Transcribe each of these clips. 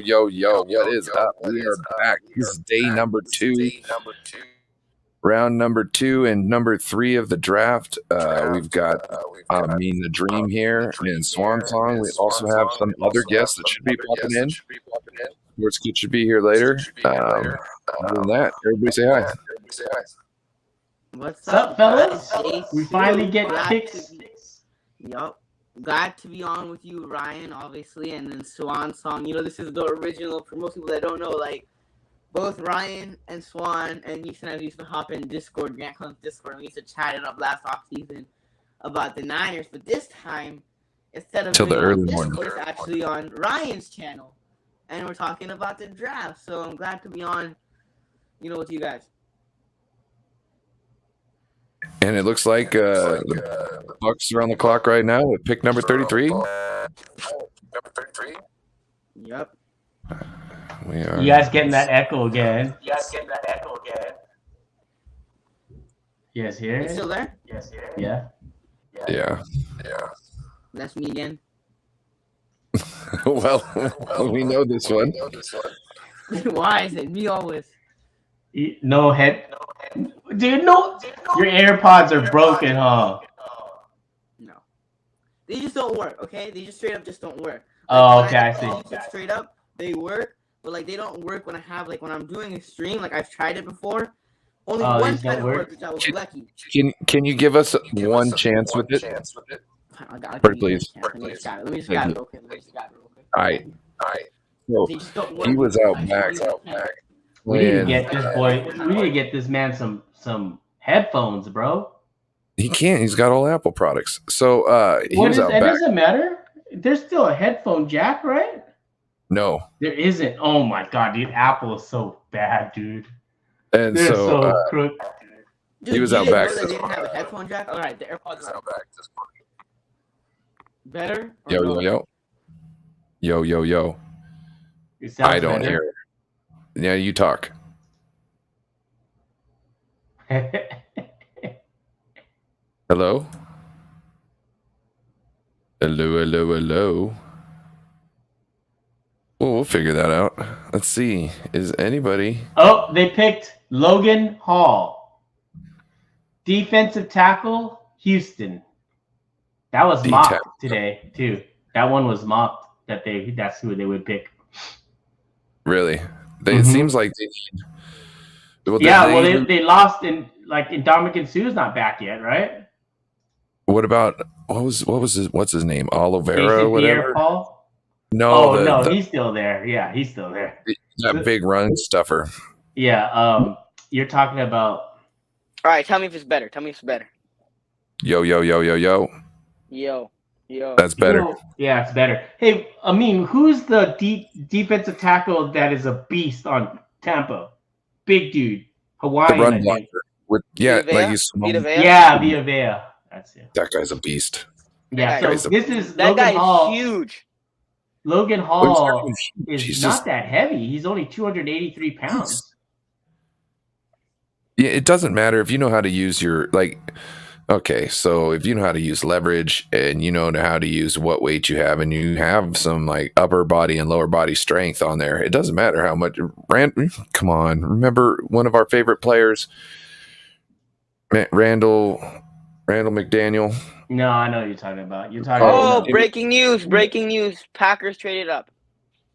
Yo, what is up? We are back. This is day number 2. Round number 2 and number 3 of the draft. We've got Amin the Dream here and SwanSong. We also have some other guests that should be popping in. Sports should be here later. Other than that, everybody say hi. What's up, fellas? We finally get picks. Yup. Glad to be on with you, Ryan, obviously, and then SwanSong. You know, this is the original, for most people that don't know, like, both Ryan and Swan and Houston and I used to hop in Discord, Grant Club's Discord, and we used to chat it up last offseason about the Niners. But this time, instead of Till the early Discord, morning, it's actually on Ryan's channel. And we're talking about the draft. So I'm glad to be on, you know, with you guys. And it looks like the Bucks are on the clock right now with pick number 33. Yep. We are. You guys getting that echo again? You guys hear You it? still there? Yeah. Yeah. That's me again. Well, we know this one. Why is it me always? No head. Dude, no. Your AirPods are broken, huh? No. They just don't work, okay? They just straight up just don't work. Oh, Like, okay, I when see. Straight up, they work, but like they don't work when I have like when I'm doing a stream. Like I've tried it before. Only Oh, one these time don't it work? worked, which I was lucky. Can you give us one chance with it? Pretty please. Let me just grab it real quick. All right. So They just don't work. he was out back. We need to when get this boy. We need to get this man some headphones, bro. he can't. He's got all Apple products. So he was out It back. doesn't matter. There's still a headphone jack, right? No. There isn't. Oh my god, dude! Apple is so bad, dude. And They're so so crook. Dude, he was you out didn't back. know that they didn't have a headphone jack. All right, the AirPods are better. Or no? Yo. It sounds I don't better. hear it. Yeah, you talk. Hello? Hello. Well, we'll figure that out. Let's see. Is anybody... Oh, they picked Logan Hall, defensive tackle, Houston. That was mocked D-tackle. today too. That one was mocked. That's who they would pick. Really? It Mhm. seems like they need... Well, They lost in Ndamukong Suh's not back yet, right? What about... What's his name? Oliveira Jason or whatever? Pierre-Paul? No, he's still there. Yeah, he's still there. that big run stuffer. Yeah, you're talking about. All right, tell me if it's better. Yo. Yo. That's better. Yeah, it's better. Hey, I mean, who's the defensive tackle that is a beast on Tampa? Big dude, Hawaiian. The run I think. blocker. Like he's Vita Vea? Yeah, Vita Vea. That's it. that guy's a beast. Yeah, That so this is That Logan guy Hall. is huge. Logan Hall is He's not just- that heavy. He's only 283 pounds. Yeah, it doesn't matter if you know how to use your okay, so if you know how to use leverage and you know how to use what weight you have and you have some like upper body and lower body strength on there, it doesn't matter how much. Come on, remember one of our favorite players, Randall McDaniel. No, I know what you're talking about. You're talking about. Breaking news. Packers traded up.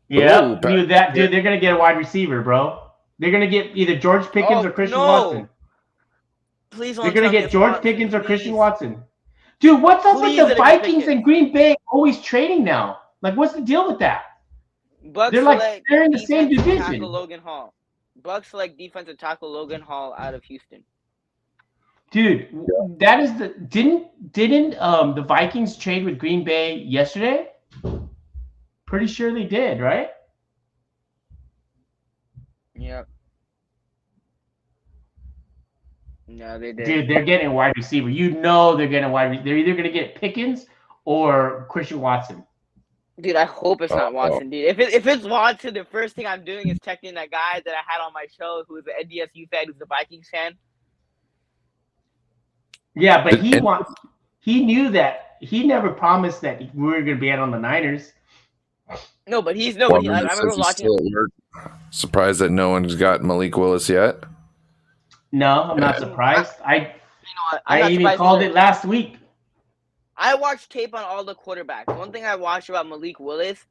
Yeah, Ooh, dude, dude, they're gonna get a wide receiver, bro. They're gonna get either George Pickens or Christian Watson. Please don't They're gonna tell me get it's George Watson, Pickens or please. Christian Watson. Dude, what's up Please with let the it be Vikings Pickens. and Green Bay always trading now? Like, what's the deal with that? Bucks They're like select they're in the same defensive division. tackle Logan Hall. Bucks select defensive tackle Logan Hall out of Houston. Dude, that is the didn't the Vikings trade with Green Bay yesterday? Pretty sure they did, right? Yep. No, they did. Dude, they're getting a wide receiver. You know they're getting a wide receiver. They're either gonna get Pickens or Christian Watson. Dude, I hope it's not Watson, dude. If it's Watson, the first thing I'm doing is checking that guy that I had on my show who was an NDSU fan, who's a Vikings fan. Yeah, but he knew that he never promised that we were gonna be out on the Niners. No, but he's Well, I remember he's watching. still at work. Surprised that no one's got Malik Willis yet. No, I'm not surprised. I'm I not even surprised called either. it last week. I watched tape on all the quarterbacks. One thing I watched about Malik Willis,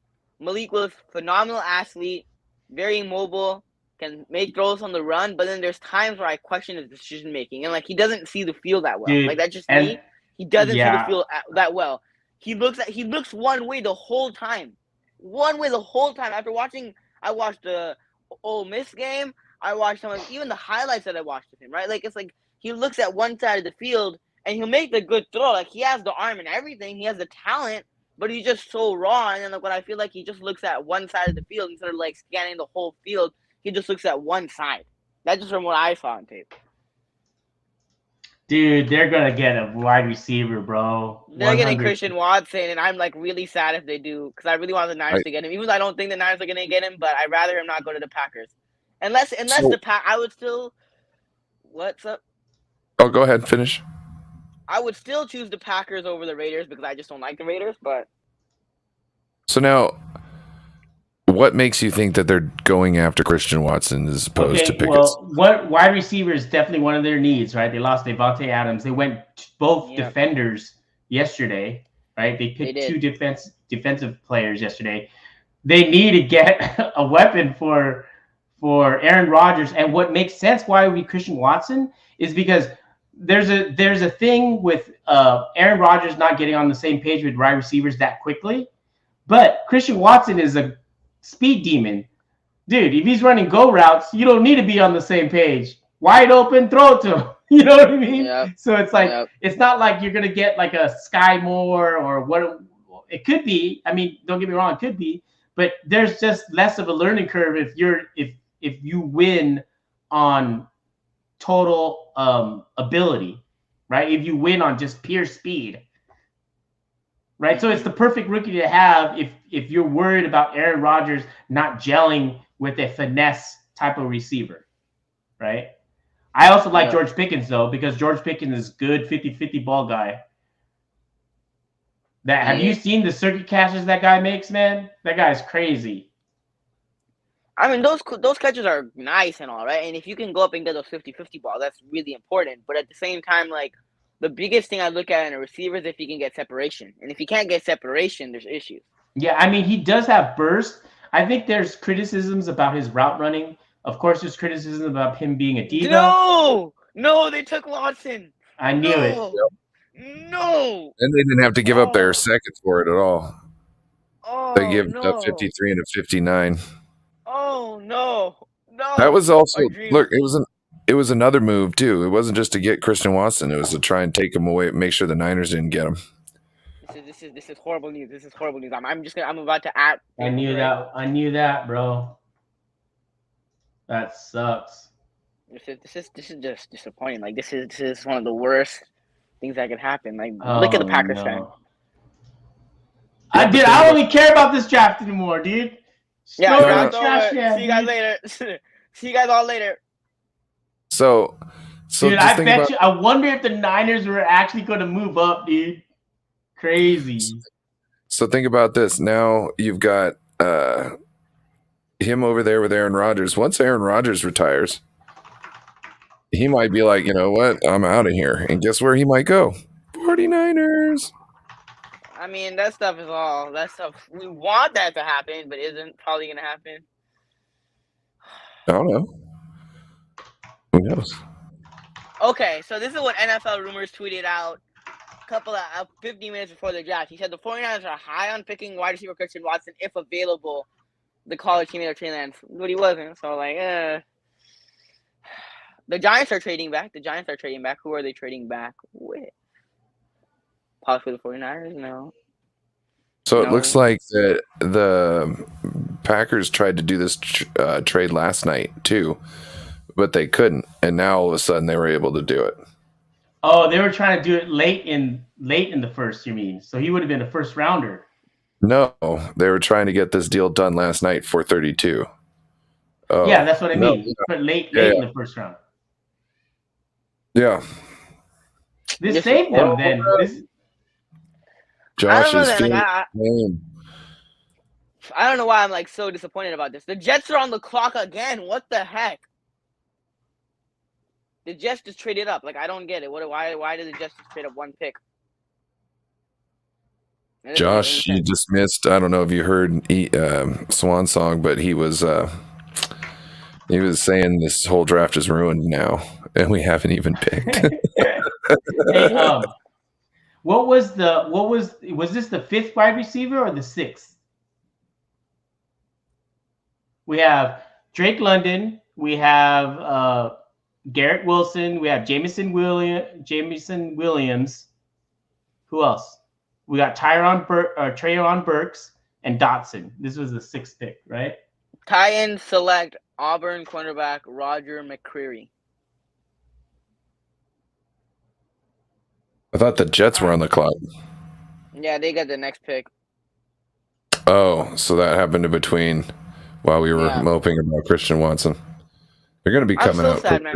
phenomenal athlete, very mobile, can make throws on the run, but then there's times where I question his decision making, and like he doesn't see the field that well. Dude, like that's just and- me. He doesn't see the yeah. field that well. He looks one way the whole time. One way the whole time. I watched the Ole Miss game. I watched some of even the highlights that I watched of him. Right, like it's like he looks at one side of the field and he'll make the good throw. Like he has the arm and everything. He has the talent, but he's just so raw. And then like what I feel like he just looks at one side of the field instead of like scanning the whole field. He just looks at one side. That's just from what I saw on tape. Dude, they're gonna get a wide receiver, bro. They're getting Christian Watson, and I'm like really sad if they do, because I really want the Niners to get him. Even though I don't think the Niners are gonna get him, but I'd rather him not go to the Packers. Unless the I would still. What's up? Oh, go ahead, finish. I would still choose the Packers over the Raiders because I just don't like the Raiders. But so now, what makes you think that they're going after Christian Watson as opposed to Pickett? Well, what wide receiver is definitely one of their needs, right? They lost Devontae Adams. They went both defenders yesterday, right? They picked two defensive players yesterday. They need to get a weapon for Aaron Rodgers. And what makes sense why it would be Christian Watson is because there's a thing with Aaron Rodgers not getting on the same page with wide receivers that quickly. But Christian Watson is a speed demon. Dude, if he's running go routes, you don't need to be on the same page. Wide open, throw it to him. You know what I mean? Yep. So it's like it's not like you're gonna get like a Sky Moore or what it could be. I mean, don't get me wrong, it could be, but there's just less of a learning curve if you win on total ability, right? If you win on just pure speed. Right, so it's the perfect rookie to have if you're worried about Aaron Rodgers not gelling with a finesse type of receiver, right? I also like George Pickens, though, because George Pickens is good 50-50 ball guy. Have you seen the circuit catches that guy makes, man? That guy's crazy. I mean, those catches are nice and all, right? And if you can go up and get those 50-50 balls, that's really important. But at the same time, like, the biggest thing I look at in a receiver is if he can get separation. And if he can't get separation, there's issues. Yeah, I mean, he does have burst. I think there's criticisms about his route running. Of course, there's criticism about him being a diva. No, they took Watson. I knew it. No. And they didn't have to give up their second for it at all. They gave up 53 and a 59. Oh, no. That was also, look, it was another move, too. It wasn't just to get Christian Watson. It was to try and take him away, make sure the Niners didn't get him. This is horrible news. This is horrible news. I'm about to add. I knew that, bro. That sucks. This is just disappointing. Like this is one of the worst things that could happen. Like look at the Packers fan. I don't really care about this draft anymore, dude. Yeah, see you guys later. See you guys all later. So dude, I bet you. I wonder if the Niners were actually going to move up, dude. Crazy. So think about this. Now you've got him over there with Aaron Rodgers. Once Aaron Rodgers retires, he might be like, you know what? I'm out of here. And guess where he might go? 49ers. I mean, that stuff. We want that to happen, but isn't probably going to happen. I don't know. Who knows? Okay, so this is what NFL Rumors tweeted out a couple of 50 minutes before the draft. He said the 49ers are high on picking wide receiver Christian Watson if available. The college teammate of Trey Lance, but he wasn't. So the Giants are trading back. Who are they trading back with? Possibly the 49ers? No. So it looks like the Packers tried to do this trade last night too, but they couldn't. And now all of a sudden they were able to do it. Oh, they were trying to do it late in the first, you mean? So he would have been a first rounder. No, they were trying to get this deal done last night, 432. Yeah, that's what I mean. But late in the first round. Yeah. This saved them then. Josh is feeling I don't know why I'm like so disappointed about this. The Jets are on the clock again. What the heck? The Jets just traded up. Like, I don't get it. Why did the Jets just trade up one pick? Josh, you just missed. I don't know if you heard SwanSong, but he was saying this whole draft is ruined now, and we haven't even picked. Hey, was this the 5th wide receiver or the 6th? We have Drake London. We have Garrett Wilson. We have Jameson Williams. Who else? We got Trayon Burks and Dotson. This was the 6th pick, right? Titans select Auburn cornerback Roger McCreary. I thought the Jets were on the clock. Yeah, they got the next pick. Oh, so that happened in between while we were moping about Christian Watson. They're going to be coming out. Sad, man.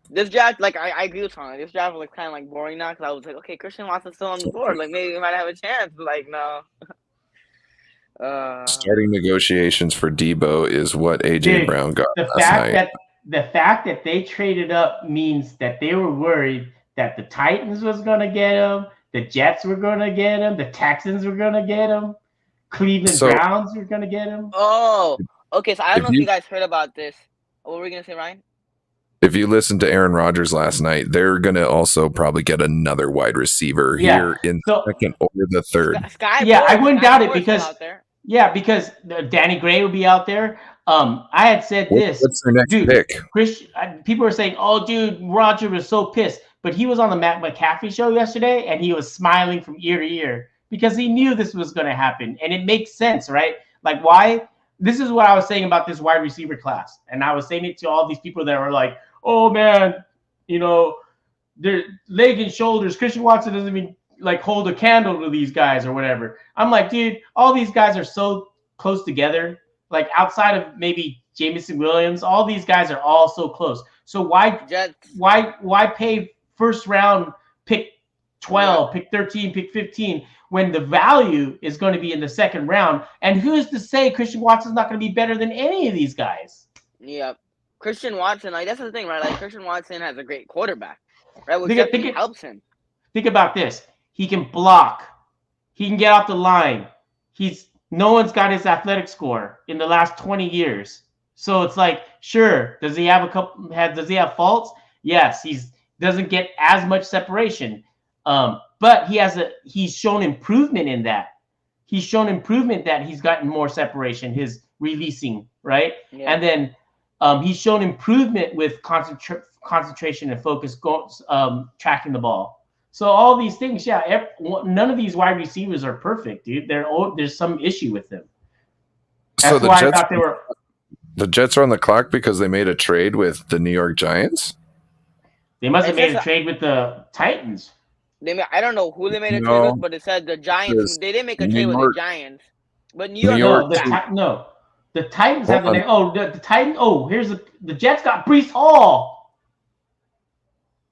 This draft, like, I agree with Tom. This draft was kind of like boring now because I was like, okay, Christian Watson's still on the board. Like, maybe we might have a chance. But, like, no. Starting negotiations for Debo is what AJ Brown got last night. The fact that they traded up means that they were worried that the Titans was going to get him, the Jets were going to get him, the Texans were going to get him, Cleveland Browns were going to get him. Oh, okay. So I don't know if you guys heard about this. What were we going to say, Ryan? If you listened to Aaron Rodgers last night, they're going to also probably get another wide receiver here in the second or the third. I wouldn't doubt it because Danny Gray will be out there. I had said this. What's their next pick? People were saying, "Oh, dude, Roger was so pissed," but he was on the Matt McCaffrey show yesterday, and he was smiling from ear to ear because he knew this was going to happen, and it makes sense, right? Like, why? This is what I was saying about this wide receiver class, and I was saying it to all these people that were like, "Oh man, their leg and shoulders. Christian Watson doesn't even like hold a candle to these guys or whatever." I'm like, dude, all these guys are so close together. Like outside of maybe Jameson Williams, all these guys are all so close. So why pay first round pick 12, pick 13, pick 15 when the value is going to be in the second round? And who's to say Christian Watson's not going to be better than any of these guys? Yeah. Christian Watson, like that's the thing, right? Like Christian Watson has a great quarterback, right? Which definitely helps him. Think about this. He can block. He can get off the line. No one's got his athletic score in the last 20 years. So it's like, sure, does he have faults? Yes, he doesn't get as much separation. But he's shown improvement in that. He's shown improvement that he's gotten more separation, his releasing, right? Yeah. And then he's shown improvement with concentration and focus, tracking the ball. So all these things, none of these wide receivers are perfect, dude. There's some issue with them. That's why I thought they were. The Jets are on the clock because they made a trade with the New York Giants. They must have made a trade with the Titans. I don't know who they made a trade with, but it said the Giants. They didn't make a trade with the Giants, but New York. The Titans have the name. Oh, the Titans. Oh, here's the Jets got Breece Hall.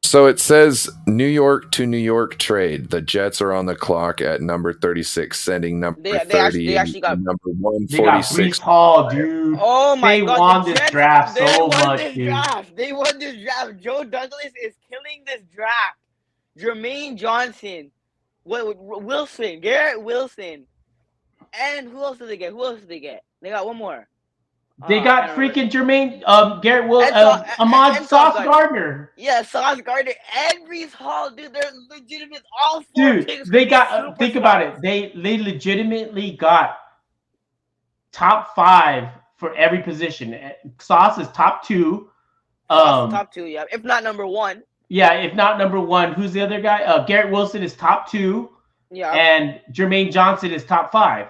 So it says New York to New York trade. The Jets are on the clock at number 36, sending number 30. They actually got number 146. They got Breece Hall, dude. Oh my God! They won this draft so much, dude. They won this draft. Joe Douglas is killing this draft. Jermaine Johnson, Wilson, Garrett Wilson, and who else did they get? They got one more. They got freaking Jermaine, Garrett Wilson, Sauce Gardner. Yeah, Sauce Gardner and Breece Hall, dude. They're legitimate. All four. Dude, they got. Think about it. They legitimately got top 5 for every position. Sauce is top 2. Top 2, yeah. If not number 1. Yeah, if not number 1. Who's the other guy? Garrett Wilson is top 2. Yeah. And Jermaine Johnson is top 5.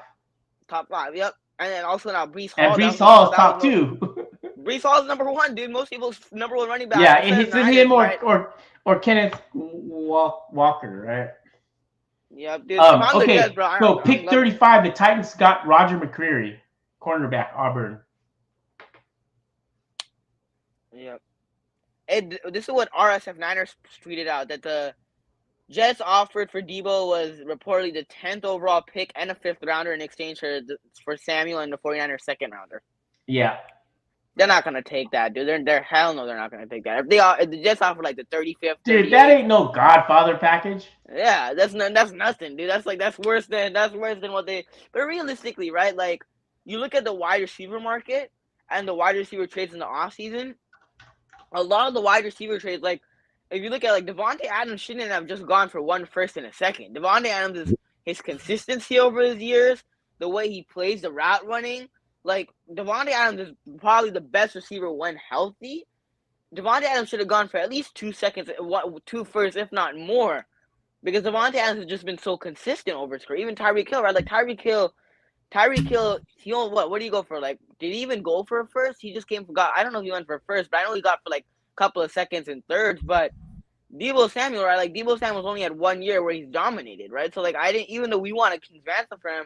Top 5, yep. And then also now Breece Hall. And Breece Hall is top 2. Breece Hall is number 1, dude. Most people's number 1 running back. Yeah, it's him or Kenneth Walker, right? Yeah, dude. Okay, Jets, bro. So pick 35. The Titans got Roger McCreary, cornerback, Auburn. Yep. This is what RSF Niners tweeted out, that the Jets offered for Debo was reportedly the 10th overall pick and a 5th rounder in exchange for Samuel and the 49ers second rounder. Yeah. They're not gonna take that, dude. They're hell no, they're not gonna take that. If the Jets offer like the 35th, dude, that ain't no Godfather package. Yeah, that's nothing, dude. That's worse than what they. But realistically, right? Like, you look at the wide receiver market and the wide receiver trades in the offseason. A lot of the wide receiver trades, like, if you look at like Devontae Adams, shouldn't have just gone for 1 first and a second. Devontae Adams is his consistency over his years, the way he plays, the route running. Like, Devontae Adams is probably the best receiver when healthy. Devontae Adams should have gone for at least 2 seconds, 2 firsts, if not more. Because Devontae Adams has just been so consistent over his career. Even Tyreek Hill, right? Like, Tyreek Hill, he only, what do you go for? Like, did he even go for a first? He just came for, I don't know if he went for a first, but I know he got for like a couple of seconds and thirds. But Deebo Samuel, right? Like, Deebo Samuel's only had 1 year where he's dominated, right? So, like, even though we want to advance for him,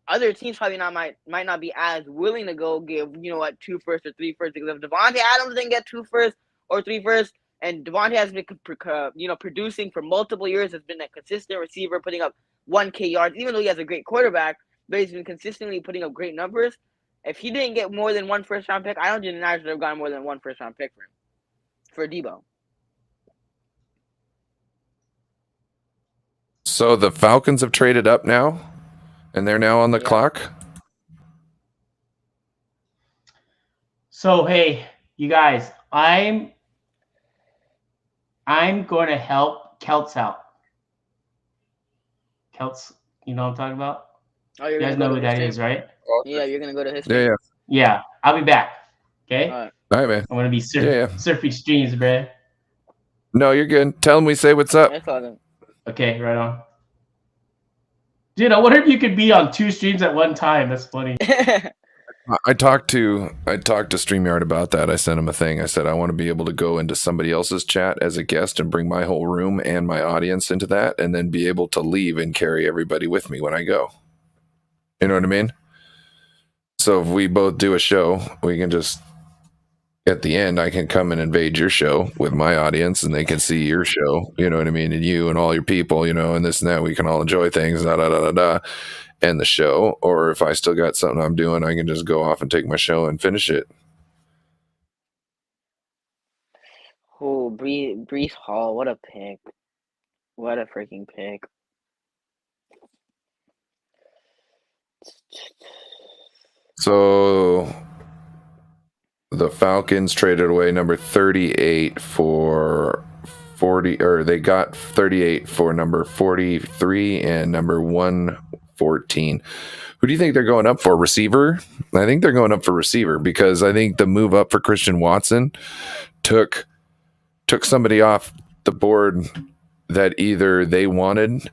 other teams probably might not be as willing to go give, 2 firsts or 3 firsts. Because if Devontae Adams didn't get 2 firsts or 3 firsts, and Devontae has been, producing for multiple years, has been a consistent receiver, putting up 1K yards, even though he has a great quarterback, but he's been consistently putting up great numbers. If he didn't get more than 1 first round pick, I don't think the Niners would have gotten more than 1 first round pick for him, for Deebo. So the Falcons have traded up now, and they're now on the clock. So hey, you guys, I'm going to help Keltz out. Keltz, you know what I'm talking about? Oh, you guys know who that is, right? Yeah, you're gonna go to history. Yeah. I'll be back. Okay. All right, man. I'm gonna be surfing streams, bro. No, you're good. Tell him we say what's up. Okay, right on. Dude, I wonder if you could be on 2 streams at one time. That's funny. I talked to StreamYard about that. I sent him a thing. I said I want to be able to go into somebody else's chat as a guest and bring my whole room and my audience into that, and then be able to leave and carry everybody with me when I go. You know what I mean? So if we both do a show, we can just, at the end, I can come and invade your show with my audience, and they can see your show. You know what I mean? And you and all your people, and this and that. We can all enjoy things. End the show. Or if I still got something I'm doing, I can just go off and take my show and finish it. Oh, Breece Hall, what a pick. What a freaking pick. So the Falcons traded away number 38 for 40, or they got 38 for number 43 and number 114. Who do you think they're going up for? Receiver? I think they're going up for receiver, because I think the move up for Christian Watson took somebody off the board that either they wanted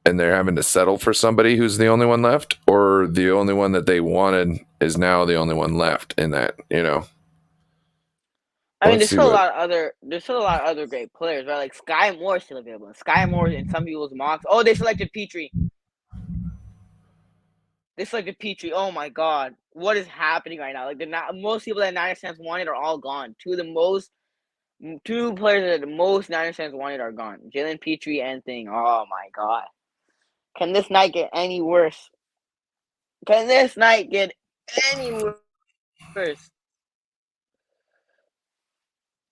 and they're having to settle for somebody who's the only one left, or the only one that they wanted is now the only one left in that, I mean, there's still a lot of other great players, right? Like Sky Moore is still available. Sky Moore in some people's mocks. Oh, they selected Petrie. Oh my God, what is happening right now? Like most people that Niners fans wanted are all gone. Two players that the most Niners fans wanted are gone. Jalen Petrie and thing. Oh my God, can this night get any worse?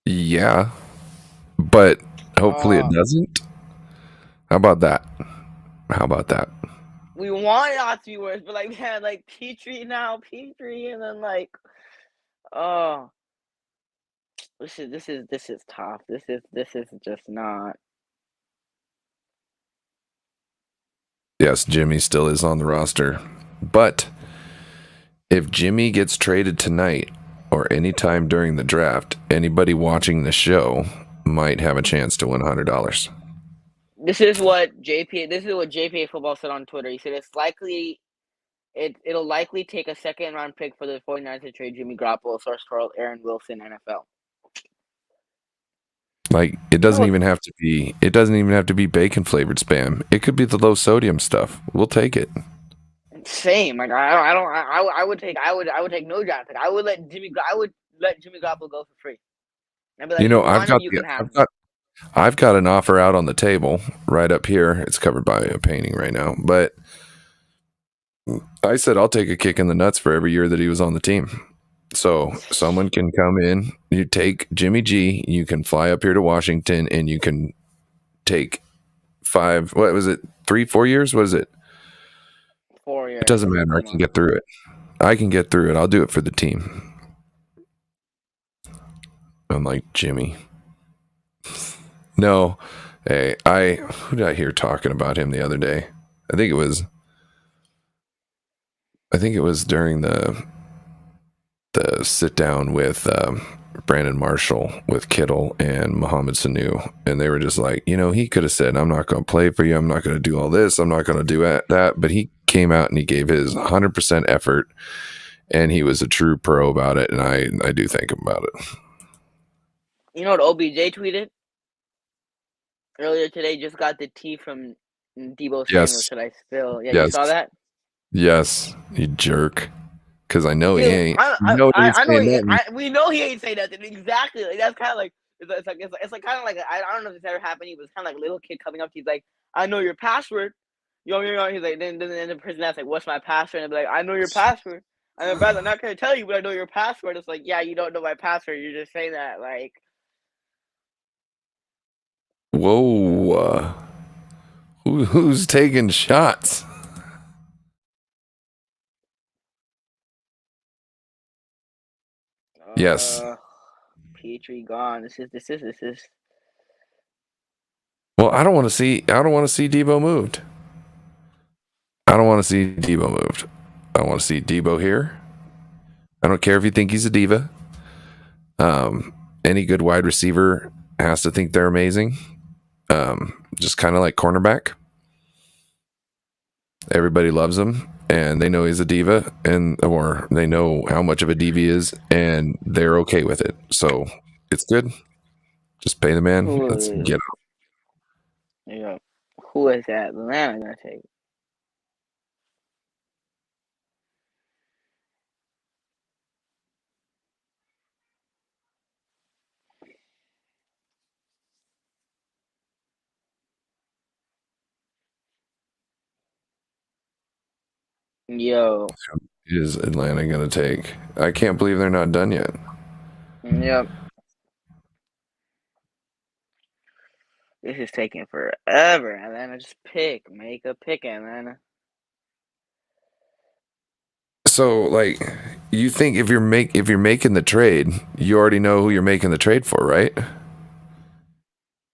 Yeah, but hopefully it doesn't. How about that? We want it not to be worse, but like, man, like Petrie, and then like, oh, this is tough. This is just not. Yes, Jimmy still is on the roster, but if Jimmy gets traded tonight or anytime during the draft, anybody watching the show might have a chance to win $100. This is what JPA Football said on Twitter. He said it'll likely take a second round pick for the 49ers to trade Jimmy Garoppolo, source for Aaron Wilson, NFL. Like, it doesn't even have to be bacon flavored spam. It could be the low sodium stuff. We'll take it. Same. Like, I would take no draft pick. I would let Jimmy Garoppolo go for free. I'd be like, I've got an offer out on the table right up here. It's covered by a painting right now, but I said I'll take a kick in the nuts for every year that he was on the team. So someone can come in, you take Jimmy G, you can fly up here to Washington, and you can take 5, what was it, 3, 4 years? What is it? 4 years. It doesn't matter. I can get through it. I can get through it. I'll do it for the team. I'm like, Jimmy. No. Hey, who did I hear talking about him the other day? I think it was during the sit down with Brandon Marshall with Kittle and Mohamed Sanu, and they were just like, he could have said, I'm not going to play for you, I'm not going to do all this, I'm not going to do that, but he came out and he gave his 100% effort, and he was a true pro about it, and I do thank him about it. You know what OBJ tweeted earlier today? Just got the tea from Debo Samuel. Yes. Should I spill? Yeah, Yes. You saw that? Yes, you jerk. Because I know he ain't. We know he ain't saying nothing. Exactly. Like, that's kind of like it's like kind of like I don't know if this ever happened. He was kind of like a little kid coming up to you, like, I know your password. He's like, then the person asks, like, what's my password? And they're like, I know your password. I'm not gonna tell you, but I know your password. It's like, yeah, you don't know my password. You're just saying that, like. Whoa. Who's taking shots? Yes. Petrie gone. This is. Well, I don't want to see Debo moved. I don't want to see Debo moved. I want to see Debo here. I don't care if you think he's a diva. Any good wide receiver has to think they're amazing. Just kind of like cornerback. Everybody loves him, and they know he's a diva, or they know how much of a diva he is, and they're okay with it. So it's good. Just pay the man. Let's get him. Yeah. Who is Atlanta gonna take? Yo. Is Atlanta going to take? I can't believe they're not done yet. Yep. This is taking forever, Atlanta. Just make a pick, Atlanta. So, like, you think if you're making the trade, you already know who you're making the trade for, right?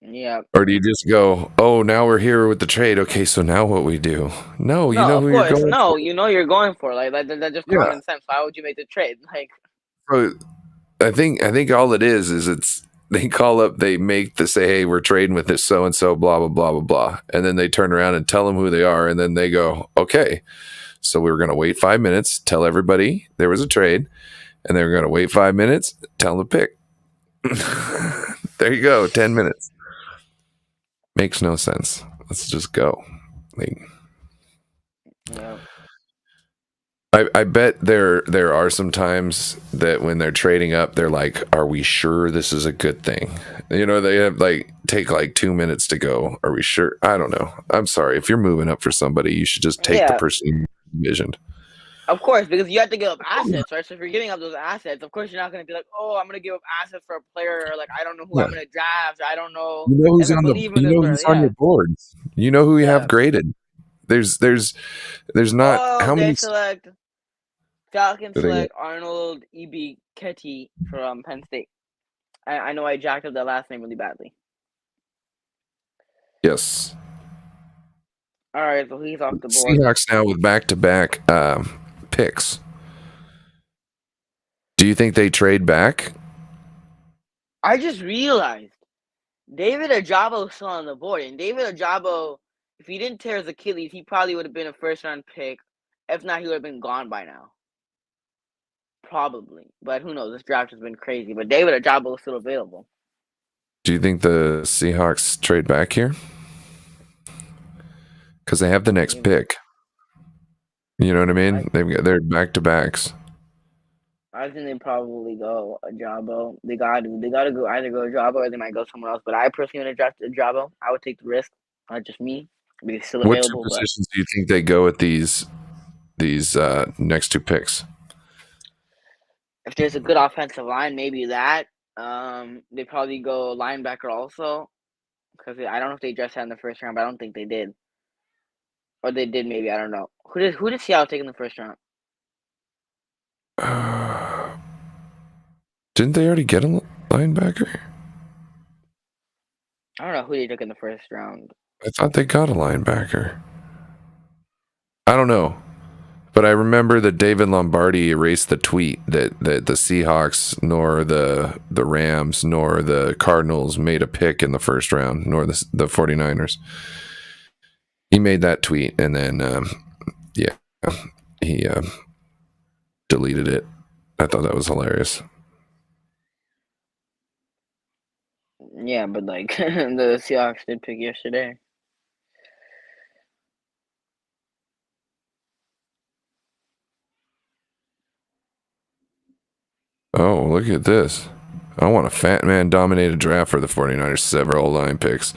Yeah. Or do you just go, oh, now we're here with the trade. Okay, so now what we do? No, you know who you're going for. You know you're going for. Like that's just common sense. Why would you make the trade? Like, so I think all it is they call up, they say, hey, we're trading with this so and so, blah blah blah blah blah, and then they turn around and tell them who they are, and then they go, okay, so we were going to wait 5 minutes, tell everybody there was a trade, and they were going to wait 5 minutes, tell them to pick. There you go, 10 minutes. Makes no sense. Let's just go. Like, yeah. I bet there are some times that when they're trading up, they're like, are we sure this is a good thing? They have take 2 minutes to go. Are we sure? I don't know. I'm sorry. If you're moving up for somebody, you should just take the person you envisioned. Of course, because you have to give up assets, right? So if you're giving up those assets, of course you're not going to be like, oh, I'm going to give up assets for a player, or like, I don't know who I'm going to draft. I don't know. You know who's on your boards. You know who you have graded. There's not how many. Falcons select Arnold E.B. Ketty from Penn State. I know I jacked up that last name really badly. Yes. All right, so he's off the board. Seahawks now with back-to-back picks. Do you think they trade back? I just realized David Ojabo is still on the board, and David Ojabo, if he didn't tear his Achilles, he probably would have been a first-round pick. If not, he would have been gone by now. Probably, but who knows? This draft has been crazy, but David Ojabo is still available. Do you think the Seahawks trade back here? Because they have the next pick. You know what I mean? They're back-to-backs. I think they probably go Ajabo. They got to go either go Ajabo or they might go somewhere else. But I personally want to draft Ajabo. I would take the risk. Not just me, because it's still What two available. positions do you think they go at these next two picks? If there's a good offensive line, maybe that. They probably go linebacker also, because I don't know if they addressed that in the first round, but I don't think they did. Or they did, maybe. I don't know. Who did Seattle take in the first round? Didn't they already get a linebacker? I don't know who they took in the first round. I thought they got a linebacker. I don't know. But I remember that David Lombardi erased the tweet that the Seahawks nor the Rams nor the Cardinals made a pick in the first round, nor the 49ers. He made that tweet and then, he deleted it. I thought that was hilarious. Yeah, but like the Seahawks did pick yesterday. Oh, look at this. I want a fat man dominated draft for the 49ers, several line picks.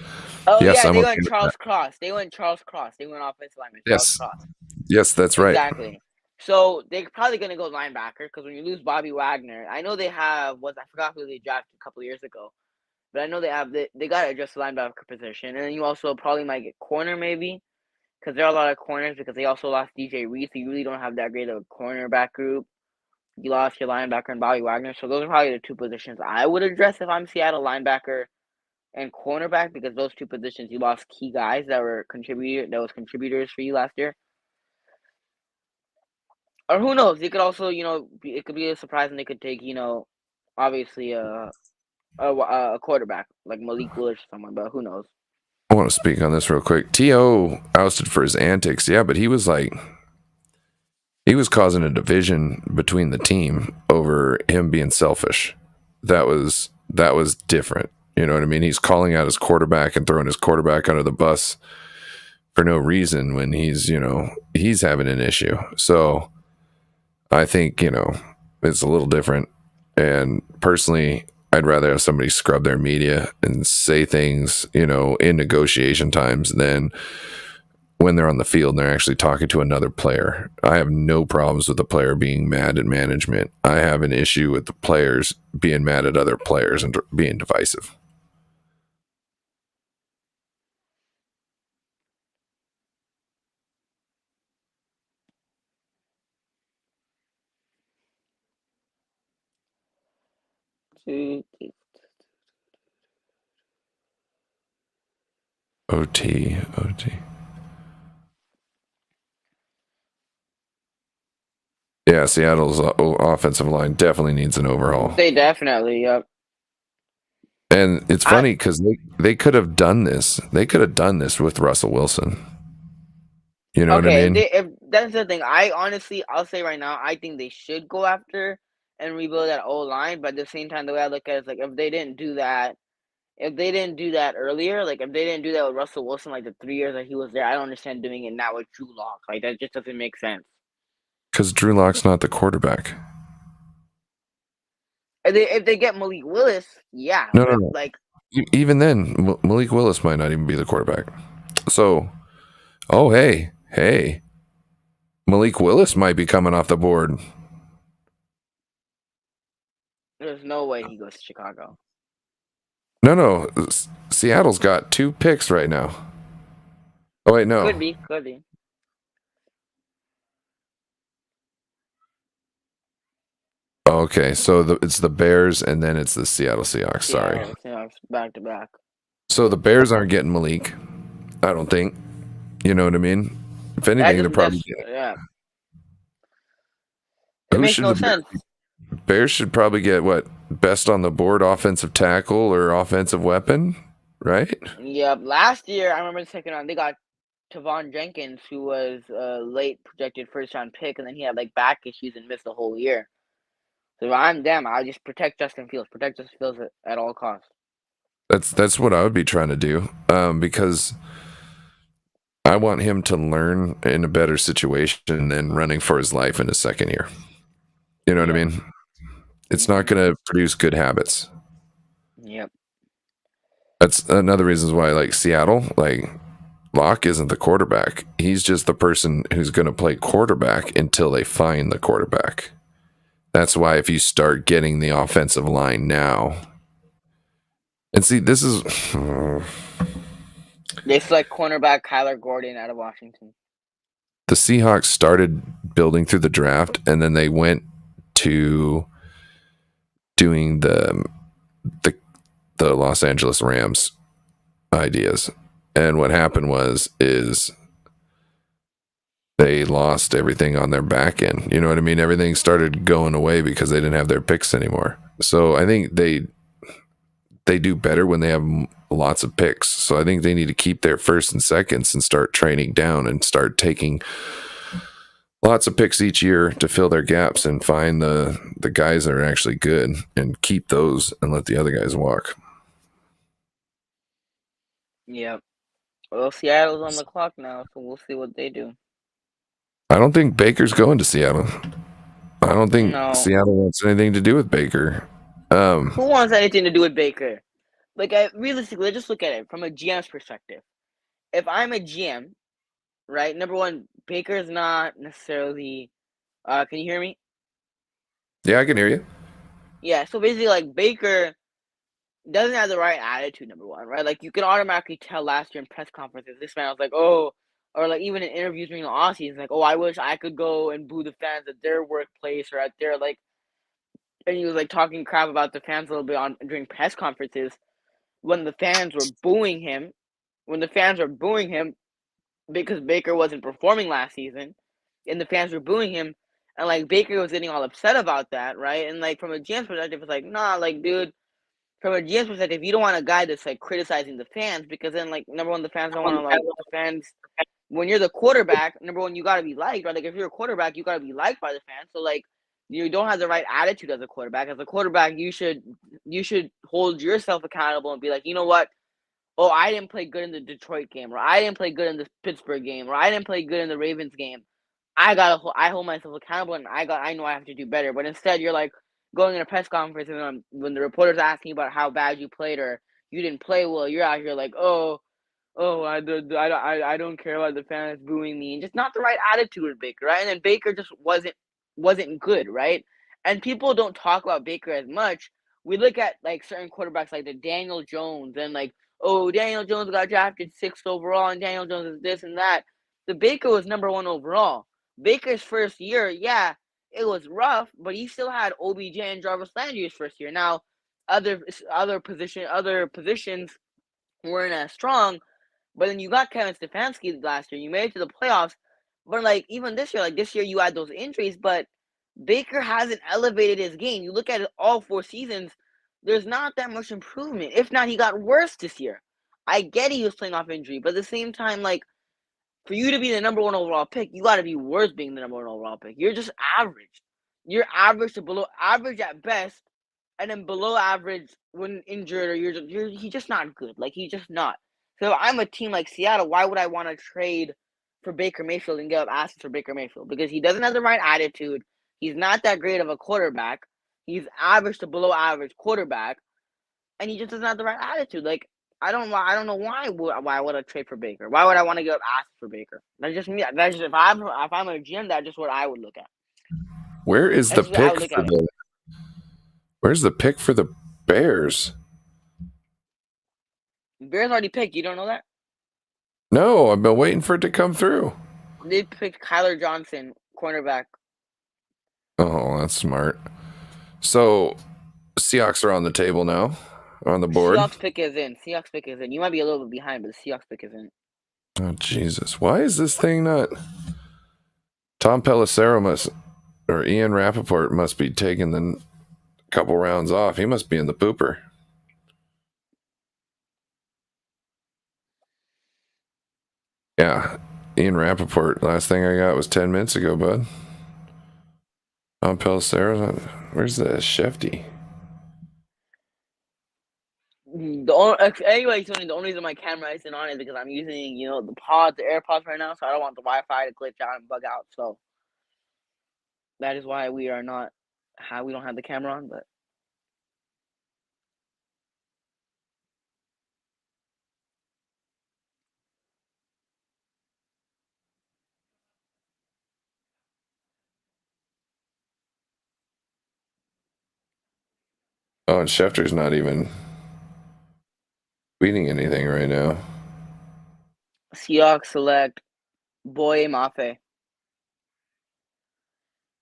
Oh, yes, yeah, they went Charles Cross. They went Charles Cross. They went offensive lineman. Charles Cross. Yes, that's right. Exactly. So they're probably going to go linebacker because when you lose Bobby Wagner, I know they have, I forgot who they drafted a couple of years ago, but I know they got to adjust the linebacker position. And then you also probably might get corner maybe because there are a lot of corners because they also lost DJ Reed, so you really don't have that great of a cornerback group. You lost your linebacker and Bobby Wagner, so those are probably the two positions I would address if I'm Seattle, linebacker and cornerback, because those two positions you lost key guys that were contributors for you last year. Or who knows? They could also, it could be a surprise and they could take, obviously a quarterback like Malik Willis or someone, but who knows? I want to speak on this real quick. T.O. ousted for his antics, yeah, but he was causing a division between the team over him being selfish. That was different. You know what I mean? He's calling out his quarterback and throwing his quarterback under the bus for no reason when he's having an issue. So I think, it's a little different. And personally, I'd rather have somebody scrub their media and say things, in negotiation times than when they're on the field and they're actually talking to another player. I have no problems with the player being mad at management. I have an issue with the players being mad at other players and being divisive. OT. Yeah, Seattle's offensive line definitely needs an overhaul. They definitely, yep. And it's funny because they could have done this. They could have done this with Russell Wilson. You know what I mean? If that's the thing. I'll say right now, I think they should go after and rebuild that old line. But at the same time, the way I look at it is like if they didn't do that earlier, like if they didn't do that with Russell Wilson, like the 3 years that he was there, I don't understand doing it now with Drew Lock. Like that just doesn't make sense. Because Drew Lock's not the quarterback. If they get Malik Willis, yeah. No. Like even then, Malik Willis might not even be the quarterback. So, hey, Malik Willis might be coming off the board. There's no way he goes to Chicago. No. Seattle's got 2 picks right now. Oh wait, no. Could be. Okay, so it's the Bears and then it's the Seattle Seahawks. Sorry. Seahawks back to back. So the Bears aren't getting Malik, I don't think. You know what I mean? If anything, they're probably getting. Yeah. It makes no sense. Bears should probably get what? Best on the board offensive tackle or offensive weapon, right? Yeah. Last year, I remember the second round, they got Tavon Jenkins, who was a late projected first round pick, and then he had like back issues and missed the whole year. So I just protect Justin Fields. Protect Justin Fields at all costs. That's what I would be trying to do, because I want him to learn in a better situation than running for his life in his second year. You know what I mean? It's not going to produce good habits. Yep. That's another reason why, like Seattle, like Locke isn't the quarterback. He's just the person who's going to play quarterback until they find the quarterback. That's why if you start getting the offensive line now, and see, this is they select cornerback Kyler Gordon out of Washington. The Seahawks started building through the draft, and then they went to doing the Los Angeles Rams ideas. And what happened is they lost everything on their back end. You know what I mean? Everything started going away because they didn't have their picks anymore. So I think they do better when they have lots of picks. So I think they need to keep their first and seconds and start training down and start taking lots of picks each year to fill their gaps and find the guys that are actually good and keep those and let the other guys walk. Yeah. Well, Seattle's on the clock now, so we'll see what they do. I don't think Baker's going to Seattle. I don't think Seattle wants anything to do with Baker. Who wants anything to do with Baker? Like, realistically, just look at it from a GM's perspective. If I'm a GM, right, number one, Baker's not necessarily... can you hear me? Yeah, I can hear you. Yeah, so basically, like, Baker doesn't have the right attitude, number one, right? Like, you can automatically tell last year in press conferences, this man was like, oh... Or, like, even in interviews during the offseason, like, oh, I wish I could go and boo the fans at their workplace or at their, like... And he was, like, talking crap about the fans a little bit during press conferences when the fans were booing him. When the fans were booing him because Baker wasn't performing last season, and the fans were booing him, and, like, Baker was getting all upset about that, right? And, like, from a GM's perspective, it's like, nah, like, dude... From a GM's perspective, you don't want a guy that's, like, criticizing the fans because then, like, number one, the fans don't want to, like... The fans... When you're the quarterback, number one, you got to be liked, right? Like, if you're a quarterback, you got to be liked by the fans. So, like, you don't have the right attitude as a quarterback. As a quarterback, you should hold yourself accountable and be like, you know what? Oh, I didn't play good in the Detroit game, or I didn't play good in the Pittsburgh game, or I didn't play good in the Ravens game. I hold myself accountable, and I know I have to do better. But instead, you're like going in a press conference, and when the reporter's asking about how bad you played or you didn't play well, you're out here like, I don't care about the fans booing me, and just not the right attitude with Baker, right? And then Baker just wasn't good, right? And people don't talk about Baker as much. We look at like certain quarterbacks like the Daniel Jones and like, oh, Daniel Jones got drafted 6th overall, and Daniel Jones is this and that. The Baker was number 1 overall. Baker's first year, yeah, it was rough, but he still had OBJ and Jarvis Landry's first year. Now, other positions weren't as strong. But then you got Kevin Stefanski last year. You made it to the playoffs. But, like, even this year, you had those injuries. But Baker hasn't elevated his game. You look at it all 4 seasons, there's not that much improvement. If not, he got worse this year. I get he was playing off injury. But at the same time, like, for you to be the number 1 overall pick, you got to be worse being the number 1 overall pick. You're just average. You're average to below average at best. And then below average when injured, or he's just not good. Like, he's just not. So if I'm a team like Seattle, why would I want to trade for Baker Mayfield and give up assets for Baker Mayfield? Because he doesn't have the right attitude. He's not that great of a quarterback. He's average to below average quarterback, and he just doesn't have the right attitude. Like, I don't know why would I trade for Baker? Why would I want to give up assets for Baker? That's just me. That's just if I'm a GM, that's just what I would look at. Where's the pick for the Bears? Bears already picked. You don't know that? No, I've been waiting for it to come through. They picked Kyler Johnson, cornerback. Oh, that's smart. So, Seahawks are on the table now, on the board. Seahawks pick is in. You might be a little bit behind, but the Seahawks pick is in. Oh, Jesus. Why is this thing not... Tom Pelissero or Ian Rappaport must be taking the couple rounds off. He must be in the pooper. Yeah, Ian Rappaport. Last thing I got was 10 minutes ago, bud. Tom Pelissero. Where's the Shefty? Anyway, Tony, the only reason my camera isn't on is because I'm using, the AirPods right now, so I don't want the Wi-Fi to glitch out and bug out. So that is why we are not how we don't have the camera on, but Oh, and Schefter's not even tweeting anything right now. Seahawks select Boye Mafe,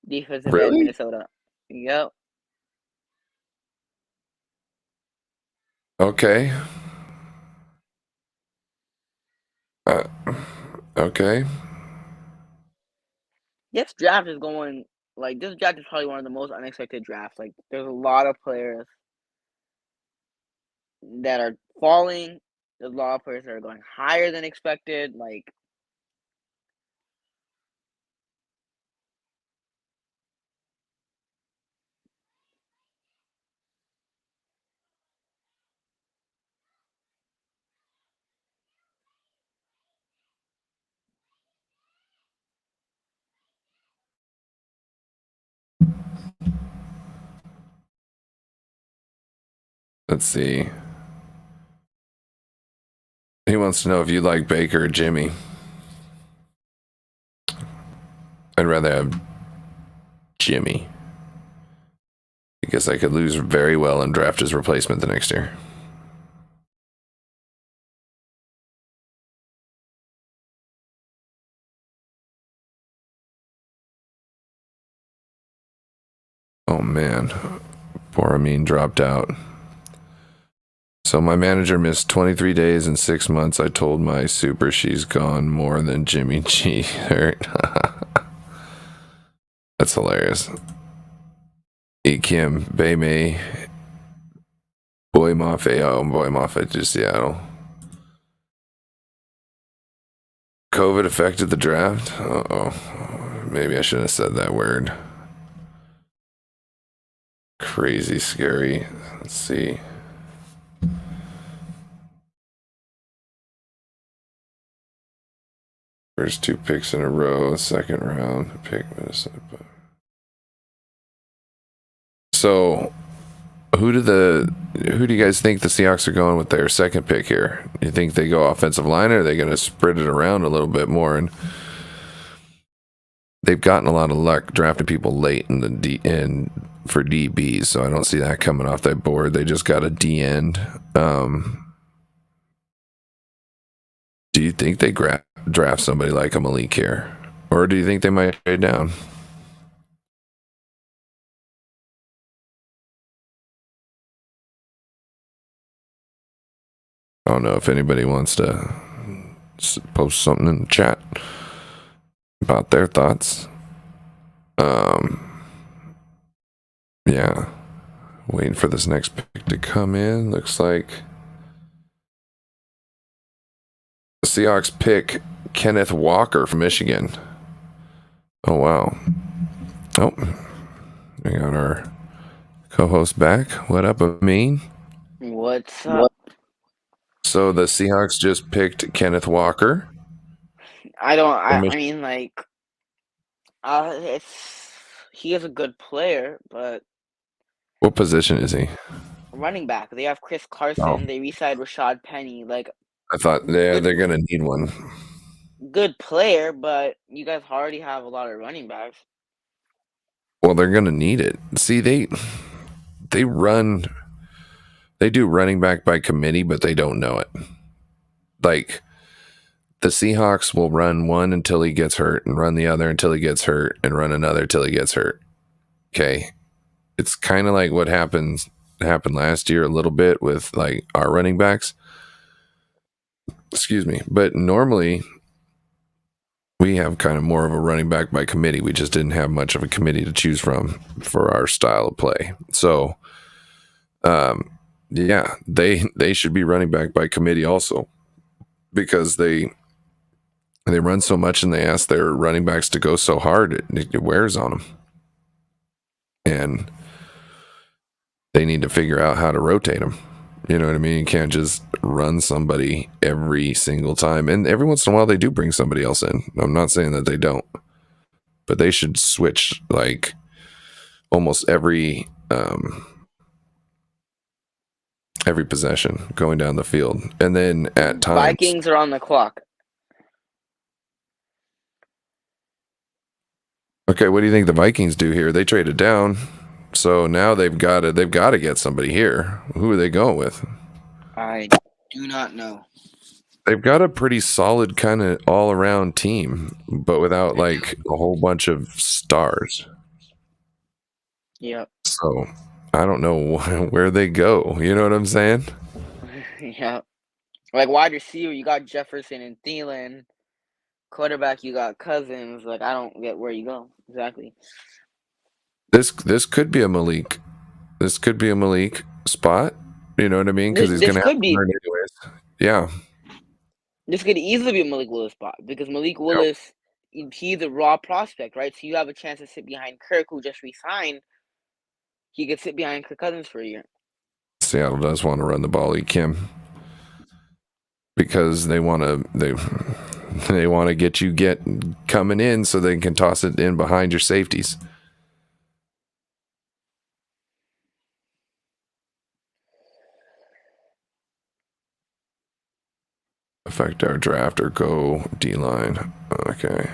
defensive end, Minnesota. Yep. Okay. Okay. This draft is going this draft is probably one of the most unexpected drafts. Like, there's a lot of players that are falling. There's a lot of players that are going higher than expected. Like, Let's see. He wants to know if you like Baker or Jimmy. I'd rather have Jimmy. Because I could lose very well and draft his replacement the next year. Oh man. Poor Amin dropped out. So my manager missed 23 days and 6 months. I told my super she's gone more than Jimmy G hurt. That's hilarious. E. Kim, Bay May, Boy Mafe. Oh, Boy Mafe to Seattle. COVID affected the draft? Uh-oh. Maybe I shouldn't have said that word. Crazy scary. Let's see. First 2 picks in a row, second round pick Minnesota. So, who do you guys think the Seahawks are going with their second pick here? You think they go offensive line, or are they going to spread it around a little bit more? And they've gotten a lot of luck drafting people late in the for DBs, so I don't see that coming off that board. They just got a D end. Do you think they draft somebody like a Malik here? Or do you think they might trade down? I don't know if anybody wants to post something in the chat about their thoughts. Yeah. Waiting for this next pick to come in. Looks like the Seahawks pick Kenneth Walker from Michigan. Oh, wow. Oh, we got our co-host back. What up, Amin? what's up? So the Seahawks just picked Kenneth Walker. I mean, like, he is a good player, but what position is he? Running back. They have Chris Carson. Oh. They re-signed Rashad Penny. Like, I thought they're going to need one. Good player, but you guys already have a lot of running backs. Well, they're going to need it. See, they do running back by committee, but they don't know it. Like, the Seahawks will run one until he gets hurt, and run the other until he gets hurt, and run another until he gets hurt. Okay. It's kind of like what happened last year a little bit with like our running backs. Excuse me. But normally we have kind of more of a running back by committee. We just didn't have much of a committee to choose from for our style of play. So, yeah, they should be running back by committee also, because they run so much and they ask their running backs to go so hard, it wears on them. And they need to figure out how to rotate them. You know what I mean? You can't just run somebody every single time. And every once in a while, they do bring somebody else in. I'm not saying that they don't. But they should switch, like, almost every possession going down the field. And then at times, Vikings are on the clock. Okay, what do you think the Vikings do here? They traded down, so now they've got to get somebody here. Who are they going with? I do not know. They've got a pretty solid kind of all-around team, but without like a whole bunch of stars. Yep. So I don't know where they go. You know what I'm saying? Yep. Like wide receiver, you got Jefferson and Thielen. Quarterback, you got Cousins. Like I don't get where you go exactly. This could be a Malik. This could be a Malik spot. You know what I mean? Because he's going to have to learn anyways. Yeah. This could easily be a Malik Willis spot because Malik Willis, he's a raw prospect, right? So you have a chance to sit behind Kirk, who just re-signed. He could sit behind Kirk Cousins for a year. Seattle does want to run the ball, Kim, because they want to get you coming in so they can toss it in behind your safeties. Affect our draft or go D-line. Okay.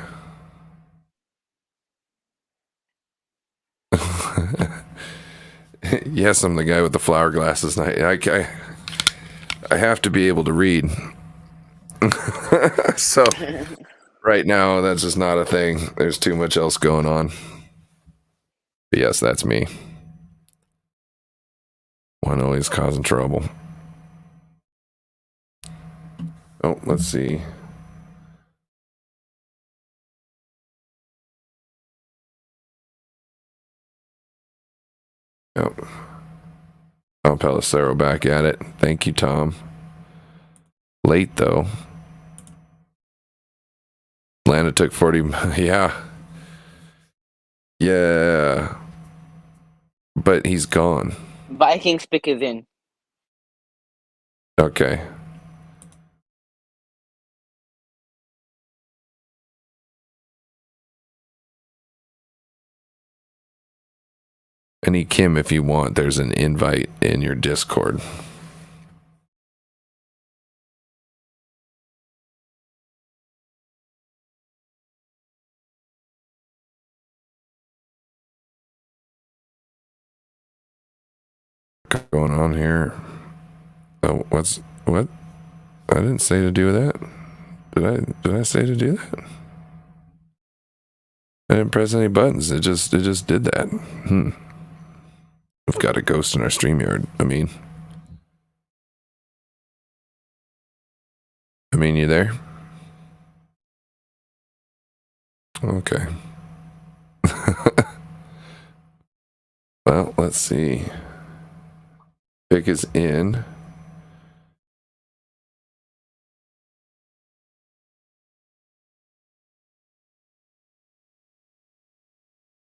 Yes, I'm the guy with the flower glasses. I have to be able to read. So right now, that's just not a thing. There's too much else going on. But yes, that's me. One always causing trouble. Oh, let's see. Yep. Tom Pelissero back at it. Thank you, Tom. Late, though. Atlanta took 40. Yeah. Yeah. But he's gone. Vikings pick is in. Okay. Any Kim, if you want, there's an invite in your Discord. Going on here? Oh, what? I didn't say to do that. Did I say to do that? I didn't press any buttons. It just did that. We've got a ghost in our StreamYard. Amin, you there? Okay. Well, let's see. Pick is in.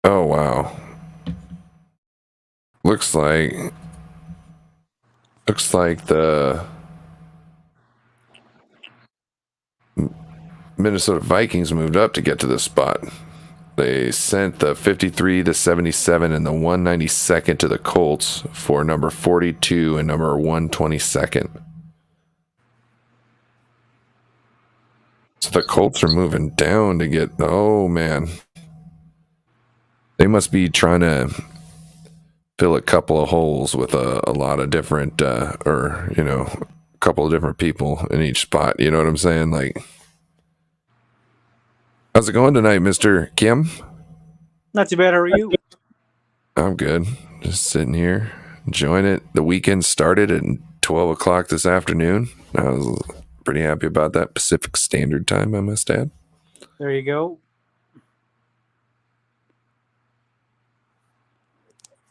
Oh, wow. Looks like the Minnesota Vikings moved up to get to this spot. They sent the 53, the 77, and the 192nd to the Colts for number 42 and number 122nd. So the Colts are moving down to get... Oh, man. They must be trying to fill a couple of holes with a lot of different... a couple of different people in each spot. You know what I'm saying? Like... How's it going tonight, Mr. Kim? Not too bad. How are you? I'm good. Just sitting here, enjoying it. The weekend started at 12 o'clock this afternoon. I was pretty happy about that. Pacific Standard Time, I must add. There you go.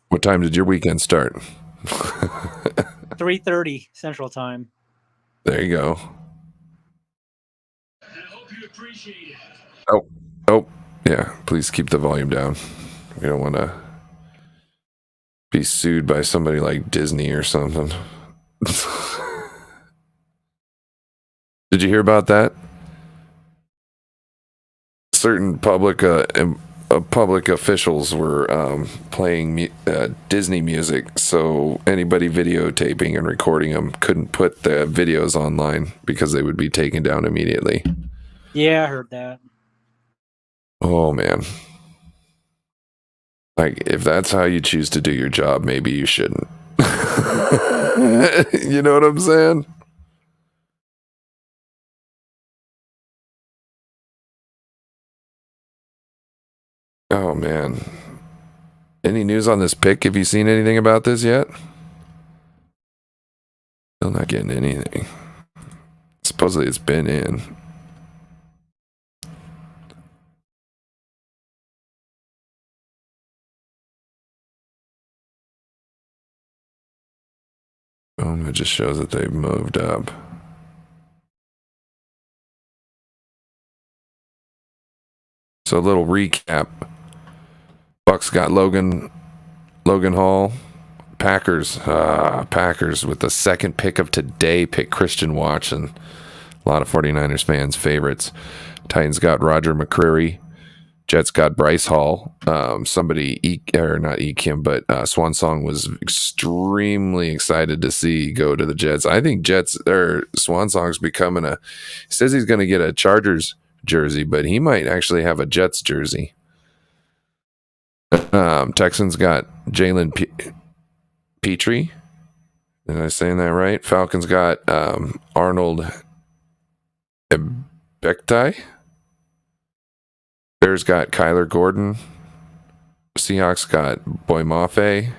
What time did your weekend start? 3:30 Central Time. There you go. I hope you appreciate it. Oh, yeah. Please keep the volume down. We don't want to be sued by somebody like Disney or something. Did you hear about that? Certain public public officials were playing Disney music, so anybody videotaping and recording them couldn't put the videos online because they would be taken down immediately. Yeah, I heard that. Oh, man. Like, if that's how you choose to do your job, maybe you shouldn't. You know what I'm saying? Oh, man. Any news on this pick? Have you seen anything about this yet? Still not getting anything. Supposedly it's been in. It just shows that they've moved up. So a little recap. Bucks got Logan Hall. Packers with the second pick of today pick Christian Watson. A lot of 49ers fans' favorites. Titans got Roger McCreary. Jets got Bryce Hall. Not Ekim, but SwanSong was extremely excited to see go to the Jets. I think SwanSong's becoming he says he's going to get a Chargers jersey, but he might actually have a Jets jersey. Texans got Jalen Petrie. Am I saying that right? Falcons got Arnold Ebektai. Bears got Kyler Gordon. Seahawks got Boy Mafe.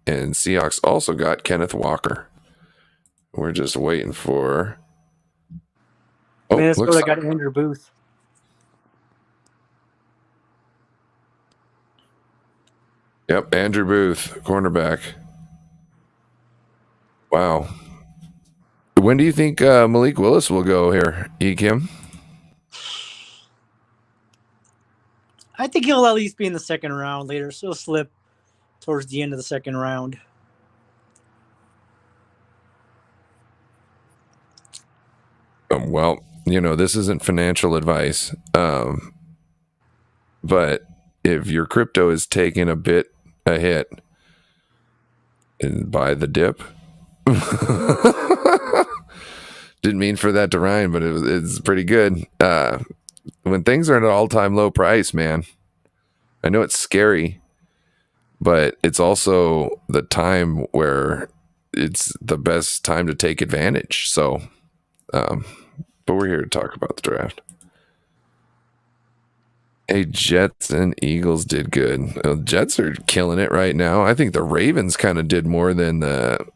And Seahawks also got Kenneth Walker. We're just waiting for... Minnesota got Andrew Booth. Yep, Andrew Booth, cornerback. Wow. When do you think Malik Willis will go here, Kim? I think he'll at least be in the second round later, so he'll slip towards the end of the second round. Well, this isn't financial advice, but if your crypto is taking a hit, and buy the dip. Didn't mean for that to rhyme, but it's pretty good. When things are at an all-time low price, man, I know it's scary, but it's also the time where it's the best time to take advantage. So, but we're here to talk about the draft. Hey, Jets and Eagles did good. Jets are killing it right now. I think the Ravens kind of did more than the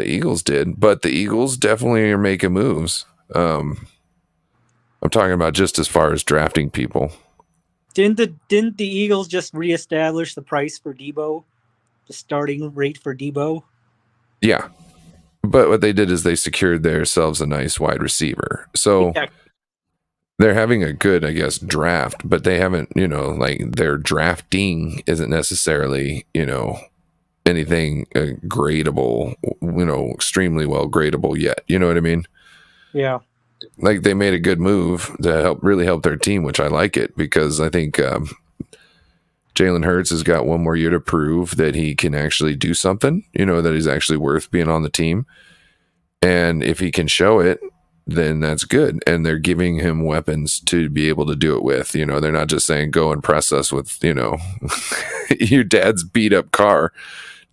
Eagles did, but the Eagles definitely are making moves. I'm talking about just as far as drafting people. Didn't the Eagles just reestablish the price for Debo, the starting rate for Debo? Yeah, but what they did is they secured themselves a nice wide receiver. So they're having a good, I guess, draft, but they haven't, their drafting isn't necessarily, anything gradable, extremely well gradable yet. You know what I mean? Yeah. Like they made a good move to really help their team, which I like it because I think Jalen Hurts has got one more year to prove that he can actually do something, that he's actually worth being on the team. And if he can show it, then that's good. And they're giving him weapons to be able to do it with. They're not just saying, go and press us with, your dad's beat up car.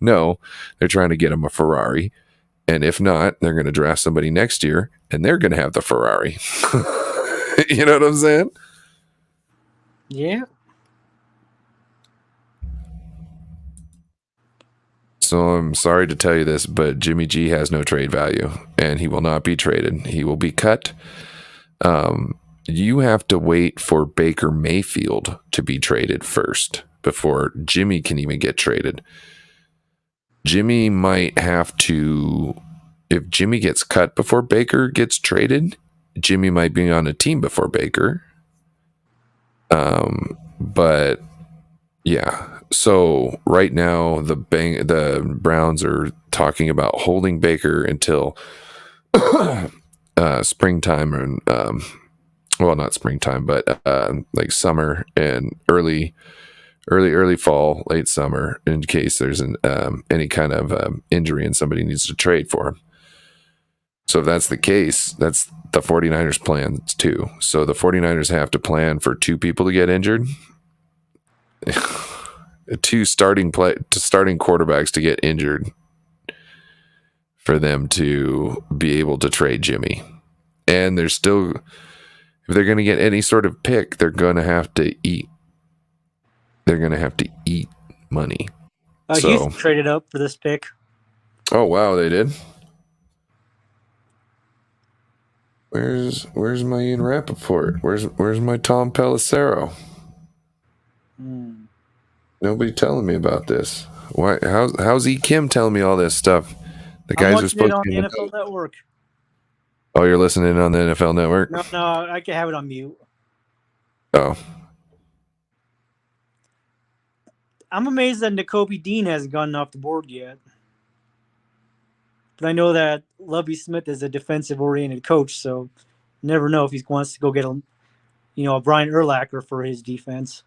No, they're trying to get him a Ferrari. And if not, they're going to draft somebody next year and they're going to have the Ferrari. You know what I'm saying? Yeah. So I'm sorry to tell you this, but Jimmy G has no trade value and he will not be traded. He will be cut. You have to wait for Baker Mayfield to be traded first before Jimmy can even get traded. Jimmy might have to, if Jimmy gets cut before Baker gets traded, Jimmy might be on a team before Baker. But yeah. So right now the Browns are talking about holding Baker until springtime and well, not springtime, but like summer and early fall, late summer, in case there's any kind of injury and somebody needs to trade for him. So if that's the case, that's the 49ers plan too. So the 49ers have to plan for 2 people to get injured, 2 starting quarterbacks to get injured for them to be able to trade Jimmy. And they're still, if they're going to get any sort of pick, they're going to have to eat. They're going to have to eat money. Houston traded up for this pick. Oh wow, they did. Where's my Ian Rappaport? Where's my Tom Pelissero? Nobody telling me about this. Why? How's E. Kim telling me all this stuff? The guys are supposed on to the NFL Network. Oh, you're listening on the NFL Network? No, I can have it on mute. Oh. I'm amazed that Nakobe Dean hasn't gotten off the board yet. But I know that Lovie Smith is a defensive-oriented coach, so you never know if he wants to go get a Brian Urlacher for his defense.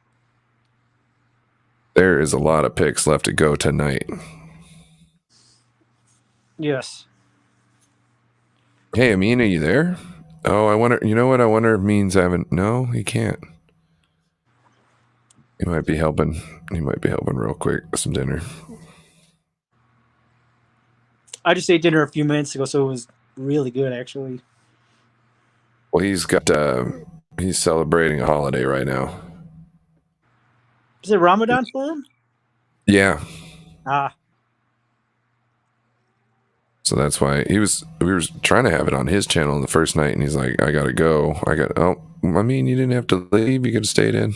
There is a lot of picks left to go tonight. Yes. Hey, Amin, are you there? Oh, I wonder. You know what? I wonder if Means haven't. No, he can't. He might be helping. He might be helping real quick with some dinner. I just ate dinner a few minutes ago, so it was really good, actually. Well, he's celebrating a holiday right now. Is it Ramadan for him? Yeah. Ah. So that's why we were trying to have it on his channel the first night, and he's like, I gotta go. I mean, you didn't have to leave. You could have stayed in.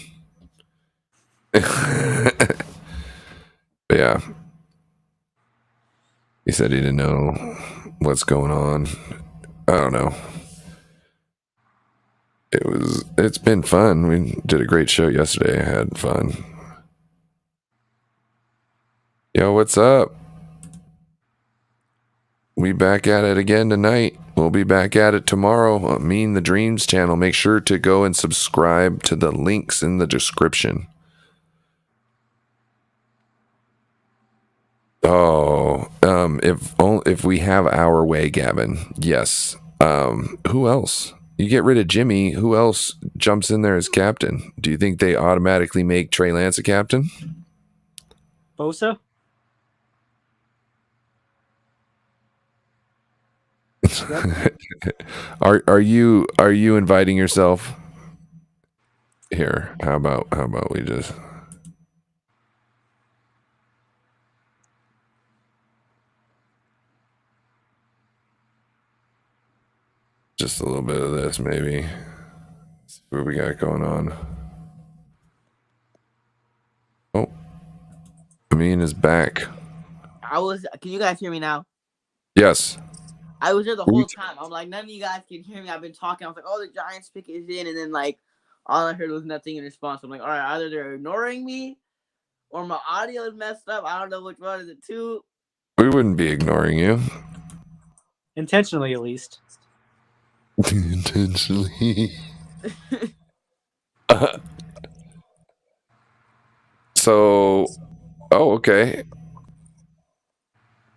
Yeah. He said he didn't know what's going on. I don't know. It's been fun. We did a great show yesterday. I had fun. Yo, what's up? We back at it again tonight. We'll be back at it tomorrow. Amin the Dream's channel. Make sure to go and subscribe to the links in the description. Oh, if we have our way, Gavin. Yes. Who else? You get rid of Jimmy. Who else jumps in there as captain? Do you think they automatically make Trey Lance a captain? Bosa? Are you inviting yourself? Here, how about we just a little bit of this, maybe. See what we got going on. Oh, Amin is back. Can you guys hear me now? Yes. I was there the whole time. I'm like, none of you guys can hear me. I've been talking. I was like, oh, the Giants pick is in. And then, like, all I heard was nothing in response. I'm like, all right, either they're ignoring me or my audio is messed up. I don't know which one is it too. We wouldn't be ignoring you. Intentionally, at least. Intentionally. Okay.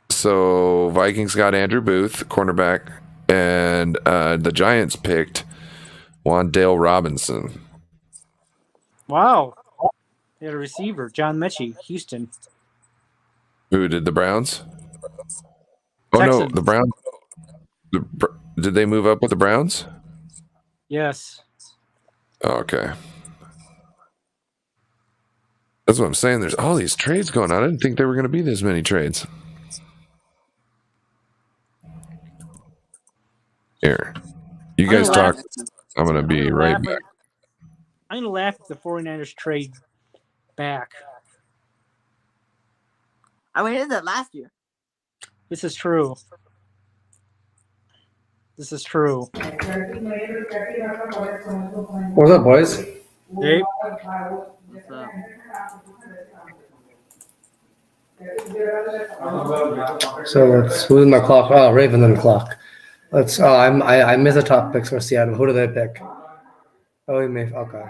So Vikings got Andrew Booth, cornerback, and the Giants picked Wan'Dale Robinson. Wow. They had a receiver, John Mechie, Houston. Who did the Browns? Oh, Texans. no, the Browns. Did they move up with the Browns? Yes. Oh, okay. That's what I'm saying. There's all these trades going on. I didn't think there were going to be this many trades. Here. You guys talk. I'm going to be right back. I'm going to laugh if the 49ers trade back. I mean, I did that last year. This is true. This is true. What's up, boys? Hey. What's up? So let's. Who's my clock? Oh, Raven and clock. Let's. I missed the top picks for Seattle. Who did they pick? Oh, he may. Okay.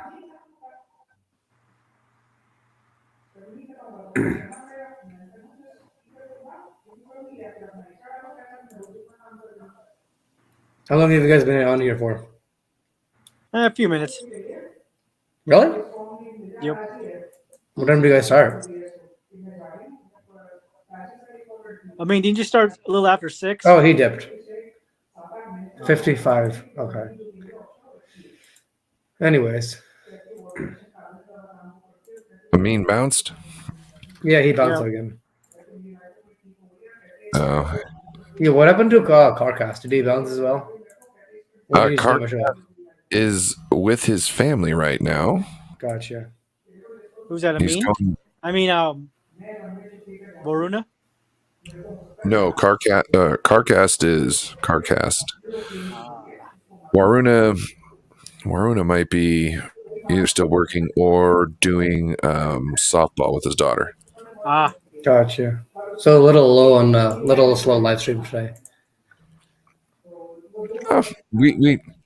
How long have you guys been on here for? A few minutes. Really? Yep. What time do you guys start? I mean, didn't you start a little after 6? Oh, he dipped. 55. Okay. Anyways. Amin bounced. Yeah, he bounced Yeah. again. Oh, Yeah, what happened to KarKast? Did he bounce as well? Or did he just not KarKast show up? is with his family right now. Gotcha. Who's that? He's Amin? going. I mean, Varuna? No, KarKast is KarKast. Waruna might be either still working or doing softball with his daughter. Ah, Gotcha. So a little low on little slow live stream today.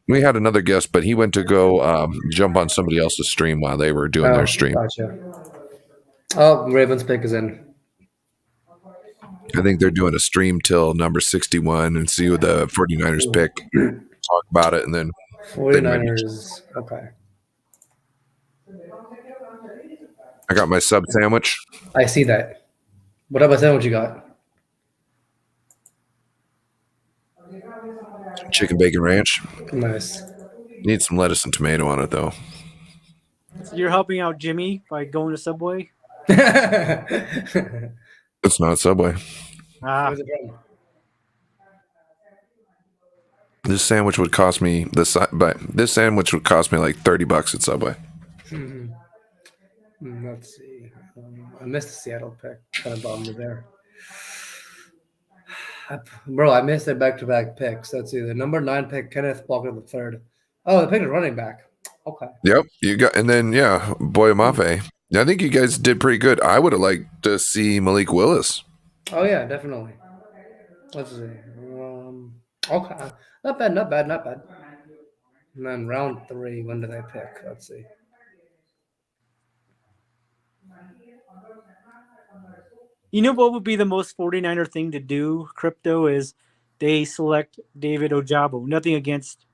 We had another guest, but he went to go jump on somebody else's stream while they were doing their stream. Gotcha. Oh, Ravens pick is in. I think they're doing a stream till number 61 and see who the 49ers pick, talk about it, and then 49ers. Okay. I got my sub sandwich. I see that. What about sandwich you got? Chicken bacon ranch. Nice. Need some lettuce and tomato on it, though. so you're helping out Jimmy by going to Subway? It's not Subway. Ah, Where's it from? This sandwich would cost me this sandwich would cost me like $30 at Subway. Let's see. I missed the Seattle pick. Kind of bummed me there. Bro, I missed their back-to-back picks. Let's see. The number 9 pick, Kenneth Walker the third. Oh, the pick is running back. Okay. Yep, you got, and then Boyamafe. I think you guys did pretty good. I would have liked to see Malik Willis. Oh yeah, definitely. Let's see. Okay. Not bad. And then round 3, when do they pick? Let's see. you know what would be the most 49er thing to do, Crypto, is they select David Ojabo. Nothing against,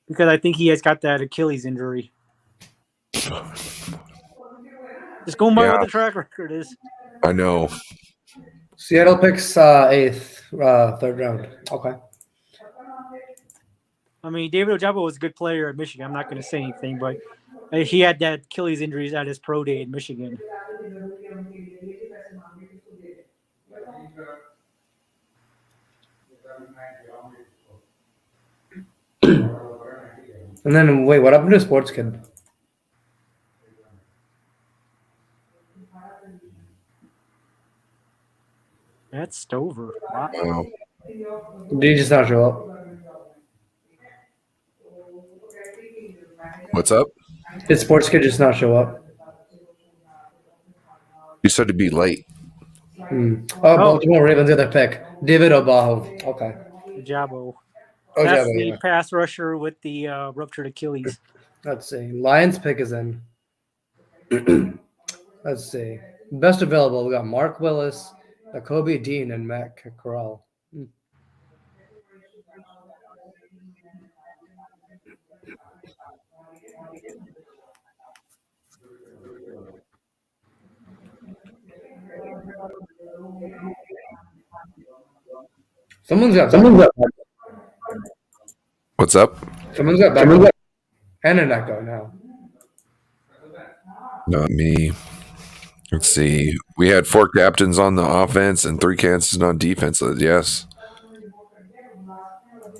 because I think he has got that Achilles injury. Just going by what the track record is. I know. Seattle picks 8th, 3rd round. Okay. I mean, David Ojabo was a good player at Michigan. I'm not going to say anything, but he had that Achilles injuries at his pro day in Michigan. And then wait, what happened to Sports Kid? That's Stover. Wow. Wow. Did he just not show up? What's up? Did Sports Kid just not show up? You said to be late. Oh, Baltimore Ravens got their pick. David Obaho. Okay. Ojabo. Oh, That's Jabo, the yeah. pass rusher with the ruptured Achilles. Let's see. Lions pick is in. Let's see. Best available, we got Mark Willis, Kobe Dean, and Matt Corral. Someone's got What's up? back. And an echo now. Not me. Let's see. We had 4 captains on the offense and 3 captains on defense. Yes.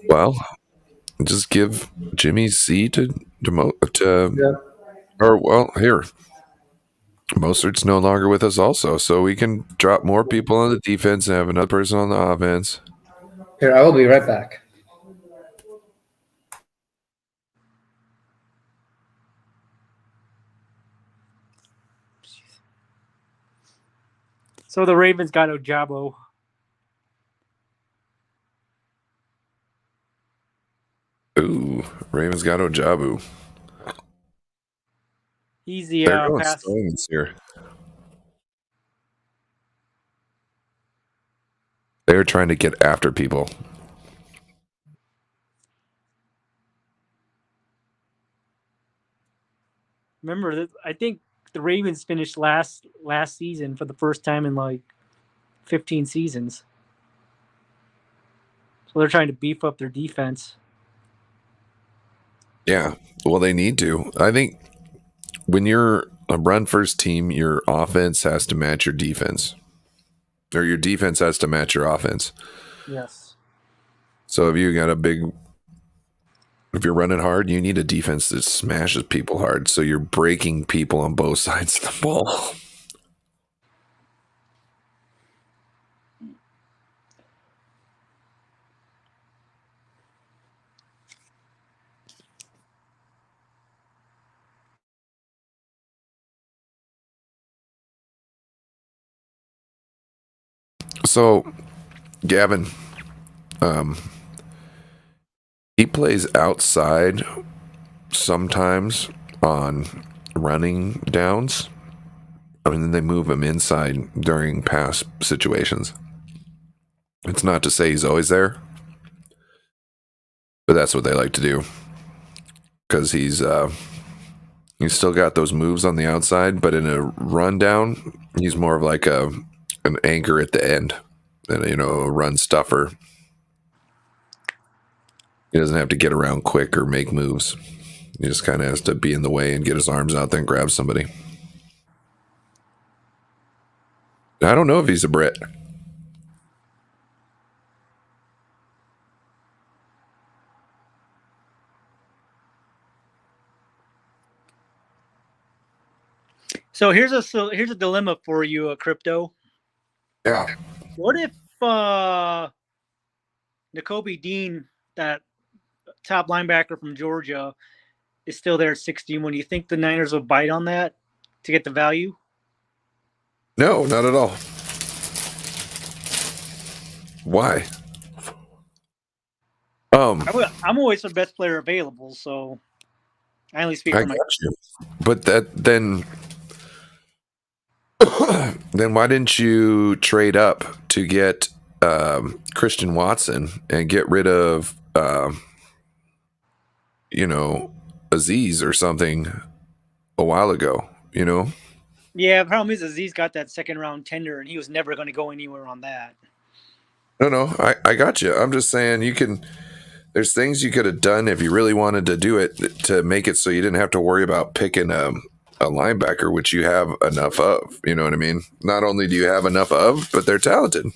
Well, just give Jimmy C to or well, here. Mostert's no longer with us also, so we can drop more people on the defense and have another person on the offense. Here, I will be right back. So the Ravens got Ojabo. Ooh, Ravens got Ojabu. He's the They're going pass. stones here. They're trying to get after people. Remember that? I think the Ravens finished last season for the first time in like 15 seasons. So they're trying to beef up their defense. Yeah, well, they need to. I think when you're a run-first team, your offense has to match your defense. Or your defense has to match your offense. Yes. So if you're running hard, you need a defense that smashes people hard. So you're breaking people on both sides of the ball. So, Gavin, he plays outside sometimes on running downs. I mean, they move him inside during pass situations. It's not to say he's always there, but that's what they like to do because he's still got those moves on the outside, but in a rundown, he's more of like an anchor at the end than a run stuffer. He doesn't have to get around quick or make moves. He just kind of has to be in the way and get his arms out there and grab somebody. I don't know if he's a Brit. So here's a dilemma for you, Crypto. Yeah. What if Nakobe Dean, that top linebacker from Georgia, is still there at 61? Do you think the Niners will bite on that to get the value? No, not at all. Why? I'm always the best player available, so I only speak I for my. got you. But then why didn't you trade up to get Christian Watson and get rid of Aziz or something a while ago? Yeah, the problem is Aziz got that second round tender, and he was never going to go anywhere on that. No, I got you. I'm just saying there's things you could have done if you really wanted to do it to make it so you didn't have to worry about picking a linebacker, which you have enough of. You know what I mean? Not only do you have enough of, but they're talented.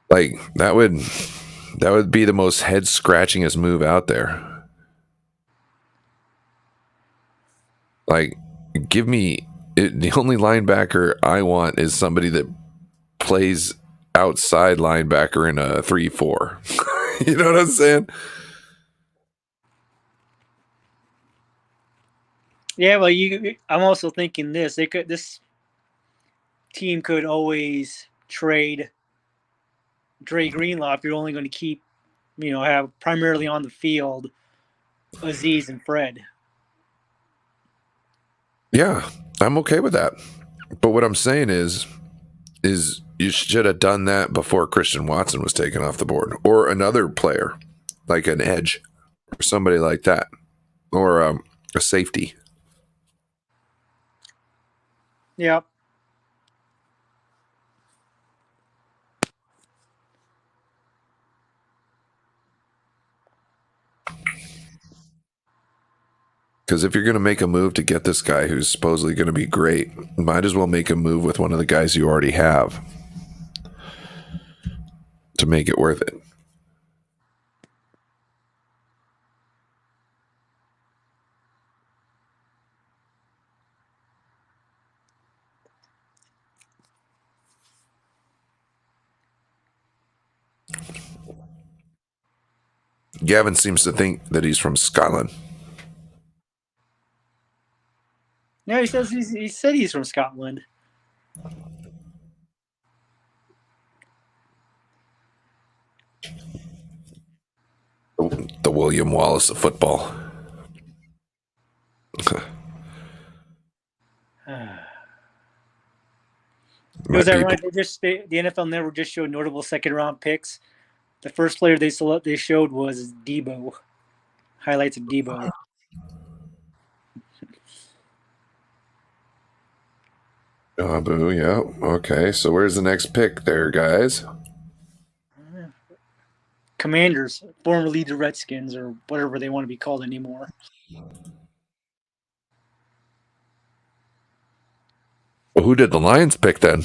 Like that would be the most head scratchingest move out there. Like, give me the only linebacker I want is somebody that plays outside linebacker in a 3-4. You know what I'm saying? Yeah, well, I'm also thinking this team could always trade Dre Greenlaw if you're only going to keep, have primarily on the field Aziz and Fred. Yeah, I'm okay with that. But what I'm saying is you should have done that before Christian Watson was taken off the board, or another player like an edge or somebody like that, or a safety. Yeah. Because if you're going to make a move to get this guy who's supposedly going to be great, might as well make a move with one of the guys you already have to make it worth it. Gavin seems to think that he's from Scotland. Yeah, he said he's from Scotland. The William Wallace of football. It was ironic. The NFL Network just showed notable second round picks. The first player they showed was Debo. Highlights of Debo. Boo, yeah. Okay, so where's the next pick there, guys? Commanders, formerly the Redskins, or whatever they want to be called anymore. Well, who did the Lions pick then?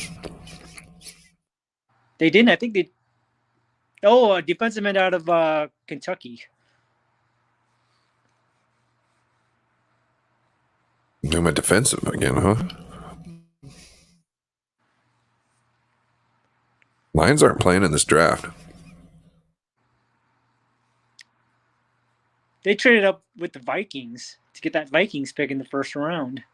They didn't. I think they. Oh, a defensive end out of Kentucky. They went defensive again, huh? Lions aren't playing in this draft. They traded up with the Vikings to get that Vikings pick in the first round.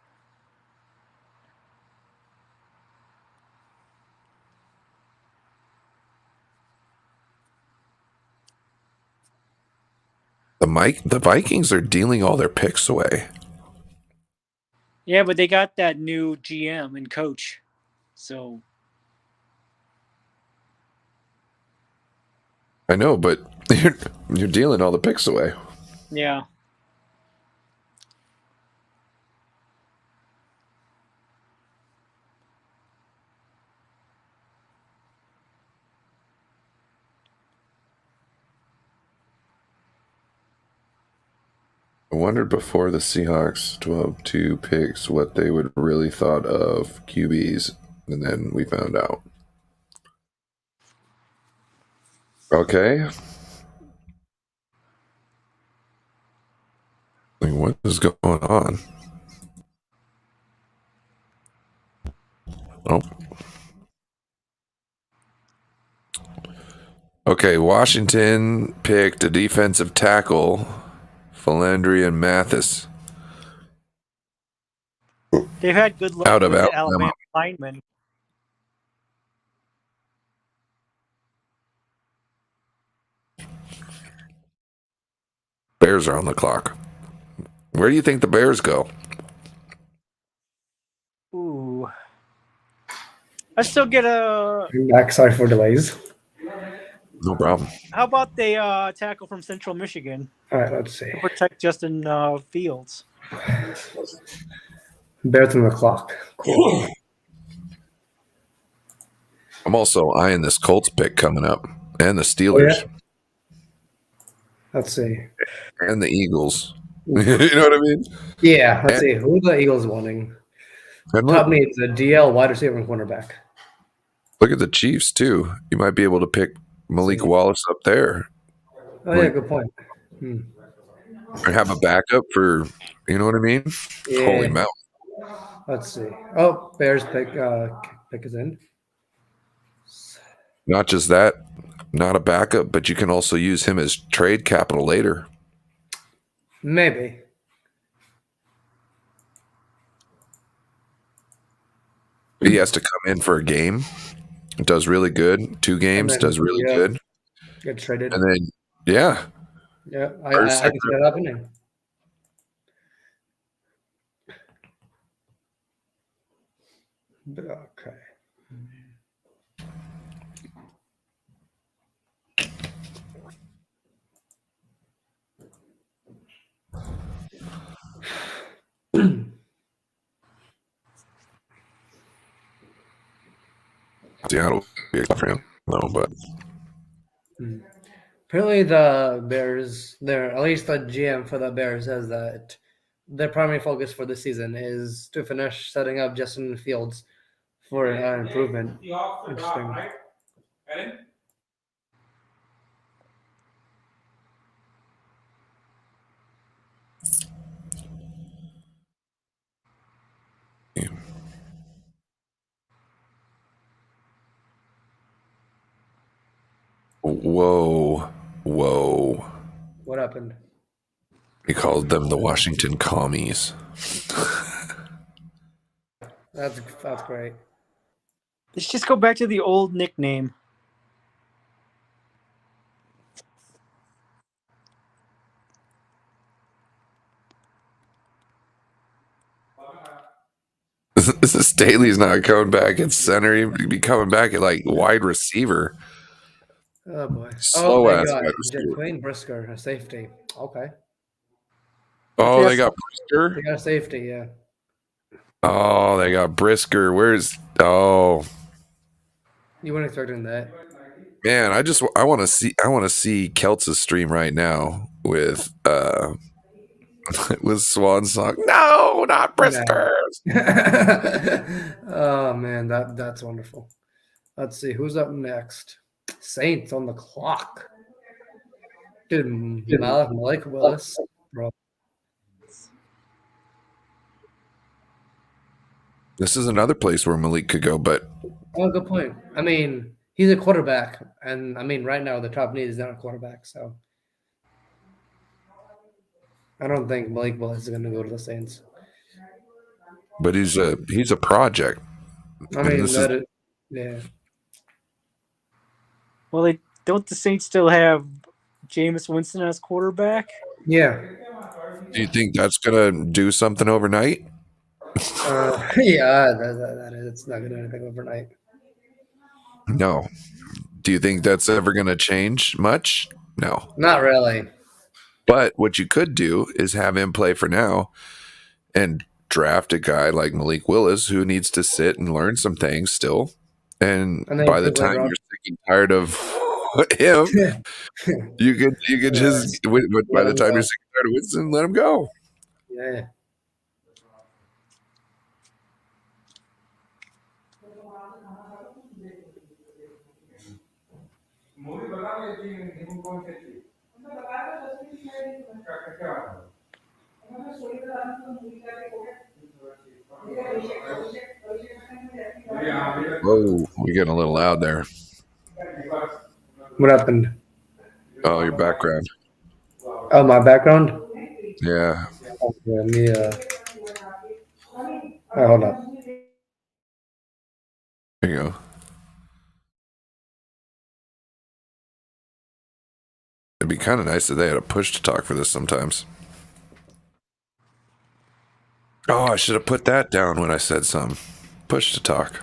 The Vikings are dealing all their picks away. Yeah, but they got that new GM and coach. So I know, but you're dealing all the picks away. yeah. I wondered before the Seahawks 12-2 picks what they would really thought of QBs, and then we found out. Okay. Like, what is going on? Oh. Okay, Washington picked a defensive tackle, Philandri and Mathis. They've had good luck Out of with the Alabama. Alabama linemen. Bears are on the clock. Where do you think the Bears go? Ooh. I still get a. Back, sorry for delays. No problem. How about they tackle from Central Michigan All right, let's see. to protect Justin Fields? Bears on the clock. Cool. I'm also eyeing this Colts pick coming up, and the Steelers, Oh, yeah? Let's see. and the Eagles. You know what I mean? Yeah, let's see. Who are the Eagles wanting? And Top look, needs a DL, wide receiver, and cornerback. look at the Chiefs too. You might be able to pick Malik Wallace up there, Oh, yeah, good point. or have a backup for. You know what I mean? Yeah. Holy mountain! Let's see. Oh, Bears pick is in. Not just that, not a backup, but you can also use him as trade capital later. Maybe. He has to come in for a game. Does really good. 2 games, then, does really good. Get traded. And then, yeah. Yeah, I can see that happening. Okay. Seattle would be a for him. No, but Apparently the Bears, at least the GM for the Bears says that their primary focus for the season is to finish setting up Justin Fields for improvement. Interesting. whoa. What happened? He called them the Washington Commies. That's great. Let's just go back to the old nickname. Staley's not coming back at center. He'd be coming back at like wide receiver. Oh boy. Slow they ass got wide receiver. Jaquan Brisker, a safety. Okay. Oh, they got They Brisker. got a safety, yeah. Oh, they got Brisker. Where's? Oh, You weren't expecting that. man, I want to see Keltz's stream right now with with SwanSong. No, not Brisker. Oh man, that's wonderful. Let's see who's up next. Saints on the clock. Dude, Malik Willis, bro. This is another place where Malik could go, but Oh, good point. I mean, he's a quarterback, and I mean, right now the top need is not a quarterback, so I don't think Malik Willis is going to go to the Saints. but he's a project. I mean, yeah. Well, don't the Saints still have Jameis Winston as quarterback? Yeah. Do you think that's gonna do something overnight? Yeah, that is. It's not going to do anything overnight. No. Do you think that's ever gonna change much? No. Not really. But what you could do is have him play for now and draft a guy like Malik Willis who needs to sit and learn some things still. And by the time you're sick and tired of him, you could just by the time you're sick and tired of Winston, let him go. Yeah. Whoa, we're getting a little loud there. What happened? Oh, your background. Oh, my background? Yeah. Okay, let me, hold on. There you go. It'd be kind of nice if they had a push to talk for this sometimes. Oh, I should have put that down when I said some. Push to talk.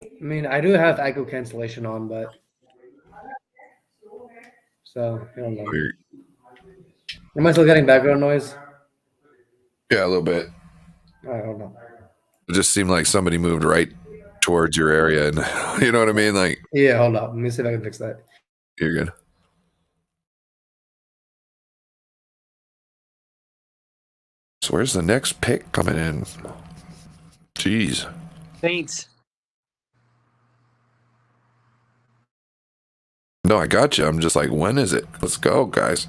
I mean, I do have echo cancellation on, but so I don't know. Weird. Am I still getting background noise? Yeah, a little bit. All right, hold on. It just seemed like somebody moved right towards your area, and you know what I mean? Like, Yeah, hold on. Let me see if I can fix that. you're good. So where's the next pick coming in? Jeez. Saints. No, I got you. I'm just like, when is it? Let's go, guys.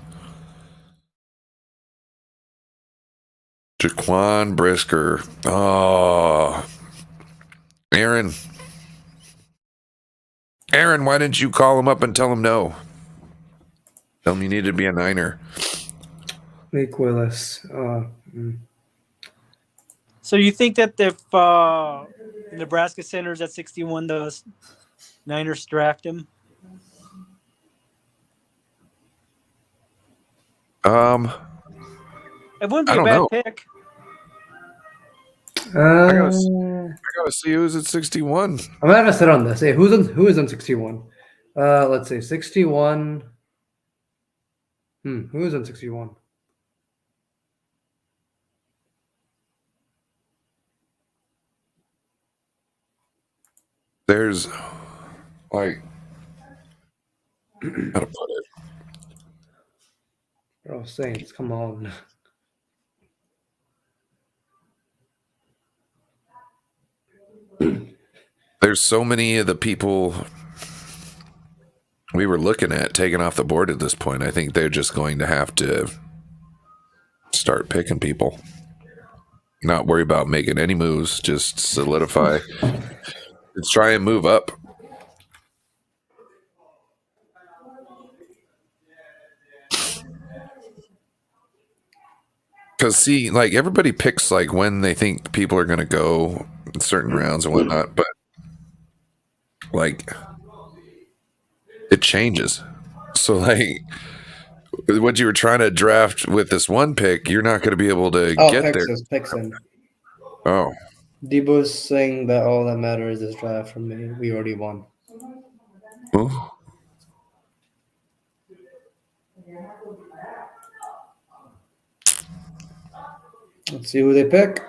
Jaquan Brisker. Oh, Aaron, why didn't you call him up and tell him no? Tell him you needed to be a Niner. Malik Willis. So you think that if the Nebraska center's at 61, the Niners draft him? It wouldn't be a bad pick. I gotta see who's at 61. I'm gonna have to sit on this. Hey, who is on 61? Let's see, 61. Who is on 61? There's like, how to put it? Bro, Saints, come on. There's so many of the people we were looking at taking off the board at this point. I think they're just going to have to start picking people. Not worry about making any moves, just solidify. Let's try and move up. Because, see, like, everybody picks, like, when they think people are going to go in certain rounds and whatnot, but, like, it changes. So, like, what you were trying to draft with this one pick, you're not going to be able to get there. Picks in. Oh. Debo's saying that all that matters is draft from me. We already won. Ooh. Let's see who they pick.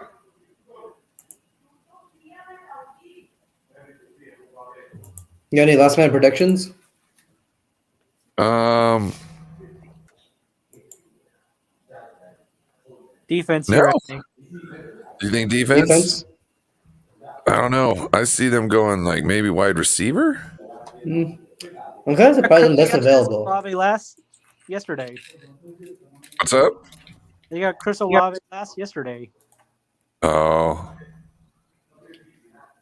You got any last minute predictions? Defense No. here, I think. Do you think defense? I don't know. I see them going like maybe wide receiver. I'm kind of surprised that's available. Olave yesterday. What's up? They got Chris Olave yesterday. Oh.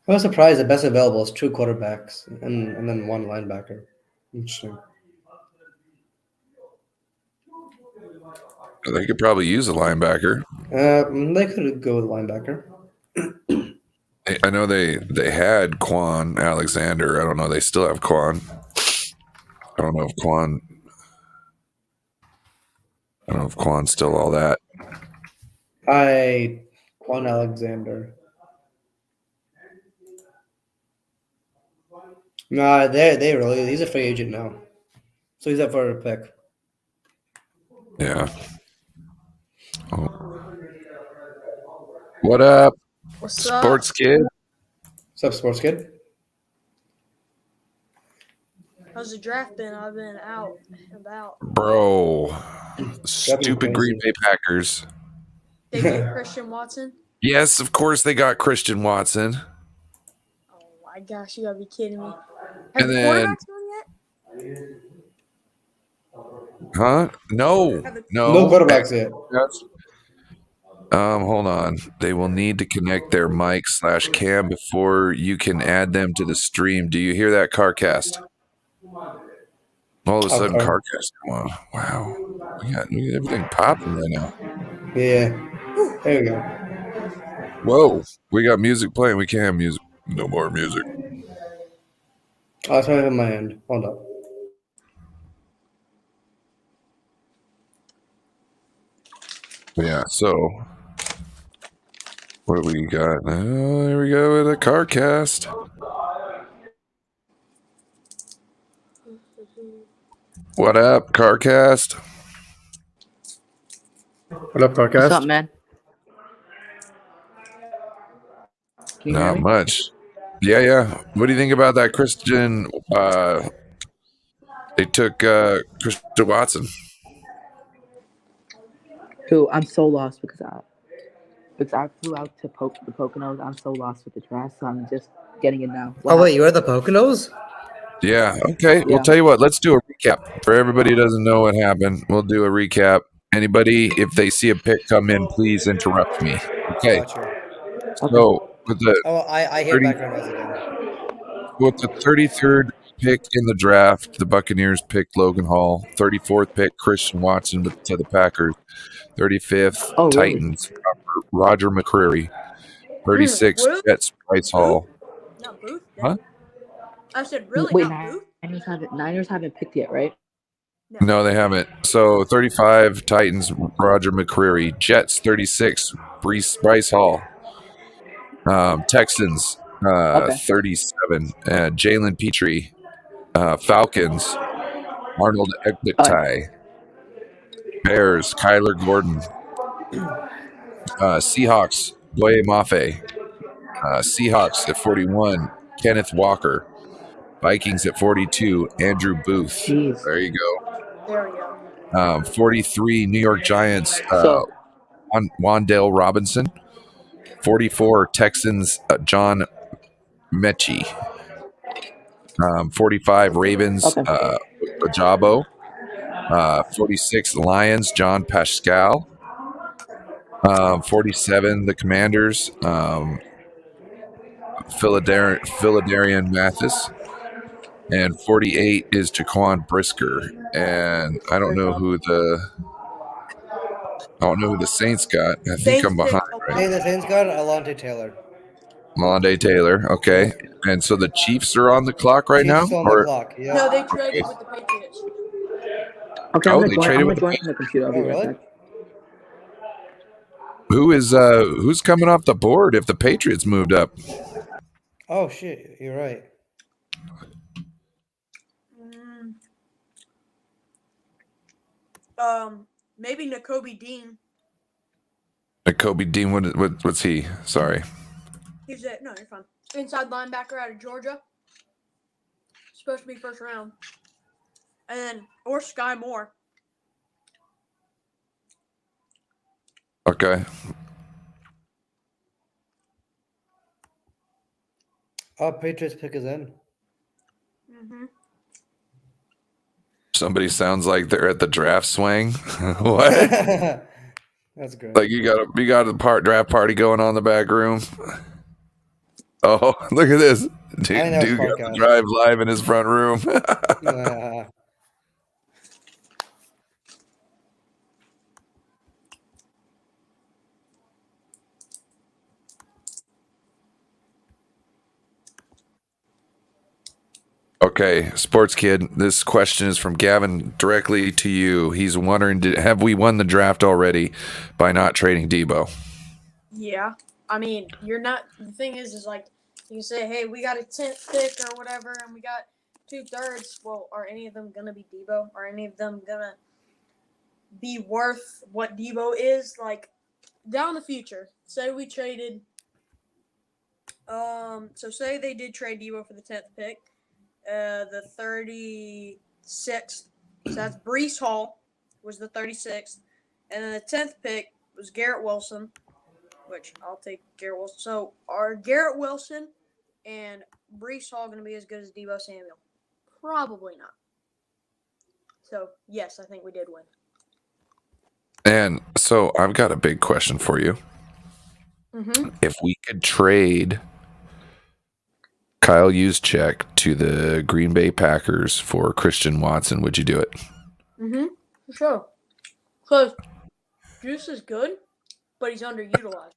I was surprised the best available is 2 quarterbacks and then 1 linebacker. Interesting. They could probably use a linebacker. They could go with linebacker. I know they had Quan Alexander. I don't know. They still have Quan. I don't know if Quan's still all that. Quan Alexander. Nah, he's a free agent now. So he's up for a pick. Yeah. Oh. What up? What's Sports up? Kid? What's up, Sports Kid? How's the draft been? I've been out and about. Bro. Stupid Green Bay Packers. They get Christian Watson? Yes, of course they got Christian Watson. Oh my gosh, you gotta be kidding me. Have And the then- quarterbacks gone yet? Huh? No. No quarterbacks yet. Hold on. They will need to connect their mic/cam before you can add them to the stream. Do you hear that, KarKast? All of a sudden, Okay. KarKast. Wow. We got everything popping right now. Yeah. There we go. Whoa. We got music playing. We can't have music. No more music. I'll try it on my end. Hold up. Yeah, so what do we got? Oh, here we go with a KarKast. What up, KarKast? What up, KarKast? What's up, man? Can you hear Not me? much. Yeah. What do you think about that Christian? They took Christian Watson. Who? I'm so lost because I flew out to the Poconos. I'm so lost with the draft, so I'm just getting it now. Wait, you're at the Poconos? Yeah. Okay. Yeah. We'll tell you what. Let's do a recap for everybody who doesn't know what happened. We'll do a recap. Anybody, if they see a pick come in, please interrupt me. Okay. Gotcha. So with the I hear 30 background noise again. with the 33rd pick in the draft, the Buccaneers picked Logan Hall. 34th pick, Christian Watson to the Packers. 35th, Oh, really? Titans, Roger McCreary. 36th, Booth? Jets, Bryce Hall. Not Booth. Huh? I said, really? Wait, Not Booth? Niners haven't picked yet, right? No, they haven't. So 35, Titans, Roger McCreary. Jets, 36, Bryce Hall. Texans, Okay. 37, Jalen Petrie. Falcons, Arnold Ekdiktai. Bears, Kyler Gordon. Seahawks, Boye Mafe. Seahawks at 41, Kenneth Walker. Vikings at 42, Andrew Booth. Jeez. There you go. There we go. 43, New York Giants, So- Wandale Robinson. 44, Texans, John Mechie. 45, Ravens, Okay. Ajabo. 46, Lions, John Pascal. 47, the Commanders, Philadarian Mathis. And 48 is Jaquan Brisker. And I don't know who the Saints got. I think I'm behind, right? Hey, the Saints got Alontae Taylor. Monday Taylor. Okay. And so the Chiefs are on the clock right now? Chiefs on the clock. Yeah. No, they traded with the Patriots. Okay, Oh, I'm they gonna traded join with from the the computer. I'll be Oh, right really? back. who's coming off the board if the Patriots moved up? Oh shit, you're right. Maybe Nakobe Dean. Kobe Dean, what's he? Sorry. He's it. No, you're fine. Inside linebacker out of Georgia. Supposed to be first round. And then, or Sky Moore. Okay. Oh, Patriots pick is in. Mm-hmm. Somebody sounds like they're at the draft swing. What? That's good. Like you got a draft party going on in the back room. Oh, look at this. I know Dude got the KarKast. drive live in his front room. Okay, sports kid. This question is from Gavin directly to you. He's wondering, have we won the draft already by not trading Debo? Yeah. I mean, you're not. The thing is like, you say, hey, we got a 10th pick or whatever, and we got 2/3. Well, are any of them going to be Debo? Are any of them going to be worth what Debo is? Like, down the future, say we traded. So say they did trade Debo for the 10th pick. The 36th. So that's Brees Hall was the 36th. And then the 10th pick was Garrett Wilson, which I'll take Garrett Wilson. So are Garrett Wilson and Brees Hall going to be as good as Debo Samuel? Probably not. So, yes, I think we did win. And so I've got a big question for you. Mm-hmm. If we could trade Kyle Juszczyk to the Green Bay Packers for Christian Watson, would you do it? Mm-hmm. For sure. Because Juice is good, but he's underutilized.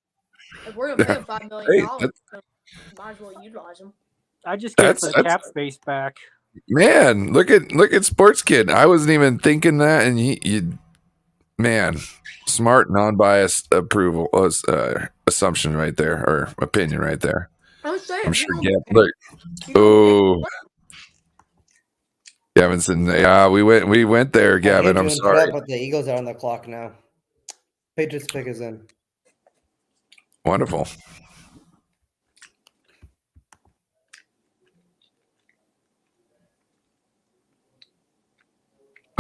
If we're going to pay him $5 million, might as well utilize him. I just get the cap space back. Man, look at Sports Kid. I wasn't even thinking that, and you man, smart, non-biased approval assumption right there, or opinion right there. I'm saying. I'm sure. Yeah, look. Oh, Gavinson. Yeah, we went there, Gavin. I'm sorry. But the Eagles are on the clock now. Patriots pick is in. Wonderful.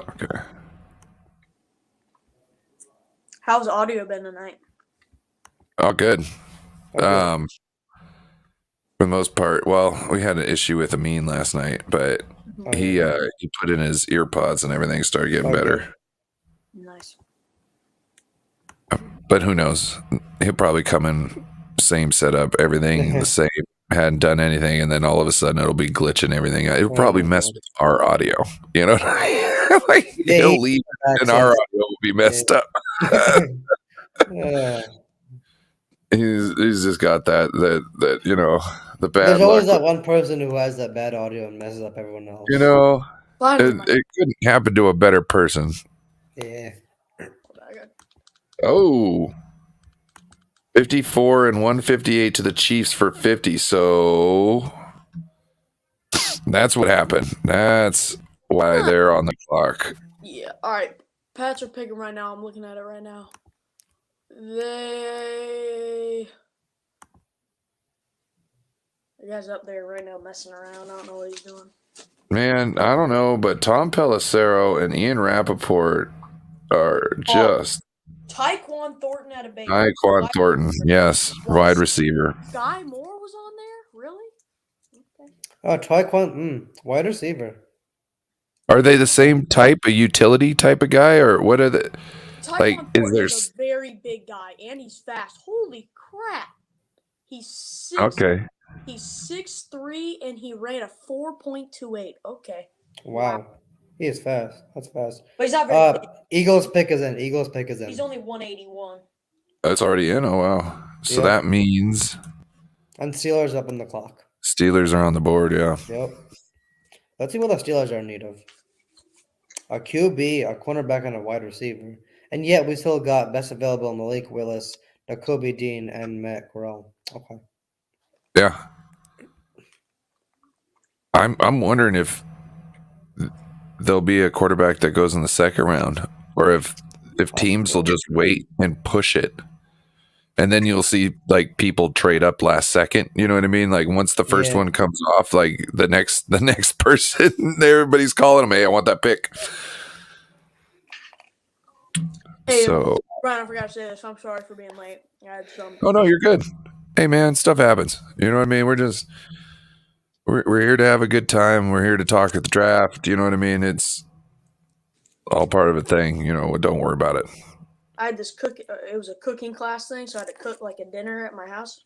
Okay. How's audio been tonight? Oh, good. Okay. For the most part, well, we had an issue with Amin last night, but he put in his ear pods and everything started getting better. Nice. But who knows? He'll probably come in same setup, everything the same, hadn't done anything, and then all of a sudden it'll be glitching everything. It'll probably mess with our audio. You know what I mean? Like he'll leave and our audio will be messed up. He's just got that you know, the bad. There's always that one person who has that bad audio and messes up everyone else. You know, it couldn't happen to a better person. Yeah. Oh, 54 and 158 to the Chiefs for 50. So that's what happened. That's why they're on the clock. Yeah. All right. Pats are picking right now. I'm looking at it right now. The guy's up there right now messing around. I don't know what he's doing. Man, I don't know, but Tom Pelissero and Ian Rappaport are just... Tyquan Thornton out of Baker. Tyquan Thornton, yes. Wide receiver. Sky Moore was on there? Really? Okay. Oh, Tyquan, wide receiver. Are they the same type, a utility type of guy, or what are they? Tyquan Thornton is a very big guy, and he's fast. Holy crap. He's 6'3", and he ran a 4.28. Okay. Wow. He is fast. That's fast. But he's not very big. Eagles pick is in. He's only 181. That's already in? Oh, wow. So that means... And Steelers up on the clock. Steelers are on the board, yeah. Yep. Let's see what the Steelers are in need of. A QB, a cornerback, and a wide receiver. And yet we still got best available Malik Willis, Jacoby Dean, and Matt Corral. Okay. Yeah. I'm wondering if there'll be a quarterback that goes in the second round, or if teams will just wait and push it. And then you'll see like people trade up last second. You know what I mean? Like once the first one comes off, like the next person, everybody's calling them, "Hey, I want that pick." Hey, so, Brian, I forgot to say this. I'm sorry for being late. I had some. oh no, you're good. Hey man, stuff happens. You know what I mean? We're here to have a good time. We're here to talk at the draft. You know what I mean? It's all part of a thing. You know, don't worry about it. I had this cook. It was a cooking class thing, so I had to cook like a dinner at my house.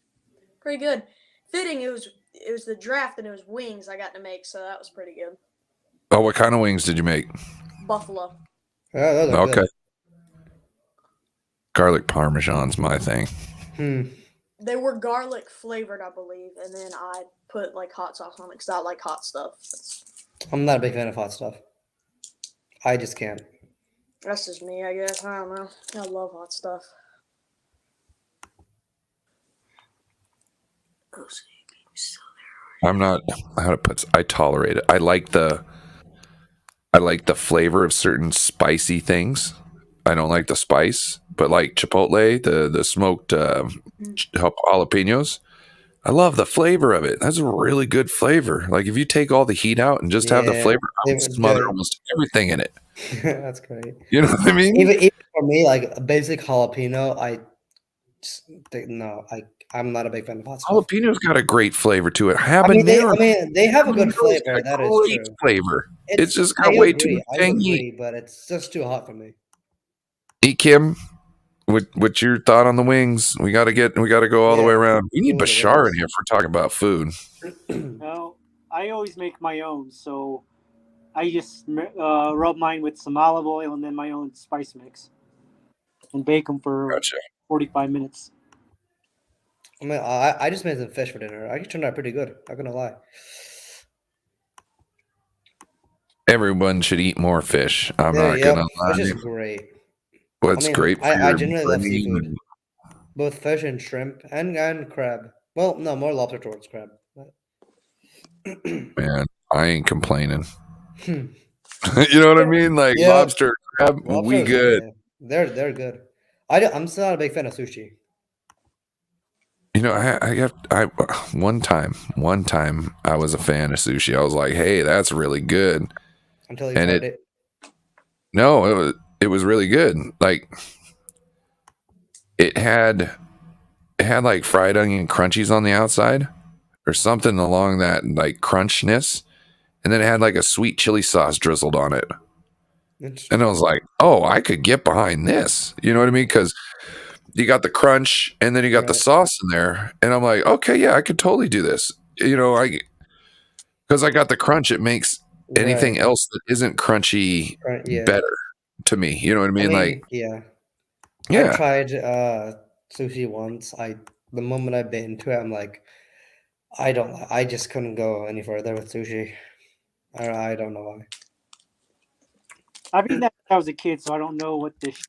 Pretty good. Fitting. It was the draft and it was wings I got to make, so that was pretty good. Oh, what kind of wings did you make? Buffalo. Yeah, those are Okay. good. Garlic Parmesan's my thing. They were garlic flavored, I believe, and then I put like hot sauce on it because I like hot stuff. I'm not a big fan of hot stuff. I just can't. That's just me, I guess. I don't know. I love hot stuff. I'm not how to put. I tolerate it. I like the flavor of certain spicy things. I don't like the spice, but like Chipotle, the smoked jalapenos, I love the flavor of it. That's a really good flavor. Like if you take all the heat out and just have the flavor, I would smother almost everything in it. That's great. You know what I mean? Even for me, like a basic jalapeno, I'm not a big fan of hot stuff. Jalapeno's got a great flavor to it. I mean, they have a good flavor. That is great true. Flavor. It's just got way too tangy. But it's just too hot for me. Kim, what's your thought on the wings? We got to go all the way around. We need Bashar in here if we're talking about food. Well, I always make my own, so I just rub mine with some olive oil and then my own spice mix, and bake them for 45 minutes. I mean, I just made some fish for dinner. I turned out pretty good. Not gonna lie. Everyone should eat more fish. I'm not gonna lie. Fish is great. What's great? I generally love seafood, both fish and shrimp and crab. Well, no, more lobster towards crab. Man, I ain't complaining. You know what I mean? Like lobster, crab, we good. Yeah. They're good. I'm still not a big fan of sushi. You know, I one time I was a fan of sushi. I was like, hey, that's really good. Until you tried it. No, it was really good. Like it had like fried onion crunchies on the outside or something along that like crunchness, and then it had like a sweet chili sauce drizzled on it. And I was like, oh, I could get behind this. You know what I mean? Because you got the crunch and then you got the sauce in there, and I'm like, okay, yeah, I could totally do this. You know, because I got the crunch, it makes anything else that isn't crunchy better to me. You know what I mean? I tried sushi once. The moment I bit into it, I'm like, I just couldn't go any further with sushi. I don't know why. I've eaten that when I was a kid, so I don't know what this is.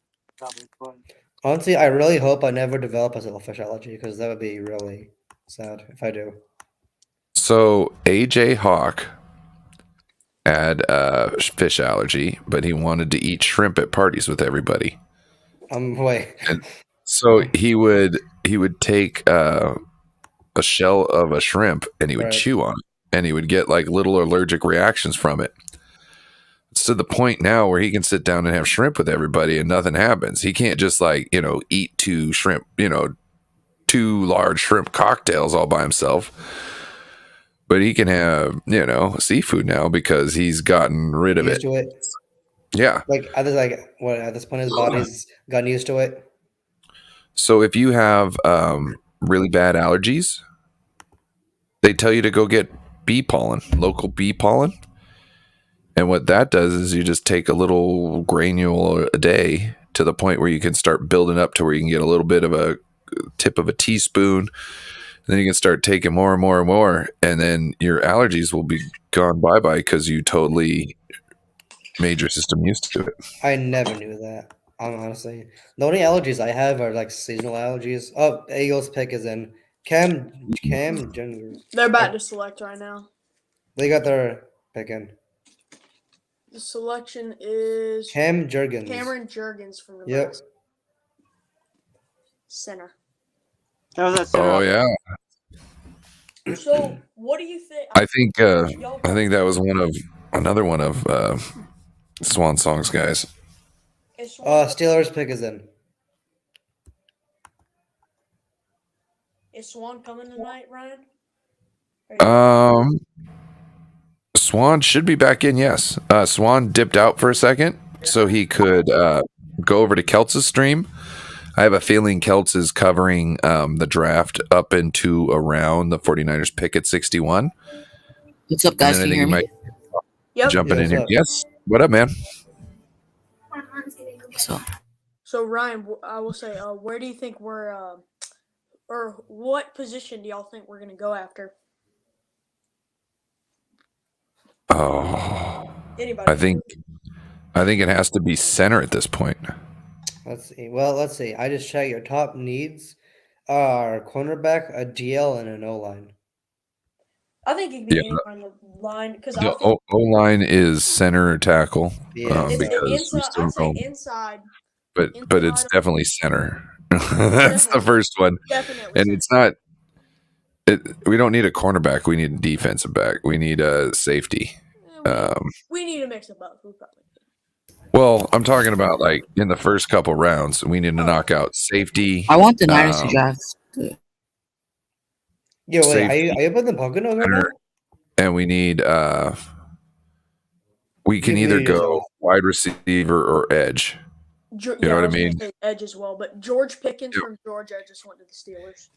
Honestly, I really hope I never develop a fish allergy, because that would be really sad if I do. So AJ Hawk had a fish allergy, but he wanted to eat shrimp at parties with everybody. Wait. And so he would take a shell of a shrimp and he would chew on it, and he would get like little allergic reactions from it. It's to the point now where he can sit down and have shrimp with everybody and nothing happens. He can't just like, eat 2 shrimp, 2 large shrimp cocktails all by himself. But he can have, seafood now because he's gotten rid of it. Used to it. Yeah. At this point his body's gotten used to it. So if you have really bad allergies, they tell you to go get bee pollen, local bee pollen. And what that does is you just take a little granule a day to the point where you can start building up to where you can get a little bit of a tip of a teaspoon. And then you can start taking more and more and more. And then your allergies will be gone bye-bye because you totally major system used to it. I never knew that. Honestly, the only allergies I have are like seasonal allergies. Oh, Eagles pick is in. Cam Jungers. They're about to select right now. They got their pick in. The selection is Cameron Jurgens from Nebraska. Yep. Center. That was that center. Oh yeah. So, what do you think? I think that was another one of SwanSong's guys. Steelers pick is in. Is Swan coming tonight, Ryan? Swan should be back in. Yes. Swan dipped out for a second so he could go over to Keltz's stream. I have a feeling Keltz is covering the draft up into around the 49ers pick at 61. What's up, guys? Can you hear me? Yep. Jumping in here. Yes. What up, man? So Ryan, I will say, where do you think we're, or what position do y'all think we're going to go after? Oh, Anybody? I think it has to be center at this point. Let's see. Well, let's see. I just checked your top needs are cornerback, a DL, and an O line. I think it could be any kind of line because the O line is center or tackle. Yeah, inside. But it's definitely center. That's the first one. Definitely. And center. It's not. We don't need a cornerback. We need a defensive back. We need a safety. We need a mix of both. Well, I'm talking about like in the first couple rounds, we need to knock out safety. I want the Niners to draft. Yo, wait, are you putting the Poconos right now? And we need we can either go wide receiver or edge. You know what I mean? Edge as well, but George Pickens from Georgia just went to the Steelers.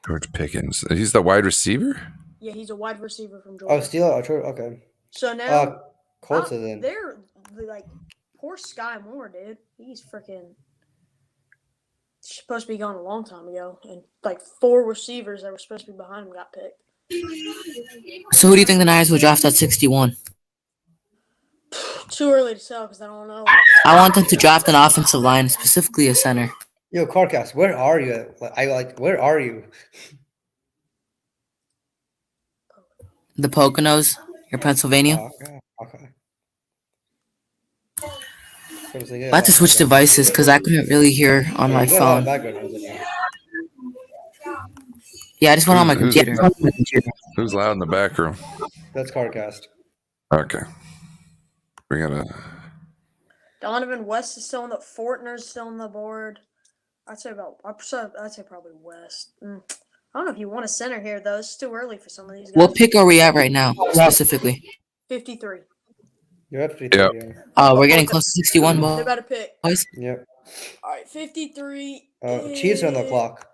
George Pickens. He's the wide receiver? Yeah, he's a wide receiver from Georgia. Oh, Steelers. Okay. So now Colts is in. They're like, poor Sky Moore, dude. He's freaking supposed to be gone a long time ago, and like 4 receivers that were supposed to be behind him got picked. So who do you think the Niners will draft at 61? Too early to tell because I don't know. I want them to draft an offensive line, specifically a center. Yo, KarKast, where are you? Where are you? The Poconos, your Pennsylvania. Okay. I had to switch devices because I couldn't really hear on my phone. Yeah, I just went on my computer. Who's loud in the back room? That's KarKast. Okay. We gotta. Donovan West is still on the. Fortner's still on the board. I'd say probably West. I don't know if you want a center here though. It's too early for some of these guys. What pick are we at right now, specifically? 53. You're at 53. Yeah. We're getting close to 61. They're about to pick. Yep. All right, 53. Chiefs are on the clock.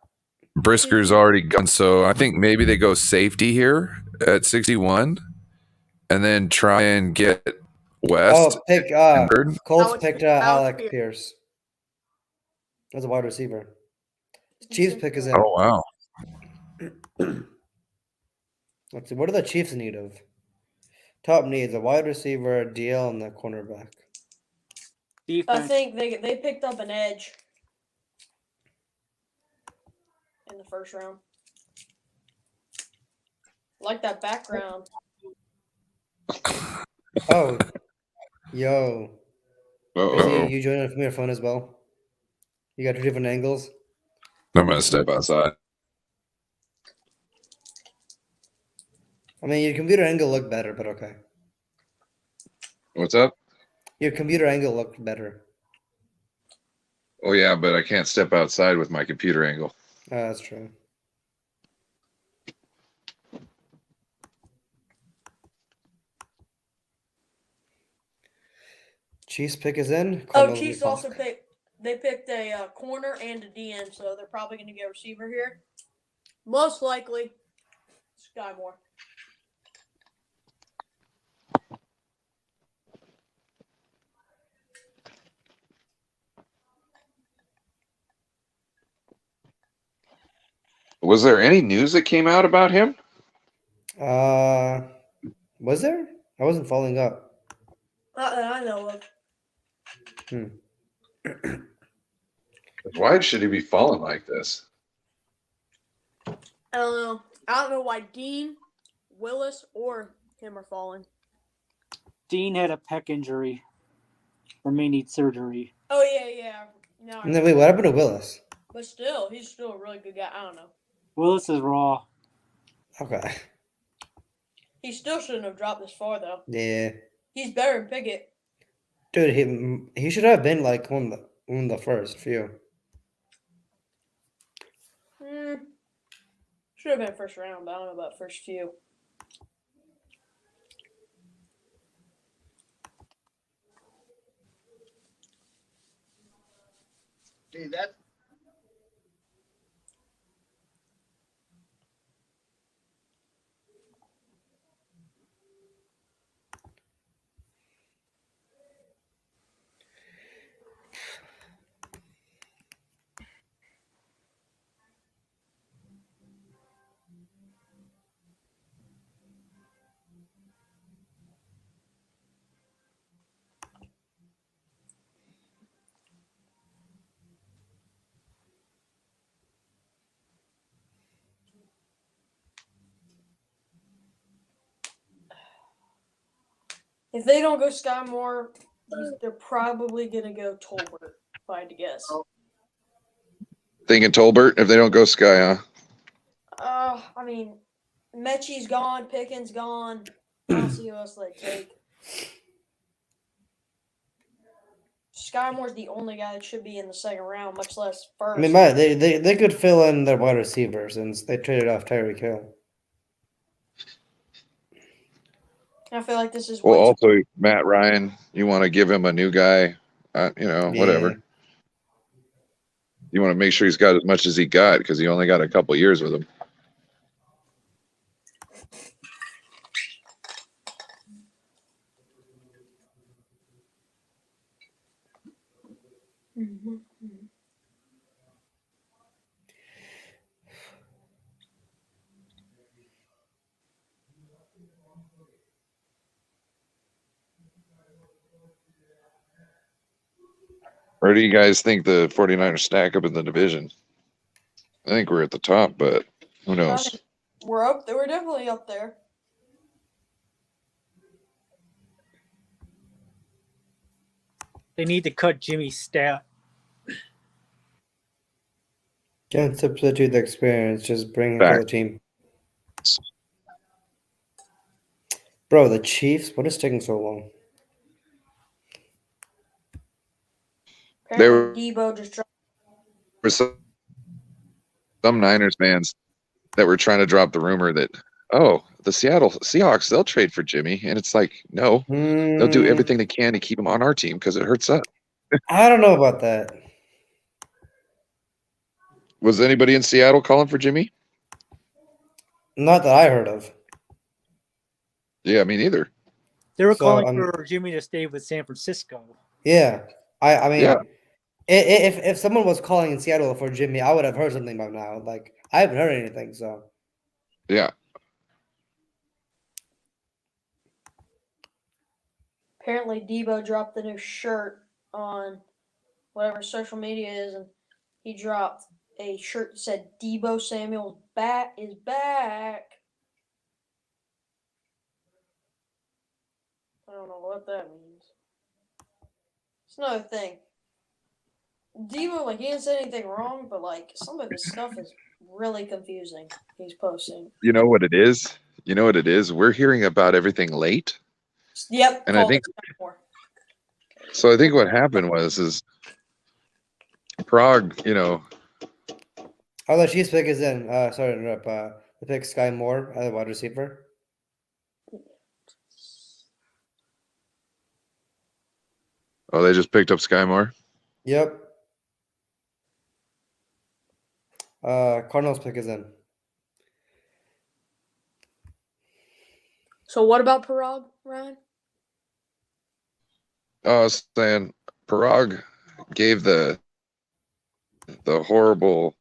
Brisker's already gone, so I think maybe they go safety here at 61, and then try and get West. Colts picked Alec Pierce. That's a wide receiver. Chiefs pick is in. Oh wow. Let's see. What do the Chiefs need of? Top needs: a wide receiver, a DL, and a cornerback. I think they picked up an edge in the first round. I like that background. Oh, yo. Uh-oh. You joining from your phone as well? You got 2 different angles? I'm gonna step outside. I mean, your computer angle looked better, but okay. What's up? Your computer angle looked better. Oh yeah, but I can't step outside with my computer angle. That's true. Chiefs pick is in. Chiefs also picked. They picked a corner and a DN, so they're probably going to get a receiver here. Most likely, Sky Moore. Was there any news that came out about him? Was there? I wasn't following up. Not that I know of. Why should he be falling like this? I don't know. I don't know why Dean, Willis, or him are falling. Dean had a pec injury, or may need surgery. Oh yeah. No, wait, what happened to Willis? But still, he's still a really good guy. I don't know. Willis is raw. Okay. He still shouldn't have dropped this far though. Yeah. He's better than Pickett. Dude, he should have been like one of the first few. Should have been first round, but I don't know about first few. Dude, that's If they don't go Sky Moore, they're probably gonna go Tolbert, if I had to guess. Thinking Tolbert if they don't go Sky, huh? I mean, Mechie's gone, Pickens gone. I don't see who else they take. Sky Moore's the only guy that should be in the second round, much less first. I mean, they could fill in their wide receiver since they traded off Tyreek Hill. I feel like this is well. Also, Matt Ryan, you want to give him a new guy, whatever. You want to make sure he's got as much as he got because he only got a couple years with him. Mm-hmm. Where do you guys think the 49ers stack up in the division? I think we're at the top, but who knows? We're up there. We're definitely up there. They need to cut Jimmy's stat. Can't substitute the experience, just bring it to the team. Bro, the Chiefs, what is taking so long? Apparently Debo just dropped. For some Niners fans that were trying to drop the rumor that, the Seattle Seahawks, they'll trade for Jimmy. And it's like, no, they'll do everything they can to keep him on our team because it hurts us. I don't know about that. Was anybody in Seattle calling for Jimmy? Not that I heard of. Yeah, me neither. They were calling for Jimmy to stay with San Francisco. Yeah. I mean, if someone was calling in Seattle for Jimmy, I would have heard something by now. Like, I haven't heard anything, so. Yeah. Apparently Debo dropped the new shirt on whatever social media is, and he dropped a shirt that said Debo Samuel's bat is back. I don't know what that means. It's another thing. Debo, he didn't say anything wrong, but some of his stuff is really confusing. He's posting. You know what it is? We're hearing about everything late. Yep. And I think what happened is Prague, Oh, the Chiefs pick is in. Sorry to interrupt. They pick Sky Moore as a wide receiver. Oh, they just picked up Sky Moore? Yep. Cardinals pick is in. So what about Parag, Ryan? I was saying Parag gave the horrible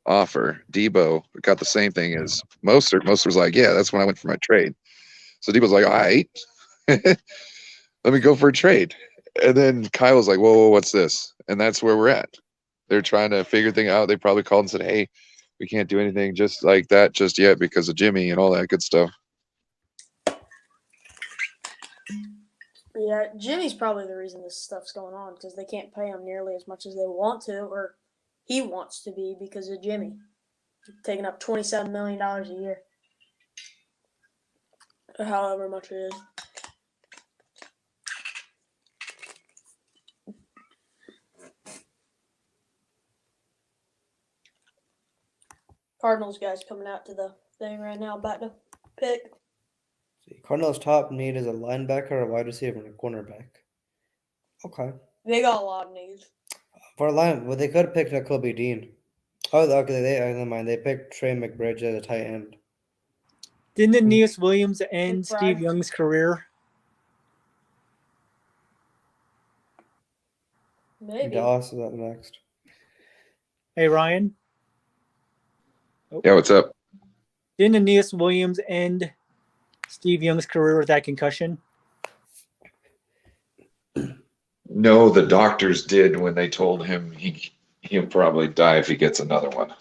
offer. Debo got the same thing as Mostert. Mostert was like, yeah, that's when I went for my trade. So Debo's like, all right. let me go for a trade. And then Kyle's like, whoa, what's this? And that's where we're at. They're trying to figure things out. They probably called and said, hey, we can't do anything just like that just yet because of Jimmy and all that good stuff. Yeah, Jimmy's probably the reason this stuff's going on because they can't pay him nearly as much as they want to, or he wants to be because of Jimmy taking up $27 million a year, or however much it is. Cardinals guys coming out to the thing right now, about to pick. Cardinals' top need is a linebacker, a wide receiver, and a cornerback. Okay. They got a lot of needs. For a line, well, they could have picked Kobe Dean. Oh, okay. Never mind. They picked Trey McBridge as a tight end. Didn't Aeneas Williams end Steve Young's career? Maybe. Dallas is up next. Hey, Ryan. Oh. Yeah, what's up? Didn't Aeneas Williams end Steve Young's career with that concussion? No, the doctors did when they told him he'll probably die if he gets another one.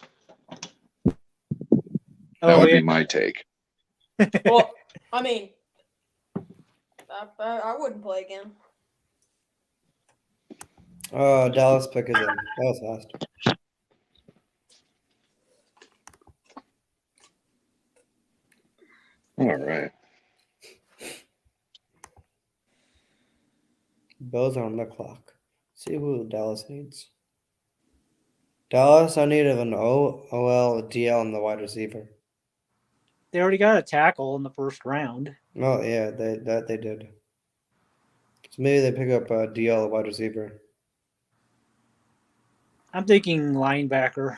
That would be my take. Well, I mean, I wouldn't play again. Dallas pick is in. That was fast. All right. Bills are on the clock. See who Dallas needs. Dallas, I need an OL, DL, on the wide receiver. They already got a tackle in the first round. Oh yeah, they did. So maybe they pick up a DL, a wide receiver. I'm thinking linebacker.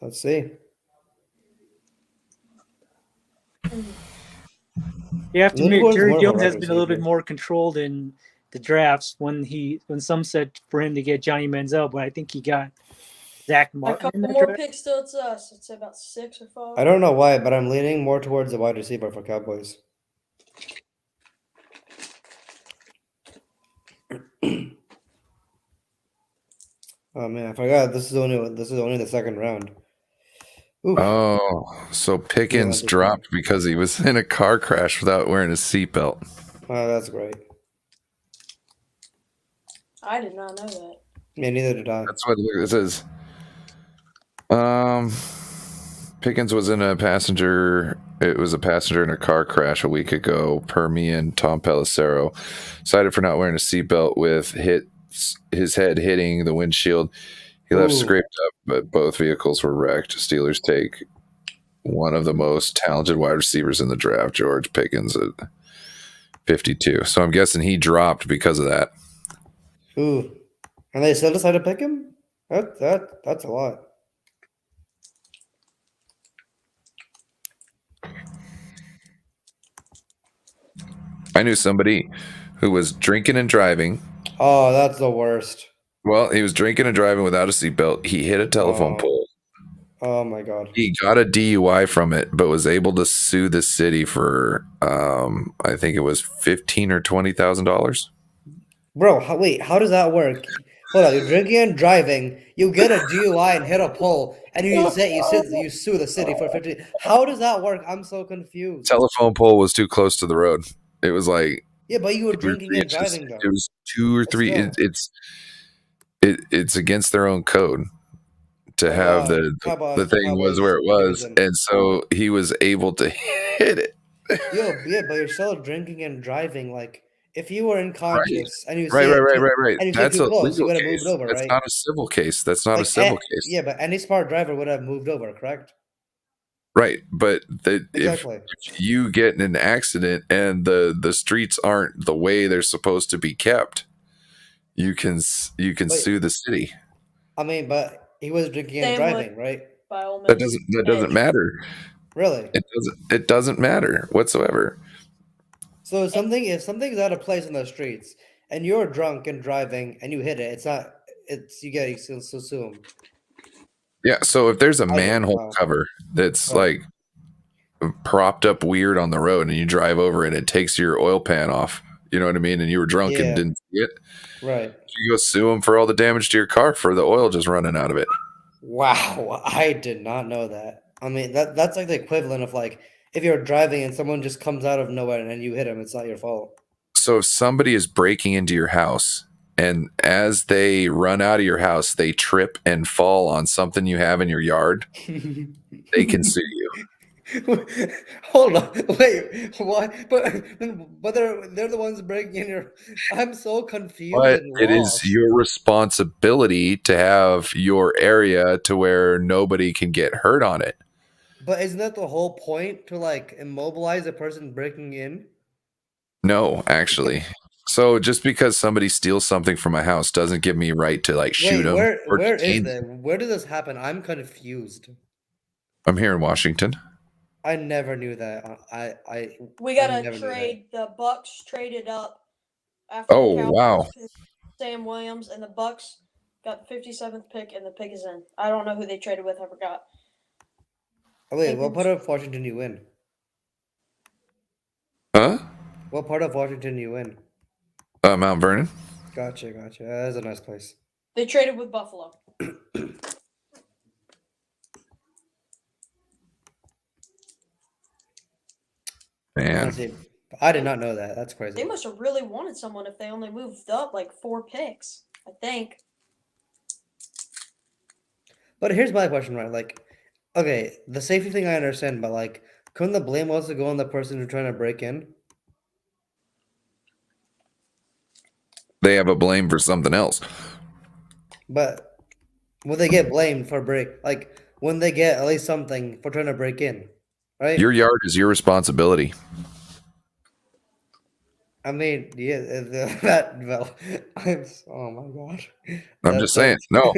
Let's see. You have to admit, Jerry Jones has been a little bit more controlled in the drafts when some said for him to get Johnny Manziel, but I think he got Zach Martin. A couple more picks still it's us. It's about 6 or 5. I don't know why, but I'm leaning more towards the wide receiver for Cowboys. Oh man, I forgot this is only the second round. Oof. Oh, so Pickens dropped because he was in a car crash without wearing a seatbelt. Oh, that's great. I did not know that. Yeah, neither did I. That's what this is. Pickens was in a passenger. It was a passenger in a car crash a week ago. Permian Tom Pelissero cited for not wearing a seatbelt with his head hitting the windshield. He left scraped up, but both vehicles were wrecked. Steelers take one of the most talented wide receivers in the draft, George Pickens, at 52. So I'm guessing he dropped because of that. Ooh, and they still decided to pick him? That's a lot. I knew somebody who was drinking and driving. Oh, that's the worst. Well, he was drinking and driving without a seatbelt. He hit a telephone pole. Oh my God. He got a DUI from it, but was able to sue the city for I think it was $15,000 or $20,000. Bro, how does that work? Hold on, you're drinking and driving, you get a DUI and hit a pole, and you sue the city for 50. How does that work? I'm so confused. Telephone pole was too close to the road. It was like, yeah, but you were drinking and driving though. It was 2 or 3. It's against their own code to have the thing was where it was, and so he was able to hit it. Yeah, but you're still drinking and driving. Like if you were unconscious and you right. and you That's too a close, you legal would have moved case. over, That's right? not a civil case. That's not a civil case. Yeah, but any smart driver would have moved over, correct? Right, but exactly. if you get in an accident and the streets aren't the way they're supposed to be kept, you can sue the city. I mean, but he was drinking and driving, right? By all means. That doesn't matter. Really? It doesn't matter whatsoever. So if something's out of place in the streets and you're drunk and driving and you hit it, you still sue him. Yeah, so if there's a manhole cover that's like propped up weird on the road and you drive over it, it takes your oil pan off, You know what I mean? And you were drunk and Yeah. didn't see it. Right. You go sue them for all the damage to your car for the oil just running out of it. Wow, I did not know that. I mean, that's like the equivalent of like if you're driving and someone just comes out of nowhere and you hit him, it's not your fault. So if somebody is breaking into your house and as they run out of your house, they trip and fall on something you have in your yard, they can sue you. Hold on, wait, what? But they're the ones breaking in your. I'm so confused. But and it is lost. your responsibility to have your area to where nobody can get hurt on it. But isn't that the whole point to like immobilize a person breaking in? No, actually. So just because somebody steals something from my house doesn't give me right to like shoot them. Where is that? Where did this happen? I'm confused. I'm here in Washington. I never knew that. We got a trade. The Bucks traded up after the Cowboys wow. Sam Williams, and the Bucks got the 57th pick, and the pick is in. I don't know who they traded with. I forgot. Oh, wait, what part of Washington you in? Huh? What part of Washington you in? Mount Vernon. Gotcha. That's a nice place. They traded with Buffalo. Man. Honestly, I did not know that. That's crazy. They must have really wanted someone if they only moved up like 4 picks, I think. But here's my question, right? Like, okay, the safety thing I understand, but like, couldn't the blame also go on the person who's trying to break in? They have a blame for something else. But will they get blamed for like when they get at least something for trying to break in, right? Your yard is your responsibility. I mean, yeah, oh my god. I'm just saying, no.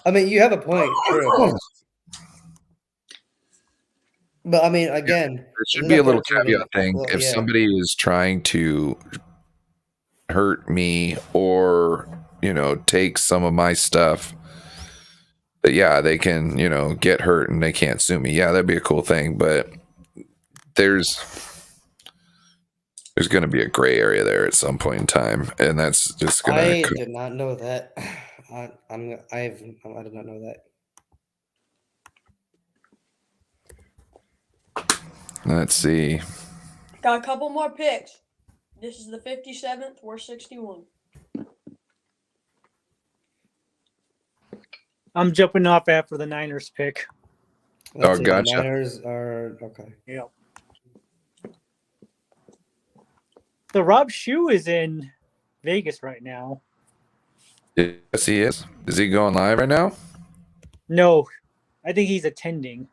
I mean, you have a point, true. But I mean, again, there should be a little caveat thing. Well, if somebody is trying to hurt me or, take some of my stuff, yeah, they can, get hurt and they can't sue me. Yeah, that'd be a cool thing. But there's going to be a gray area there at some point in time, and that's just going to. I did not know that. I did not know that. Let's see. Got a couple more picks. This is the 57th. We're 61. I'm jumping off after the Niners pick. Let's see, gotcha. The Niners are okay. Yeah. So Rob Shue is in Vegas right now. Yes, he is. Is he going live right now? No, I think he's attending,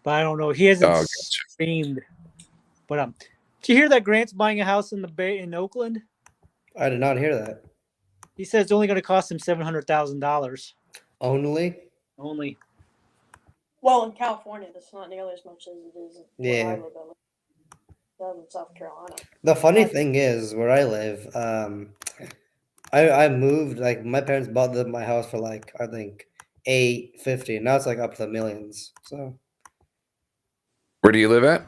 but I don't know. He hasn't streamed. But did you hear that Grant's buying a house in the Bay in Oakland? I did not hear that. He says it's only going to cost him $700,000. Only. Well, in California, that's not nearly as much as it is. Yeah. Where I live in South Carolina. The funny thing is, where I live, I moved. Like my parents bought my house for like I think $850. Now it's like up to the millions. So. Where do you live at?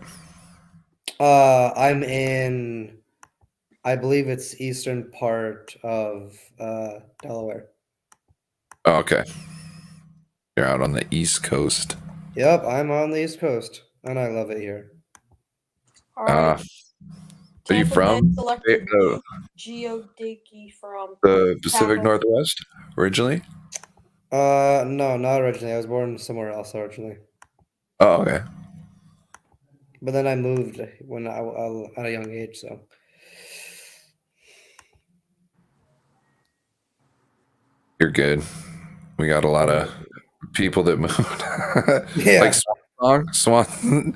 I'm in, I believe it's eastern part of Delaware. Oh, okay. You're out on the East Coast. Yep, I'm on the East Coast, and I love it here. All right. Are you from? Geodickie from the Pacific Northwest originally? No, not originally. I was born somewhere else originally. Oh, okay. But then I moved when I at a young age, so. You're good. We got a lot of people that moved. Yeah. Like Swan.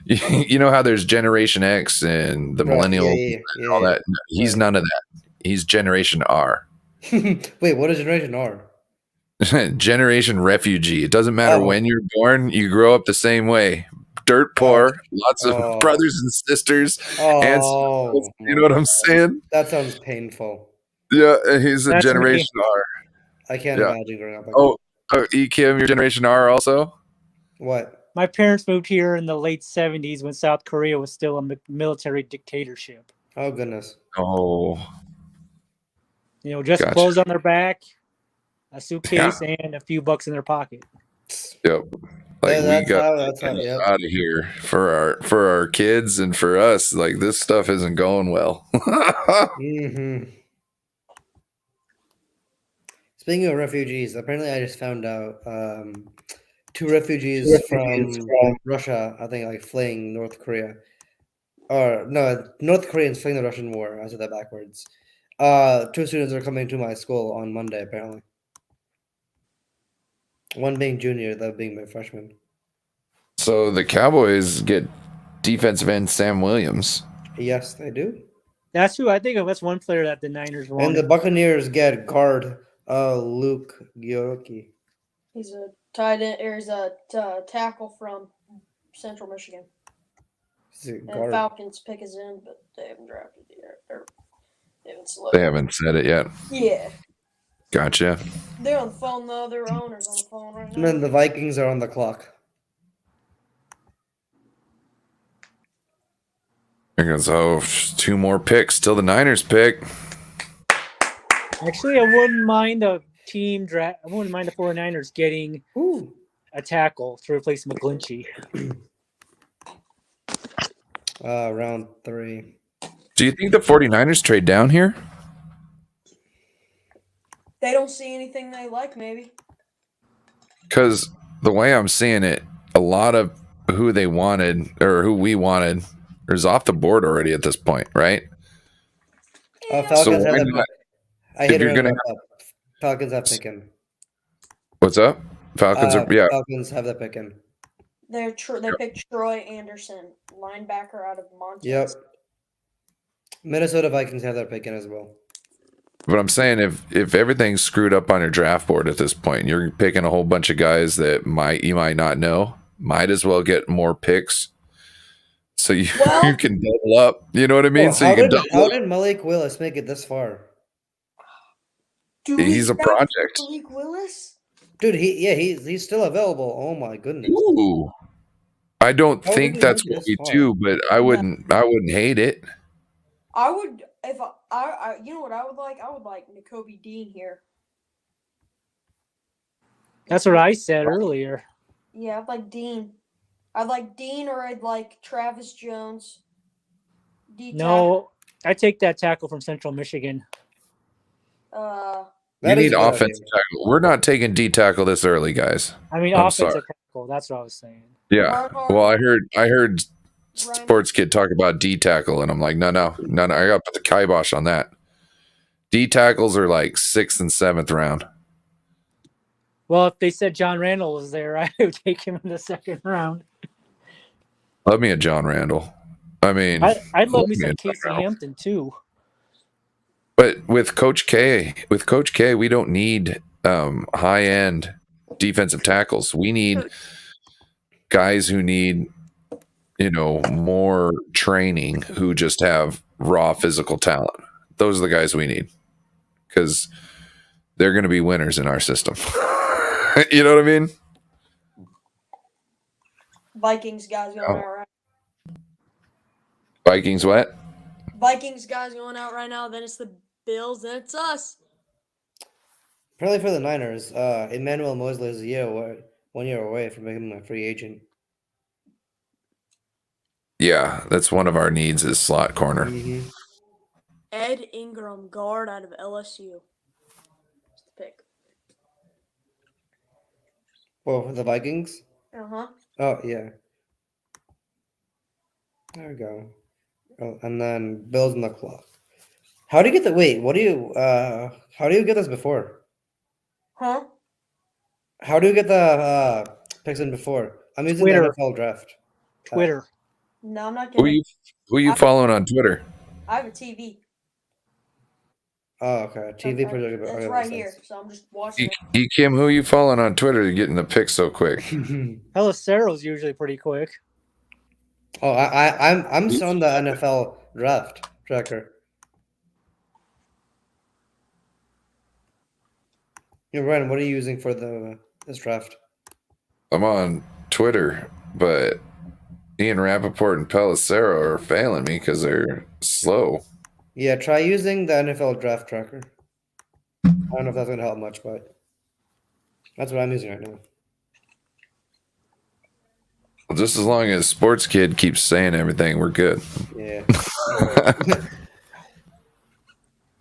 You know how there's Generation X and the millennial and all that? He's none of that. He's Generation R. Wait, what is Generation R? Generation refugee. It doesn't matter when you're born, you grow up the same way. Dirt poor, lots of brothers and sisters, aunts. You know what I'm saying? That sounds painful. Yeah, he's a Generation R. I can't imagine growing up like that. Kim, you're Generation R also? What? My parents moved here in the late 70s when South Korea was still a military dictatorship. Oh goodness. Oh, Just Gotcha. clothes on their back, a suitcase, and a few bucks in their pocket. Yep. Like Yeah, we got that's how. Yep. out of here for our kids and for us. Like this stuff isn't going well. Speaking of refugees, apparently I just found out 2 refugees from Russia, I think, like fleeing North Korea. Or no, North Koreans fleeing the Russian war. I said that backwards. 2 students are coming to my school on Monday, apparently. One being junior, the other being my freshman. So the Cowboys get defensive end Sam Williams. Yes, they do. That's who I think of. That's one player that the Niners want. And the Buccaneers get guard Luke Gyorki. He's a tight end, or he's a tackle from Central Michigan. And Falcons pick his end, but they haven't drafted yet. Or They haven't said it yet. Yeah. Gotcha. They're on the phone though. Their owner's on the phone right now. And then the Vikings are on the clock. There goes 2 more picks till the Niners pick. Actually, I wouldn't mind a team draft. I wouldn't mind the 49ers getting a tackle to replace McGlinchey. Round 3. Do you think the 49ers trade down here? They don't see anything they like, maybe. Because the way I'm seeing it, a lot of who they wanted or who we wanted is off the board already at this point, right? Falcons So have why the not? I hit If you're gonna Falcons have picking. What's up? Falcons are Falcons have the picking. They picked Troy Anderson, linebacker out of Montana. Yep. Minnesota Vikings have their picking as well. But I'm saying if everything's screwed up on your draft board at this point, you're picking a whole bunch of guys that you might not know, might as well get more picks. So you can double up. You know what I mean? How did Malik Willis make it this far? He's a project. Malik Willis? Dude, he's still available. Oh my goodness. Ooh. I don't think that's what we do, but I wouldn't hate it. I would if I you know what I would like? I would like Nakobe Dean here. That's what I said earlier. Yeah, I'd like Dean. I'd like Dean, or I'd like Travis Jones. No, I take that tackle from Central Michigan. You need offensive tackle. We're not taking D tackle this early, guys. I mean, offensive tackle. That's what I was saying. Yeah. Well, I heard Sports Kid talk about D tackle, and I'm like, no. I got to put the kibosh on that. D tackles are like 6th and 7th round. Well, if they said John Randall was there, I would take him in the 2nd round. Love me a John Randall. I mean, I'd love me some Casey Hampton too. But with Coach K, we don't need high-end defensive tackles. We need guys who need, more training, who just have raw physical talent. Those are the guys we need, because they're going to be winners in our system. You know what I mean? Vikings guys going out right. Vikings what? Vikings guys going out right now. Then it's the Bills. Then it's us. Apparently for the Niners, Emmanuel Mosley is 1 year away from becoming a free agent. Yeah, that's one of our needs is slot corner. Mm-hmm. Ed Ingram, guard out of LSU. That's the pick. Well, the Vikings? Uh-huh. Oh, yeah. There we go. Oh, and then Bills on the clock. How do you get the how do you get this before? Huh? How do you get the picks in before? I'm using Twitter. the NFL draft. Twitter. No, I'm not getting Who you following on Twitter? I have a TV. Oh, okay. TV projector. It's right here, so I'm just watching it. Kim, who you following on Twitter to getting the picks so quick? Pelissero's usually pretty quick. Oh, I'm still on the NFL draft tracker. Yeah, Ryan, what are you using for this draft? I'm on Twitter, but Ian Rappaport and Pelissero are failing me because they're slow. Yeah, try using the NFL draft tracker. I don't know if that's going to help much, but that's what I'm using right now. Well, just as long as Sports Kid keeps saying everything, we're good. Yeah.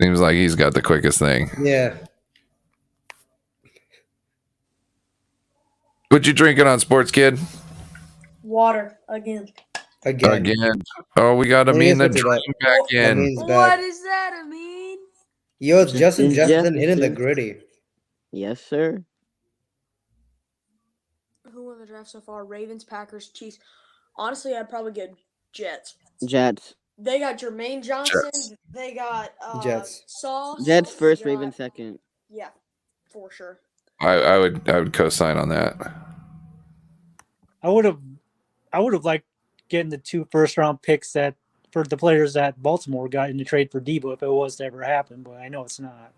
Seems like he's got the quickest thing. Yeah. What you drinking on, Sports Kid? Water again. Again. Oh, we got Amin the Dream back in. Amin's back. What is that, Amin? Yo, it's Justin Jefferson. hitting the gritty. Yes, sir. Who won the draft so far? Ravens, Packers, Chiefs. Honestly, I'd probably get Jets. Jets. They got Jermaine Johnson. Jets. They got Jets. Sauce. Jets first, They got- Ravens second. Yeah, for sure. I would co-sign on that. I would have liked getting the 2 first-round picks that for the players that Baltimore got in the trade for Debo if it was to ever happen, but I know it's not.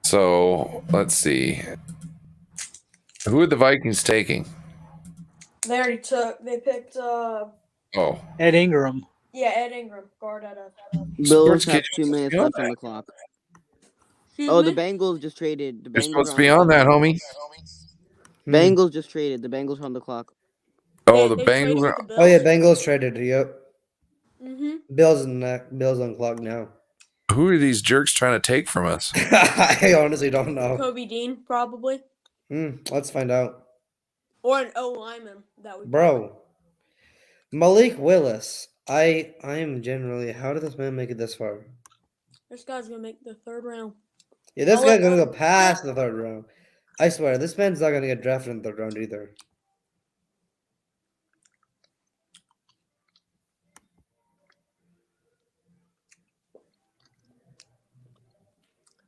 So let's see. Who are the Vikings taking? They already picked Ed Ingram. Yeah, Ed Ingram, guard out of Bills Sports have Kid, 2 minutes left on the clock. Oh, the Bengals just traded. The You're Bengals supposed to are be on on that, homie. Bengals just traded. The Bengals are on the clock. Oh, the They traded Bengals. with the Bills. Oh, yeah, Bengals traded. Yep. Mm-hmm. Bills on clock now. Who are these jerks trying to take from us? I honestly don't know. Kobe Dean, probably. Let's find out. Or an O lineman. That would Bro. Malik Willis. I am generally. How did this man make it this far? This guy's going to make the 3rd round. Yeah, this guy's going to go past the 3rd round. I swear, this man's not going to get drafted in the 3rd round either.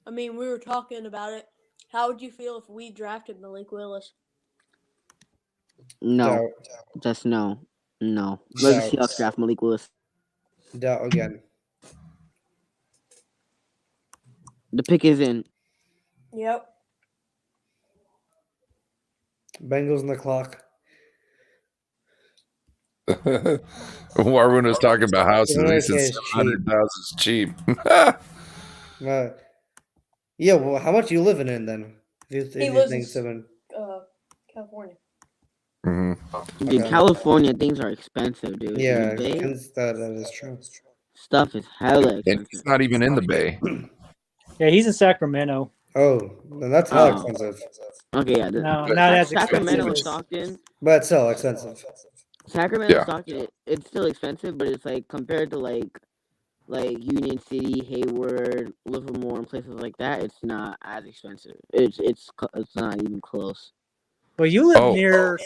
I mean, we were talking about it. How would you feel if we drafted Malik Willis? No. Just no. No. Let the Seahawks draft Malik Willis. Doubt again. The pick is in. Yep. Bengals on the clock. Warren was talking about houses. He said 700,000 is cheap. Yeah, well, how much are you living in then? He lives in California. Mm-hmm. Dude, California things are expensive, dude. Yeah, In the Bay, that is true. stuff is hella expensive. And he's not even in the Bay. Yeah, he's in Sacramento. Oh, then that's not expensive. Okay, yeah. No, not as Sacramento expensive. and Stockton. But still expensive. Sacramento and Stockton, it's still expensive, but it's like compared to like Union City, Hayward, Livermore, and places like that, it's not as expensive. It's not even close. But you live near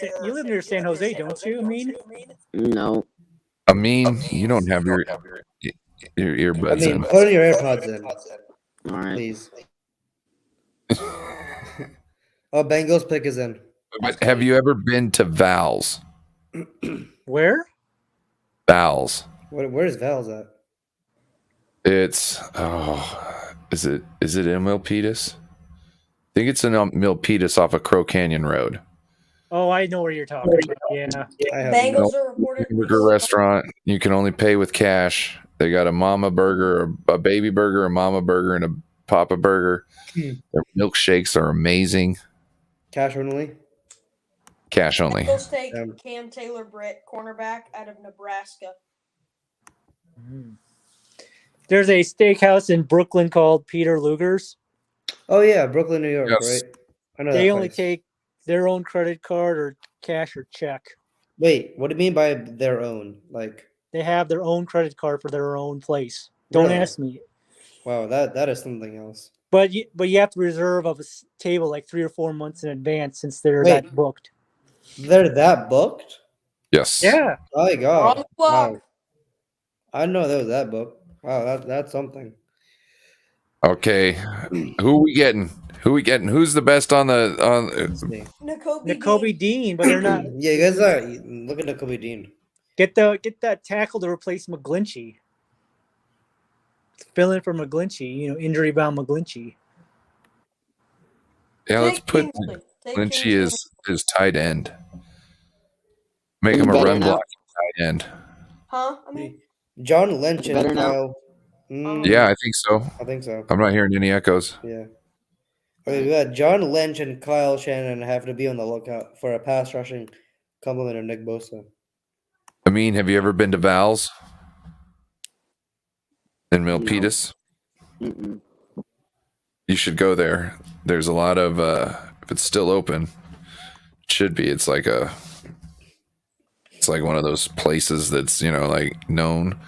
San Jose, don't you? I mean, no. I mean, you don't have your earbuds in. Put your AirPods in. All right. Please. Oh, Bengals pick is in. But have you ever been to Val's? Where? Val's. Where's Val's at? It's is it in Milpitas? I think it's in Milpitas off of Crow Canyon Road. Oh, I know where you're talking about. Yeah. Bengals are reported. Burger restaurant. You can only pay with cash. They got a mama burger, a baby burger, a mama burger, and a papa burger. Their milkshakes are amazing. Cash only? Cash only. Bengals take Cam Taylor-Britt, cornerback out of Nebraska. There's a steakhouse in Brooklyn called Peter Luger's. Oh yeah, Brooklyn, New York, Yes. right? I know They that only place. take their own credit card or cash or check. Wait, what do you mean by their own? Like, They have their own credit card for their own place. Don't Really? ask me. wow, that is something else. But you have to reserve a table like 3 or 4 months in advance since they're Wait. that booked. They're that booked? Yes. Yeah. Oh my god! Wrong block. Wow. I didn't know there was that booked. Wow, that's something. Okay. Who we getting? Who's the best on the Let's see. Nakobe Dean, but they're not. Yeah, you guys are look at Nakobe Dean. Get that tackle to replace McGlinchey. fill in for McGlinchey. Injury bound McGlinchey. Yeah, let's put Lynchy as tight end. Make him a run blocking tight end. Huh? I mean, John Lynch and Better now? Kyle. Yeah, I think so. I think so. I'm not hearing any echoes. Yeah. Okay, we got John Lynch and Kyle Shannon have to be on the lookout for a pass rushing complement of Nick Bosa. Amin, have you ever been to Val's in Milpitas? Mm-mm. You should go there. There's a lot of if it's still open, it should be. It's like one of those places that's like known,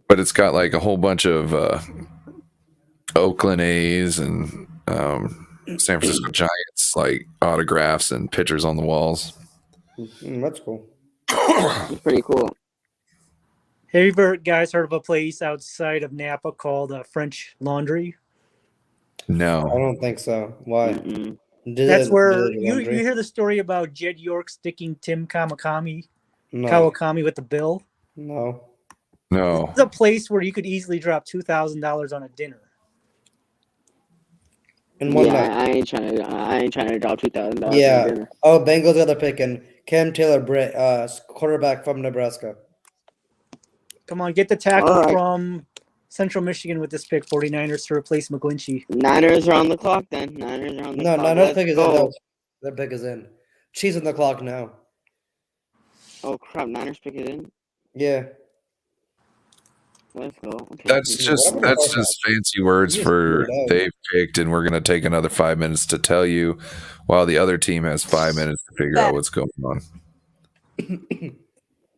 but it's got like a whole bunch of Oakland A's and San Francisco Giants like autographs and pictures on the walls. That's cool. It's pretty cool. Have you ever guys heard of a place outside of Napa called French Laundry? No, I don't think so. Why? That's where you hear the story about Jed York sticking Tim Kawakami with the bill. No. It's a place where you could easily drop $2,000 on a dinner. In one night. I ain't trying to drop $2,000. Yeah. On dinner. Oh, Bengals got the pick and Cam Taylor, quarterback from Nebraska. Come on, get the tackle from Central Michigan with this pick, 49ers to replace McGlinchey. Niners are on the clock then. Niners pick is in. Their pick is in. Chiefs on the clock now. Oh crap! Niners pick is in. Yeah. Let's go. Okay. That's just fancy words for they've picked, and we're gonna take another 5 minutes to tell you, while the other team has 5 minutes to figure out what's going on.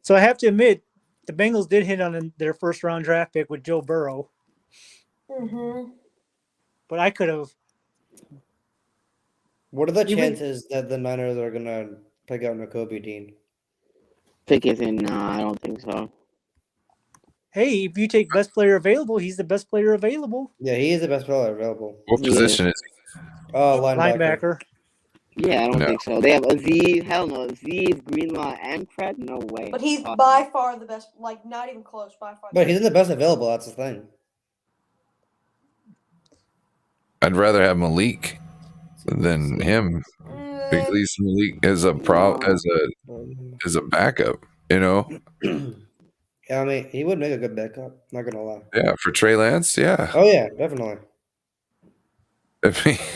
So I have to admit, the Bengals did hit on their first round draft pick with Joe Burrow. Mm-hmm. But I could have. What are the chances that the Niners are gonna pick out Nakobe Dean? Pick is in. No, I don't think so. Hey, if you take best player available, he's the best player available. Yeah, he is the best player available. What position is he? Linebacker. Yeah, I don't think so. They have Aziz. Hell no. Aziz, Greenlaw, and Craig? No way. But he's by far the best. Like, not even close. By far. But he's the best available. That's the thing. I'd rather have Malik than him. At least Malik is a backup. Yeah, I mean, he would make a good backup. Not gonna lie. Yeah, for Trey Lance. Yeah. Oh yeah, definitely.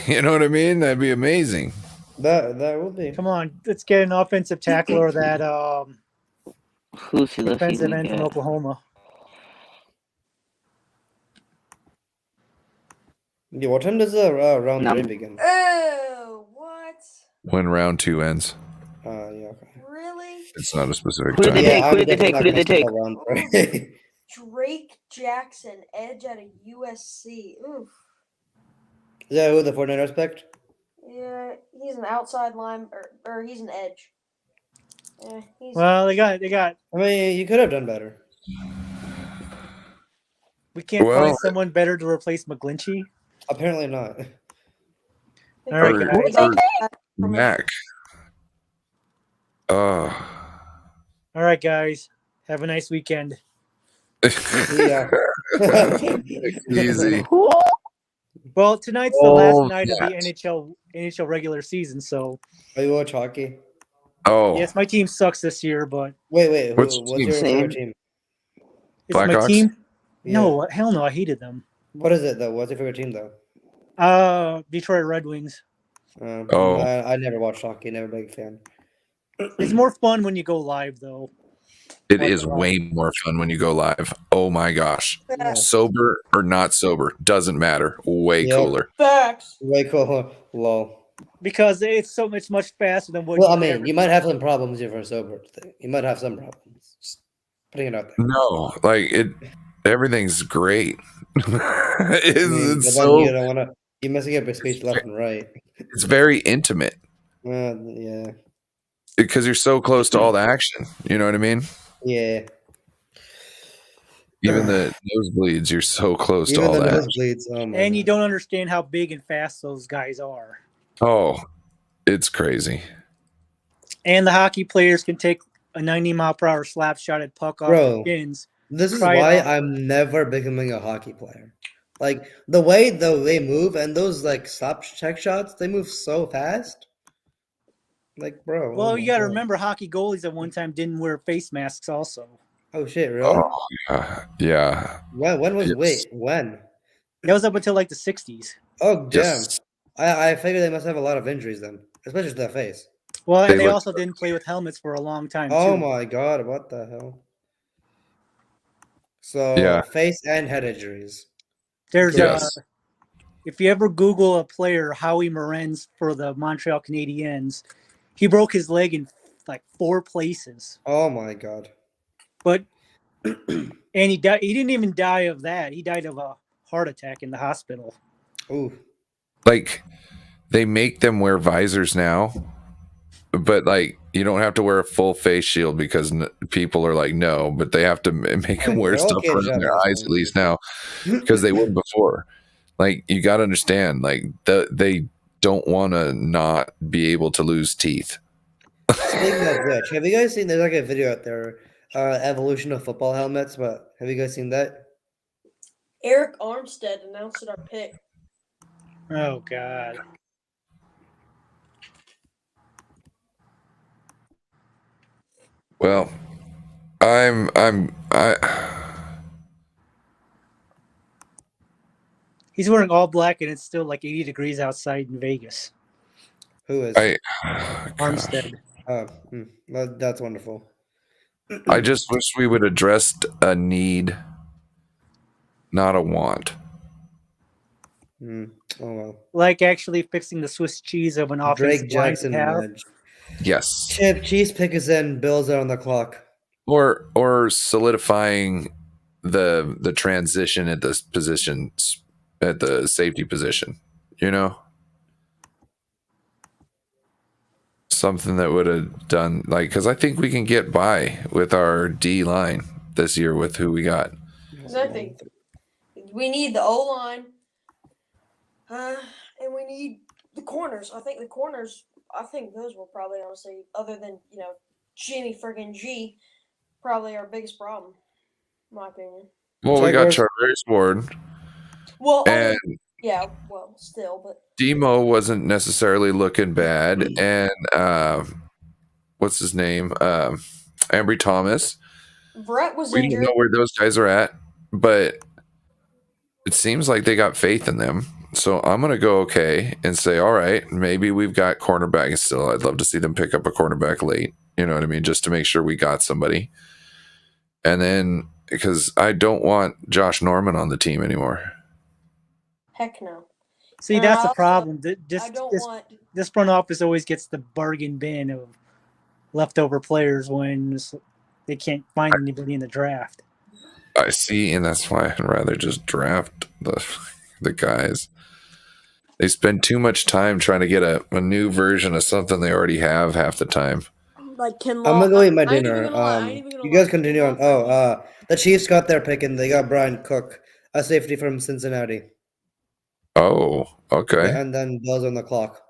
You know what I mean? That'd be amazing. That would be. Come on, let's get an offensive tackle or that defensive end from Oklahoma. Yeah, what time does the round 3 begin? Oh, what? When round 2 ends. Yeah, okay. Really? It's not a specific Who time. did they take? Drake Jackson, edge out of USC. Oof. Is that who the 49ers picked? Yeah, he's an outside line, or he's an edge. Well, they got. I mean, you could have done better. We can't find someone better to replace McGlinchey. Apparently not. All right, guys. Mac. All right, guys. Have a nice weekend. Yeah. Easy. Well, tonight's the last night of the NHL regular season, so. Are you watch hockey? Oh. Yes, my team sucks this year, but. Wait. What's your favorite team? It's my team? Yeah. No, hell no, I hated them. What is it though? What's your favorite team though? Detroit Red Wings. I never watched hockey. Never been a big fan. It's more fun when you go live, though. It is way more fun when you go live. Oh my gosh. Yeah. Sober or not sober, doesn't matter. Way cooler. Facts. Way cooler. Lol. Because it's much faster than what. Well, I mean, you might have some problems if you're sober. You might have some problems. Just putting it out there. No, everything's great. It's so. You're messing up your speech left and right. It's very intimate. Yeah. Because you're so close to all the action. You know what I mean? Yeah. Even the nosebleeds, you're so close to all that. And you don't understand how big and fast those guys are. Oh, it's crazy. And the hockey players can take a 90-mile-per-hour slap shot at puck off the skins. This is why I'm never becoming a hockey player. Like the way they move and those like stop check shots, they move so fast. Like, bro. Well, you got to remember, hockey goalies at one time didn't wear face masks. Also. Oh shit! Really? Oh, yeah. When was when? That was up until like the 60s. Oh damn! Yes. I figure they must have a lot of injuries then, especially to the face. Well, and they also didn't play with helmets for a long time too. Oh my god! What the hell? So face and head injuries. There's if you ever Google a player, Howie Morenz for the Montreal Canadiens, he broke his leg in like 4 places. Oh my god! But and he died. He didn't even die of that. He died of a heart attack in the hospital. Ooh. Like they make them wear visors now, but like you don't have to wear a full face shield because people are like no, but they have to make them wear stuff around their eyes at least now because they wouldn't before. Like you got to understand, like they don't want to not be able to lose teeth. Speaking of which, have you guys seen? There's like a video out there, evolution of football helmets. But have you guys seen that? Eric Armstead announced our pick. Oh god. Well, He's wearing all black and it's still like 80 degrees outside in Vegas. Who is? Armstead. That's wonderful. I just wish we would address a need, not a want. Oh well. Like actually fixing the Swiss cheese of an offensive line to have. Yes. Chip, cheese pick is in. Bills are on the clock. Or solidifying the transition at this position, at the safety position, something that would have done like, because I think we can get by with our D line this year with who we got. Exactly. We need the O line, and we need the corners. I think those will probably, honestly, other than Jimmy friggin' G, probably our biggest problem, in my opinion. Well, we got Charvarius Ward. Well, and still, but Demo wasn't necessarily looking bad, and what's his name? Ambry Thomas. Brett was we injured. don't know where those guys are at, but it seems like they got faith in them. So I'm gonna go okay and say, all right, maybe we've got cornerback still. I'd love to see them pick up a cornerback late. You know what I mean? Just to make sure we got somebody. And then because I don't want Josh Norman on the team anymore. Heck no. See, that's the problem. This front office always gets the bargain bin of leftover players when they can't find anybody in the draft. I see, and that's why I'd rather just draft the guys. They spend too much time trying to get a new version of something they already have half the time. Like I'm gonna go eat my dinner. You guys continue on. The Chiefs got their pick and they got Brian Cook, a safety from Cincinnati. Oh, okay. And then Bills on the clock.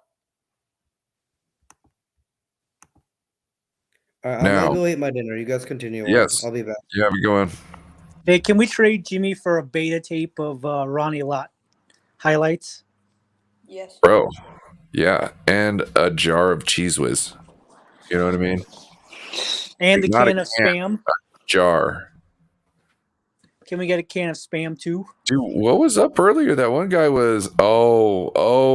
All right, I'm gonna go eat my dinner. You guys continue. Yes, I'll be back. Yeah, we're going. Hey, can we trade Jimmy for a beta tape of Ronnie Lott highlights? Yes. Bro, yeah, and a jar of Cheese Whiz. You know what I mean? And the can of Spam. A jar. Can we get a can of Spam too? Dude, what was up earlier? That one guy was so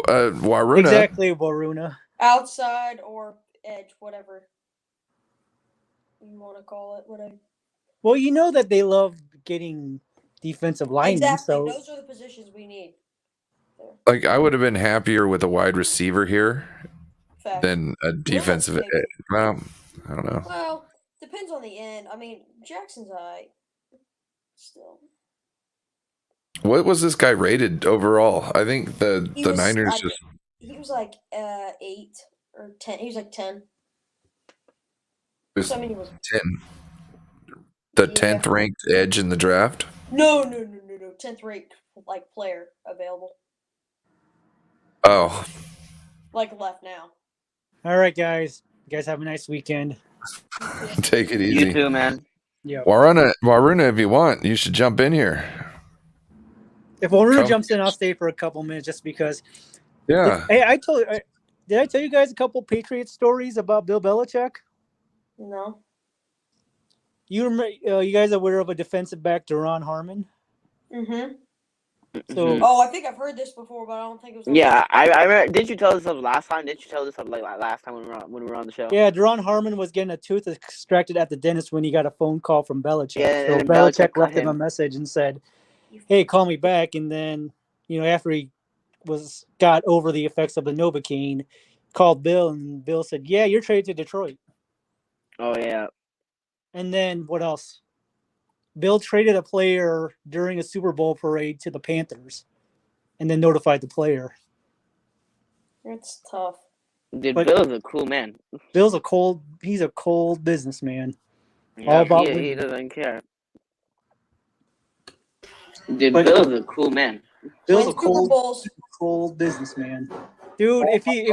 Waruna. Exactly, Waruna. Outside or edge, whatever you want to call it, whatever. Well, you know that they love getting defensive linemen. Exactly, so those are the positions we need. Like I would have been happier with a wide receiver here than a defensive end. Well, I don't know. Well, depends on the end. I mean, Jackson's still. What was this guy rated overall? I think the Niners just. He was like 8 or 10. He was like 10. He was 10. The 10th ranked edge in the draft. No. 10th ranked like player available. Oh, Like left now. All right, guys. You guys have a nice weekend. take it easy. You too, man. Yeah. Waruna, if you want, you should jump in here. If Waruna jumps in, I'll stay for a couple minutes just because. Yeah. Hey, did I tell you guys a couple Patriots stories about Bill Belichick? No. You remember? You guys are aware of a defensive back, Duron Harmon? Mm-hmm. So, Oh, I think I've heard this before, but I don't think it was. Yeah, I remember. Did you tell this up last time? Did you tell this up like last time when we were on the show? yeah, Duron Harmon was getting a tooth extracted at the dentist when he got a phone call from Belichick. Yeah, so and Belichick cut left him a him. message and said, "Hey, call me back." And then, after he got over the effects of the Novocaine, called Bill, and Bill said, "Yeah, you're traded to Detroit." Oh yeah. And then what else? Bill traded a player during a Super Bowl parade to the Panthers, and then notified the player. It's tough. Dude, Bill's a cool man. Bill's he's a cold businessman. Yeah, All about he doesn't care. Dude, Bill's a cool man. Bill's a cold businessman. Dude, if he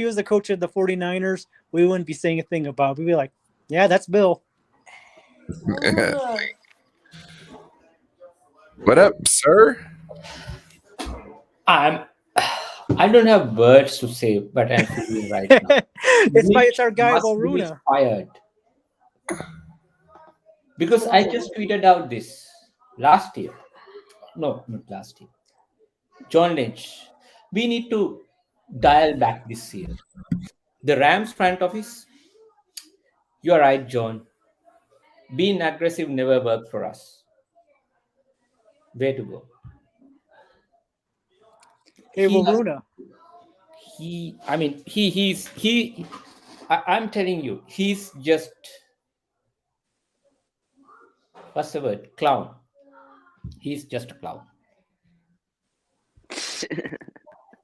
was the coach of the 49ers, we wouldn't be saying a thing about it. We'd be like, yeah, that's Bill. What up, sir? I don't have words to say, but I'm feeling right now. It's our guy Waruna. Inspired. Because I just tweeted out this last year. No, not last year. John Lynch. We need to dial back this year. The Rams front office. You are right, John. Being aggressive never worked for us. Way to go. Hey, Waruna. I'm telling you, he's just, what's the word? Clown. He's just a clown.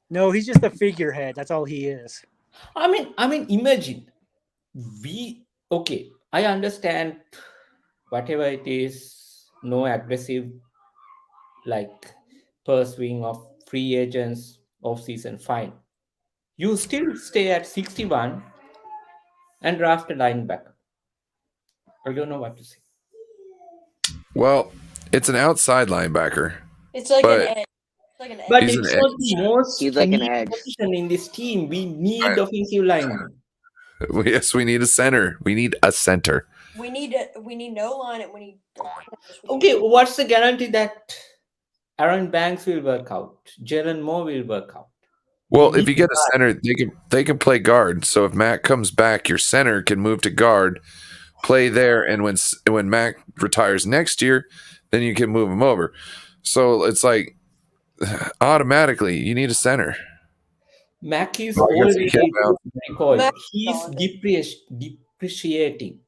No, he's just a figurehead. That's all he is. I mean, imagine I understand whatever it is, no aggressive like pursuing of free agents off season, fine. You still stay at 61 and draft a linebacker. I don't know what to say. Well, it's an outside linebacker. It's like an edge. But it's not the most He's like an edge position in this team. We need offensive linemen. Yes, we need a center. We need a center. We need no line and we need. Okay, what's the guarantee that Aaron Banks will work out? Jalen Moore will work out? Well, if you get a center, they can play guard. So if Mac comes back, your center can move to guard, play there, and when Mac retires next year, then you can move him over. So it's like automatically you need a center. Mac is already depreciating.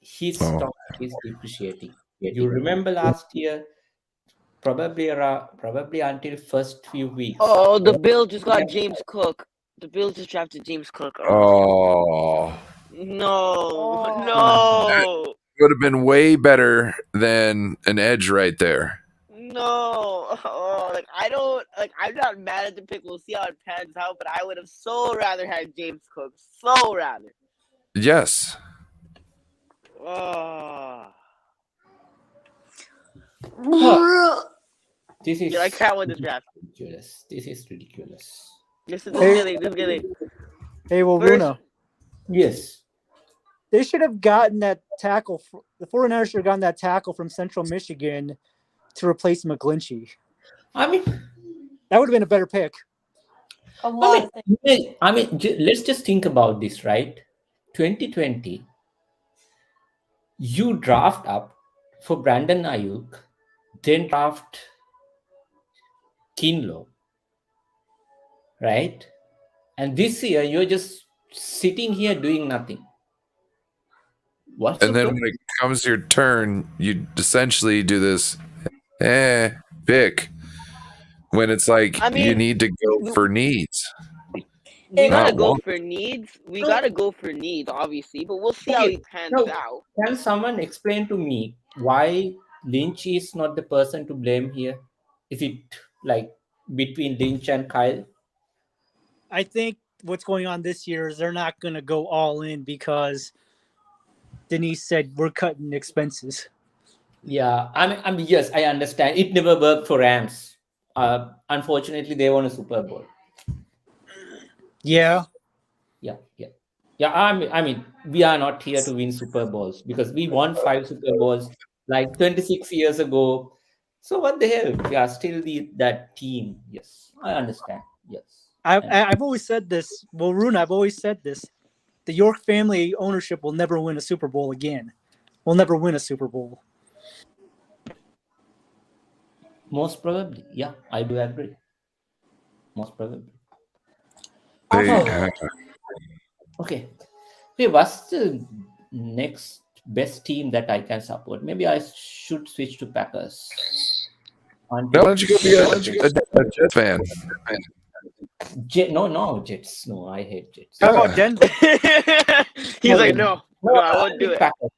His stock is depreciating. You remember last year, probably until first few weeks. Oh, the Bills just got James Cook. The Bills just drafted James Cook. Oh. No. Would have been way better than an edge right there. No. I'm not mad at the pick. We'll see how it pans out, but I would have so rather had James Cook. So rather. Yes. This is I can't win this draft. Ridiculous. This is ridiculous. This is getting. Hey, Waruna. Yes. They should have gotten that tackle. The 49ers should have gotten that tackle from Central Michigan to replace McGlinchey. I mean, that would have been a better pick. Let's just think about this, right? 2020, you draft up for Brandon Ayuk, then draft Kinlaw, right? And this year, you're just sitting here doing nothing. And then when it comes to your turn, you essentially do this pick when it's like you need to go for needs. We gotta go for needs. We gotta go for needs, obviously, but we'll see how he pans out. Can someone explain to me why Lynch is not the person to blame here? Is it like between Lynch and Kyle? I think what's going on this year is they're not going to go all in because Denise said we're cutting expenses. Yeah, I mean, yes, I understand. It never worked for Rams. Unfortunately, they won a Super Bowl. Yeah. Yeah. I mean, we are not here to win Super Bowls because we won 5 Super Bowls like 26 years ago. So what the hell? We are still that team. Yes, I understand. Yes. I've always said this. Well, Runa, I've always said this. The York family ownership will never win a Super Bowl again. We'll never win a Super Bowl. Most probably. Yeah, I do agree. Most probably. Okay. Hey, what's the next best team that I can support? Maybe I should switch to Packers. Why don't you go be a Jets fan? No, Jets. No, I hate Jets. How about Denver? He's like, no, I won't do it. Packers.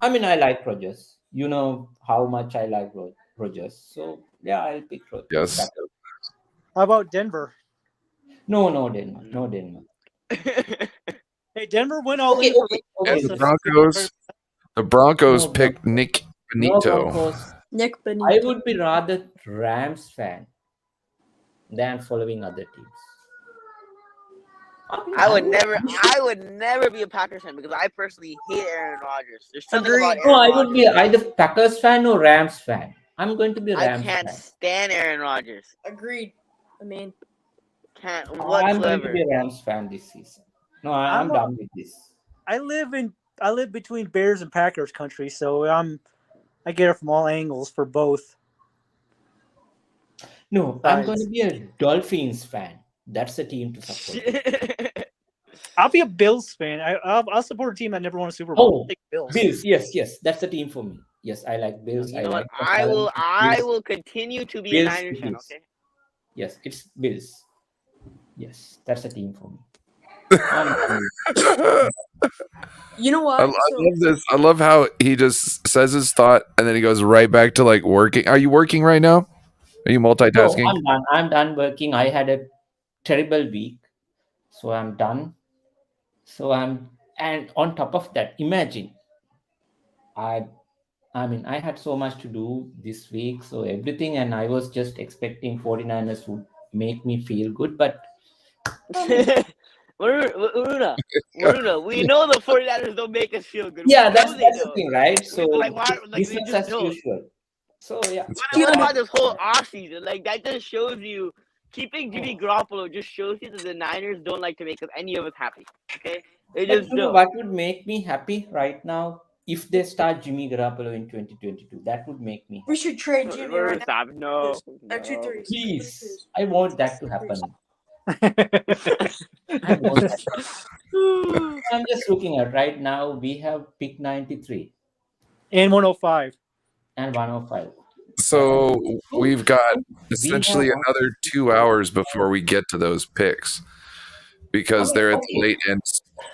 I mean, I like Rodgers. You know how much I like Rodgers. So, yeah, I'll pick Rodgers. Yes. Packers. How about Denver? No, Denver. No, Denver. Hey, Denver went all in. The Broncos picked Nick Benito. Nick Benito. I would be rather Rams fan than following other teams. I would never be a Packers fan because I personally hate Aaron Rodgers. There's something about Aaron No, I Rodgers. would be either Packers fan or Rams fan. I'm going to be a Rams fan. I can't stand Aaron Rodgers. Agreed. I mean, can't I'm going to whatsoever. be a Rams fan this season. No, I'm done with this. I live between Bears and Packers country, so I get it from all angles for both. No, I'm going to be a Dolphins fan. That's the team to support. I'll be a Bills fan. I'll support a team that never won a Super Bowl. Bills. Yes, that's the team for me. Yes, I like Bills. You know what? I will continue to be a Niners fan. Okay. Yes, it's Bills. Yes, that's the team for me. You know what? I love this. I love how he just says his thought and then he goes right back to like working. Are you working right now? Are you multitasking? No, I'm done working. I had a terrible week, so I'm done. And on top of that, imagine I had so much to do this week, so everything, and I was just expecting 49ers would make me feel good, but Maruna, we know the 49ers don't make us feel good. Yeah, that's the thing, right? So business as don't. usual. So yeah. What about this whole offseason? Like that just shows you keeping Jimmy Garoppolo just shows you that the Niners don't like to make any of us happy. Okay? They just don't. What would make me happy right now if they start Jimmy Garoppolo in 2022? That would make me happy. We should trade Jimmy right now. No. Please. I want that to happen. I'm just looking at right now. We have pick 93 and 105 and 105. So we've got essentially another 2 hours before we get to those picks because they're at the late end.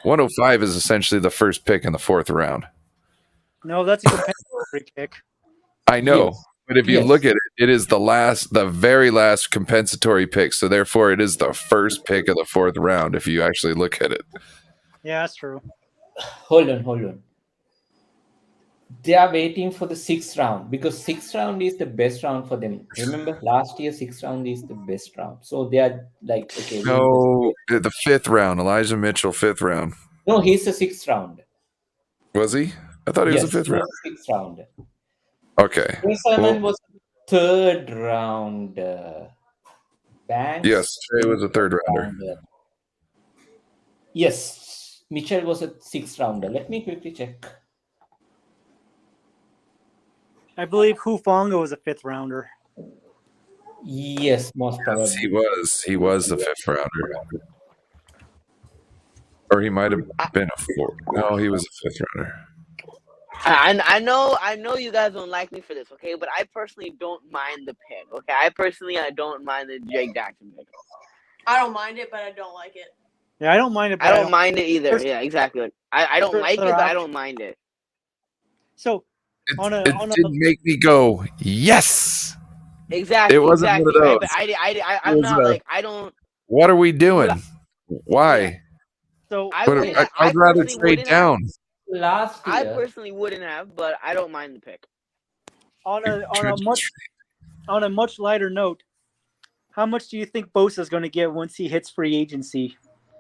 105 is essentially the first pick in the fourth round. No, that's a compensatory pick. I know. But if you look at it, it is the very last compensatory pick. So therefore, it is the first pick of the fourth round. If you actually look at it, yeah, that's true. Hold on. They are waiting for the 6th round because 6th round is the best round for them. Remember, last year 6th round is the best round. So they are like, okay. No, the 5th round. Elijah Mitchell, 5th round. No, he's the 6th round. Was he? I thought he was the 5th round. 6th round. Okay. Simon was 3rd round. Yes, Trey was a 3rd rounder. Yes, Mitchell was a 6th rounder. Let me quickly check. I believe Hufanga was a 5th rounder. Yes, most probably. Yes, he was the 5th rounder. Or he might have been a 4th. No, he was a 5th rounder. I know you guys don't like me for this, okay? But I personally don't mind the pick, okay? I don't mind the Jake Jackson pick. I don't mind it, but I don't like it. Yeah, I don't mind it. I don't mind it either. Yeah, exactly. I don't like it, but I don't mind it. So it didn't make me go yes. Exactly. It wasn't one of Right? those. But I'm not like I don't. What are we doing? Why? Yeah. So I But wouldn't. I'd rather trade down. Last year, I personally wouldn't have, but I don't mind the pick. On a much lighter note, how much do you think Bosa's going to get once he hits free agency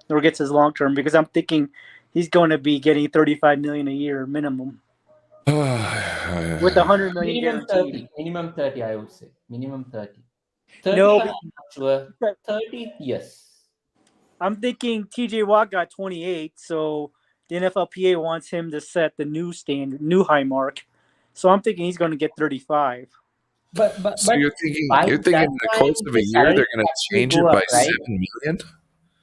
or gets his long term? Because I'm thinking he's going to be getting $35 million a year minimum, with $100 million minimum guaranteed. 30. Minimum 30, I would say. Minimum 30. 35, No, I'm not sure. 30, yes. I'm thinking TJ Watt got 28, so the NFLPA wants him to set the new standard, new high mark. So I'm thinking he's going to get 35. So you're thinking in the course of a year they're going to change it by $7 million?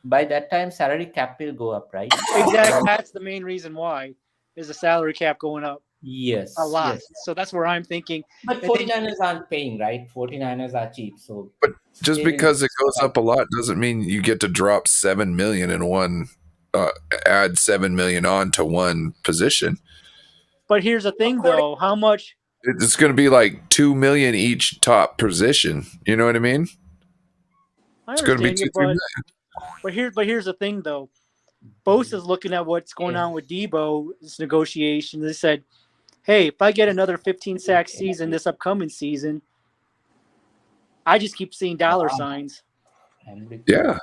By that time, salary cap will go up, right? Exactly. That's the main reason why is the salary cap going up. Yes. A lot. Yes. So that's where I'm thinking. But 49ers aren't paying, right? 49ers are cheap. So but just because it goes up a lot doesn't mean you get to drop $7 million in one, add $7 million on to one position. But here's the thing, though: how much? It's going to be like $2 million each top position. You know what I mean? It's going to be $2 million. But here's the thing, though. Bosa's looking at what's going on with Debo's negotiations. They said, "Hey, if I get another 15 sack season this upcoming season, I just keep seeing dollar signs." Yeah,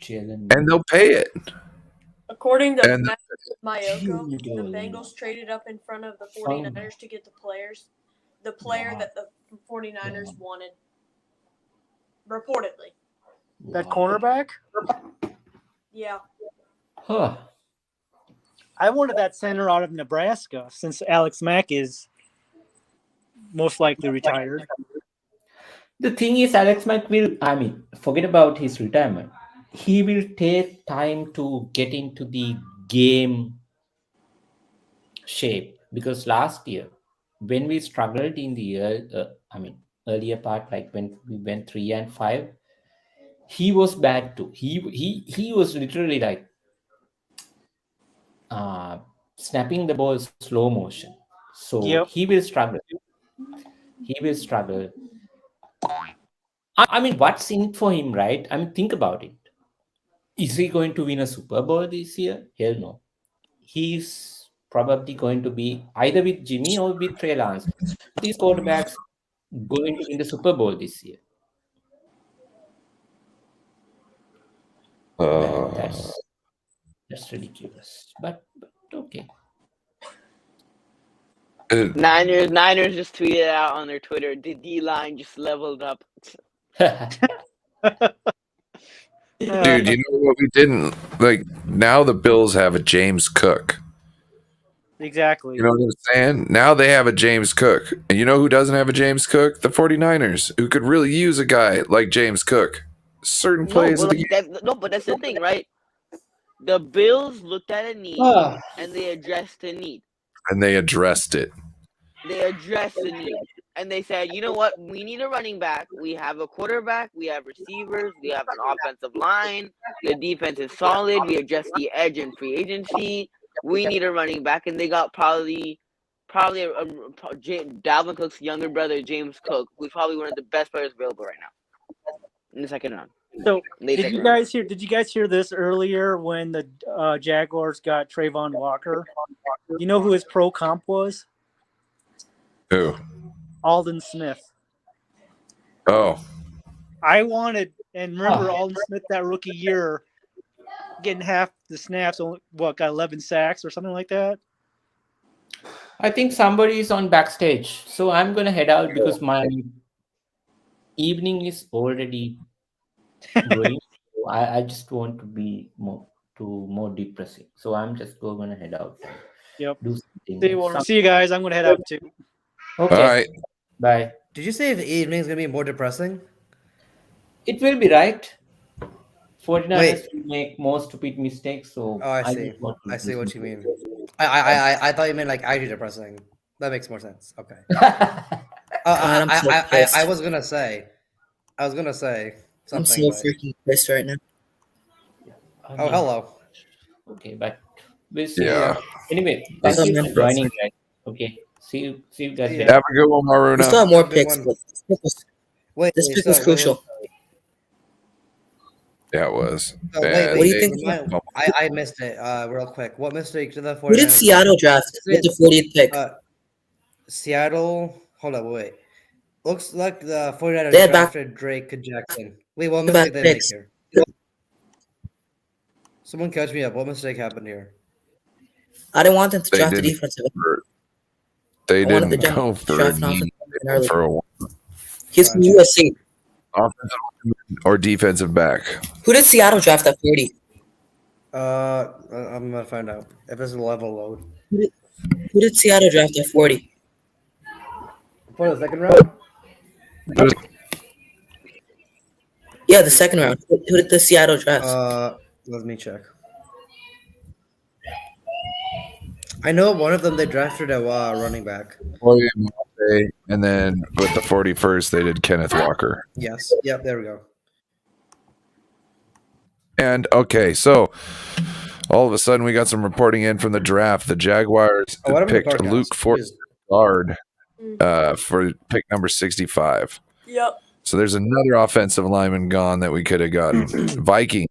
and they'll pay it. According to Matt Mayoko, the Bengals traded up in front of the 49ers to get the player that the 49ers wanted, reportedly. That cornerback? Yeah. Huh. I wanted that center out of Nebraska since Alex Mack is most likely retired. The thing is, Alex Mack forget about his retirement. He will take time to get into the game shape, because last year, when we struggled in the earlier part, like when we went 3-5, he was bad too. He was literally like snapping the ball slow motion. So he will struggle. He will struggle. I mean, what's in it for him, right? I mean, think about it. Is he going to win a Super Bowl this year? Hell no. He's probably going to be either with Jimmy or with Trey Lance. These quarterbacks going to win the Super Bowl this year. That's ridiculous. But okay. Niners just tweeted out on their Twitter, the D-line just leveled up. Dude, you know what we didn't like? Now the Bills have a James Cook. Exactly. You know what I'm saying? Now they have a James Cook. And you know who doesn't have a James Cook? The 49ers, who could really use a guy like James Cook. Certain plays. But that's the thing, right? The Bills looked at a need and they addressed the need. And they addressed it. They addressed the need. And they said, you know what? We need a running back. We have a quarterback. We have receivers. We have an offensive line. The defense is solid. We addressed the edge in free agency. We need a running back. And they got probably Dalvin Cook's younger brother, James Cook, who's probably one of the best players available right now in the second round. So did you guys hear this earlier when the Jaguars got Trayvon Walker? You know who his pro comp was? Who? Alden Smith. Oh. I wanted, and remember Alden Smith that rookie year getting half the snaps, got 11 sacks or something like that? I think somebody's on backstage. So I'm going to head out because my evening is already going. I just want to be more depressing. So I'm just going to head out. Yep. Do something. See you guys. I'm going to head out too. Okay. All right. Bye. Did you say the evening is going to be more depressing? It will be, right? 49ers will make more stupid mistakes. So I see. I see what you mean. I thought you meant like actually depressing. That makes more sense. Okay. I was gonna say something. I'm so freaking pissed right now. Oh, hello. Okay, but we'll see. Yeah. Anyway, thank you for joining, guys. Okay. See you guys. Have a good one, Maruna. We still have more picks. But Wait, This pick was crucial. Yeah, it was. Wait, What do you think? I missed it. Real quick. What mistake did the 49ers? Who did Seattle draft with the 40th pick? Seattle. Hold up, wait. Looks like the 49ers drafted Drake Jackson. Wait, what mistake did they make here? Someone catch me up. What mistake happened here? I didn't want them to draft the defensive. They didn't go for a knee for a while. He's from USC. Offensive or defensive back. Who did Seattle draft at 40? I'm gonna find out if it's a level load. Who did Seattle draft at 40? For the second round? Yeah, the second round. Who did the Seattle draft? Let me check. I know one of them they drafted a running back. And then with the 41st, they did Kenneth Walker. Yes. Yep. There we go. And okay, so all of a sudden we got some reporting in from the draft. The Jaguars picked Luke Ford guard for pick number 65. Yep. So there's another offensive lineman gone that we could have gotten. Viking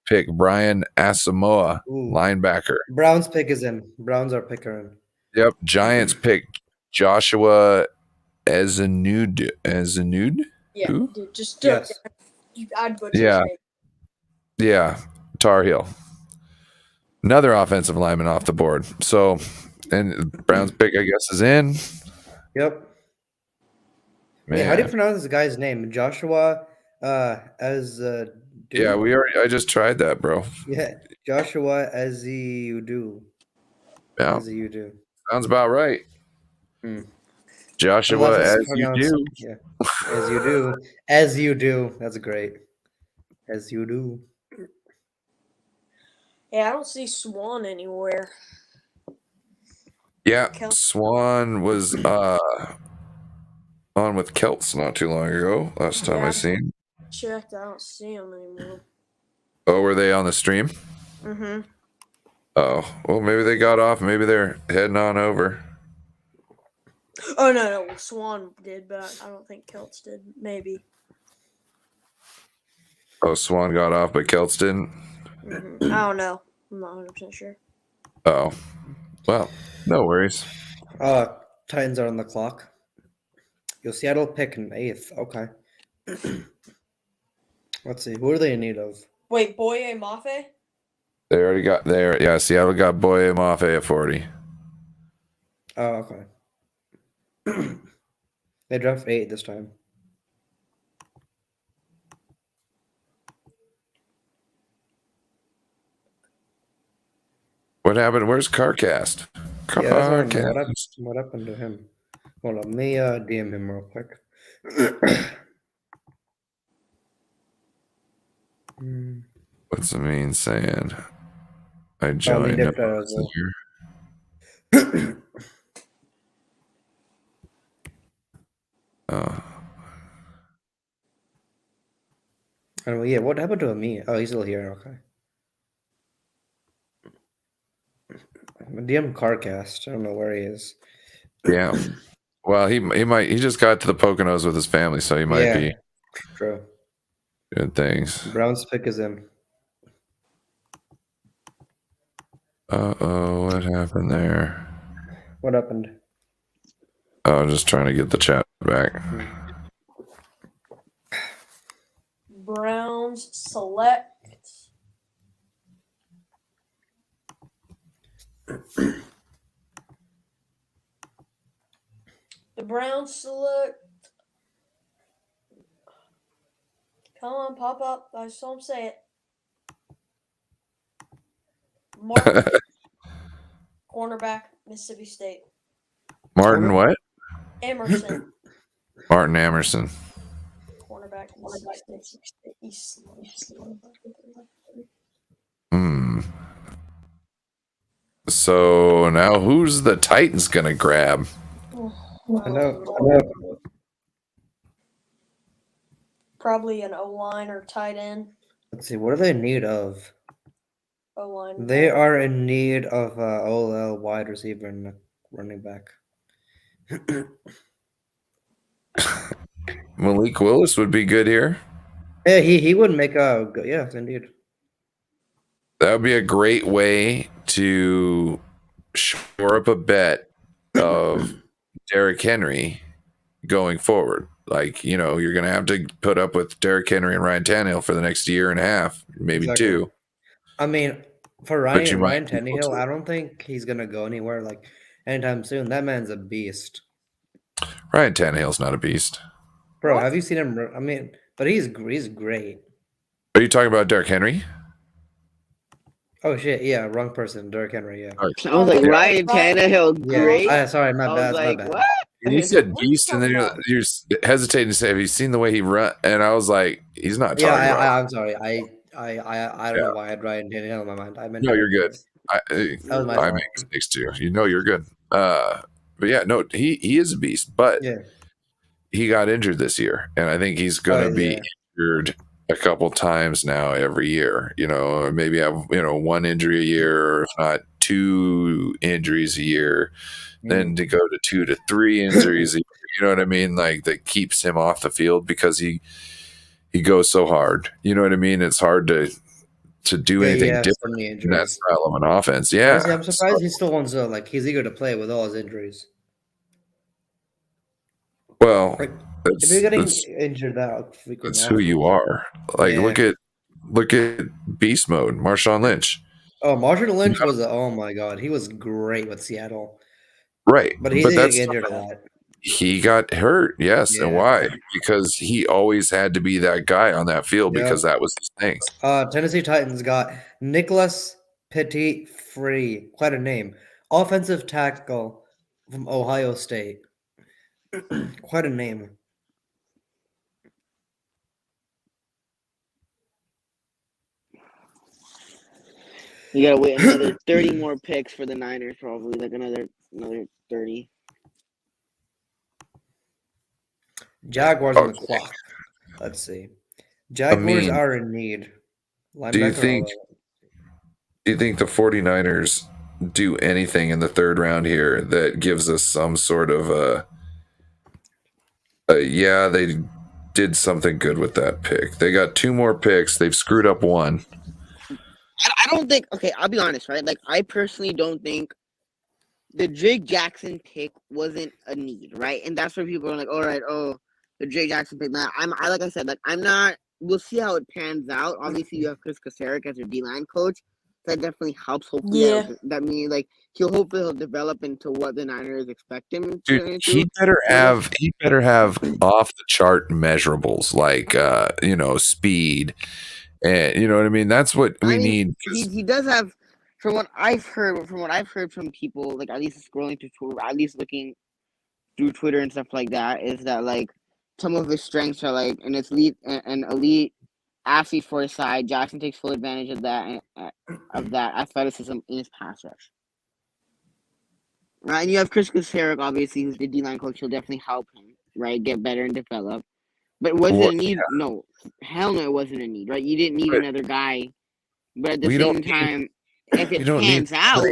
pick Brian Asamoah, linebacker. Browns pick is in. Browns are picker. Yep. Giants pick Joshua Ezenud. Yeah, who? dude, just yes. I'd butcher Yeah. his name. Yeah, Tar Heel. Another offensive lineman off the board. So, and Browns pick, I guess, is in. Yep. Hey, how do you pronounce this guy's name? Joshua Yeah, I just tried that, bro. Yeah, Joshua Ezeud. Yeah. Ezeud. Sounds about right. Joshua as you do. Yeah. As you do. As you do. That's great. As you do. Yeah, I don't see Swan anywhere. Yeah, Swan was on with Keltz not too long ago. Last time I seen. Checked. I don't see him anymore. Oh, were they on the stream? Mm-hmm. Oh, well, maybe they got off. Maybe they're heading on over. Oh, no. Swan did, but I don't think Keltz did. Maybe. Oh, Swan got off, but Keltz didn't? Mm-hmm. I don't know. I'm not 100% sure. Oh, well, no worries. Titans are on the clock. Seattle pick in 8th. Okay. Let's see. Who are they in need of? Wait, Boye Mafe? They already got there. Yeah, Seattle got Boye Mafe at 40. Oh, okay. They draft 8 this time. What happened? Where's KarKast? KarKast. What happened to him? Hold on, let me DM him real quick. What's Amin saying? I joined him. Oh, yeah, what happened to Amin? Oh, he's still here. Okay. DM KarKast. I don't know where he is. Yeah. Well, he just got to the Poconos with his family, so he might be true. Good things. Browns pick is in. Uh-oh, what happened there? What happened? Oh, just trying to get the chat back. Browns select. The Browns select. Come on, pop up. I just saw him say it. Martin, cornerback, Mississippi State. Martin what? Emerson. Martin Emerson. Cornerback, Mississippi State. So now who's the Titans going to grab? I know. Probably an O-line or tight end. Let's see. What are they in need of? O-line. They are in need of OL wide receiver and running back. Malik Willis would be good here. Yeah, he would make a good, yes, indeed. That would be a great way to shore up a bet of Derrick Henry going forward. Like, you know, you're going to have to put up with Derrick Henry and Ryan Tannehill for the next year and a half, maybe Exactly. 2. I mean, for Ryan Tannehill, I don't think he's going to go anywhere like anytime soon. That man's a beast. Ryan Tannehill's not a beast. Bro, have you seen him? I mean, but he's great. Are you talking about Derrick Henry? Oh shit! Yeah, wrong person. Derrick Henry. Yeah. I was like, Ryan Tannehill, great. Yeah. Sorry, my bad. Like, my bad. What? You said beast, and then you're hesitating to say, "Have you seen the way he run?" And I was like, "He's not talking about." I'm sorry. I don't know why I had Ryan Tannehill in my mind. I meant no, you're good. I make mistakes too. You know, you're good. But yeah, no, he is a beast, but he got injured this year, and I think he's going to be injured a couple times now every year. You know, maybe have one injury a year, or if not 2 injuries a year. Then to go to 2 to 3 injuries, you know what I mean? Like that keeps him off the field because he goes so hard. You know what I mean? It's hard to do anything different in that style of an offense. Yeah, honestly, I'm surprised he still wants to he's eager to play with all his injuries. Well, if you're getting injured that frequently, that's who you are. Like look at beast mode, Marshawn Lynch. Oh, Marshawn Lynch was oh my god, he was great with Seattle. Right, but he's getting injured a lot. He got hurt, yes, and why? Because he always had to be that guy on that field because that was his thing. Tennessee Titans got Nicholas Petit-Free, quite a name, offensive tackle from Ohio State. Quite a name. You gotta wait another 30 more picks for the Niners, probably like another 30. Jaguars on the clock. Let's see. Jaguars are in need. Do you think the 49ers do anything in the 3rd round here that gives us some sort of they did something good with that pick. They got 2 more picks. They've screwed up 1. I don't think. Okay, I'll be honest, right? Like, I personally don't think the Drake Jackson pick wasn't a need, right? And that's where people are like, "All right, the Drake Jackson pick." Now, like I said, like I'm not. We'll see how it pans out. Obviously, you have Chris Kaserik as your D-line coach. That definitely helps. Hopefully, that means like he'll develop into what the Niners expect him to. Dude, he better have off the chart measurables like speed. And you know what I mean? That's what we need. He does have, from what I've heard from people, like at least scrolling through Twitter, at least looking through Twitter and stuff like that, is that like some of his strengths are like an elite athlete for his side. Jackson takes full advantage of that athleticism in his pass rush. Right, and you have Chris Kaserik, obviously, who's the D-line coach. He'll definitely help him, right, get better and develop. But was it a need? No. Hell no, it wasn't a need, right? You didn't need another guy. But at the same time, if it pans out...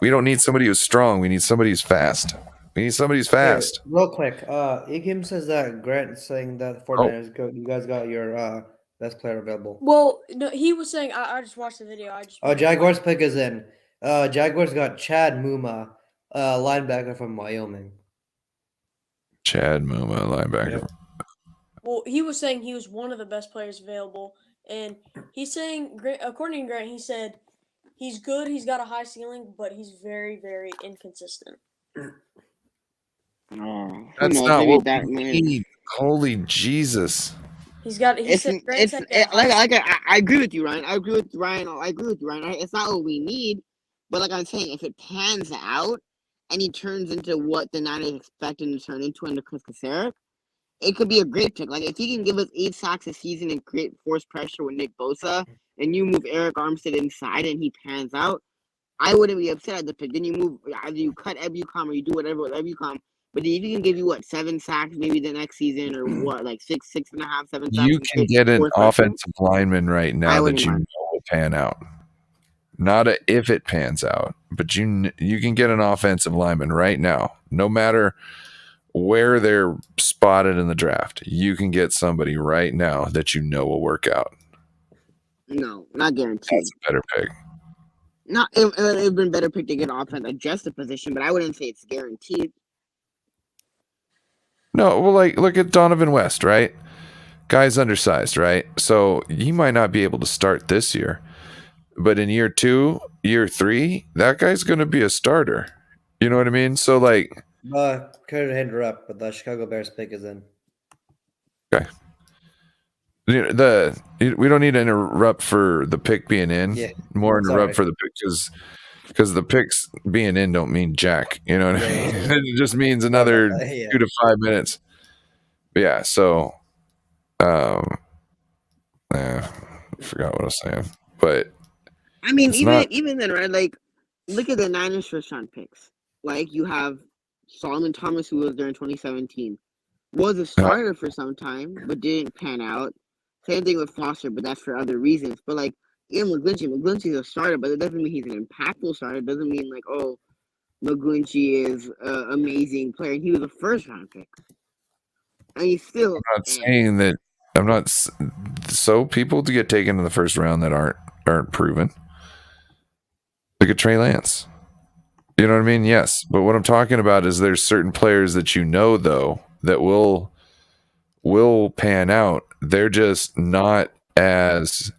We don't need somebody who's strong. We need somebody who's fast. Fast. Real quick, Igim says that Grant is saying that 49ers you guys got your best player available. Well, no, he was saying, I just watched the video. Jaguars pick is in. Jaguars got Chad Muma, linebacker from Wyoming. Chad Muma, linebacker. Yep. Well, he was saying he was one of the best players available, and he's saying, according to Grant, he said he's good, he's got a high ceiling, but he's very, very inconsistent. That's not what we need. Holy Jesus! I agree with you, Ryan. I agree with Ryan. It's not what we need, but like I'm saying, if it pans out and he turns into what the Niners expect him to turn into under Chris Kaserik, it could be a great pick. Like if he can give us 8 sacks a season and create force pressure with Nick Bosa, and you move Eric Armstead inside and he pans out, I wouldn't be upset at the pick. Then you move, either you cut Ebukam or you do whatever with Ebukam. But if he can give you 7 sacks maybe the next season, or what, like 6.5, 7 sacks. You can get an offensive lineman right now that you know will pan out. Not if it pans out, but you can get an offensive lineman right now, no matter where they're spotted in the draft, you can get somebody right now that you know will work out. No, not guaranteed. That's a better pick. It would have been better pick to get an offense, adjust the position, but I wouldn't say it's guaranteed. No, well, like, look at Donovan West, right? Guy's undersized, right? So he might not be able to start this year, but in year 2, year 3, that guy's going to be a starter. You know what I mean? So, like, could interrupt, but the Chicago Bears pick is in. Okay. We don't need to interrupt for the pick being in. Yeah. More interrupt for the pick because the picks being in don't mean jack. You know what I mean? It just means another 2 to 5 minutes. But yeah. So, I forgot what I was saying. But I mean, even then, right? Like, look at the Niners first round picks. Like, you have Solomon Thomas, who was there in 2017, was a starter for some time, but didn't pan out. Same thing with Foster, but that's for other reasons. But like, Ian McGlinchey's a starter, but it doesn't mean he's an impactful starter. It doesn't mean like, oh, McGlinchey is an amazing player. He was a first round pick, and he's still. I'm not saying that. I'm not. So people to get taken in the first round that aren't proven. Look at Trey Lance. You know what I mean? Yes, but what I'm talking about is there's certain players that you know though that will pan out. They're just not as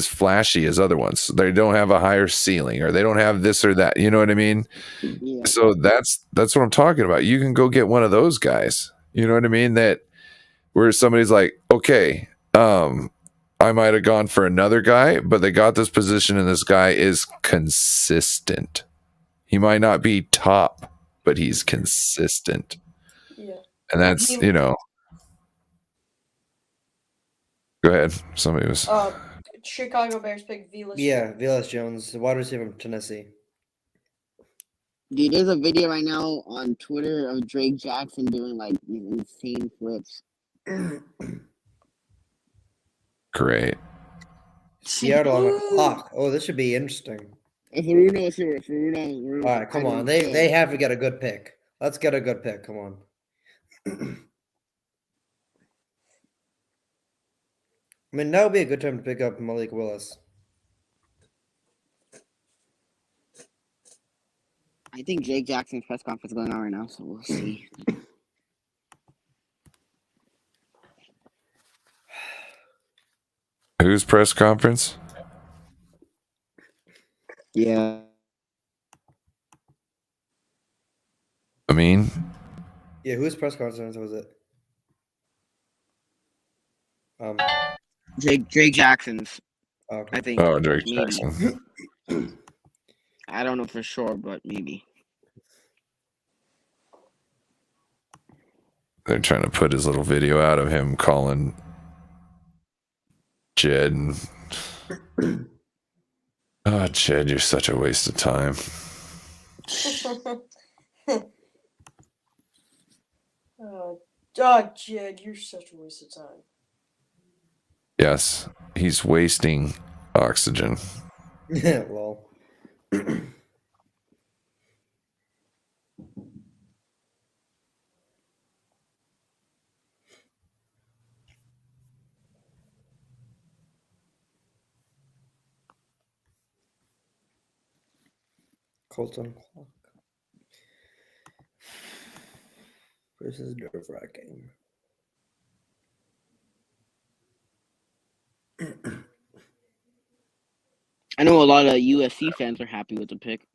flashy as other ones. They don't have a higher ceiling, or they don't have this or that. You know what I mean? Yeah. So that's what I'm talking about. You can go get one of those guys. You know what I mean? That where somebody's like, okay, I might have gone for another guy, but they got this position, and this guy is consistent. He might not be top, but he's consistent. Yeah. And that's, you know. Go ahead. Somebody was. Chicago Bears pick Velus. Yeah, Velus Jones, the wide receiver from Tennessee. Dude, there's a video right now on Twitter of Drake Jackson doing like these insane flips. Great. Seattle on the clock. Oh, this should be interesting. If All right, come on. They have to get a good pick. Let's get a good pick. Come on. I mean, that would be a good time to pick up Malik Willis. I think Jake Jackson's press conference is going on right now, so we'll see. Whose press conference? Yeah. Amin? Yeah, whose press conference was it? Drake Jackson's. Okay. I think. Oh, Drake maybe. Jackson. I don't know for sure, but maybe. They're trying to put his little video out of him calling Jed. And... oh, Jed, you're such a waste of time. Oh, Jed, you're such a waste of time. Yes, he's wasting oxygen. Yeah, well. Colton clock. This is nerve-wracking. I know a lot of USC fans are happy with the pick.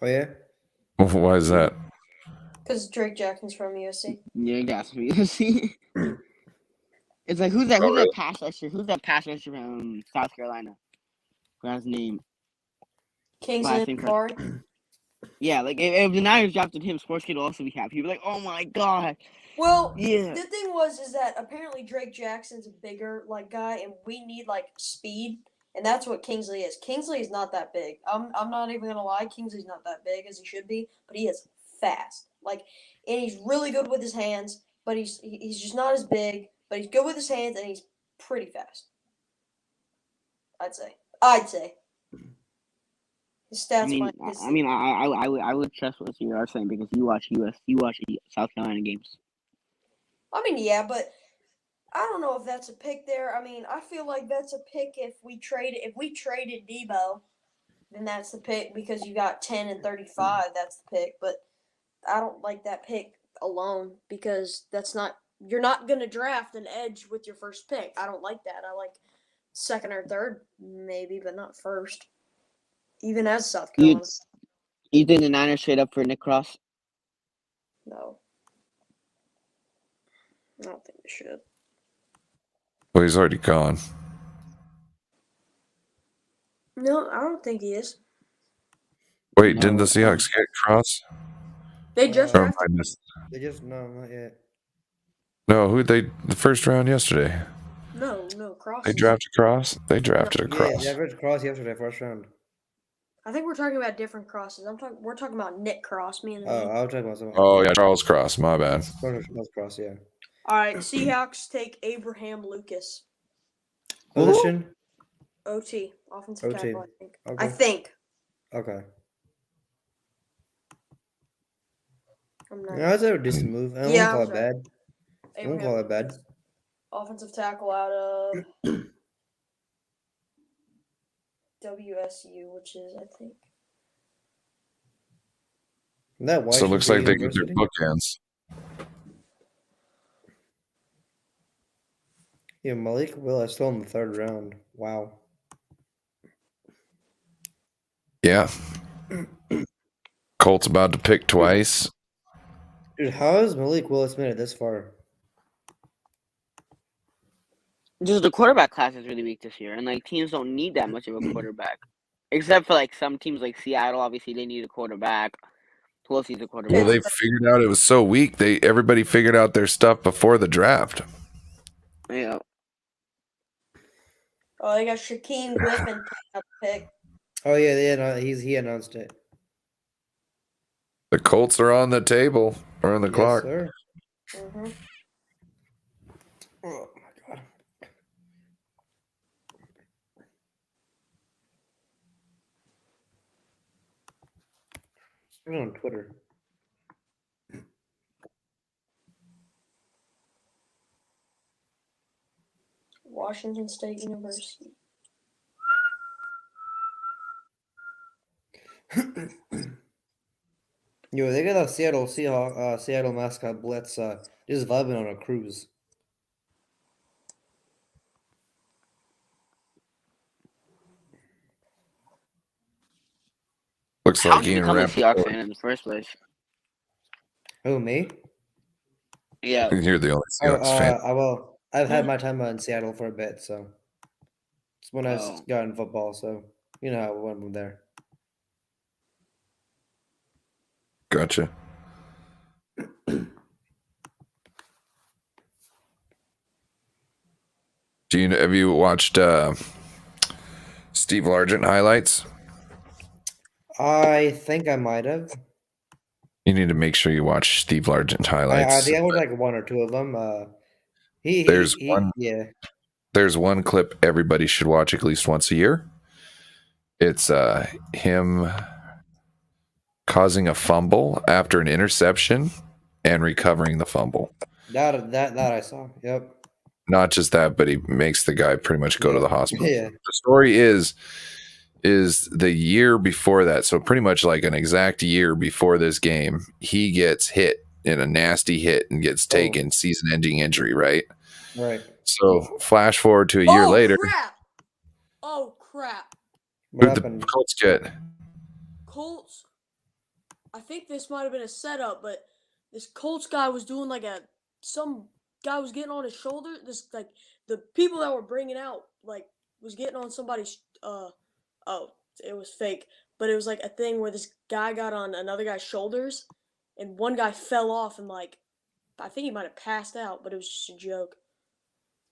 Oh, yeah? Why is that? Because Drake Jackson's from USC. Yeah, that's from USC. It's like, who's that pass rusher? Who's that pass rusher from South Carolina? What's his name? Kingsley Ford. Yeah, like if the Niners drafted him, Sports Kid will also be happy. He'd be like, "Oh my god!" Well, yeah. The thing is that apparently Drake Jackson's a bigger guy, and we need speed, and that's what Kingsley is. Kingsley is not that big. I'm not even gonna lie. Kingsley's not that big as he should be, but he is fast. And he's really good with his hands, but he's just not as big. But he's good with his hands, and he's pretty fast. I'd say. His stats I mean, I would trust what you are saying because you watch South Carolina games. I mean, yeah, but I don't know if that's a pick there. I mean, I feel like that's a pick if we traded Debo, then that's the pick because you got 10 and 35. That's the pick, but I don't like that pick alone because you're not gonna draft an edge with your first pick. I don't like that. I like second or third maybe, but not first. Even as South Carolina. You think the Niners trade up for Nick Cross? No. I don't think they should. Well, he's already gone. No, I don't think he is. Wait, didn't the Seahawks get Cross? They just drafted. No, not yet. No, the first round yesterday? No, Cross. They drafted Cross? They drafted a Cross. Yeah, they drafted Cross yesterday, first round. I think we're talking about different Crosses. We're talking about Nick Cross, me and the man. I was talking about someone. Oh, yeah, Charles Cross. My bad. Charles Cross, yeah. All right, Seahawks take Abraham Lucas. Position? OT, offensive OT. tackle, I think. Okay. I think. Okay. I'm not. Yeah, that's a decent move. I wouldn't call it bad. I wouldn't call it bad. Offensive tackle out of WSU, which is, I think. So it looks like they get their bookends. Yeah, Malik Willis still in the third round. Wow. Yeah. Colts about to pick twice. Dude, how has Malik Willis made it this far? Just the quarterback class is really weak this year, and like teams don't need that much of a quarterback, except for like some teams like Seattle. Obviously, they need a quarterback. Who else needs a quarterback? Well, they figured out it was so weak. Everybody figured out their stuff before the draft. Yeah. Oh, they got Shaquem Griffin pick. Oh yeah, he announced it. The Colts are on the table or on the clock. Sir. Mm-hmm. Oh my god. On Twitter. Washington State University. Yo, they got a Seattle mascot Blitz just vibing on a cruise. Looks How like did you become a Seahawks fan in the first place? Who, me? Yeah. You're the only Seahawks fan. I've had my time in Seattle for a bit, so it's when I got in football, so you know how it went from there. Gotcha. Have you watched Steve Largent highlights? I think I might have. You need to make sure you watch Steve Largent highlights. I think I watched like one or two of them. There's one clip everybody should watch at least once a year. It's him causing a fumble after an interception and recovering the fumble. That I saw. Yep. Not just that, but he makes the guy pretty much go to the hospital. Yeah. The story is the year before that, so pretty much like an exact year before this game, he gets hit in a nasty hit and gets taken season-ending injury, right? Right. So flash forward to a year later. Crap. Who'd the Colts get? Colts. I think this might have been a setup, but this Colts guy was doing some guy was getting on his shoulder. This the people that were bringing out was getting on somebody's it was fake, but it was like a thing where this guy got on another guy's shoulders, and one guy fell off and I think he might have passed out, but it was just a joke.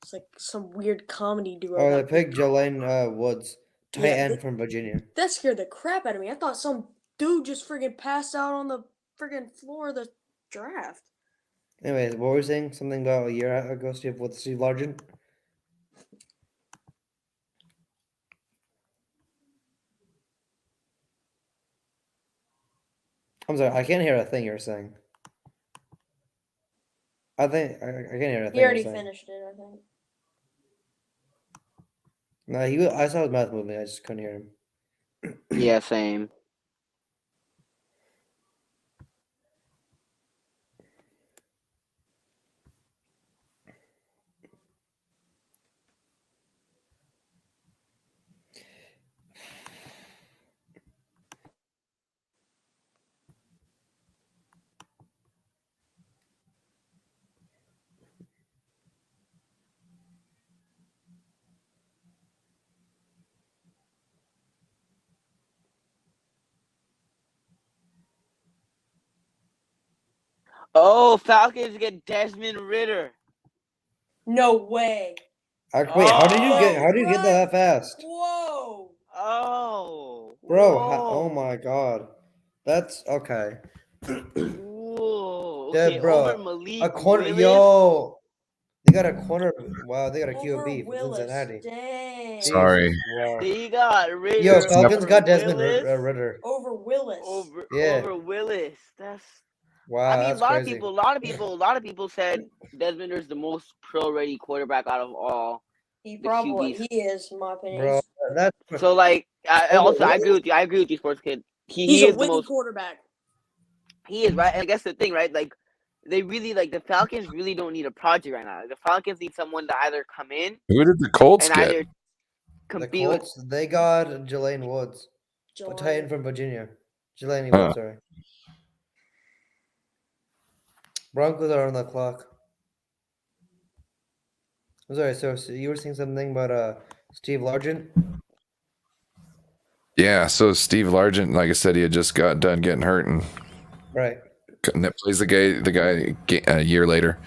It's like some weird comedy duo. Oh, they picked Jolene Woods, tight end from Virginia. That scared the crap out of me. I thought some dude just friggin' passed out on the friggin' floor of the draft. Anyways, what were we saying? Something about a year ago, Steve, with Steve Largent? I'm sorry, I can't hear a thing you're saying. I think I can't hear a thing He already you're saying. finished it, I think. No, I saw his mouth moving. I just couldn't hear him. Yeah, same. Oh, Falcons get Desmond Ritter. No way. Wait, how did you get that fast? Whoa. Oh. Bro, oh Whoa. my god. That's okay. Whoa. Yeah, Okay, bro. over Malik A corner, Willis. yo. They got a corner. Wow, they got a Over QB from Willis. Cincinnati. Dang. Sorry. Jesus, wow. They got Ritter. Yo, Falcons over got Desmond Willis. Ritter. Over Willis. Over Willis. That's. Wow, I mean, that's a crazy. lot of people said Desmond Ritter's the most pro-ready quarterback out of all. He the probably QBs. is, in my opinion. Bro, that's So like, I agree with you. I agree with you, sports kid. He's He a is the winning most. quarterback. He is, right, and I guess the thing, right? Like, they really the Falcons really don't need a project right now. The Falcons need someone to either come in. Who did the Colts and get? either The compete Colts, they got Jelani Woods, a Titan from Virginia. Jelani Woods, sorry. Broncos are on the clock. I'm sorry, so you were saying something about Steve Largent? Yeah, so Steve Largent, like I said, he had just got done getting hurt, and right, plays the guy a year later,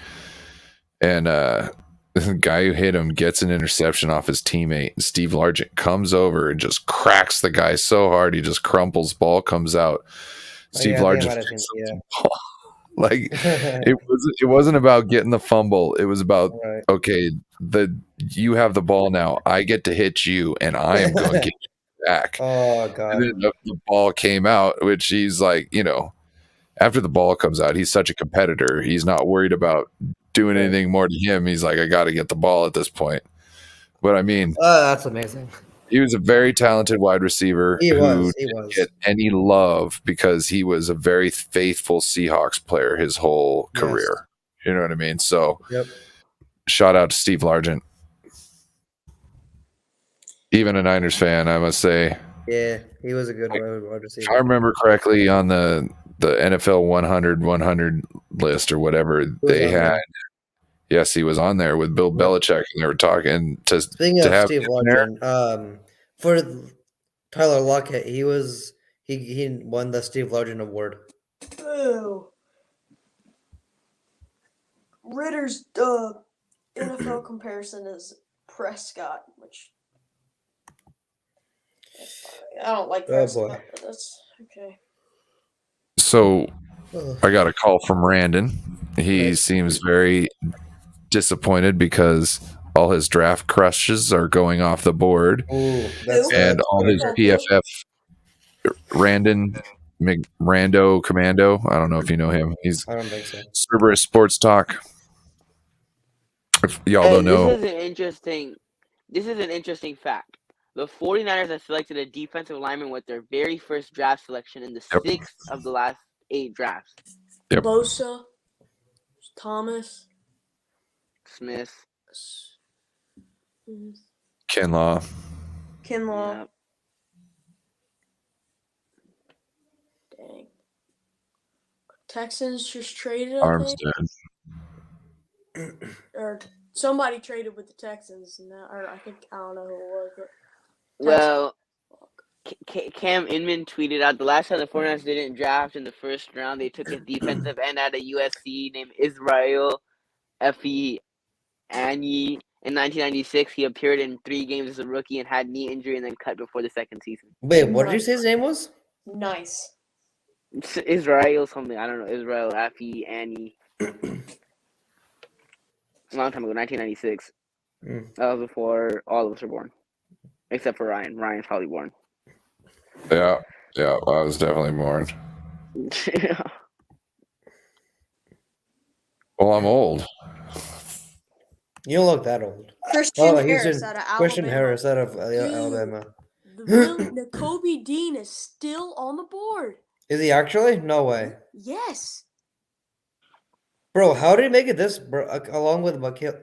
and the guy who hit him gets an interception off his teammate. Steve Largent comes over and just cracks the guy so hard he just crumples. Ball comes out. Steve Largent picks up the ball. Like it wasn't about getting the fumble. It was about okay, you have the ball now. I get to hit you, and I am going to get you back. Oh god! And then the ball came out, which he's like, after the ball comes out, he's such a competitor. He's not worried about doing anything more to him. He's like, I got to get the ball at this point. But I mean, that's amazing. He was a very talented wide receiver who didn't get any love because he was a very faithful Seahawks player his whole career. You know what I mean? So, shout out to Steve Largent. Even a Niners fan, I must say. Yeah, he was a good wide receiver. If I remember correctly, on the NFL 100 list or whatever, they had. Yes, he was on there with Bill Belichick, and they were talking to. Speaking to of have Steve Largent, for Tyler Lockett, he won the Steve Largent Award. Oh, Ritter's NFL comparison is Prescott, which I don't like Prescott, but that's okay. So, I got a call from Randon. He seems very disappointed because all his draft crushes are going off the board. And all his PFF Randon Rando Commando. I don't know if you know him. He's I don't think so. Cerberus Sports Talk. If y'all don't know. This is an interesting fact. The 49ers have selected a defensive lineman with their very first draft selection in the 6th of the last 8 drafts. Yep. Bosa, Thomas, Smith, Kinlaw. Kinlaw. Dang. Texans just traded, Armstead. Or somebody traded with the Texans, or I don't know who it was. But well, Cam Inman tweeted out the last time the 49ers didn't draft in the first round, they took a defensive end out of USC named Israel F.E. Anyi. In 1996, he appeared in 3 games as a rookie and had knee injury and then cut before the second season. Wait, what did you say his name was? Nice. It's Israel something. I don't know. Israel F.E. Anyi. A long time ago, 1996. That was before all of us were born. Except for Ryan. Ryan's probably born. Yeah, I was definitely born. Well, I'm old. You don't look that old. Christian Harris out of Alabama. Christian Harris out of Alabama. Nakobe Dean is still on the board. Is he actually? No way. Yes. Bro, how did he make it this, bro, along with McKill?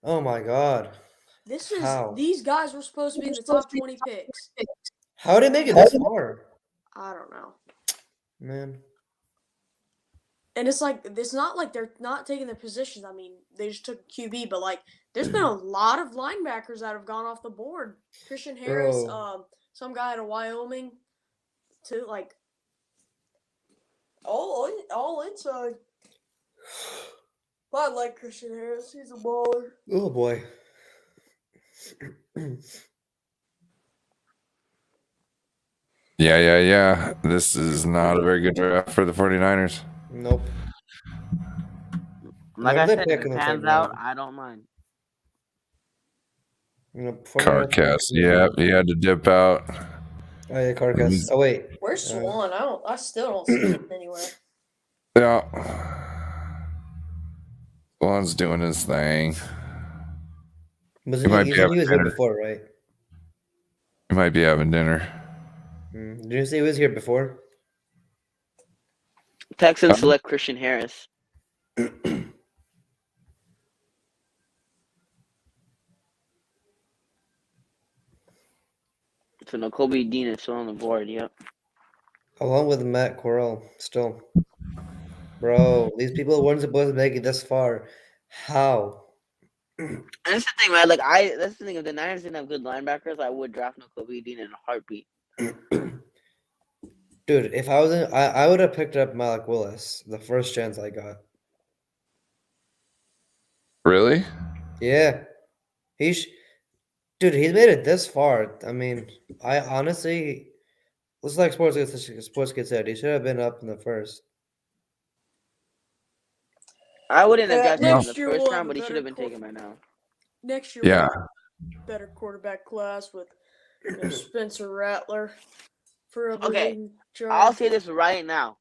Oh my god. These guys were supposed to be in the top 20 picks. How did he make it this far? I don't know. Man. And it's not like they're not taking their positions. I mean, they just took QB, but there's been a lot of linebackers that have gone off the board. Christian Harris, some guy out of Wyoming, too, all inside. But I like Christian Harris. He's a baller. Oh boy. Yeah. This is not a very good draft for the 49ers. Nope. Like I said, if it pans out, I don't mind. KarKast, yeah, he had to dip out. Oh yeah, KarKast. Oh wait, where's Swan? I still don't see him anywhere. Yeah, Swan's doing his thing. He was here before, right? He might be having dinner. Did you say he was here before? Texans select Christian Harris. So Nakobe Dean is still on the board, yep. Along with Matt Corral, still. Bro, these people weren't supposed to make it this far. How? And that's the thing, man. That's the thing. If the Niners didn't have good linebackers, I would draft Nakobe Dean in a heartbeat. Dude, if I was I would have picked up Malik Willis the first chance I got. Really? Yeah. Dude, he's made it this far. I mean, I honestly, looks like Sports Kid said, he should have been up in the first. I wouldn't have drafted him in the first round, but he should have been taken by now. Next year, we'll have a better quarterback class with Spencer Rattler. I'll say this right now.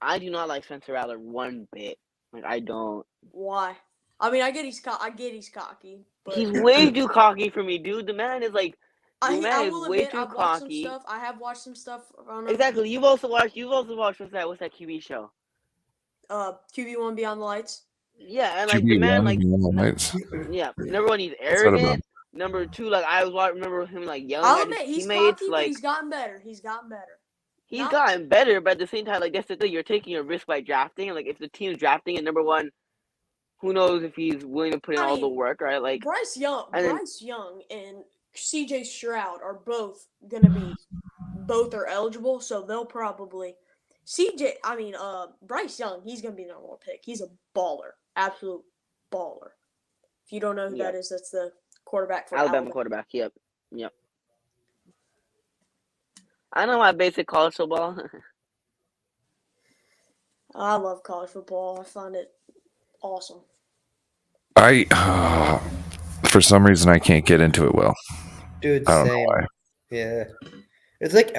I do not like Spencer Rattler one bit. I don't. Why? I mean, I get he's cocky. But he's way too cocky for me, dude. The man is way too cocky. I have watched some stuff. Exactly. You've also watched what's that QB show? QB1 Beyond the Lights. Yeah, and the man yeah. Number one, he's arrogant. Number two, I remember him yelling at his teammates. He's gotten better. He's gotten better, but at the same time, that's the thing. You're taking a risk by drafting. And if the team's drafting, and number one, who knows if he's willing to put in all the work, right? Bryce Young and CJ Stroud are both are eligible, so they'll probably Bryce Young, he's gonna be the number one pick. He's a baller, absolute baller. If you don't know who that is, that's the quarterback for Alabama quarterback. Yep. I know my basic college football. I love college football. I find it awesome. For some reason, I can't get into it well. Dude, I don't know why. Yeah, it's like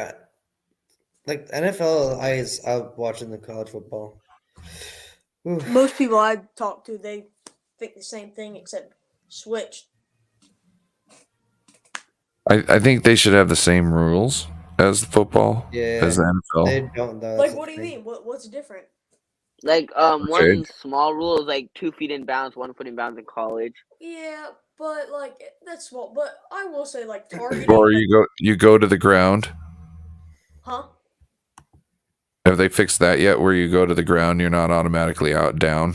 NFL eyes out watching the college football. Oof. Most people I talk to, they think the same thing except switched. I think they should have the same rules as football, as the NFL. They don't. What do you mean? What's different? One small rule is 2 feet in bounds, 1 foot in bounds in college. Yeah, but that's small. But I will say targeting. Or you go to the ground. Huh? Have they fixed that yet? Where you go to the ground, you're not automatically down.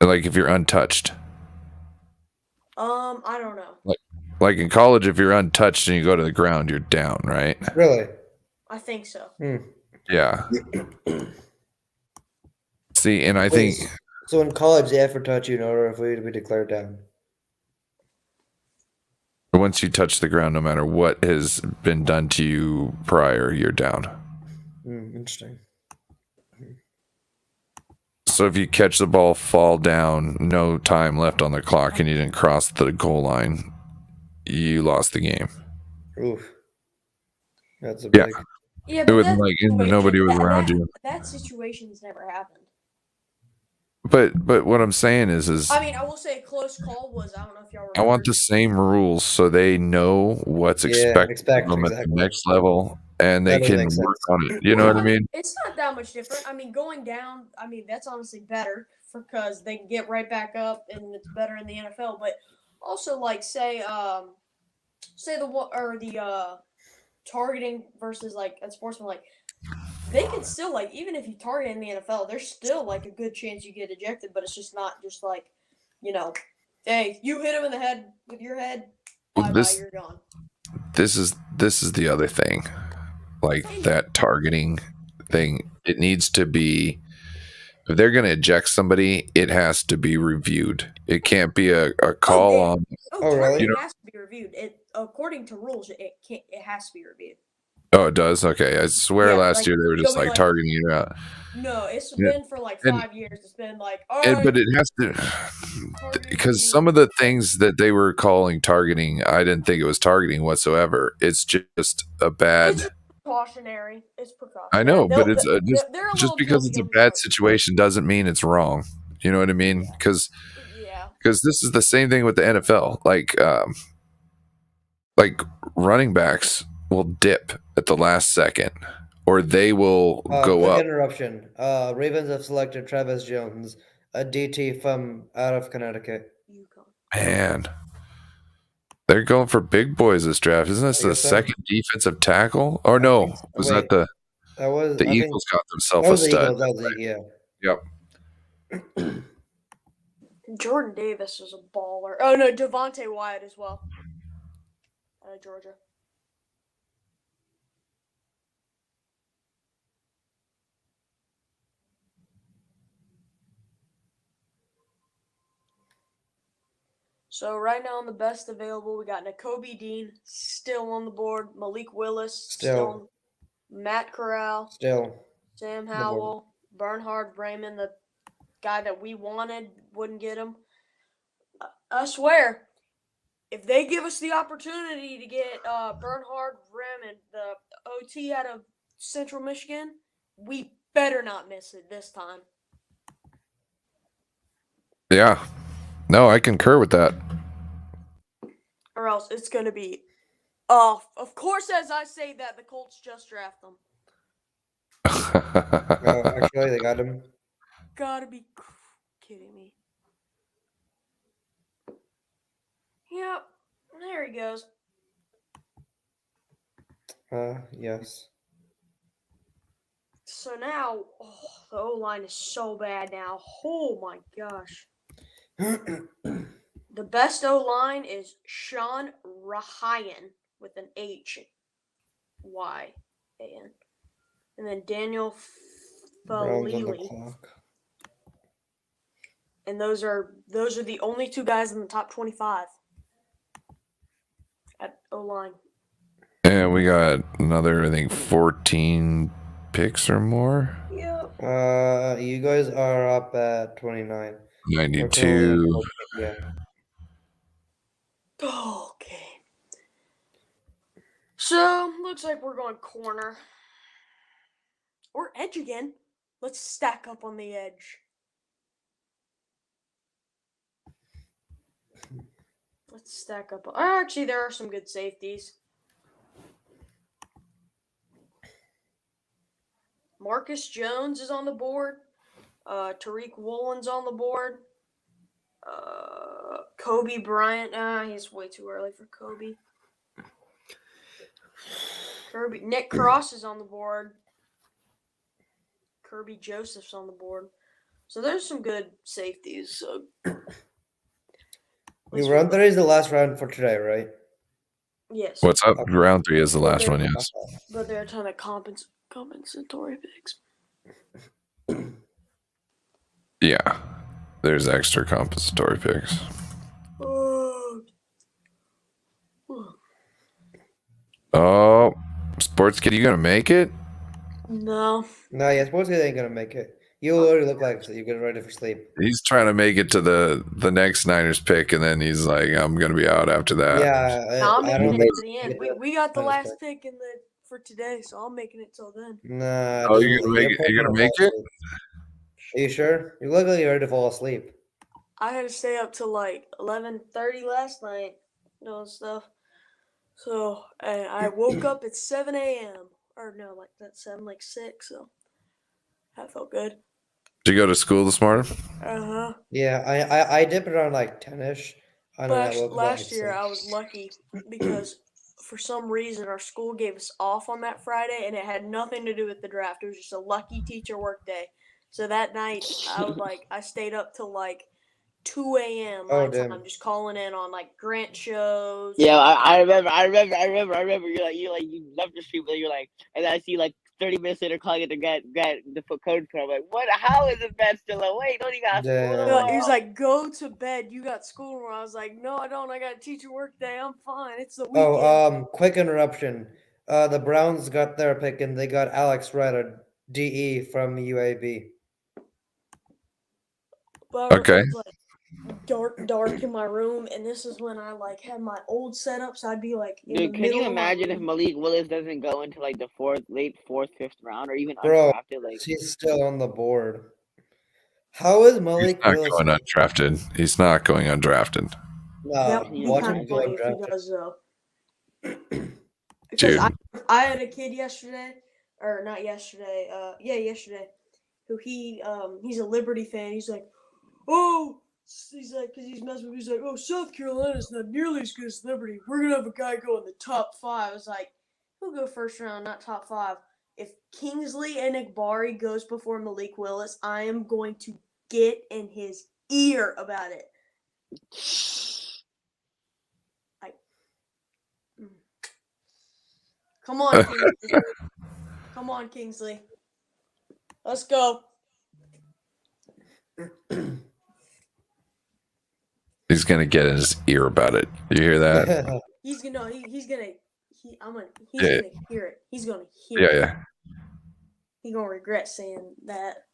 If you're untouched. I don't know. Like in college, if you're untouched and you go to the ground, you're down, right? Really? I think so. Yeah. See, and I think so. In college, they have to touch you in order for you to be declared down. Once you touch the ground, no matter what has been done to you prior, you're down. Interesting. So if you catch the ball, fall down, no time left on the clock, and you didn't cross the goal line, you lost the game. Oof. That's a big. Yeah, but It wasn't like nobody was around you. That situation's never happened. But what I'm saying is I mean, I will say a close call was, I don't know if y'all remember. I want the same rules so they know what's expected of them at the next level, and they can work on it. You know what I mean? It's not that much different. I mean, going down, I mean, that's honestly better because they can get right back up, and it's better in the NFL. But also, like, say the targeting versus like a sportsman, like they can still, like, even if you target in the NFL, there's still like a good chance you get ejected, but it's just not just like, hey, you hit him in the head with your head, bye, you're gone. This is the other thing, like that targeting thing. It needs to be, if they're going to eject somebody, it has to be reviewed. It can't be a call on. Really? It has to be reviewed. According to rules, it has to be reviewed. Oh, it does? Okay. I swear last year they were just like targeting you out. No, it's been for like 5 years. It's been like, all right. But it has to, because some of the things that they were calling targeting, I didn't think it was targeting whatsoever. It's just a bad. It's precautionary. It's precautionary. I know, but it's just because it's a bad situation doesn't mean it's wrong. You know what I mean? Because this is the same thing with the NFL. Like running backs will dip at the last second, or they will go up. Interruption. Ravens have selected Travis Jones, a DT from out of Connecticut. Man, they're going for big boys this draft. Isn't this the second defensive tackle? Or no, was that the Eagles got themselves a stud? Yep. Jordan Davis is a baller. Oh no, Devontae Wyatt as well. Out of Georgia. So right now on the best available, we got Nakobe Dean still on the board, Malik Willis still, Matt Corral still, Sam Howell, Bernhard Brayman, the guy that we wanted, wouldn't get him. I swear, if they give us the opportunity to get Bernhard Brayman, the OT out of Central Michigan, we better not miss it this time. Yeah. No, I concur with that. Or else it's going to be off. Of course, as I say that, the Colts just draft them. Actually, they got him. Gotta be kidding me. Yep, there he goes. Yes. So now, the O-line is so bad now. Oh my gosh. The best O-line is Sean Ryan with an H-Y-A-N. And then Daniel Falili. And those are the only two guys in the top 25 at O-line. And we got another, I think, 14 picks or more. Yep. You guys are up at 29. 92. Yeah. Okay. So, looks like we're going corner. Or edge again. Let's stack up on the edge. Let's stack up. Actually, there are some good safeties. Marcus Jones is on the board. Tariq Woolen's on the board. Kobe Bryant. He's way too early for Kobe. Nick Cross is on the board. Kirby Joseph's on the board. So there's some good safeties. So round 3 is the last round for today, right? Yes. What's up? Round 3 is the last one, yes. But there are a ton of compensatory picks. Yeah. There's extra compensatory picks. Oh, Sports Kid, you gonna make it? No. No, yeah, Sports Kid ain't gonna make it. You already look like you're getting ready for sleep. He's trying to make it to the next Niners pick, and then he's like, I'm gonna be out after that. Yeah. I'm making it to the end. We got the last pick in the for today, so I'm making it till then. Nah. Oh, you're gonna make it? You're gonna make it? Are you sure? You look like you're ready to fall asleep. I had to stay up till like 11:30 last night doing stuff. So I woke up at 7 a.m. Or no, like that's 7, like 6. So that felt good. Did you go to school this morning? Yeah, I dipped around like 10ish. Last year I was lucky because for some reason our school gave us off on that Friday, and it had nothing to do with the draft. It was just a lucky teacher work day. So that night I stayed up till like 2 a.m. my time, just calling in on like Grant shows. Yeah, I remember. You left the stream, but you're like, and then I see like 30 minutes later calling it to get the code. I'm like, what? How is this man still awake? Don't you got school? No, he was like, go to bed. You got school tomorrow. I was like, no, I don't. I got a teacher work day. I'm fine. It's the weekend. Quick interruption. The Browns got their pick and they got Alex Ryder, DE from UAB. But okay. Dark in my room, and this is when I like had my old setup, so I'd be like Dude, can you imagine if Malik Willis doesn't go into like the late fourth, fifth round, or even undrafted? Like he's still on the board. How is Malik Willis going undrafted? He's not going undrafted. No, watch him go undrafted. Because I had a kid yesterday, or not yesterday. Yesterday, who he's a Liberty fan. He's like, oh. He's like, because he's messing with me. He's like, oh, South Carolina's not nearly as good as Liberty. We're going to have a guy go in the top 5. I was like, he'll go first round, not top 5. If Kingsley Enagbari goes before Malik Willis, I am going to get in his ear about it. Come on, Kingsley. Come on, Kingsley. Let's go. He's gonna get in his ear about it. You hear that? He's gonna hear it. He's gonna hear it. Yeah. He's gonna regret saying that.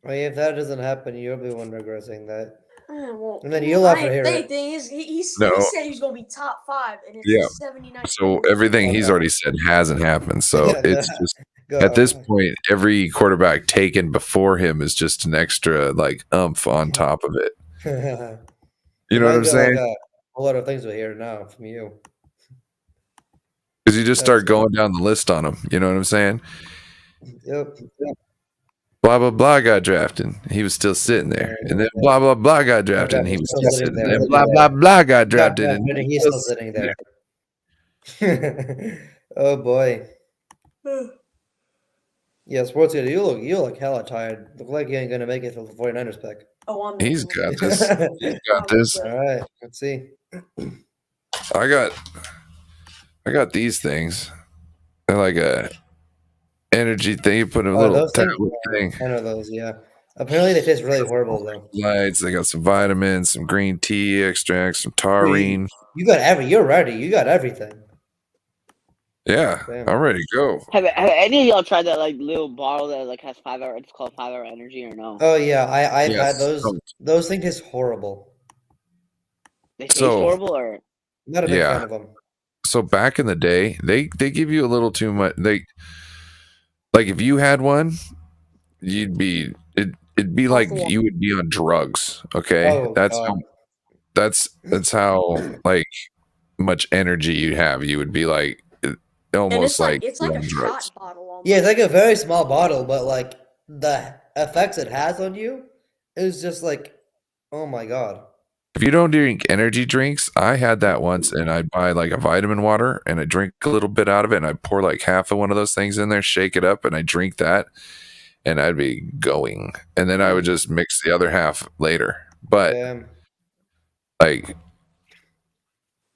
Well, if that doesn't happen, you'll be one regretting that. Well, and then you'll have to hear it. He said he's gonna be top 5, and it's 79. So everything he's already said hasn't happened. So it's just at this point, every quarterback taken before him is just an extra like oomph on top of it. You know what I'm saying? Like a lot of things we hear now from you. Because you just start going down the list on them. You know what I'm saying? Yep. Blah, blah, blah got drafted. He was still sitting there. And then blah, blah, blah got drafted. And he was still sitting there. And blah, blah, blah got drafted. And he's still sitting there. Oh, boy. Yeah, Sports Kid, you look hella tired. Look like you ain't going to make it to the 49ers pick. Oh, He's got this. He's got this. All right, let's see. I got these things. They're like a energy thing. You put in a little tablet thing. I know those, yeah. Apparently they taste really horrible though. Lights. They got some vitamins, some green tea extracts, some taurine. You got you're ready. You got everything. Yeah, I'm ready to go. Have any of y'all tried that like little bottle that like has 5 hour? It's called 5 hour energy or no? Oh yeah, I've had those. Those things taste horrible. They taste horrible, or not a big fan of them. So back in the day, they give you a little too much. They like if you had one, it'd be like you would be on drugs. Okay, that's how like much energy you have. You would be like. Almost like it's like a shot bottle. Almost. Yeah, it's like a very small bottle, but like the effects it has on you is just like, oh my god. If you don't drink energy drinks, I had that once, and I'd buy like a vitamin water, and I drink a little bit out of it, and I pour like half of one of those things in there, shake it up, and I drink that, and I'd be going, and then I would just mix the other half later. But like,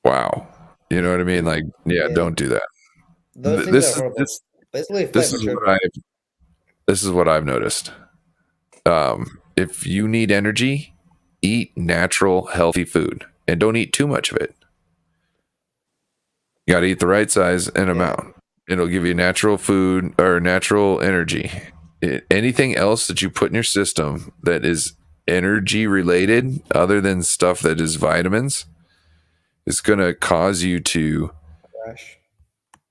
wow, you know what I mean? Like, don't do that. This is what I've noticed. If you need energy, eat natural, healthy food, and don't eat too much of it. You got to eat the right size and amount. It'll give you natural food or natural energy. Anything else that you put in your system that is energy related, other than stuff that is vitamins, is going to cause you to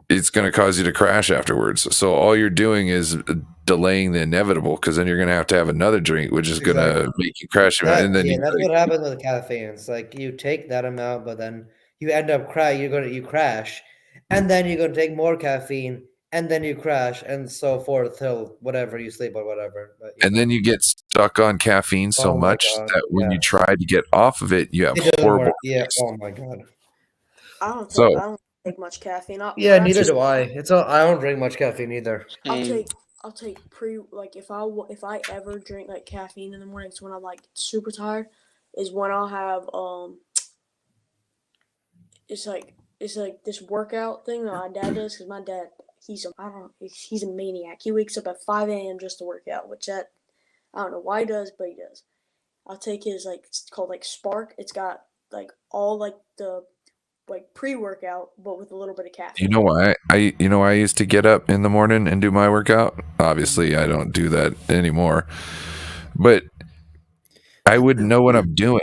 it's going to cause you to crash afterwards. So all you're doing is delaying the inevitable, because then you're going to have another drink, which is going to make you crash. And then that's what happens with caffeine. It's like you take that amount, but then you end up you crash, and then you're going to take more caffeine, and then you crash, and so forth till whatever you sleep or whatever. But, and then you get stuck on caffeine so much that when you try to get off of it, you have horrible. Yeah. Oh my god. I don't take much caffeine. Neither do I. I don't drink much caffeine either. I'll take like if I ever drink like caffeine in the morning, it's when I'm like super tired, is when I'll have it's like this workout thing that my dad does, because my dad he's a maniac. He wakes up at 5 a.m. just to work out, which I don't know why he does, but he does. I'll take his it's called like Spark. It's got like all like the pre-workout, but with a little bit of caffeine. You know why I used to get up in the morning and do my workout? Obviously, I don't do that anymore, but I wouldn't know what I'm doing.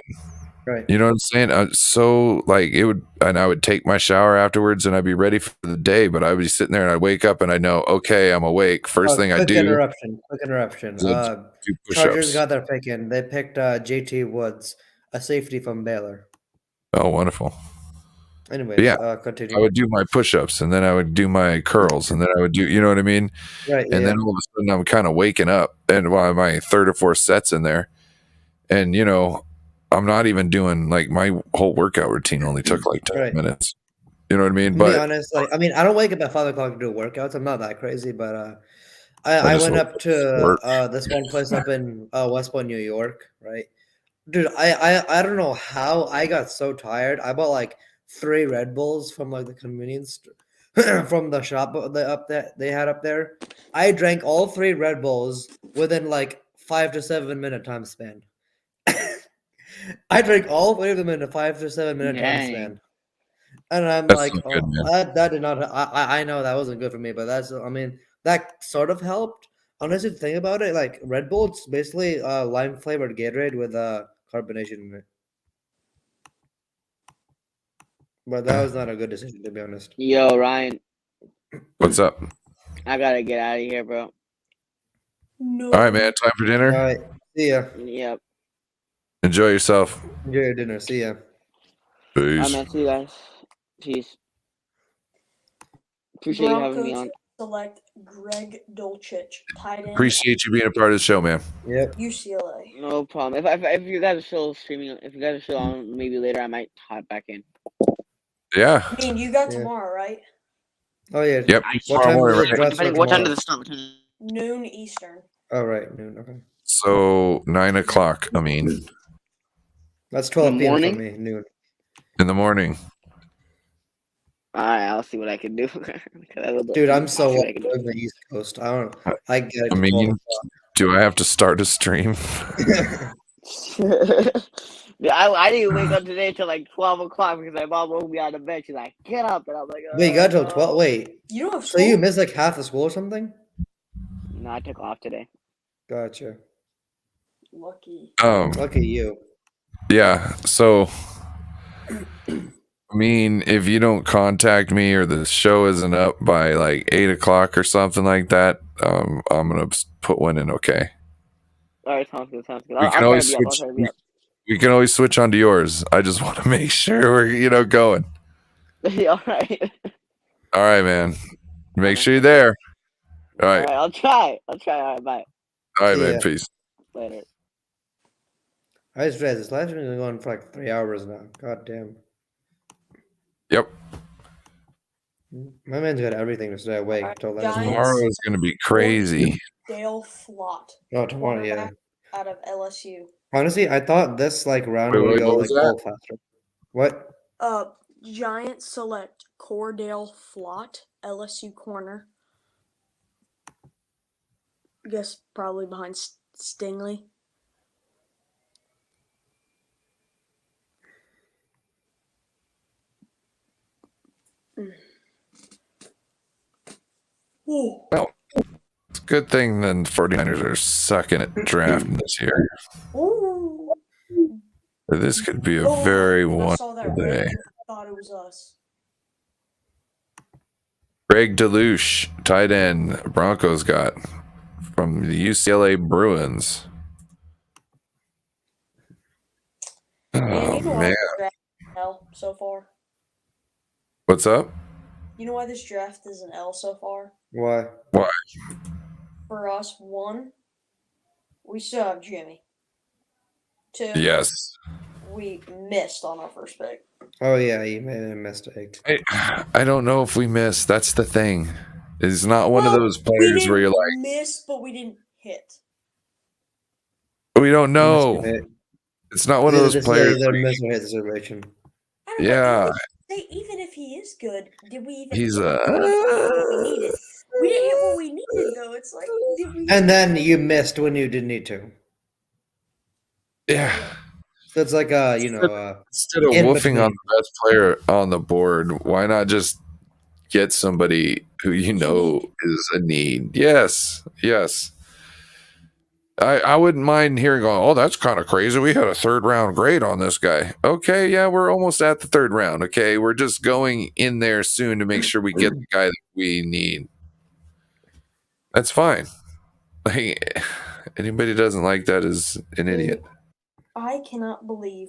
Right. You know what I'm saying? So like I would take my shower afterwards and I'd be ready for the day, but I would be sitting there and I'd wake up and I know, okay, I'm awake. First thing I do. Quick interruption. Chargers got their pick in. They picked JT Woods, a safety from Baylor. Oh, wonderful. Anyway, continue. I would do my push-ups, and then I would do my curls, and then I would do, you know what I mean? Right. And then all of a sudden I'm kind of waking up, and my third or fourth sets in there, and I'm not even doing like my whole workout routine only took like 10 minutes. You know what I mean? But to be honest, I don't wake up at 5 o'clock to do workouts. I'm not that crazy, but I went up to this one place up in West Point, New York, right? Dude, I don't know how I got so tired. I bought like 3 Red Bulls from like the convenience from the shop they had up there. I drank all 3 Red Bulls within like 5 to 7 minute time span. I drank all 3 of them in a 5 to 7 minute time span. And I'm like, that did not. I know that wasn't good for me, but that sort of helped. Honestly, think about it, like Red Bull, it's basically lime flavored Gatorade with carbonation in it. But that was not a good decision, to be honest. Yo, Ryan. What's up? I gotta get out of here, bro. No. All right, man. Time for dinner. All right. See ya. Yep. Enjoy yourself. Enjoy your dinner. See ya. Peace. All right, man. See you guys. Peace. Appreciate you having me on. Select Greg Dulcich, tight end. Appreciate you being a part of the show, man. Yep. UCLA. No problem. If you guys are still streaming, if you guys are still on, maybe later I might hop back in. Yeah. I mean, you got tomorrow, right? Oh yeah. Yep. What time does it start? Noon Eastern. Oh right, noon. Okay. So 9 o'clock. I mean, that's 12 p.m. for me. Noon. In the morning. All right, I'll see what I can do. Dude, I'm so on the East Coast. I get it. I mean, do I have to start a stream? I didn't wake up today till like 12 o'clock because my mom woke me out of bed. She's like, "Get up," and I'm like, "Wait, you got till 12? Wait, you don't have school? So you missed like half of school or something?" No, I took off today. Gotcha. Lucky. Lucky you. Yeah. So, I mean, if you don't contact me or the show isn't up by like 8 o'clock or something like that, I'm gonna put one in. Okay. All right, sounds good. We can always switch onto yours. I just want to make sure we're going. All right. All right, man. Make sure you're there. All right. I'll try. All right, bye. All right, man. Peace. Later. I just realized this live stream is going for like 3 hours now. God damn. Yep. My man's got everything to stay awake until then. Tomorrow is going to be crazy. Dale Flott. Oh, tomorrow, yeah. Out of LSU. Honestly, I thought this round would go like a little faster. What? Giants select Cordell Flott, LSU corner. I guess probably behind Stingley. Well, it's a good thing then 49ers are sucking at drafting this year. Ooh. This could be a very wonderful day. I thought it was us. Greg DeLuche, tight end, Broncos got from the UCLA Bruins. Man, you know why man. this draft is an L so far? What's up? You know why this draft is an L so far? Why? Why? For us, 1, we still have Jimmy. 2, Yes. we missed on our first pick. Oh yeah, you made a mistake. I don't know if we missed. That's the thing. It's not one of those players where you're like, miss, but we didn't hit. we don't know. It's not one of those players. Situation. Yeah. Even if he is good, did we even He's hit what we needed? We didn't hit what we needed though. It's like, did we? And then you missed when you didn't need to. Yeah. So it's like instead of woofing on the best player on the board, why not just get somebody who you know is a need? Yes. I wouldn't mind hearing going, oh, that's kind of crazy. We had a 3rd round grade on this guy. Okay, yeah, we're almost at the 3rd round. Okay, we're just going in there soon to make sure we get the guy that we need. That's fine. Like, anybody who doesn't like that is an idiot. I cannot believe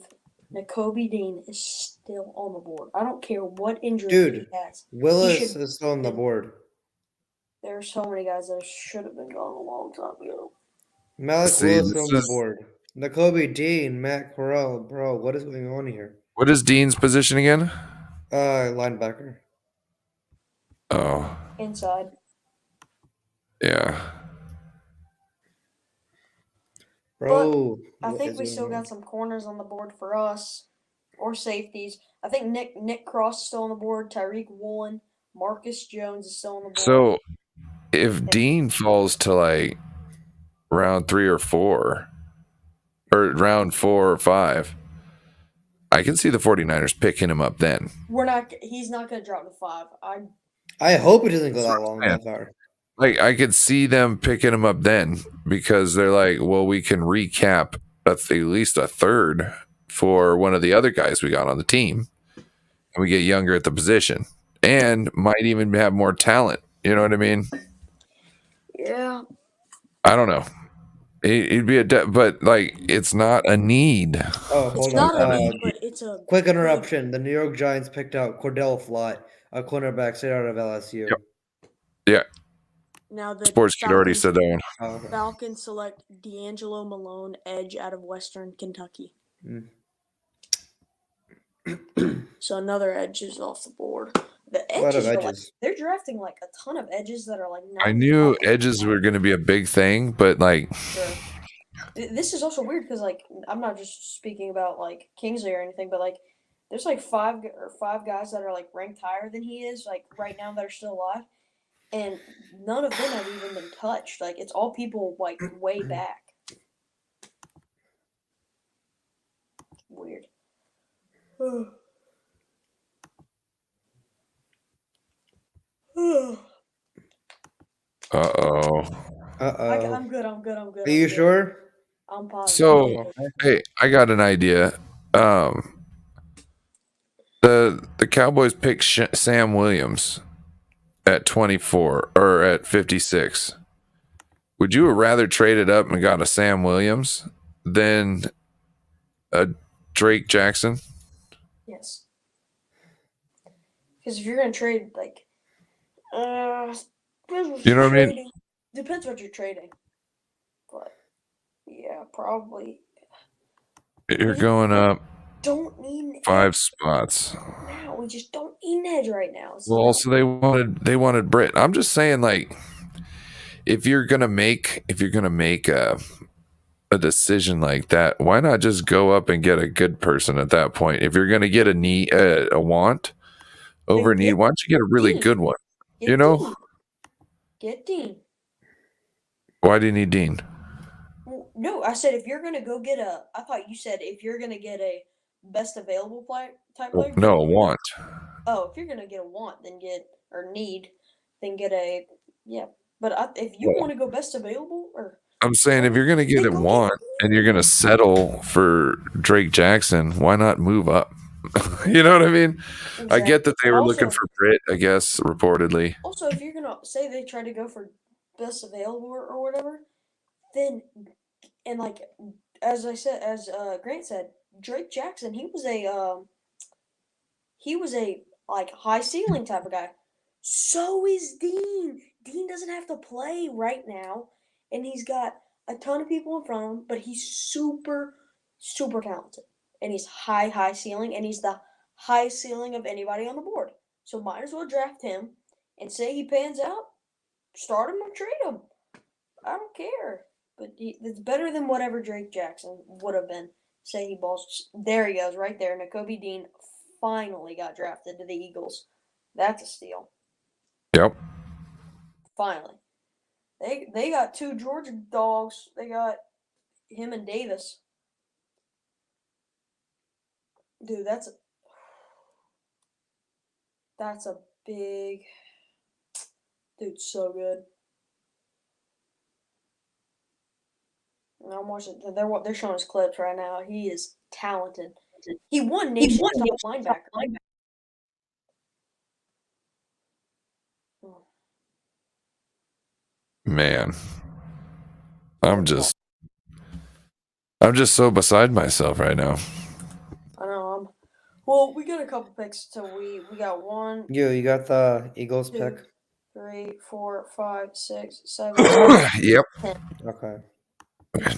Nakobe Dean is still on the board. I don't care what injury he has. Willis is still on the board. There are so many guys that should have been gone a long time ago. Malik Willis on the board. Nakobe Dean, Matt Corral. Bro, what is going on here? What is Dean's position again? Linebacker. Oh. Inside. Yeah. Bro. But I think we still got some corners on the board for us. Or safeties. I think Nick Cross is still on the board. Tyreek Woolen. Marcus Jones is still on the board. So if Dean falls to like round 3 or 4, or round 4 or 5, I can see the 49ers picking him up then. He's not going to drop to 5. I hope it doesn't go that far. Like, I could see them picking him up then because they're like, well, we can recap at least a 3rd for one of the other guys we got on the team, and we get younger at the position and might even have more talent. You know what I mean? Yeah. I don't know. It'd be but like, it's not a need. Oh, hold on. Not a need, but it's a quick interruption. The New York Giants picked out Cordell Flott, a cornerback straight out of LSU. Yep. Yeah. Now the Sports Kid already said that one. Oh, okay. Falcons select D'Angelo Malone, edge out of Western Kentucky. So another edge is off the board. The edges are they're drafting like a ton of edges that are like. I knew edges were going to be a big thing, but like. Sure. This is also weird because like I'm not just speaking about like Kingsley or anything, but like there's like five guys that are like ranked higher than he is like right now that are still alive, and none of them have even been touched. Like it's all people like way back. Weird. Uh-oh. I'm good. Are you sure? I'm positive. So, hey, I got an idea. The Cowboys picked Sam Williams at 24 or at 56. Would you have rather traded up and got a Sam Williams than a Drake Jackson? Yes. Because if you're gonna trade, like, you know what I mean? Depends what you're trading. But yeah, probably. You're going up. Don't need 5 spots. Now we just don't need an edge right now. Well, also they wanted Britt. I'm just saying, like, if you're gonna make a decision like that, why not just go up and get a good person at that point? If you're gonna get a want over need, why don't you get a really good one? You know? Get Dean. Why do you need Dean? No, I said if you're gonna go get I thought you said if you're gonna get a best available player. No, a want. Oh, if you're gonna get a want, then get a But if you want to go best available, or I'm saying if you're gonna get a want and you're gonna settle for Drake Jackson, why not move up? You know what I mean? Exactly. I get that they And were also, looking for Brit, I guess, reportedly. Also, if you're gonna say they try to go for best available or whatever, then and like as I said, as Grant said, Drake Jackson, he was a like high ceiling type of guy. So is Dean. Dean doesn't have to play right now, and he's got a ton of people in front of him, but he's super, super talented. And he's high ceiling, and he's the highest ceiling of anybody on the board. So might as well draft him and say he pans out, start him or trade him. I don't care. But it's better than whatever Drake Jackson would have been. Say he balls. There he goes, right there. Nakobe Dean finally got drafted to the Eagles. That's a steal. Yep. Finally. They got two Georgia dogs. They got him and Davis. Dude, that's a big dude, so good. And I'm watching. They're showing us clips right now. He is talented. He won Nation's top linebacker. Man. I'm just so beside myself right now. I know. Well, we got a couple picks, so we got one. You got the Eagles two, pick. 3, 4, 5, 6, 7, 8, Yep. 10. Okay.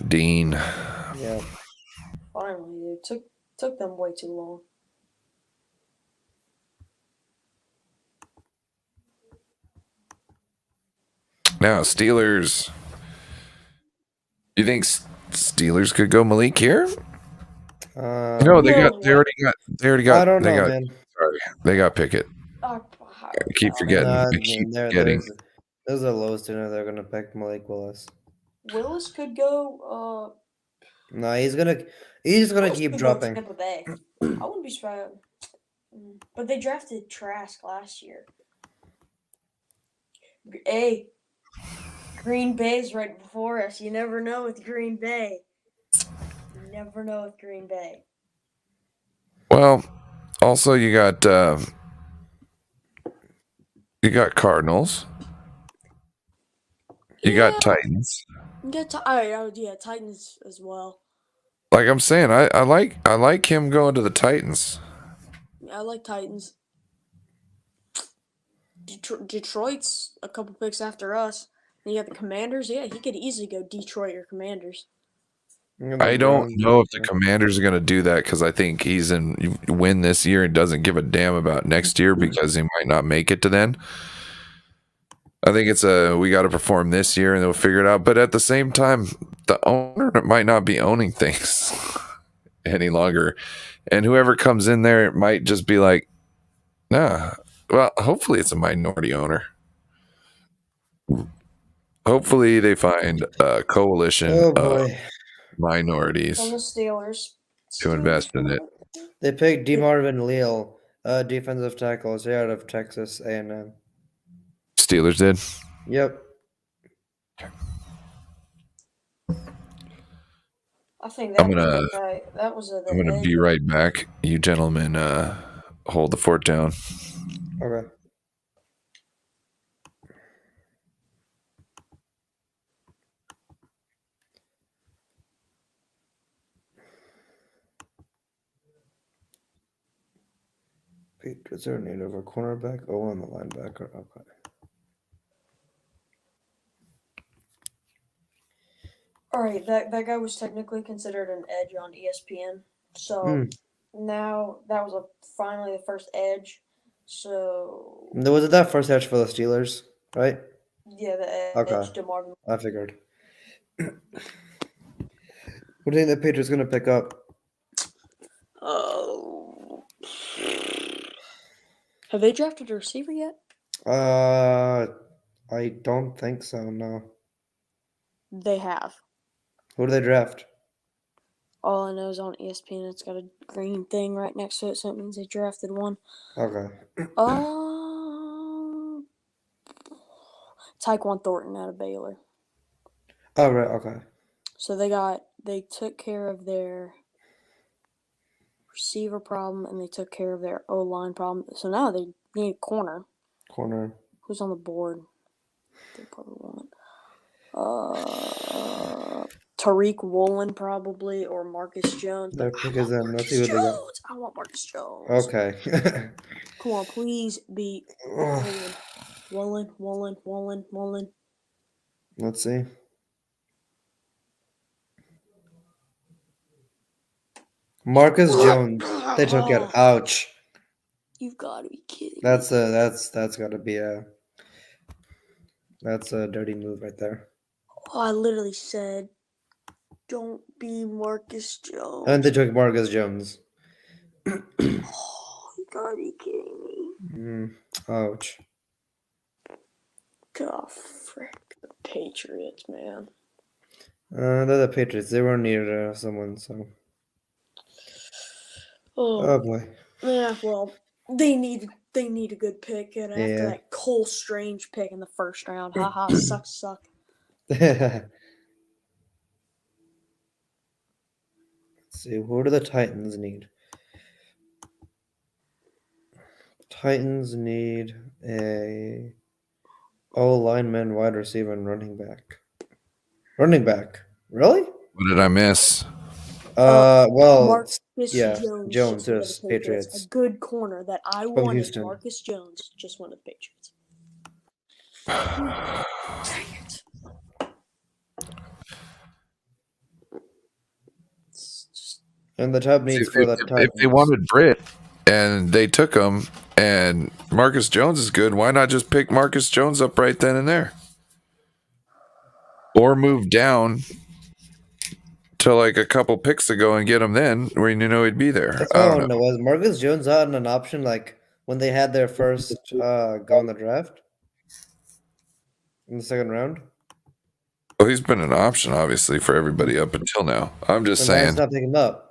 Dean. Yeah. Finally, it took them way too long. Now, Steelers. You think Steelers could go Malik here? No, they already got. I don't know, man. Sorry, they got Pickett. I keep forgetting. There's a low sooner they're gonna pick Malik Willis. Willis could go. No, he's gonna keep dropping. Tampa Bay. I wouldn't be surprised. But they drafted Trask last year. Hey, Green Bay's right before us. You never know with Green Bay. Well, also you got Cardinals. You got Titans. Titans as well. Like I'm saying, I like him going to the Titans. I like Titans. Detroit's a couple picks after us. And you got the Commanders. Yeah, he could easily go Detroit or Commanders. I don't know if the Commanders are going to do that because I think he's in win this year and doesn't give a damn about next year because he might not make it to then. I think it's we got to perform this year and they'll figure it out. But at the same time, the owner might not be owning things any longer. And whoever comes in there might just be like, nah. Well, hopefully it's a minority owner. Hopefully they find a coalition of minorities on the Steelers to invest in it. They picked DeMarvin Leal, defensive tackle, out of Texas A&M. Steelers did? Yep. I think that was I'm gonna be right back. You gentlemen hold the fort down. Okay. Is there a need of a cornerback? Oh, on the linebacker. Okay. All right, that guy was technically considered an edge on ESPN. So now that was finally the first edge. So was it that first edge for the Steelers, right? Yeah, the edge. Okay. DeMarvin. I figured. What do you think the Patriots gonna pick up? Oh. Have they drafted a receiver yet? I don't think so. No. They have. Who do they draft? All I know is on ESPN, it's got a green thing right next to it, so it means they drafted one. Okay. Tyquan Thornton out of Baylor. Oh, right. Okay. So they took care of their receiver problem, and they took care of their O-line problem. So now they need a corner. Who's on the board? They probably want Tariq Woolen probably, or Marcus Jones. Their pick is in. Let's see what they got. I want Marcus Jones. Okay. Come on, please be Woolen. Let's see. Marcus Jones. They took it. Ouch. You've got to be kidding. That's got to be that's a dirty move right there. Oh, I literally said, don't be Marcus Jones. And they took Marcus Jones. Oh, you gotta be kidding me. Ouch. God, frick the Patriots, man. They're the Patriots. They were near someone, so. Oh boy. Yeah, well, they need a good pick, and after that Cole Strange pick in the first round, haha, suck. Let's see, who do the Titans need? Titans need a lineman, wide receiver, and running back. Running back, really? What did I miss? Marcus Jones, yes, Patriots. A good corner that I wanted. Houston. Marcus Jones just went to the Patriots. Dang it. And the top needs for the Titans. If they wanted Britt and they took him, and Marcus Jones is good, why not just pick Marcus Jones up right then and there? Or move down to like a couple picks ago and get him then, where you know he'd be there. That's all I know. Was Marcus Jones not an option like when they had their first go in the draft in the second round? Well, he's been an option, obviously, for everybody up until now. I'm just saying. Not picking him up.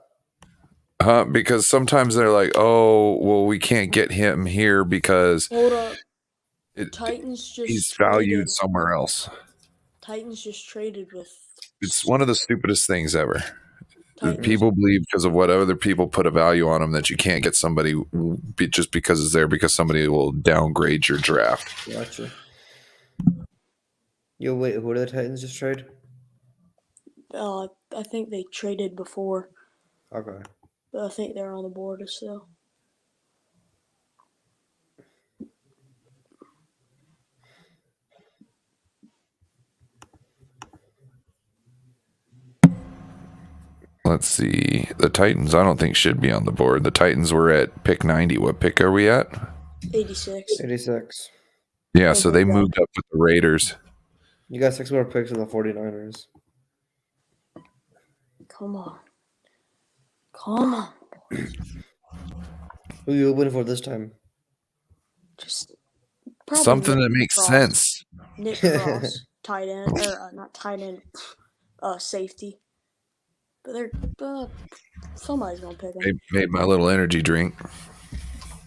Because sometimes they're like, oh, well, we can't get him here because hold up. He's valued somewhere else. Titans just traded with. It's one of the stupidest things ever. People believe because of what other people put a value on them that you can't get somebody just because it's there, because somebody will downgrade your draft. Gotcha. Yo, wait, who did the Titans just trade? I think they traded before. Okay. But I think they're on the board still. Let's see. The Titans, I don't think should be on the board. The Titans were at pick 90. What pick are we at? 86. 86. Yeah, so they moved up with the Raiders. You got 6 more picks in the 49ers. Come on. Who are you hoping for this time? Just something that makes sense. Nick Cross, tight end, or not tight end, safety. But they're somebody's gonna pick him. Made my little energy drink.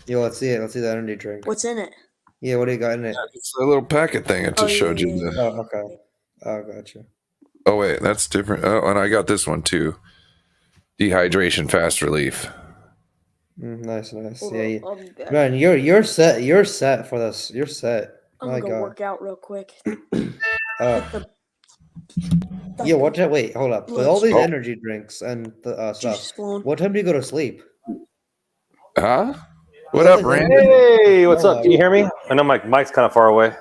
Yo, let's see it. Let's see that energy drink. What's in it? Yeah, what do you got in it? It's a little packet thing. I just showed you. Yeah. Oh, okay. Oh, gotcha. Oh, wait, that's different. Oh, and I got this one too. Dehydration fast relief. Nice. Yeah, man, you're set. You're set for this. You're set. I'm gonna go work out real quick. Yeah, what time? Wait, hold up. With all these energy drinks and the stuff, what time do you go to sleep? Huh? What up, Randy? Hey, what's up? Can you hear me? I know my mic's kind of far away.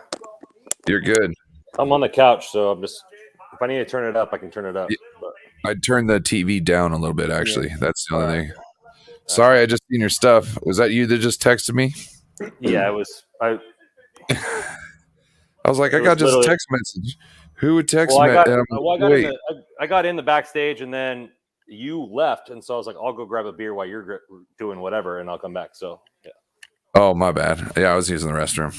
You're good. I'm on the couch, so I'm just. If I need to turn it up, I can turn it up. I'd turn the TV down a little bit, actually. Yeah. That's the only thing. Sorry, I just seen your stuff. Was that you that just texted me? Yeah, it was. I was like, I got just a text message. Who would text me? I got in the backstage, and then you left, and so I was like, I'll go grab a beer while you're doing whatever, and I'll come back. So, yeah. Oh, my bad. Yeah, I was using the restroom.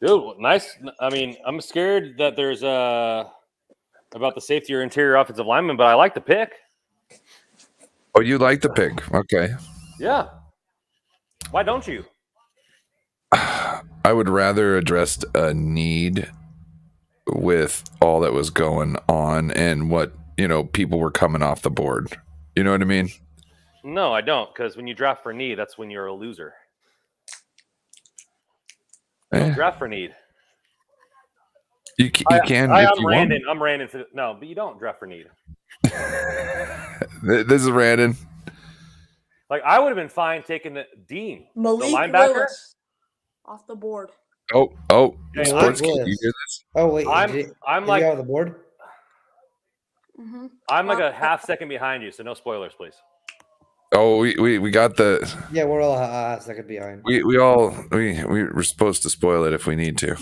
Dude, nice. I mean, I'm scared that there's about the safety or interior offensive lineman, but I like the pick. Oh, you like the pick? Okay. Yeah. Why don't you? I would rather address a need with all that was going on and what, people were coming off the board. You know what I mean? No, I don't, because when you draft for need, that's when you're a loser. You don't draft for need. You can. I'm Randon. I'm Randon. No, but you don't draft for need. This is Randon. Like, I would have been fine taking the Dean, Malik the linebacker. Willis off the board. Oh, Okay, sports. Can you hear this? Oh wait, I'm like on the board. Mm-hmm. I'm like a half second behind you, so no spoilers, please. Oh, we got the. Yeah, we're all a second behind. We're supposed to spoil it if we need to.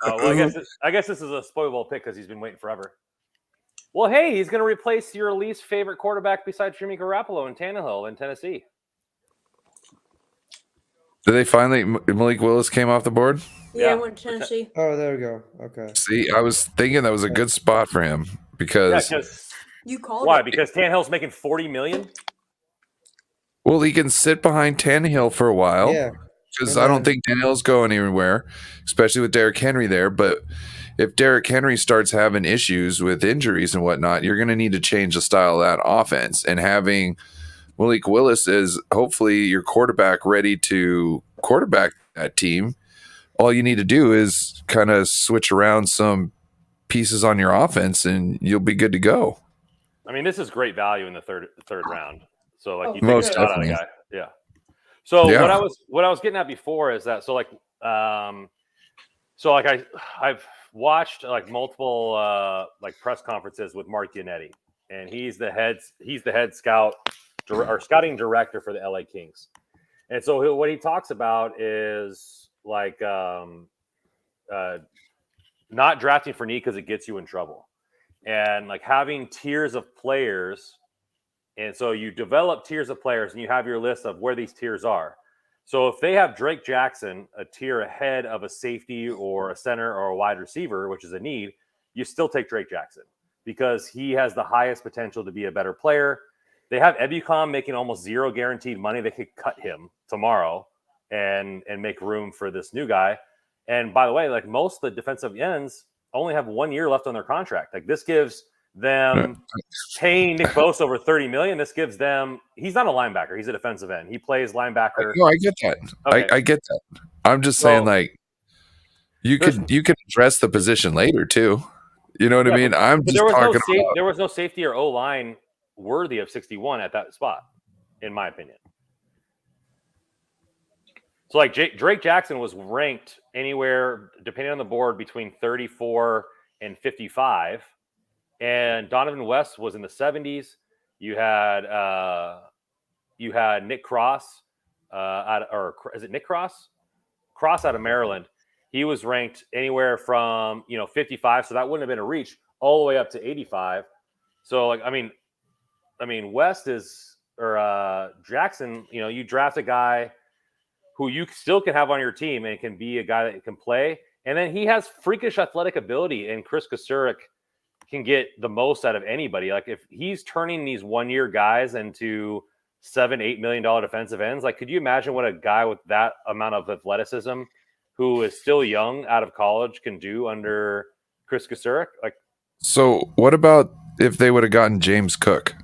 Well, I guess this is a spoilable pick because he's been waiting forever. Well, hey, he's going to replace your least favorite quarterback besides Jimmy Garoppolo and Tannehill in Tennessee. Did they finally? Malik Willis came off the board? Yeah, went to Tennessee. Oh, there we go. Okay. See, I was thinking that was a good spot for him because. You called why? it. Because Tannehill's making $40 million. Well, he can sit behind Tannehill for a while. Yeah. Because I don't think Tannehill's going anywhere, especially with Derrick Henry there. But if Derrick Henry starts having issues with injuries and whatnot, you're going to need to change the style of that offense. And having Malik Willis is hopefully your quarterback ready to quarterback that team. All you need to do is kind of switch around some pieces on your offense, and you'll be good to go. I mean, this is great value in the third round. So, like, you most take a shot on a definitely. guy. Yeah. So Yeah. what I was getting at before is that I've watched like multiple like press conferences with Mark Yannetti, and he's the head scout or scouting director for the LA Kings. And so what he talks about is like not drafting for need because it gets you in trouble, and like having tiers of players. And so you develop tiers of players and you have your list of where these tiers are. So if they have Drake Jackson a tier ahead of a safety or a center or a wide receiver, which is a need, you still take Drake Jackson because he has the highest potential to be a better player. They have Ebukam making almost zero guaranteed money. They could cut him tomorrow and make room for this new guy. And by the way, like most of the defensive ends only have 1 year left on their contract. Like this gives them paying Nick Bosa over $30 million. This gives them. He's not a linebacker. He's a defensive end. He plays linebacker. No, I get that. Okay. I get that. I'm just saying, like, you could address the position later too. You know what I mean? I'm just talking about. There was no safety or O line worthy of 61 at that spot, in my opinion. So, like, Drake Jackson was ranked anywhere, depending on the board, between 34 and 55. And Donovan West was in the 70s. You had Nick Cross, is it Nick Cross? Cross out of Maryland. He was ranked anywhere from 55, so that wouldn't have been a reach, all the way up to 85. So like I mean West is or Jackson. You draft a guy who you still can have on your team and can be a guy that can play, and then he has freakish athletic ability, and Chris Kasurik can get the most out of anybody. Like if he's turning these 1 year guys into $7-8 million defensive ends, like could you imagine what a guy with that amount of athleticism who is still young out of college can do under Chris Kasurik? Like, so what about if they would have gotten James Cook?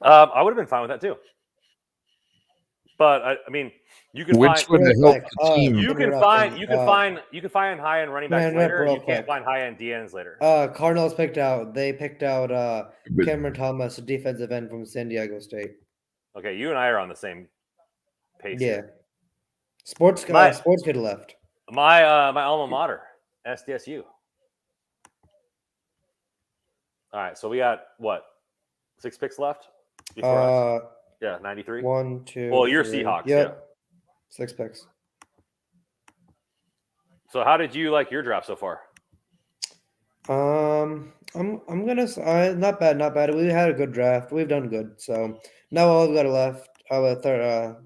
I would have been fine with that too. But I mean, you can Which find would have helped the team. you can find high end running backs later. You can't find high end DNs later. Cardinals picked out Cameron Thomas, a defensive end from San Diego State. Okay, you and I are on the same pace. Yeah, sports kid left. My alma mater, SDSU. All right, so we got what, 6 picks left before us? Yeah, 93. 1, 2. Well, you're 3. Seahawks. Yep. Yeah. 6 picks. So, how did you like your draft so far? I'm gonna not bad. We had a good draft. We've done good. So now all we've got left the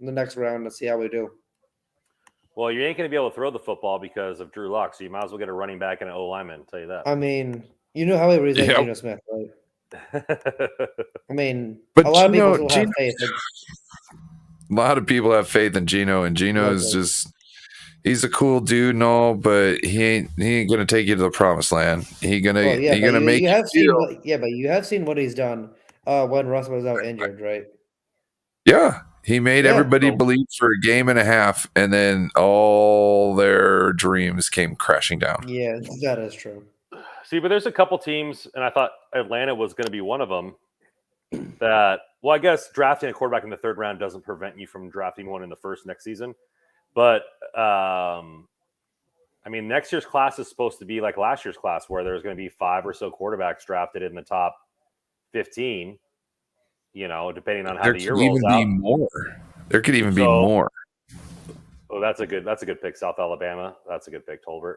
next round to see how we do. Well, you ain't going to be able to throw the football because of Drew Lock, so you might as well get a running back and an O lineman. I'll tell you that. I mean, you know how he resents Geno Smith, right? I mean, but a lot of people still have faith. A lot of people have faith in Geno, and Geno is just he's a cool dude and all, but he ain't gonna take you to the promised land. He gonna make you have feel. seen but you have seen what he's done when Russ was out injured, right? Yeah, he made Yeah. everybody believe for a game and a half, and then all their dreams came crashing down. Yeah, that is true. See, but there's a couple teams, and I thought Atlanta was going to be one of them. That, well, I guess drafting a quarterback in the third round doesn't prevent you from drafting one in the first next season. But I mean, next year's class is supposed to be like last year's class, where there's going to be 5 or so quarterbacks drafted in the top 15. Depending on how the year rolls out. There could even be more. Oh, that's a good pick, South Alabama. That's a good pick, Tolbert.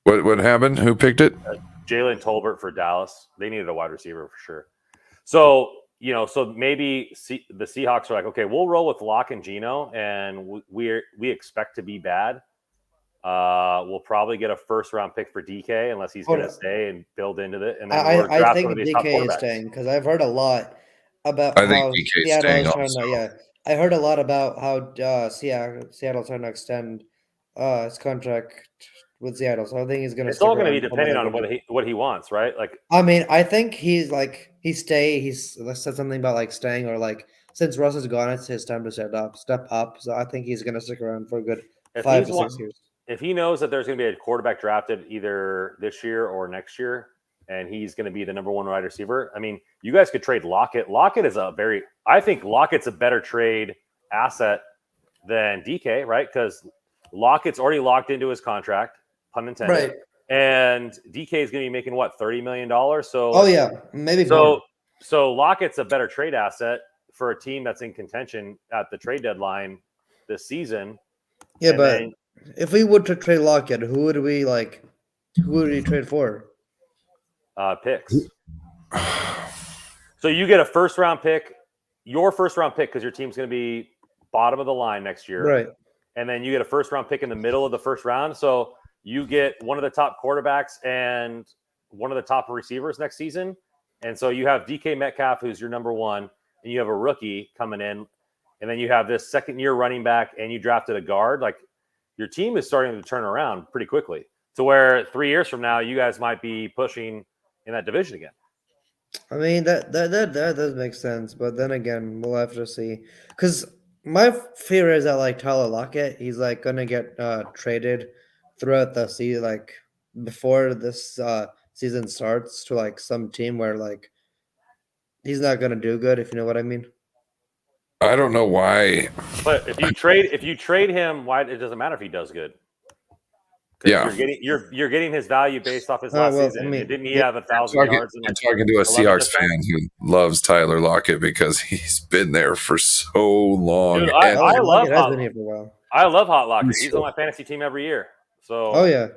What happened? Who picked it? Jalen Tolbert for Dallas. They needed a wide receiver for sure. So maybe the Seahawks are like, okay, we'll roll with Locke and Geno, and we expect to be bad. We'll probably get a first-round pick for DK unless he's going to stay and build into it. And then I think DK is staying because I've heard a lot about how Seattle is trying to. Yeah, I heard a lot about how Seattle's trying to extend his contract with Seattle. So I think he's going to. It's all going to be depending on what he wants, right? Like, I mean, I think he's like He's said something about like staying, or like since Russ is gone, it's his time to step up. So I think he's going to stick around for a good 5 to 6 years. If he knows that there's going to be a quarterback drafted either this year or next year, and he's going to be the number one wide receiver, I mean, you guys could trade Lockett. I think Lockett's a better trade asset than DK, right? Because Lockett's already locked into his contract, pun intended. Right. And DK is going to be making what, $30 million? So maybe more. So Lockett's a better trade asset for a team that's in contention at the trade deadline this season. Yeah, but if we were to trade Lockett, who would we trade for? Picks. So you get a first round pick, your first round pick, because your team's going to be bottom of the line next year. Right. And then you get a first round pick in the middle of the first round. So you get one of the top quarterbacks and one of the top receivers next season. And so you have DK Metcalf, who's your number one, and you have a rookie coming in. And then you have this second year running back, and you drafted a guard. Like, your team is starting to turn around pretty quickly to where 3 years from now, you guys might be pushing in that division again. I mean, that does make sense. But then again, we'll have to see. Because my fear is that, like, Tyler Lockett, he's, like, going to get traded throughout the season, like, before this season starts to, like, some team where, like, he's not going to do good, if you know what I mean. I don't know why. But if you trade him, why it doesn't matter if he does good. Yeah, you're getting his value based off his last season. I mean, didn't he have 1,000 yards? I'm talking to a Seahawks fan who loves Tyler Lockett because he's been there for so long. Dude, I love Hot Lockett. He's on my fantasy team every year. So yeah.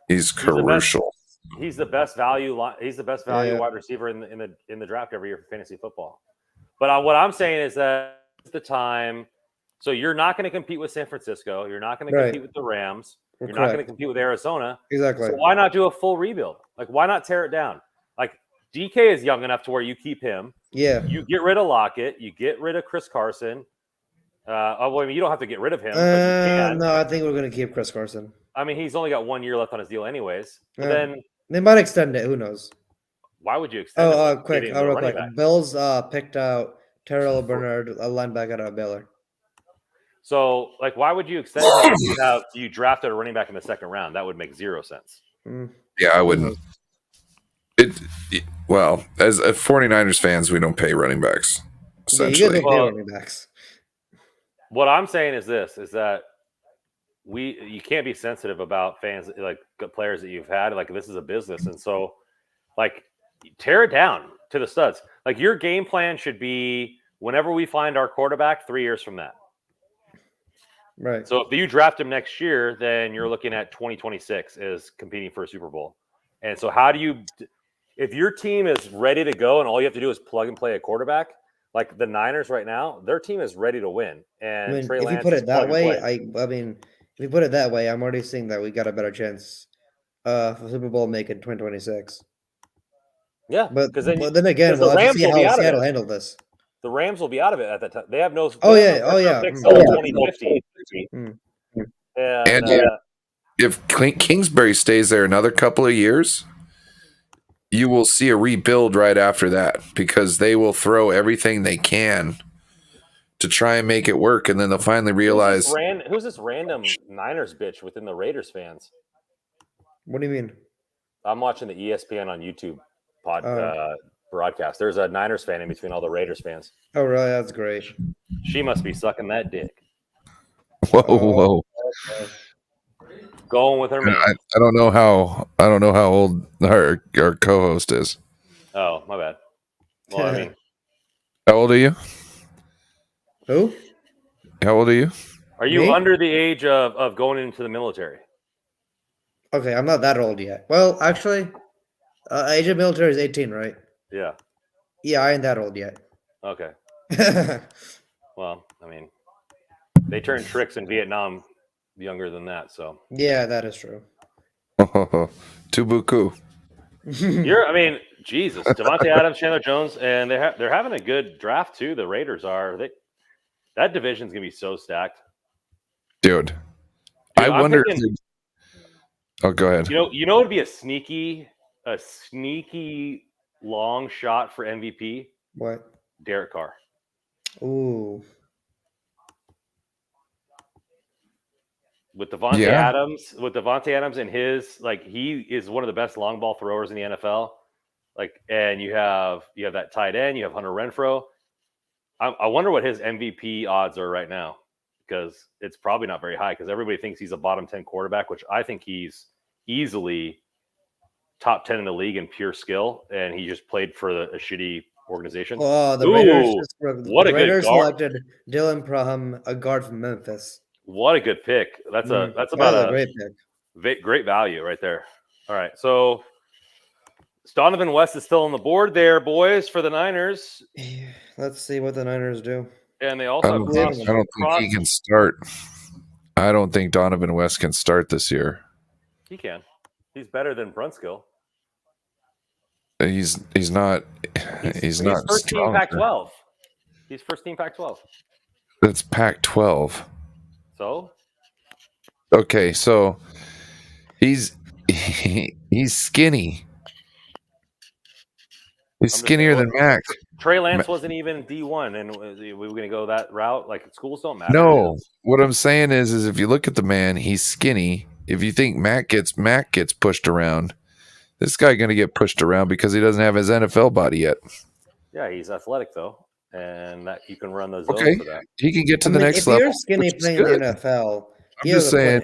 He's crucial. He's the best value. He's the best value wide receiver in the draft every year for fantasy football. But what I'm saying is that it's the time. So you're not going to compete with San Francisco. You're not going to compete with the Rams. You're not going to compete with Arizona. Exactly. So why not do a full rebuild? Like, why not tear it down? Like, DK is young enough to where you keep him. Yeah. You get rid of Lockett. You get rid of Chris Carson. I mean, you don't have to get rid of him. But you can. No, I think we're going to keep Chris Carson. I mean, he's only got 1 year left on his deal anyways. But then they might extend it. Who knows? Why would you extend it? Real quick. Bills picked out Terrell Bernard, a linebacker out of Baylor. So, like, why would you extend him if you drafted a running back in the second round? That would make zero sense. Yeah, I wouldn't. Well, as 49ers fans, we don't pay running backs, essentially. Running backs. What I'm saying is this, is that you can't be sensitive about fans, like players that you've had. Like, this is a business. And so, like, tear it down to the studs. Like, your game plan should be whenever we find our quarterback 3 years from that. Right. So if you draft him next year, then you're looking at 2026 as competing for a Super Bowl. And so if your team is ready to go and all you have to do is plug and play a quarterback, like the Niners right now, their team is ready to win. And if you put it that way, if you put it that way, I'm already seeing that we got a better chance for Super Bowl make in 2026. Yeah, but then again, we'll have to see how Seattle handle this. The Rams will be out of it at that time. They have no. Oh, they yeah. have no Oh, yeah. picks till 2050. And if Kingsbury stays there another couple of years, you will see a rebuild right after that because they will throw everything they can to try and make it work, and then they'll finally realize who's this random Niners bitch within the Raiders fans? What do you mean? I'm watching the ESPN on YouTube broadcast. There's a Niners fan in between all the Raiders fans. Oh, really? That's great. She must be sucking that dick. Whoa. Okay. Going with her man. I don't know how old our co-host is. Oh, my bad. Well, I mean, how old are you? Who? How old are you? Are you Me? under the age of going into the military? Okay, I'm not that old yet. Well, actually, age of military is 18, right? Yeah. Yeah, I ain't that old yet. Okay. Well, I mean, they turned tricks in Vietnam younger than that, so. Yeah, that is true. Tubuku. I mean, Jesus, Devontae Adams, Chandler Jones, and they're having a good draft too. The Raiders are. That division's gonna be so stacked, dude. I wonder. Oh, go ahead. You know, it'd be a sneaky long shot for MVP. What? Derek Carr. Ooh. With Devontae Adams and his, like, he is one of the best long ball throwers in the NFL. Like, and you have that tight end, you have Hunter Renfrow. I wonder what his MVP odds are right now, because it's probably not very high because everybody thinks he's a bottom 10 quarterback, which I think he's easily top 10 in the league in pure skill, and he just played for a shitty organization. Oh, the Raiders selected Dylan Braham, a guard from Memphis. What a good pick. That's about a great pick. Great value right there. All right, so Donovan West is still on the board there, boys, for the Niners. Let's see what the Niners do. And they also I don't think he can start. I don't think Donovan West can start this year. He can. He's better than Brunskill. He's not. He's not first team Pac-12. He's first team Pac-12. That's Pac-12. So? Okay, so he's skinny. He's skinnier than Mac. Trey Lance wasn't even D1, and we were going to go that route. Like, schools don't matter. No, what I'm saying is if you look at the man, he's skinny. If you think Mac gets pushed around, this guy going to get pushed around because he doesn't have his NFL body yet. Yeah, he's athletic though, and that you can run those zones for that. He can get to the next level. If you're skinny playing in the NFL, I'm just saying.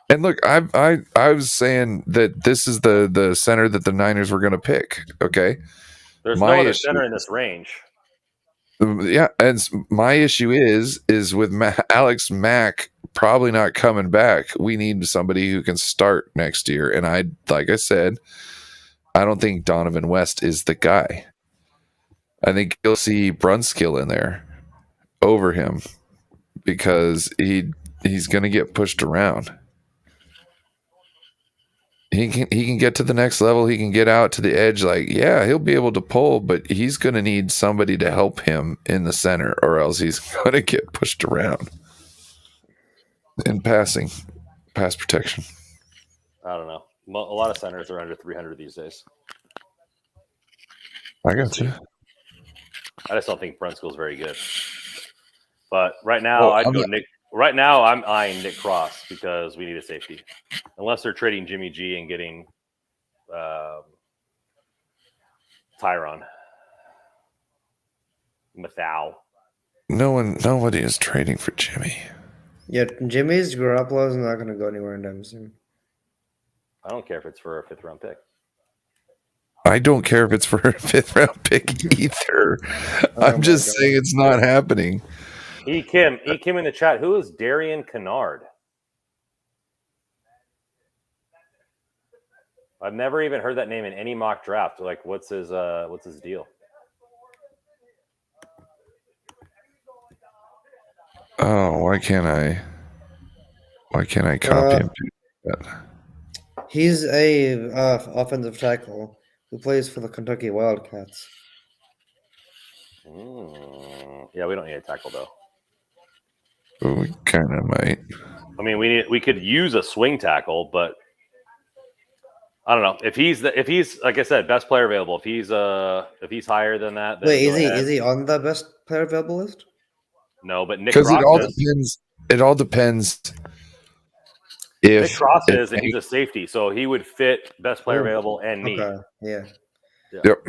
And look, I was saying that this is the center that the Niners were going to pick. Okay, there's no other center in this range. Yeah, and my issue is with Alex Mack probably not coming back. We need somebody who can start next year, and like I said, I don't think Donovan West is the guy. I think you'll see Brunskill in there over him because he's going to get pushed around. He can get to the next level. He can get out to the edge. Like, yeah, he'll be able to pull, but he's going to need somebody to help him in the center, or else he's going to get pushed around. In pass protection. I don't know. A lot of centers are under 300 these days. I got you. I just don't think Brunskill's very good. But right now, Right now, I'm eyeing Nick Cross because we need a safety. Unless they're trading Jimmy G and getting Tyron Mathau. Nobody is trading for Jimmy. Yeah, Jimmy's Garoppolo is not going to go anywhere anytime soon. I don't care if it's for a 5th round pick. I don't care if it's for a 5th round pick either. I'm just saying it's not happening. Kim in the chat. Who is Darian Kennard? I've never even heard that name in any mock draft. Like, what's his deal? Oh, why can't I copy him? He's a offensive tackle who plays for the Kentucky Wildcats. Yeah, we don't need a tackle though. We kind of might. I mean, we could use a swing tackle, but I don't know if he's like I said, best player available. If he's higher than that, then Wait, go ahead. is he on the best player available list? No, but Nick Because Cross it all is. depends. It all depends. Nick Cross is, and he's a safety, so he would fit best player available and need. Okay, yeah. Yep.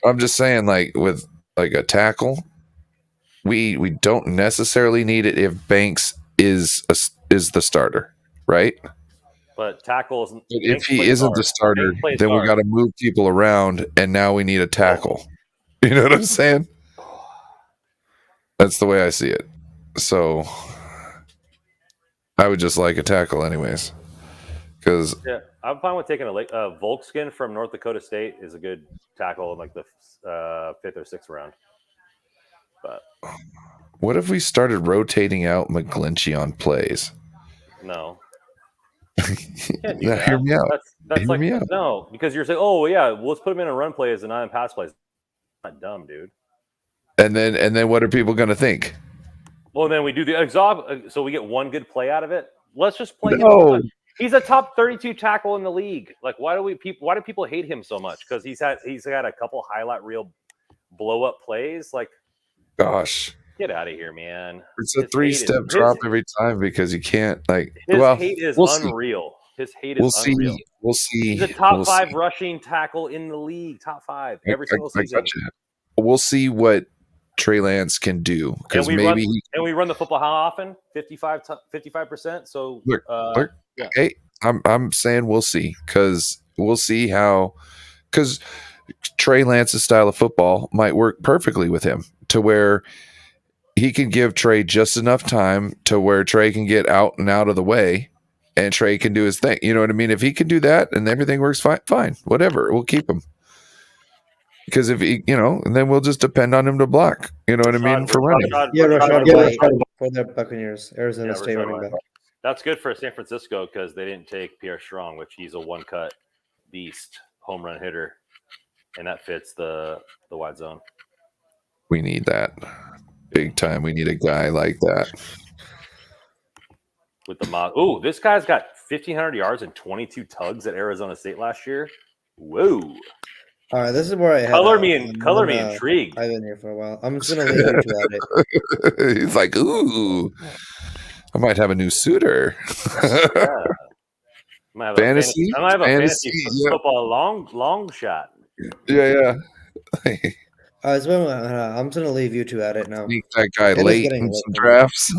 I'm just saying, like with like a tackle, we don't necessarily need it if Banks is the starter, right? But tackles. If he isn't the starter, then we got to move people around, and now we need a tackle. You know what I'm saying? That's the way I see it. So I would just like a tackle, anyways. Because I'm fine with taking a Volkskin from North Dakota State is a good tackle in like the 5th or 6th round. But what if we started rotating out McGlinchey on plays? No. Can't do that. Hear me out. That's hear like me out. No, because you're saying, oh yeah, let's put him in a run plays and not in pass plays. Not dumb, dude. And then what are people going to think? Well, then we do the exhaust, so we get one good play out of it. Let's just play No. him. He's a top 32 tackle in the league. Like, why do people hate him so much? Because he's had a couple highlight reel blow up plays. Like, gosh, get out of here, man. It's a 3-step drop every time because you can't His hate is unreal. His hate is unreal. We'll see. He's a top 5 rushing tackle in the league. Top 5 every single season. We'll see what Trey Lance can do because maybe we run the football how often? 55%. So look. Yeah. Hey, I'm saying we'll see because we'll see how because Trey Lance's style of football might work perfectly with him to where he can give Trey just enough time to where Trey can get out and out of the way and Trey can do his thing. You know what I mean? If he can do that and everything works fine, whatever, we'll keep him. Because if he, and then we'll just depend on him to block. You know what I mean? For running. Rashad White for the Buccaneers, Arizona State running back. That's good for San Francisco because they didn't take Pierre Strong, which he's a one-cut beast, home run hitter, and that fits the wide zone. We need that big time. We need a guy like that. With the mob. Oh, this guy's got 1,500 yards and 22 tugs at Arizona State last year. Whoa. All right, this is where I color me intrigued. I've been here for a while. I'm just gonna leave you to it. He's like, ooh, I might have a new suitor. Yeah. I might have fantasy. I might have a fantasy football long shot. Yeah. I'm just gonna leave you two at it now. Sneak that guy late in some drafts.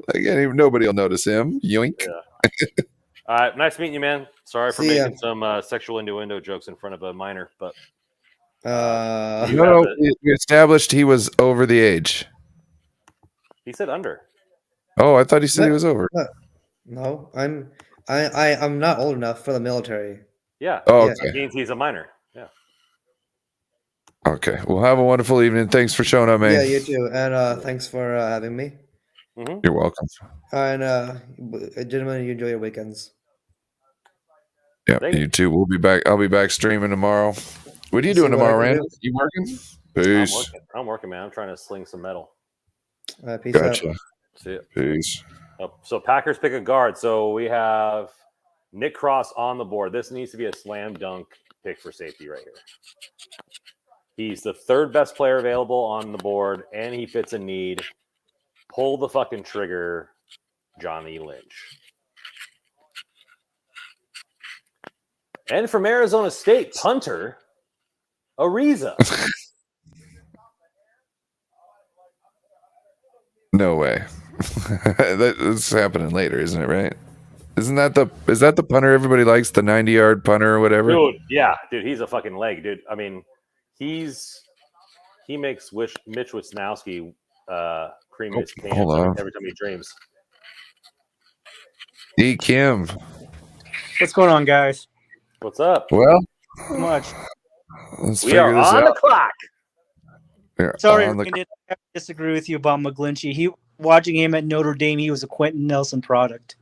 Again, nobody will notice him. Yoink. Yeah. All right, nice meeting you, man. Sorry for making some sexual innuendo jokes in front of a minor, but we established he was over the age. He said under. Oh, I thought he said he was over. No, I'm not old enough for the military. Yeah. Oh, okay. That means he's a minor. Yeah. Okay. Well, have a wonderful evening. Thanks for showing up, man. Yeah, you too. And thanks for having me. Mm-hmm. You're welcome. And gentlemen, you enjoy your weekends. Yeah, you too. We'll be back. I'll be back streaming tomorrow. What are you doing tomorrow, Rand? You working? Peace. I'm working, man. I'm trying to sling some metal. Peace out. See ya. Peace. So Packers pick a guard. So we have Nick Cross on the board. This needs to be a slam dunk pick for safety right here. He's the 3rd best player available on the board, and he fits a need. Pull the fucking trigger, Johnny Lynch. And from Arizona State, punter, Ariza. No way. That's happening later, isn't it? Right? Is that the punter everybody likes, the 90-yard punter or whatever? Dude, yeah, dude, he's a fucking leg, dude. I mean, he makes Mitch Wisnowski cream his pants every time he dreams. E. Kim. What's going on, guys? What's up? Well, not much. We are on the clock. Sorry, I disagree with you about McGlinchey. Watching him at Notre Dame, he was a Quentin Nelson product.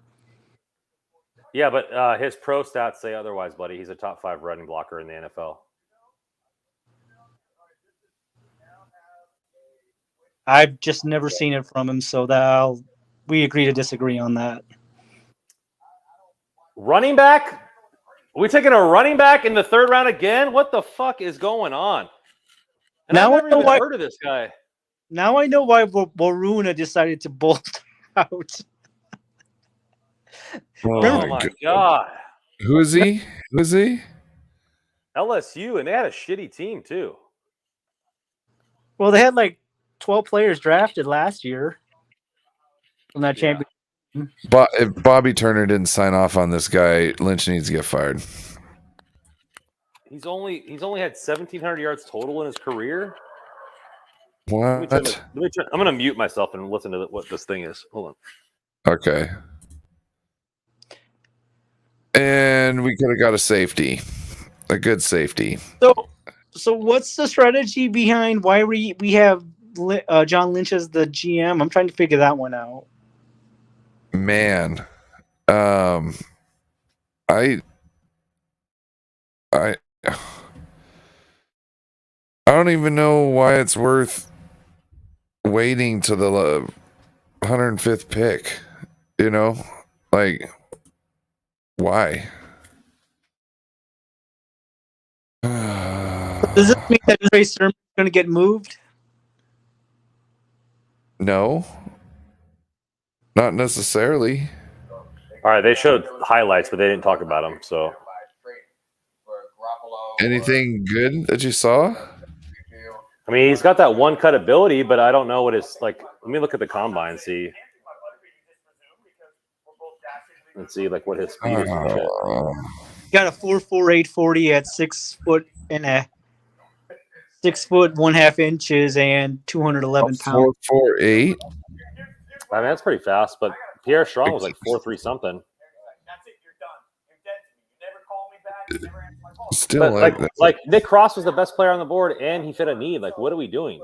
Yeah, but his pro stats say otherwise, buddy. He's a top 5 running blocker in the NFL. I've just never seen it from him, so we agree to disagree on that. Running back? Are we taking a running back in the third round again? What the fuck is going on? And Now I've never even heard of this guy. Now I know why Waruna decided to bolt out. Oh my god. Who is he? Who is he? LSU, and they had a shitty team too. Well, they had like 12 players drafted last year from that championship. If Bobby Turner didn't sign off on this guy, Lynch needs to get fired. He's only had 1,700 yards total in his career. What? I'm gonna mute myself and listen to what this thing is. Hold on. Okay. And we could have got a safety, a good safety. So what's the strategy behind why we have John Lynch as the GM? I'm trying to figure that one out. Man, I don't even know why it's worth waiting to the 105th pick. You know, like why? Does this mean that Trey Sermon's going to get moved? No, not necessarily. All right, they showed highlights, but they didn't talk about him. So, anything good that you saw? I mean, he's got that one cut ability, but I don't know what his like. Let me look at the combine and see. Let's see, like what his speed is. Got a 4.48 40 at 6 foot and 6 foot 1/2 inches and 211 pounds. 4.48. I mean, that's pretty fast, but Pierre Strong was like 4.3 something. Still but like Nick Cross was the best player on the board, and he fit a need. Like, what are we doing?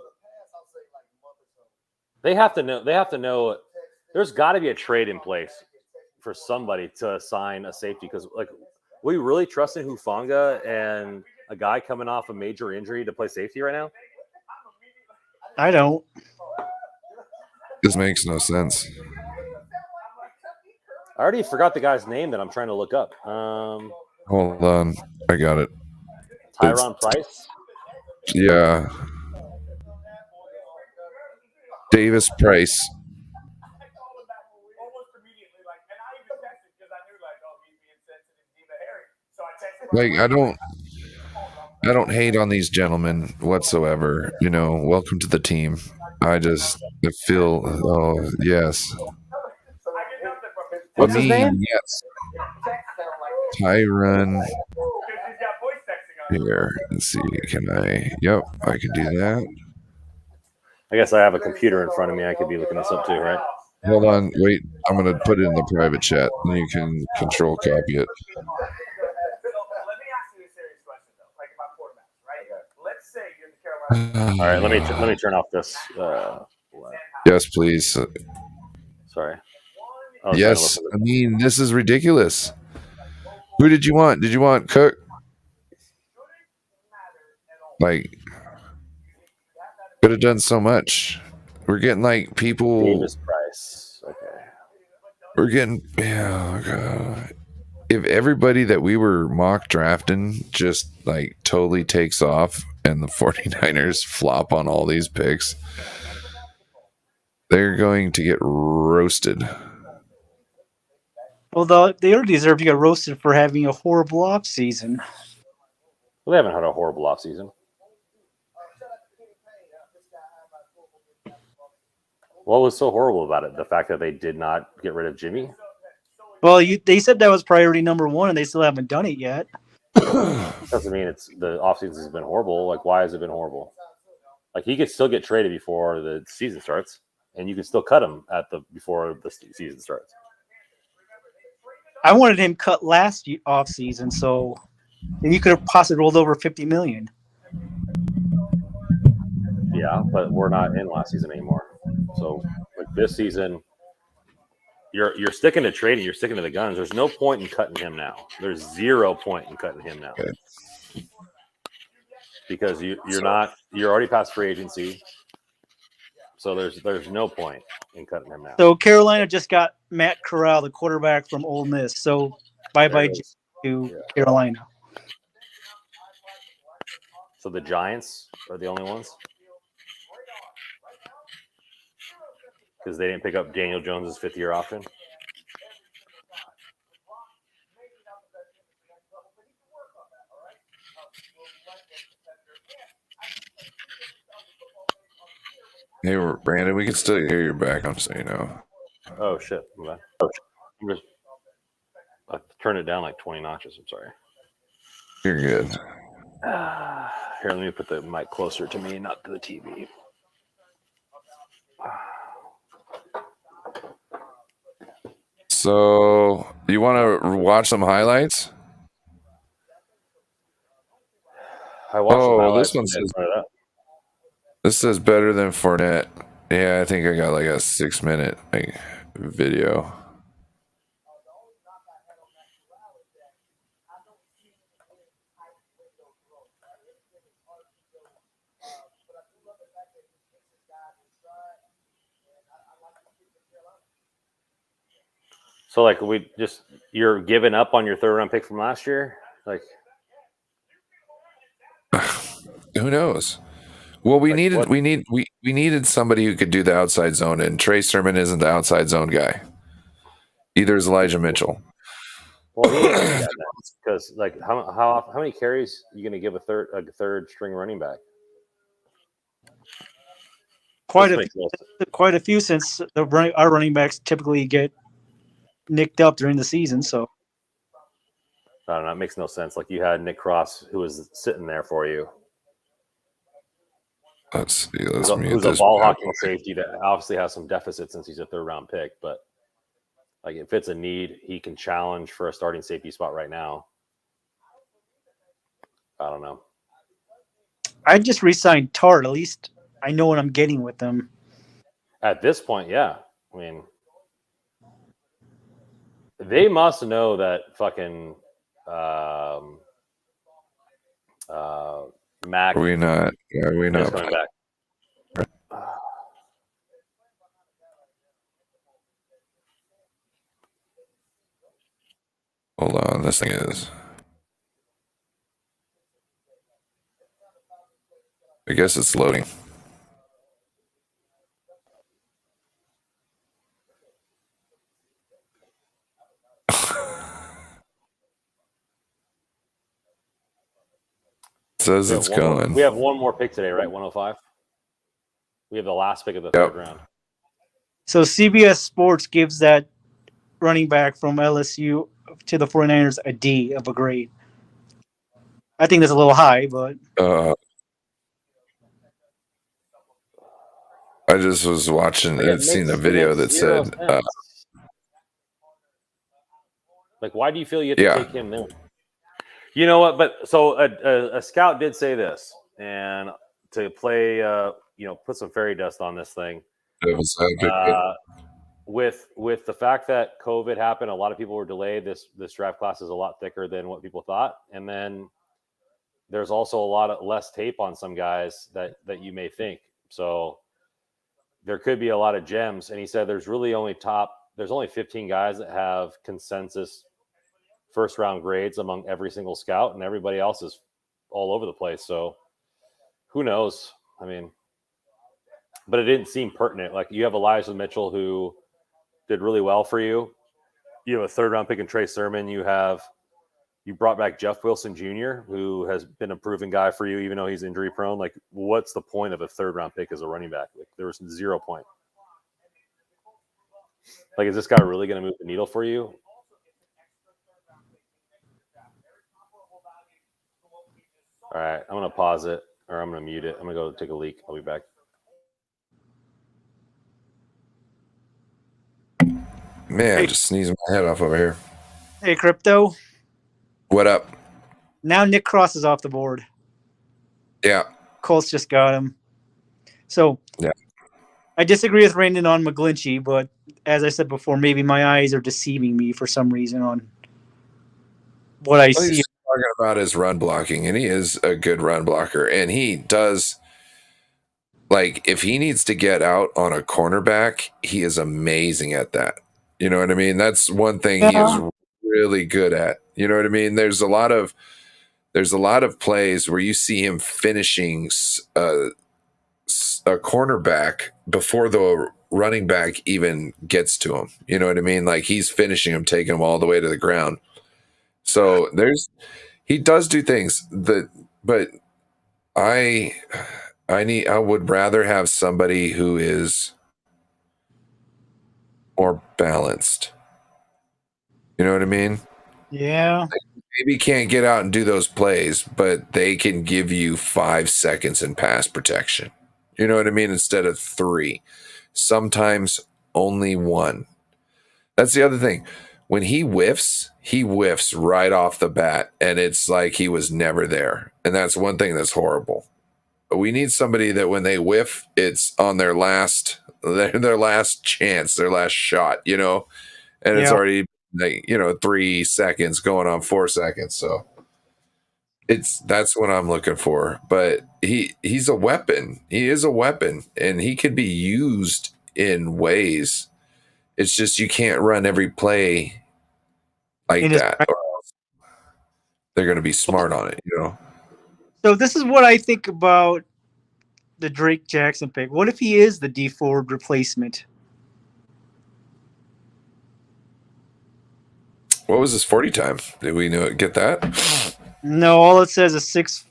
They have to know. They have to know. There's got to be a trade in place for somebody to sign a safety because, like, we really trust in Hufanga and a guy coming off a major injury to play safety right now? I don't. This makes no sense. I already forgot the guy's name that I'm trying to look up. Hold on. I got it. Tyron Price? Yeah. Davis Price. Like, I don't hate on these gentlemen whatsoever. You know, welcome to the team. I feel, oh, yes. What's his name? Yes. Tyron. Here, let's see. Yep, I can do that. I guess I have a computer in front of me. I could be looking this up too, right? Hold on. Wait, I'm going to put it in the private chat and you can control copy it. All right, let me turn off this. Yes, please. Sorry. Yes, I mean, this is ridiculous. Who did you want? Did you want Cook? Like, could have done so much. We're getting like people. Davis Price. Okay. We're getting. Oh God. If everybody that we were mock drafting just like totally takes off and the 49ers flop on all these picks, they're going to get roasted. Well, they already deserve to get roasted for having a horrible offseason. Well, they haven't had a horrible offseason. What was so horrible about it? The fact that they did not get rid of Jimmy? Well, they said that was priority number one, and they still haven't done it yet. Doesn't mean the offseason has been horrible. Like, why has it been horrible? Like, he could still get traded before the season starts, and you can still cut him before the season starts. I wanted him cut last offseason, so he could have possibly rolled over $50 million. Yeah, but we're not in last season anymore. So, like this season, you're sticking to trading. You're sticking to the guns. There's no point in cutting him now. There's 0 point in cutting him now because you're already past free agency. So there's no point in cutting him now. So Carolina just got Matt Corral, the quarterback from Ole Miss. So bye-bye to Carolina. So the Giants are the only ones? Because they didn't pick up Daniel Jones's fifth-year option? Hey, Brandon, we can still hear your back. I'm just so you know. Oh, shit. I turned it down like 20 notches. I'm sorry. You're good. Here, let me put the mic closer to me, not to the TV. So, you want to watch some highlights? I watched some highlights. This one says this says better than Fournette. Yeah, I think I got like a 6-minute video. So, like, you're giving up on your third-round pick from last year? Like, who knows? Well, we needed somebody who could do the outside zone, and Trey Sermon isn't the outside zone guy. Either is Elijah Mitchell. Well, he ain't gonna do that because, like, how many carries are you gonna give a third string running back? Quite a few, since our running backs typically get nicked up during the season. So I don't know. It makes no sense. Like, you had Nick Cross, who was sitting there for you. Let's see. Who's a ball hawking safety that obviously has some deficits since he's a third-round pick, but like, if it's a need, he can challenge for a starting safety spot right now. I don't know. I just re-signed Tart. At least I know what I'm getting with them. At this point, yeah. I mean, they must know that fucking Mac. Are we not coming back. Hold on, this thing is. I guess it's loading. It says it's going. We have one more pick today, right? 105. We have the last pick of the third round. So CBS Sports gives that running back from LSU to the 49ers a D of a grade. I think that's a little high, but I just was watching and seen a video that said like, why do you feel you have to take him there? You know what? But so a scout did say this, and to play, put some fairy dust on this thing. With the fact that COVID happened, a lot of people were delayed. This draft class is a lot thicker than what people thought, and then there's also a lot of less tape on some guys that you may think. So there could be a lot of gems. And he said there's only 15 guys that have consensus first round grades among every single scout, and everybody else is all over the place. So who knows? I mean, but it didn't seem pertinent. Like, you have Elijah Mitchell, who did really well for you. You have a third round pick in Trey Sermon. You brought back Jeff Wilson Jr., who has been a proven guy for you, even though he's injury prone. Like, what's the point of a third round pick as a running back? Like, there was 0 point. Like, is this guy really going to move the needle for you? All right, I'm going to pause it, or I'm going to mute it. I'm going to go take a leak. I'll be back. Man, just sneezing my head off over here. Hey, Crypto. What up? Now Nick Cross is off the board. Yeah. Colts just got him. So yeah, I disagree with Brandon on McGlinchey, but as I said before, maybe my eyes are deceiving me for some reason on what I see. He's talking about his run blocking, and he is a good run blocker, and he does like if he needs to get out on a cornerback, he is amazing at that. You know what I mean? That's one thing he is really good at. You know what I mean? There's a lot of plays where you see him finishing a cornerback before the running back even gets to him. You know what I mean? Like he's finishing him, taking him all the way to the ground. So he does do things but I would rather have somebody who is more balanced. You know what I mean? Yeah. Maybe can't get out and do those plays, but they can give you 5 seconds in pass protection. You know what I mean? Instead of 3. Sometimes only 1. That's the other thing. When he whiffs right off the bat, and it's like he was never there. And that's one thing that's horrible. We need somebody that when they whiff, it's on their last chance, their last shot, you know, and it's already like, 3 seconds going on 4 seconds. So that's what I'm looking for. But he's a weapon. He is a weapon, and he could be used in ways. It's just you can't run every play like that, or else they're going to be smart on it, you know. So this is what I think about the Drake Jackson pick. What if he is the D Ford replacement? What was his 40 time? Did we get that? No, all it says is 6.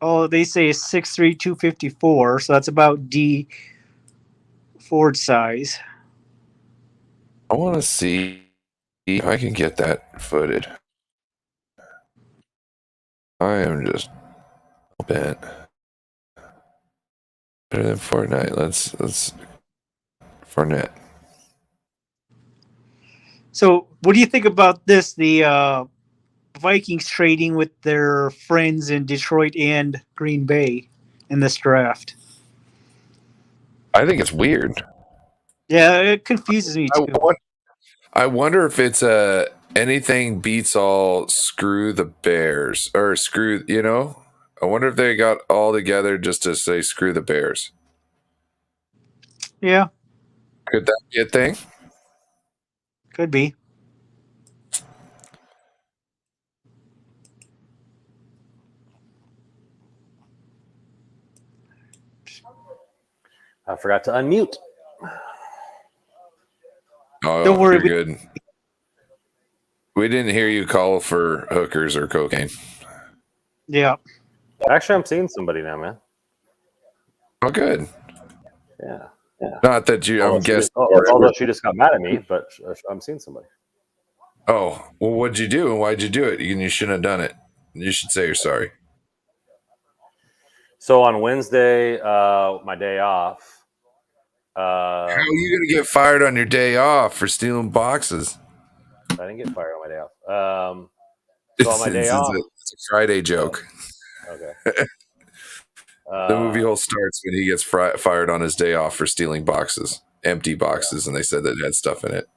Oh, they say 6'3", 254. So that's about D Ford size. I want to see if I can get that footed. I am just bent. Better than Fortnite. Let's Fournette. So, what do you think about this? The Vikings trading with their friends in Detroit and Green Bay in this draft. I think it's weird. Yeah, it confuses me too. I wonder if it's anything beats all screw the Bears or screw, you know? I wonder if they got all together just to say screw the Bears. Yeah. Could that be a thing? Could be. I forgot to unmute. Oh, don't worry. You're good. We didn't hear you call for hookers or cocaine. Yeah. Actually, I'm seeing somebody now, man. Oh, good. Yeah. Not that you, I'm guessing. Although she just got mad at me, but I'm seeing somebody. Oh, well, what'd you do and why'd you do it? You shouldn't have done it. You should say you're sorry. So on Wednesday, my day off. How are you going to get fired on your day off for stealing boxes? I didn't get fired on my day off. So on my day off. It's a Friday joke. Okay. The movie whole starts when he gets fired on his day off for stealing boxes, empty boxes, and they said that it had stuff in it.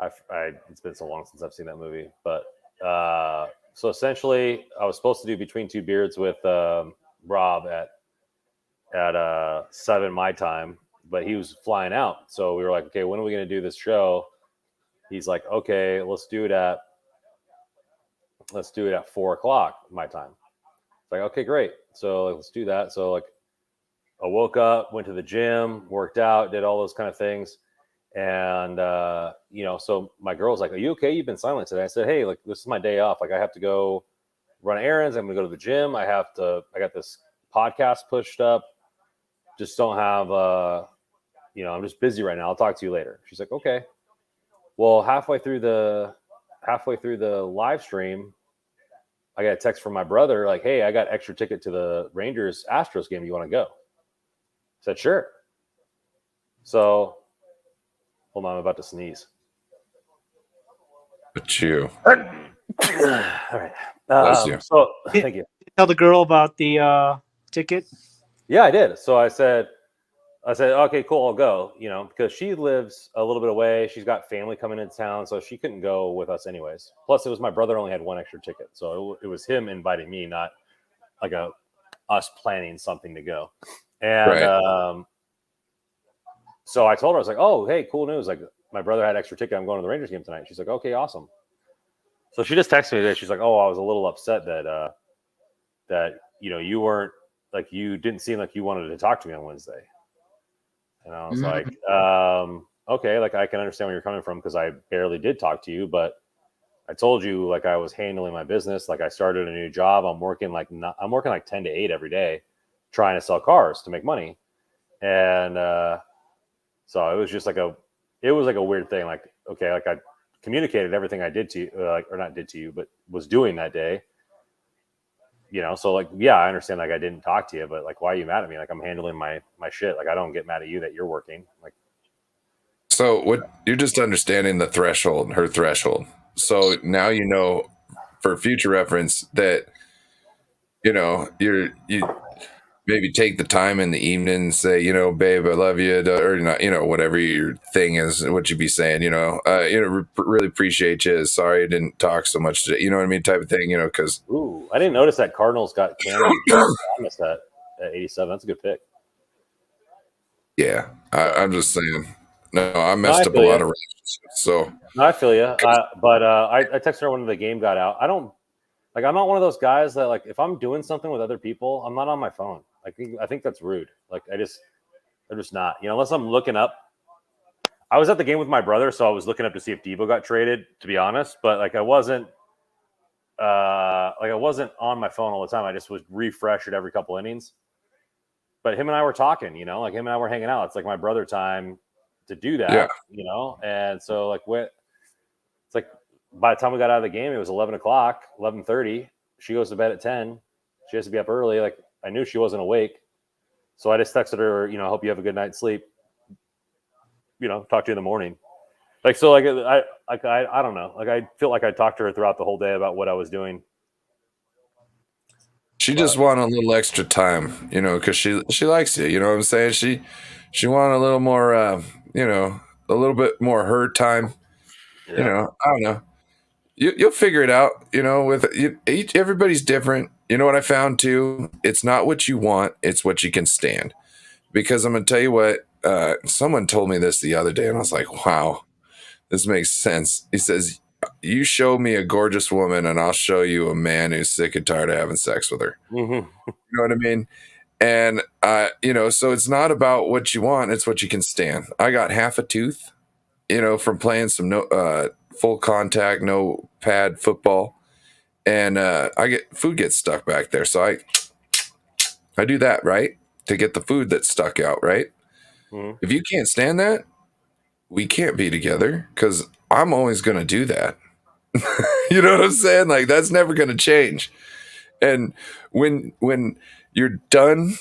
It's been so long since I've seen that movie, but so essentially, I was supposed to do Between Two Beards with Rob at 7 my time, but he was flying out, so we were like, okay, when are we going to do this show? He's like, okay, let's do it at 4 o'clock my time. It's like, okay, great. So let's do that. So like, I woke up, went to the gym, worked out, did all those kind of things. And, so my girl's like, are you okay? You've been silent today. I said, hey, like, this is my day off. Like, I have to go run errands. I'm going to go to the gym. I got this podcast pushed up. Just don't have, I'm just busy right now. I'll talk to you later. She's like, okay. Well, halfway through the live stream, I got a text from my brother, like, hey, I got extra ticket to the Rangers Astros game. You want to go? I said, sure. So, hold on, I'm about to sneeze. But you. All right. So, thank you. Tell the girl about the ticket? Yeah, I did. So I said, okay, cool, I'll go, because she lives a little bit away. She's got family coming into town, so she couldn't go with us anyways. Plus, it was my brother only had one extra ticket. So it was him inviting me, not like a us planning something to go. And so I told her, I was like, oh, hey, cool news. Like, my brother had extra ticket. I'm going to the Rangers game tonight. She's like, okay, awesome. So she just texted me today. She's like, oh, I was a little upset that you weren't, like, you didn't seem like you wanted to talk to me on Wednesday. And I was like, okay, like, I can understand where you're coming from, because I barely did talk to you, but I told you, like, I was handling my business. Like, I started a new job. I'm working like 10 to 8 every day, trying to sell cars to make money. And so it was just like a weird thing. Like, okay, like, I communicated everything I did to you, or not did to you, but was doing that day. So, like, yeah, I understand, like, I didn't talk to you, but, like, why are you mad at me? Like, I'm handling my shit. Like, I don't get mad at you that you're working. Like, so what, you're just understanding the threshold, her threshold. So now, for future reference, that, you maybe take the time in the evening and say, babe, I love you, or not, whatever your thing is, what you be saying, really appreciate you. Sorry I didn't talk so much today. You know what I mean? Type of thing, because. Ooh, I didn't notice that Cardinals got Camden Thomas at 87. That's a good pick. Yeah, I'm just saying. No, I messed up a lot of relationships. So. No, I feel you. But I texted her when the game got out. I'm not one of those guys that, like, if I'm doing something with other people, I'm not on my phone. Like, I think that's rude. Like, I'm just not, unless I'm looking up. I was at the game with my brother, so I was looking up to see if Debo got traded, to be honest. But, like, I wasn't on my phone all the time. I just would refresh it every couple innings. But him and I were talking, like, him and I were hanging out. It's like my brother time to do that, And so, like, it's like, by the time we got out of the game, it was 11 o'clock, 11:30. She goes to bed at 10. She has to be up early. Like, I knew she wasn't awake. So I just texted her, I hope you have a good night's sleep. Talk to you in the morning. Like, so, like, I don't know. Like, I feel like I talked to her throughout the whole day about what I was doing. She just wanted a little extra time, because she likes you. You know what I'm saying? She wanted a little more, a little bit more her time. Yeah. I don't know. You'll figure it out, with everybody's different. You know what I found too? It's not what you want, it's what you can stand. Because I'm going to tell you what, someone told me this the other day, and I was like, wow, this makes sense. He says, you show me a gorgeous woman, and I'll show you a man who's sick and tired of having sex with her. Mm-hmm. You know what I mean? And, so it's not about what you want, it's what you can stand. I got half a tooth, from playing some full contact, no pad football. And food gets stuck back there. So I do that, right? To get the food that's stuck out, right? Mm-hmm. If you can't stand that, we can't be together, because I'm always going to do that. You know what I'm saying? Like, that's never going to change. And when you're done,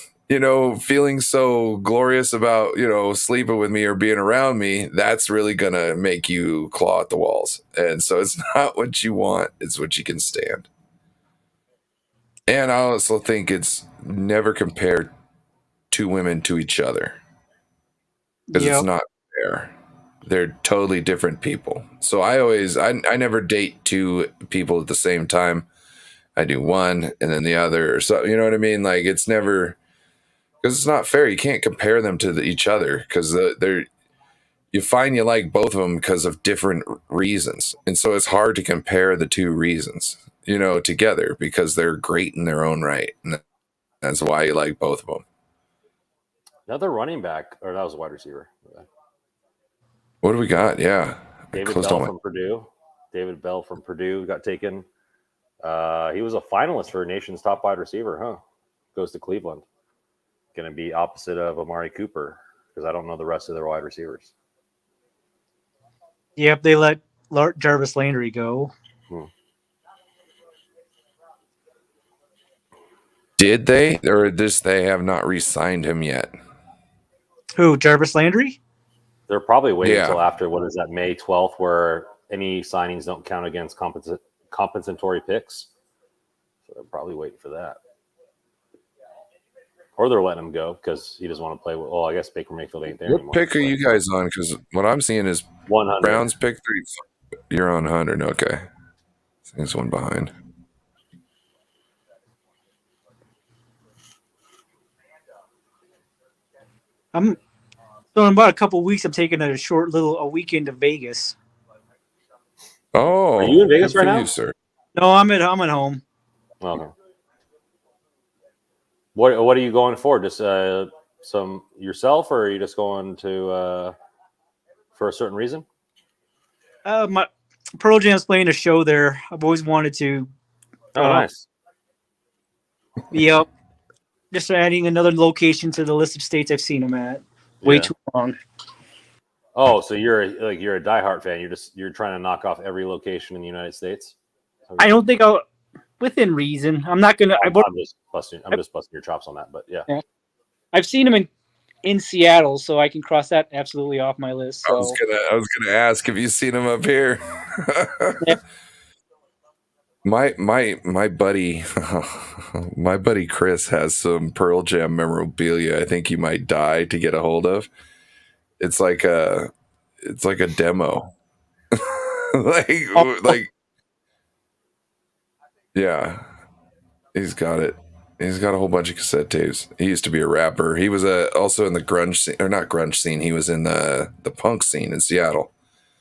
feeling so glorious about, sleeping with me or being around me, that's really going to make you claw at the walls. And so it's not what you want, it's what you can stand. And I also think it's never compare two women to each other, because it's not fair. They're totally different people. So I never date two people at the same time. I do one and then the other, or so, you know what I mean? Like, it's never, because it's not fair. You can't compare them to each other, because you find you like both of them because of different reasons. And so it's hard to compare the two reasons, together, because they're great in their own right. And that's why you like both of them. Another running back, or that was a wide receiver. What do we got? Yeah. David Bell from Purdue. David Bell from Purdue got taken. He was a finalist for Nation's top wide receiver, huh? Goes to Cleveland. Going to be opposite of Amari Cooper, because I don't know the rest of their wide receivers. Yep, they let Jarvis Landry go. Did they? Or they have not re-signed him yet? Who, Jarvis Landry? They're probably waiting until after, what is that, May 12th, where any signings don't count against compensatory picks. So they're probably waiting for that. Or they're letting him go because he doesn't want to play with, I guess Baker Mayfield ain't there anymore. What pick are you guys on? Because what I'm seeing is 100. Browns pick 3. You're on 100. Okay. I think it's one behind. So in about a couple weeks, I'm taking a weekend to Vegas. Oh, are you in Vegas right now, you, sir? No, I'm at home. Okay. What are you going for? Just some yourself, or are you just going to for a certain reason? My Pearl Jam's playing a show there. I've always wanted to. Oh, nice. Yep. Just adding another location to the list of states I've seen them at. Way too long. Oh, so you're a diehard fan. You're trying to knock off every location in the United States. I don't think I'll. Within reason, I'm not gonna. I'm just busting your chops on that, but yeah. I've seen them in Seattle, so I can cross that absolutely off my list. So. I was gonna ask, have you seen him up here? My buddy, my buddy Chris has some Pearl Jam memorabilia. I think he might die to get a hold of. It's like a demo, like yeah. He's got it. He's got a whole bunch of cassette tapes. He used to be a rapper. He was also in the grunge scene, or not grunge scene. He was in the punk scene in Seattle.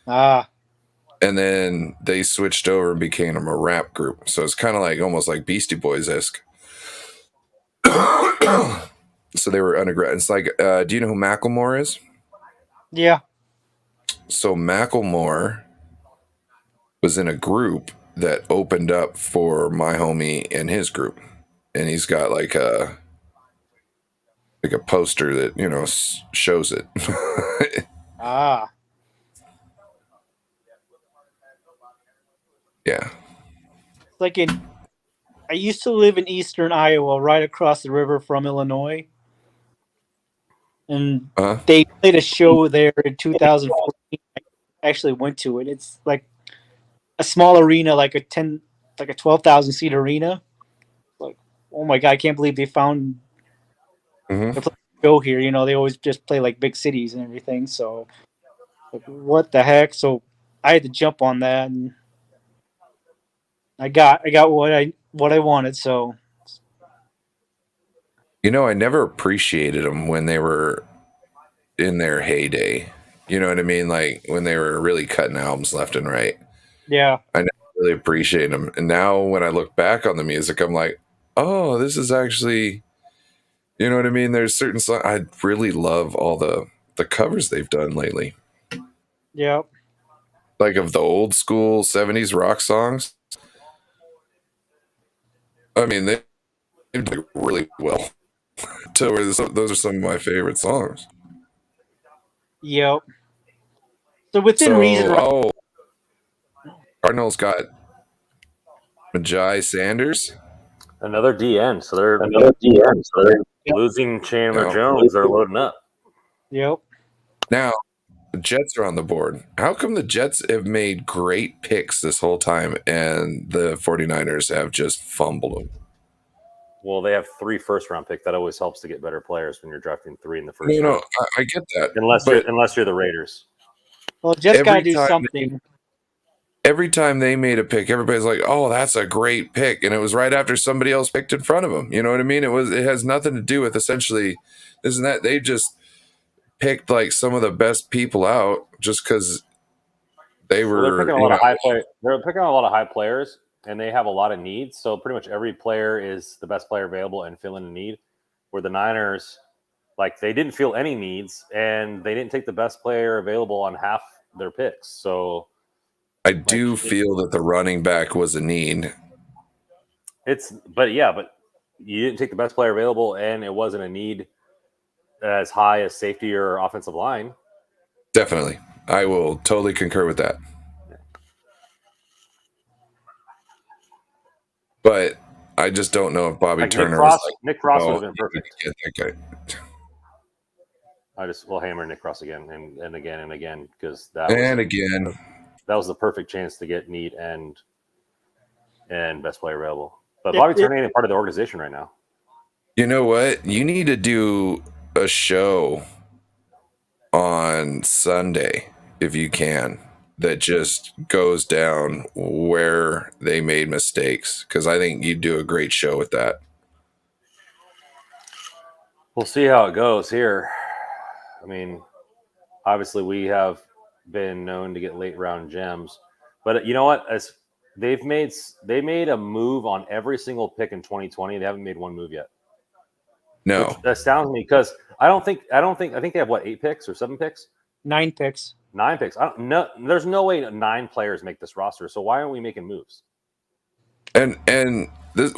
And then they switched over and became a rap group. So it's kind of like almost like Beastie Boys-esque. So they were underground. It's like, do you know who Macklemore is? Yeah. So Macklemore was in a group that opened up for my homie and his group. And he's got like a poster that, shows it. Yeah. I used to live in eastern Iowa, right across the river from Illinois. And they played a show there in 2014. I actually went to it. It's like a small arena, like a 12,000 seat arena. Like, oh my God, I can't believe they found a show here. They always just play like big cities and everything. So, like, what the heck? So I had to jump on that, and I got what I wanted. So, I never appreciated them when they were in their heyday. You know what I mean? Like when they were really cutting albums left and right. Yeah. I never really appreciated them. And now when I look back on the music, I'm like, oh, this is actually, you know what I mean? There's certain songs. I really love all the covers they've done lately. Yeah. Like of the old school 70s rock songs. I mean, they do really well. Those are some of my favorite songs. Yep. So within reason. Oh, Cardinals got Majai Sanders. Another DN. So they're losing Chandler Jones. They're loading up. Yep. Now, the Jets are on the board. How come the Jets have made great picks this whole time and the 49ers have just fumbled them? Well, they have 3 first-round picks. That always helps to get better players when you're drafting 3 in the first round. No, I get that. Unless you're the Raiders. Well, Jets got to do something. Every time they made a pick, everybody's like, "Oh, that's a great pick," and it was right after somebody else picked in front of them. You know what I mean? It has nothing to do with essentially this and that. They just picked like some of the best people out just because they were. They're picking a lot of high players. They're picking a lot of high players, and they have a lot of needs. So pretty much every player is the best player available and filling a need. Where the Niners, like, they didn't feel any needs, and they didn't take the best player available on half their picks. So I do feel that the running back was a need. But you didn't take the best player available, and it wasn't a need as high as safety or offensive line. Definitely. I will totally concur with that. But I just don't know if Bobby Turner Nick Cross would have been perfect. Get that guy. I just will hammer Nick Cross again and again and again because that was the perfect chance to get need and best player available. But Bobby Turner ain't part of the organization right now. You know what? You need to do a show on Sunday if you can that just goes down where they made mistakes, because I think you'd do a great show with that. We'll see how it goes here. mean, obviously we have been known to get late round gems, but you know what? As they made a move on every single pick in 2020. They haven't made one move yet. No, which astounds me because I think they have what 8 picks or 7 picks? 9 picks. 9 picks. There's no way 9 players make this roster. So why aren't we making moves? And this,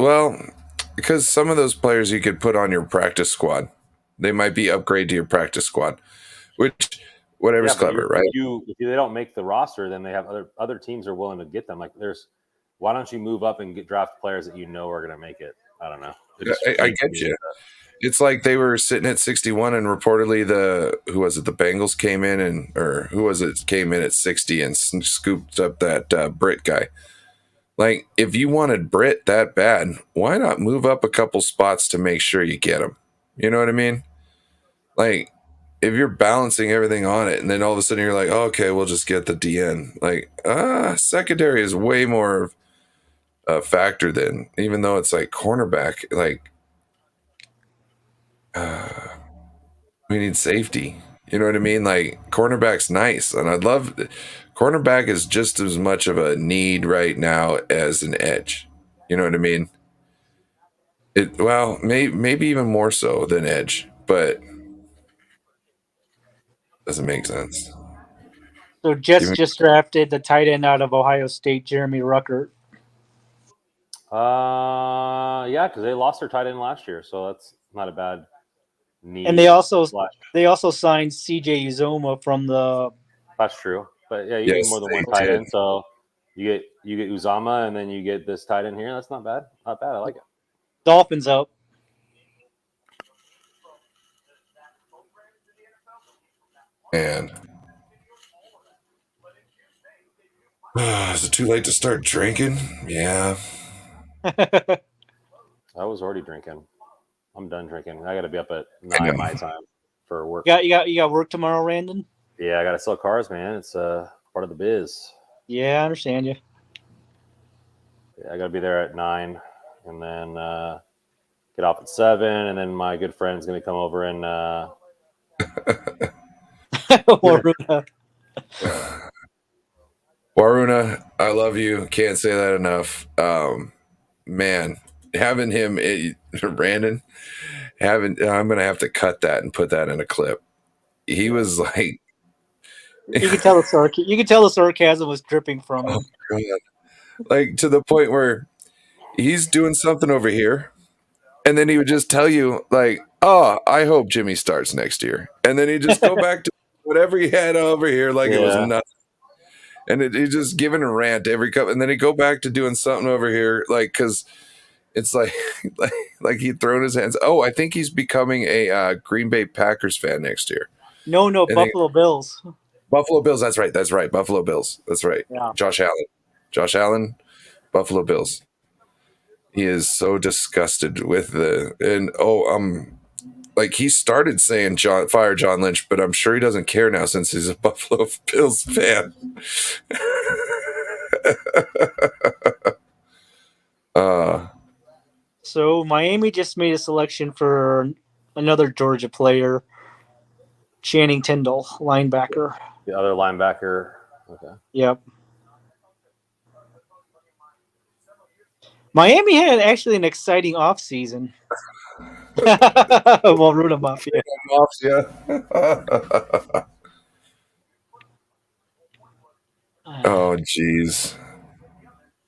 because some of those players you could put on your practice squad. They might be upgrade to your practice squad, which whatever's clever, right? If they don't make the roster, then they have other teams are willing to get them. Like why don't you move up and draft players that you know are going to make it? I don't know. I get you. It's like they were sitting at 61 and reportedly the Bengals came in came in at 60 and scooped up that Brit guy. Like, if you wanted Brit that bad, why not move up a couple spots to make sure you get him? You know what I mean? Like, if you're balancing everything on it and then all of a sudden you're like, oh, okay, we'll just get the DN. Like, secondary is way more a factor than, even though it's like cornerback, like, we need safety. You know what I mean? Like, cornerback's nice, and I'd love cornerback is just as much of a need right now as an edge. You know what I mean? Maybe even more so than edge, but doesn't make sense. So just drafted the tight end out of Ohio State, Jeremy Ruckert. Yeah, because they lost their tight end last year, so that's not a bad need. And they also signed CJ Uzoma from the. That's true, but yeah, you need more than one tight end. So you get Uzama, and then you get this tight end here. That's not bad. Not bad. I like it. Dolphins up. And is it too late to start drinking? Yeah. I was already drinking. I'm done drinking. I got to be up at 9 my time for work. You got work tomorrow, Randon? Yeah, I got to sell cars, man. It's part of the biz. Yeah, I understand you. Yeah, I got to be there at 9, and then get off at 7, and then my good friend's gonna come over and. Waruna, I love you. Can't say that enough. Man, having him, Brandon, I'm gonna have to cut that and put that in a clip. He was like, you could tell the sarcasm was dripping from him. Like, to the point where he's doing something over here, and then he would just tell you, like, oh, I hope Jimmy starts next year, and then he'd just go back to whatever he had over here, like it was nothing. And he's just giving a rant every cup, and then he'd go back to doing something over here, like, because it's like he'd thrown his hands. Oh, I think he's becoming a Green Bay Packers fan next year. No, Buffalo Bills. Buffalo Bills. That's right. Buffalo Bills. That's right. Yeah. Josh Allen, Buffalo Bills. He is so disgusted with like, he started saying fire John Lynch, but I'm sure he doesn't care now since he's a Buffalo Bills fan. So Miami just made a selection for another Georgia player, Channing Tindall, linebacker. The other linebacker. Okay. Yep. Miami had actually an exciting offseason. Well, Runa Mafia. Oh, jeez.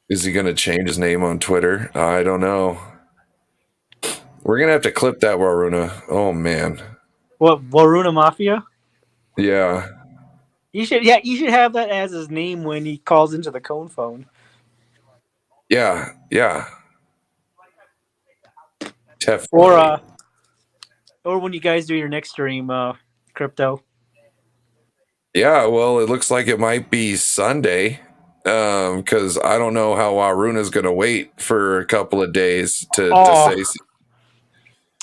Is he going to change his name on Twitter? I don't know. We're going to have to clip that, Waruna. Oh, man. What, Waruna Mafia? Yeah. You should have that as his name when he calls into the cone phone. Yeah. Or when you guys do your next stream, Crypto. Yeah, well, it looks like it might be Sunday, because I don't know how Waruna's going to wait for a couple of days to say.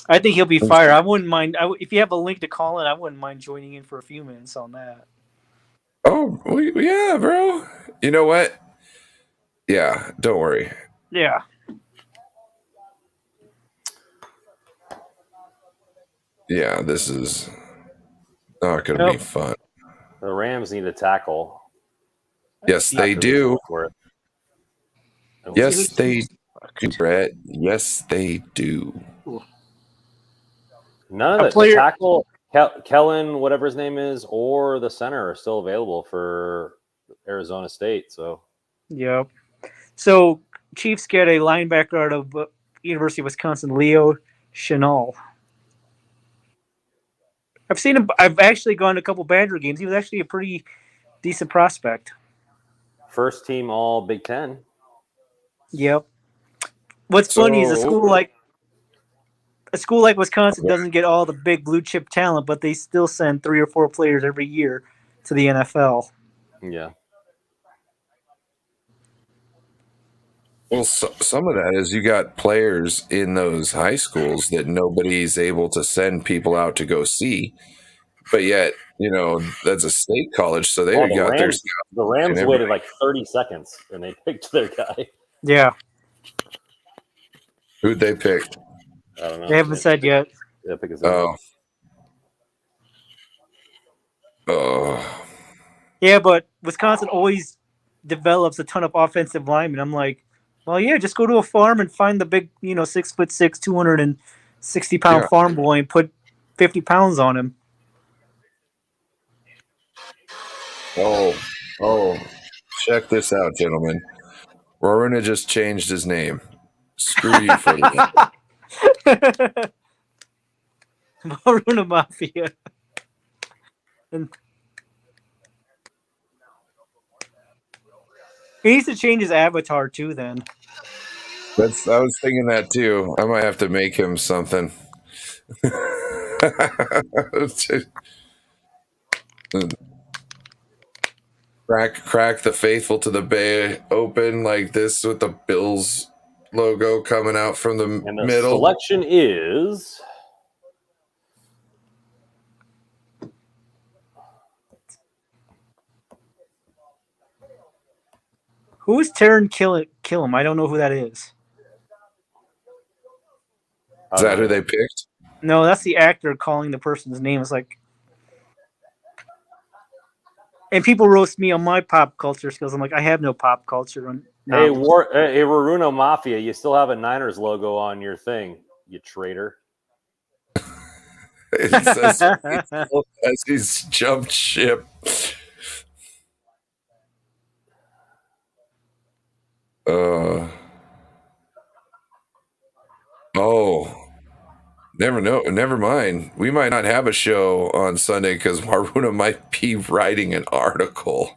I think he'll be fired. I wouldn't mind. If you have a link to call in, I wouldn't mind joining in for a few minutes on that. Oh, yeah, bro. You know what? Yeah, don't worry. Yeah. Yeah, this is Not going to be fun. The Rams need a tackle. Yes, they do. Yes, they do, Brett. Yes, they do. None of the tackle, Kellen, whatever his name is, or the center are still available for Arizona State. So, yep. So Chiefs get a linebacker out of University of Wisconsin, Leo Chenal. I've seen him. I've actually gone to a couple Badger games. He was actually a pretty decent prospect. First team All Big Ten. Yep. What's funny is a school like Wisconsin doesn't get all the big blue chip talent, but they still send 3 or 4 players every year to the NFL. Yeah. Well, some of that is you got players in those high schools that nobody's able to send people out to go see, but yet, that's a state college, so they got their scouts. The Rams waited like 30 seconds and they picked their guy. Yeah. Who'd they pick? I don't know. They haven't said yet. Yeah, pick his Oh. Yeah, but Wisconsin always develops a ton of offensive linemen. I'm like, well, yeah, just go to a farm and find the big, 6'6", 260-pound farm boy and put 50 pounds on him. Oh, check this out, gentlemen. Roruna just changed his name. Screw you for that. Roruna Mafia. And he needs to change his avatar too. Then I was thinking that too. I might have to make him something. Crack the faithful to the bay open like this with the Bills logo coming out from the middle. Selection is who is Taron Killam? I don't know who that is. Is that who they picked? No, that's the actor calling the person's name. It's like, and people roast me on my pop culture skills. I'm like, I have no pop culture. Hey, Roruna Mafia, you still have a Niners logo on your thing, you traitor. It says as he's jumped ship. Never mind. We might not have a show on Sunday because Maruna might be writing an article.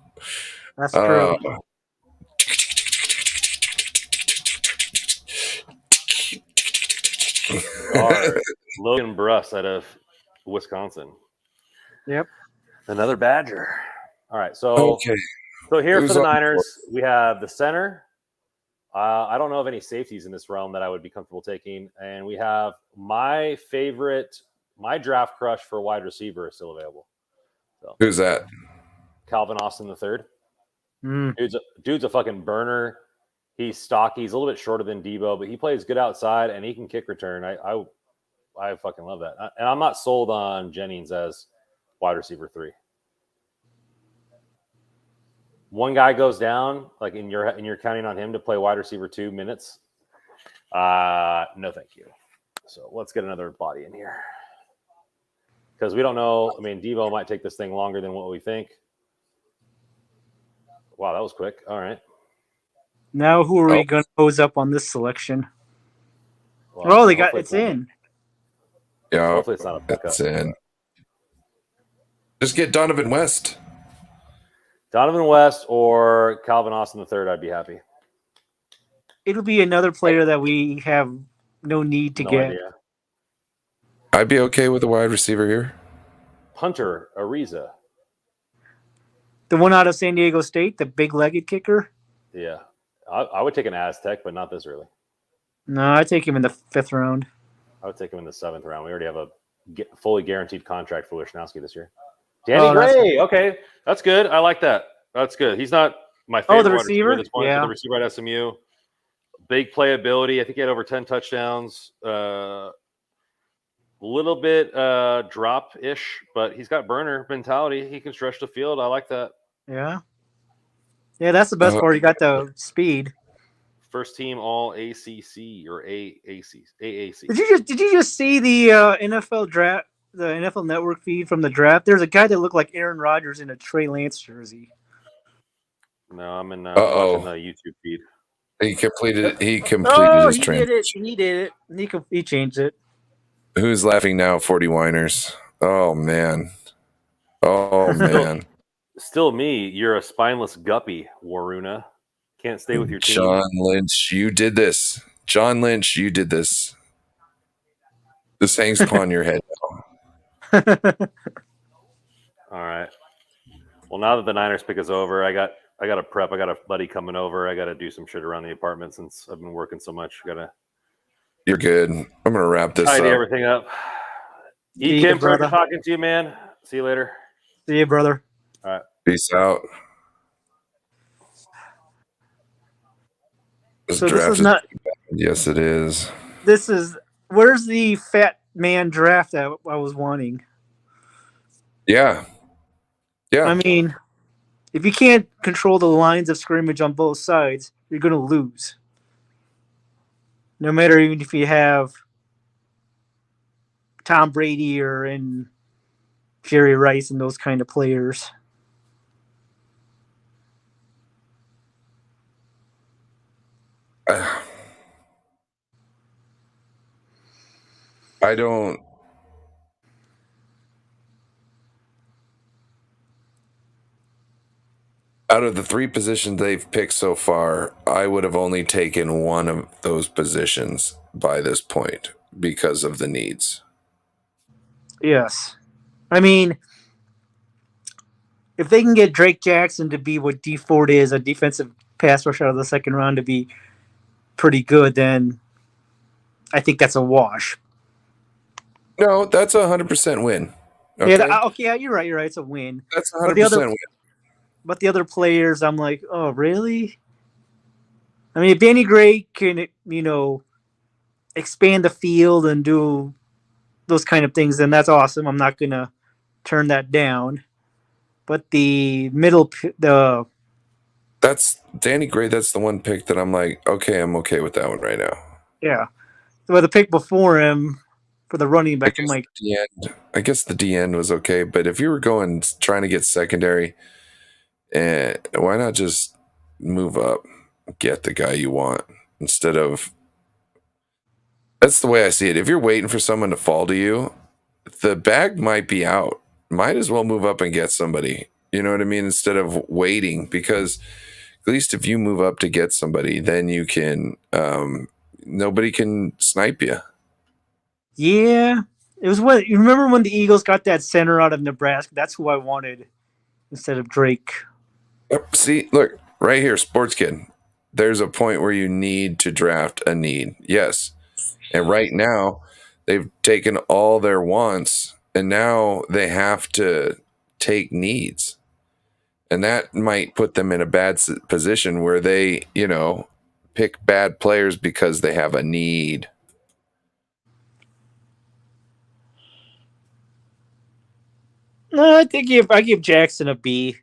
That's true. Logan Bruss out of Wisconsin. Yep. Another Badger. All right. So here for the Niners, we have the center. I don't know of any safeties in this realm that I would be comfortable taking. And we have my draft crush for wide receiver is still available. So, who's that? Calvin Austin III. Dude's a fucking burner. He's stocky. He's a little bit shorter than Debo, but he plays good outside and he can kick return. I fucking love that. And I'm not sold on Jennings as wide receiver 3. One guy goes down, like and you're counting on him to play wide receiver 2 minutes. No, thank you. So let's get another body in here because we don't know. I mean, Debo might take this thing longer than what we think. Wow, that was quick. All right. Now, who are we going to pose up on this selection? Well, they got it's in. Yeah, hopefully it's not a pickup. It's in. Just get Donovan West. Donovan West or Calvin Austin III, I'd be happy. It'll be another player that we have no need to get. Idea. I'd be okay with a wide receiver here. Hunter Ariza. The one out of San Diego State, the big-legged kicker? Yeah. I would take an Aztec, but not this early. No, I'd take him in the 5th round. I would take him in the 7th round. We already have a fully guaranteed contract for Wisnowski this year. Danny Gray. Okay. That's good. I like that. That's good. He's not my favorite the receiver? At this point, the receiver at SMU. Big playability. I think he had over 10 touchdowns. little bit drop-ish, but he's got burner mentality. He can stretch the field. I like that. Yeah. Yeah, that's the best part. You got the speed. First team all ACC or AAC. Did you just see the NFL draft, the NFL Network feed from the draft? There's a guy that looked like Aaron Rodgers in a Trey Lance jersey. No, I'm watching the YouTube feed. He completed his He transition. did it. He did it. He changed it. Who's laughing now? 40 whiners. Oh man. Oh man. Still me. You're a spineless guppy, Waruna. Can't stay with your team. John Lynch, you did this. John Lynch, you did this. This hangs upon your head now. All right. Well, now that the Niners pick is over, I got to prep. I got a buddy coming over. I got to do some shit around the apartment since I've been working so much. You're good. I'm gonna wrap this tidy up. everything up. Kim, pleasure talking to you, man. See you later. See you, brother. All right. Peace out. So this is not. Yes, it is. This is. Where's the fat man draft that I was wanting? Yeah. Yeah. I mean, if you can't control the lines of scrimmage on both sides, you're going to lose. No matter even if you have Tom Brady and Jerry Rice and those kind of players. I don't. Out of the 3 positions they've picked so far, I would have only taken one of those positions by this point because of the needs. Yes. I mean, if they can get Drake Jackson to be what D Ford is, a defensive pass rush out of the second round, to be pretty good, then I think that's a wash. No, that's a 100% win. Okay? Yeah, you're right. It's a win. That's a 100% win. But the other players, I'm like, oh, really? I mean, if Danny Gray can, expand the field and do those kind of things, then that's awesome. I'm not going to turn that down. But that's Danny Gray. That's the one pick that I'm like, okay, I'm okay with that one right now. Yeah. Well, the pick before him for the running back, I'm like, I guess the D end was okay, but if you were trying to get secondary, why not just move up, get the guy you want instead of. That's the way I see it. If you're waiting for someone to fall to you, the bag might be out. Might as well move up and get somebody. You know what I mean? Instead of waiting, because at least if you move up to get somebody, then you can. Nobody can snipe you. Yeah, it was what you remember when the Eagles got that center out of Nebraska. That's who I wanted instead of Drake. See, look right here, Sports Kid. There's a point where you need to draft a need. Yes. And right now, they've taken all their wants, and now they have to take needs. And that might put them in a bad position where they, pick bad players because they have a need. No, I think I give Jackson a B-.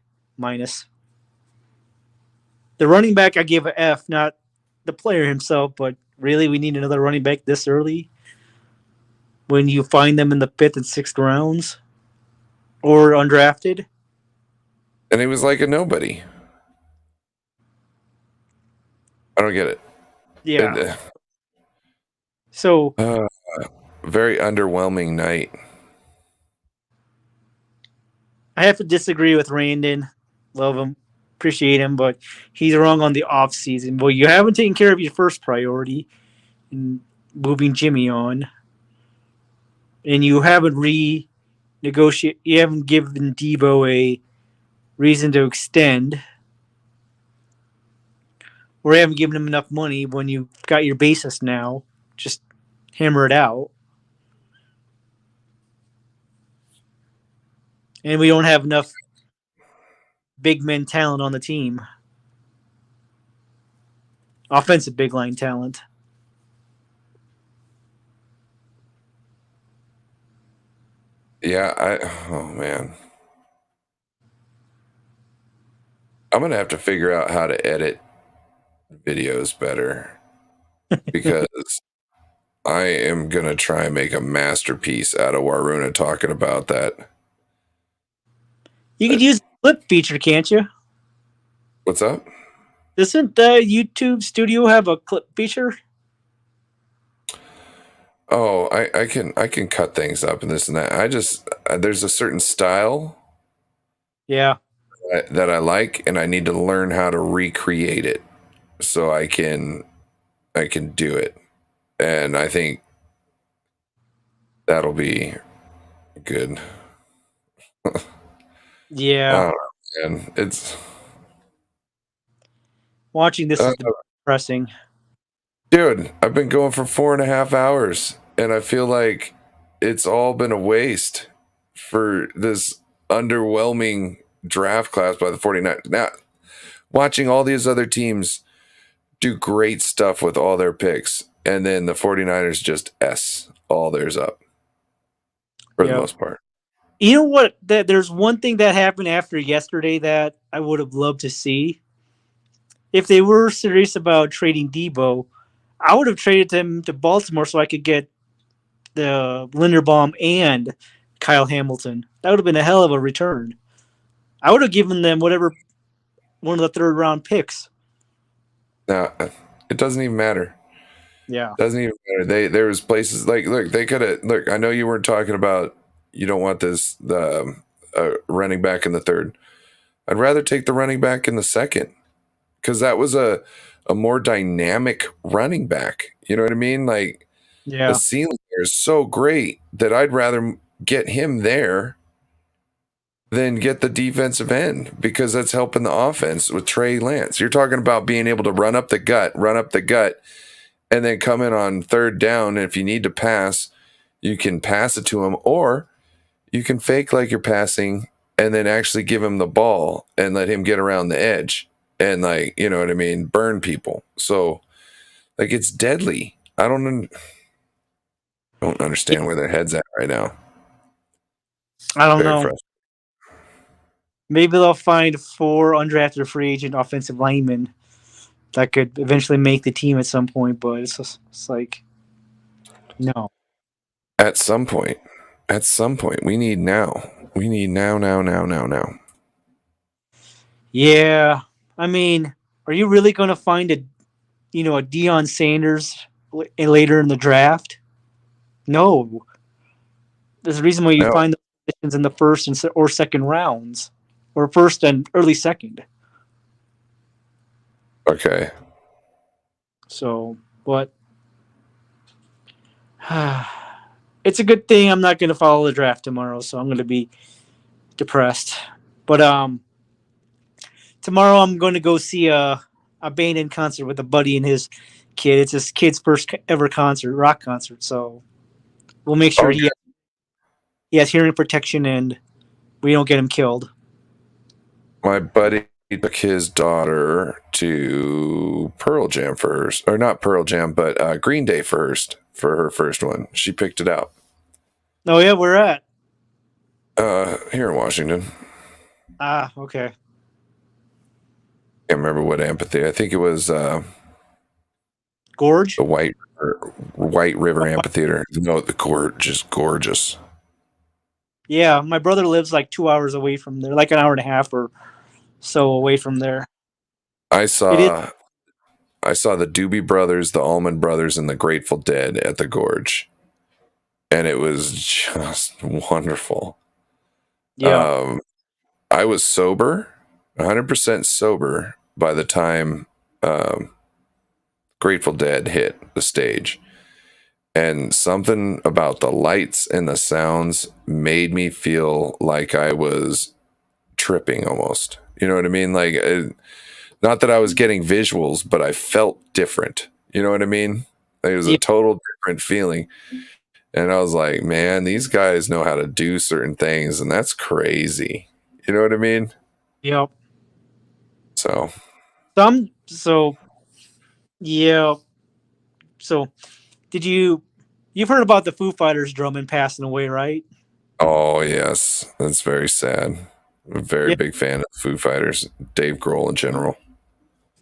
The running back, I give an F, not the player himself, but really, we need another running back this early when you find them in the 5th and 6th rounds or undrafted. And he was like a nobody. I don't get it. Yeah. So. Very underwhelming night. I have to disagree with Randon. Love him. Appreciate him, but he's wrong on the off season. Well, you haven't taken care of your first priority in moving Jimmy on, and you haven't renegotiated. You haven't given Debo a reason to extend, or you haven't given him enough money when you got your basis now. Just hammer it out. And we don't have enough big men talent on the team. Offensive big line talent. Oh man. I'm going to have to figure out how to edit videos better because I am going to try and make a masterpiece out of Waruna talking about that. You could use the clip feature, can't you? What's up? Doesn't the YouTube Studio have a clip feature? Oh, I can cut things up and this and that. I just there's a certain style that I like, and I need to learn how to recreate it so I can do it. And I think that'll be good. Yeah. And it's watching this is depressing. Dude, I've been going for 4.5 hours, and I feel like it's all been a waste for this underwhelming draft class by the 49ers. Now, watching all these other teams do great stuff with all their picks, and then the 49ers just all theirs up for the most part. You know what? There's one thing that happened after yesterday that I would have loved to see. If they were serious about trading Debo, I would have traded him to Baltimore so I could get the Linderbaum and Kyle Hamilton. That would have been a hell of a return. I would have given them whatever one of the third round picks. No, it doesn't even matter. Yeah. Doesn't even matter. There was places like, look, they could have, look, I know you weren't talking about, you don't want the running back in the third. I'd rather take the running back in the second because that was a more dynamic running back. You know what I mean? Like, the ceiling there is so great that I'd rather get him there than get the defensive end because that's helping the offense with Trey Lance. You're talking about being able to run up the gut, and then come in on third down. And if you need to pass, you can pass it to him, or you can fake like you're passing and then actually give him the ball and let him get around the edge and, like, you know what I mean, burn people. So, like, it's deadly. I don't understand where their head's at right now. I don't know. Maybe they'll find 4 undrafted free agent offensive linemen that could eventually make the team at some point, but it's like, no. At some point, we need now. We need now. Yeah, I mean, are you really going to find a Deion Sanders later in the draft? No. There's a reason why you find the positions in the first or second rounds, or first and early second. Okay. So, but it's a good thing I'm not going to follow the draft tomorrow, so I'm going to be depressed. But tomorrow I'm going to go see a band concert with a buddy and his kid. It's his kid's first ever rock concert. So we'll make sure he has hearing protection and we don't get him killed. My buddy took his daughter to Pearl Jam first, or not Pearl Jam, but Green Day first for her first one. She picked it out. Oh yeah, where at? Here in Washington. Ah, okay. Can't remember what amphitheater. I think it was Gorge. The White River Amphitheater. No, the Gorge is gorgeous. Yeah, my brother lives like 2 hours away from there, like an hour and a half or so away from there. I saw the Doobie Brothers, the Allman Brothers, and the Grateful Dead at the Gorge, and it was just wonderful. Yeah. I was sober, 100% sober by the time Grateful Dead hit the stage. And something about the lights and the sounds made me feel like I was tripping almost. You know what I mean? Like, not that I was getting visuals, but I felt different. You know what I mean? Like, it was a total different feeling. And I was like, man, these guys know how to do certain things, and that's crazy. You know what I mean? Yep. So yeah. So, you've heard about the Foo Fighters drummer passing away, right? Oh yes, that's very sad. I'm a very big fan of Foo Fighters, Dave Grohl in general.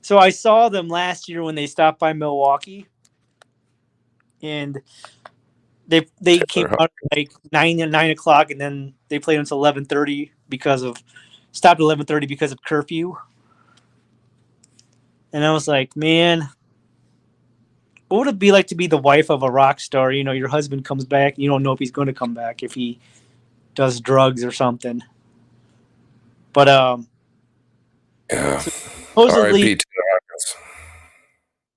So I saw them last year when they stopped by Milwaukee, and they came out like 9 o'clock, and then they played until 11:30 stopped at 11:30 because of curfew. And I was like, man, what would it be like to be the wife of a rock star? You know, your husband comes back, you don't know if he's going to come back, if he does drugs or something. But yeah, supposedly, R.I.P. to the Rockets.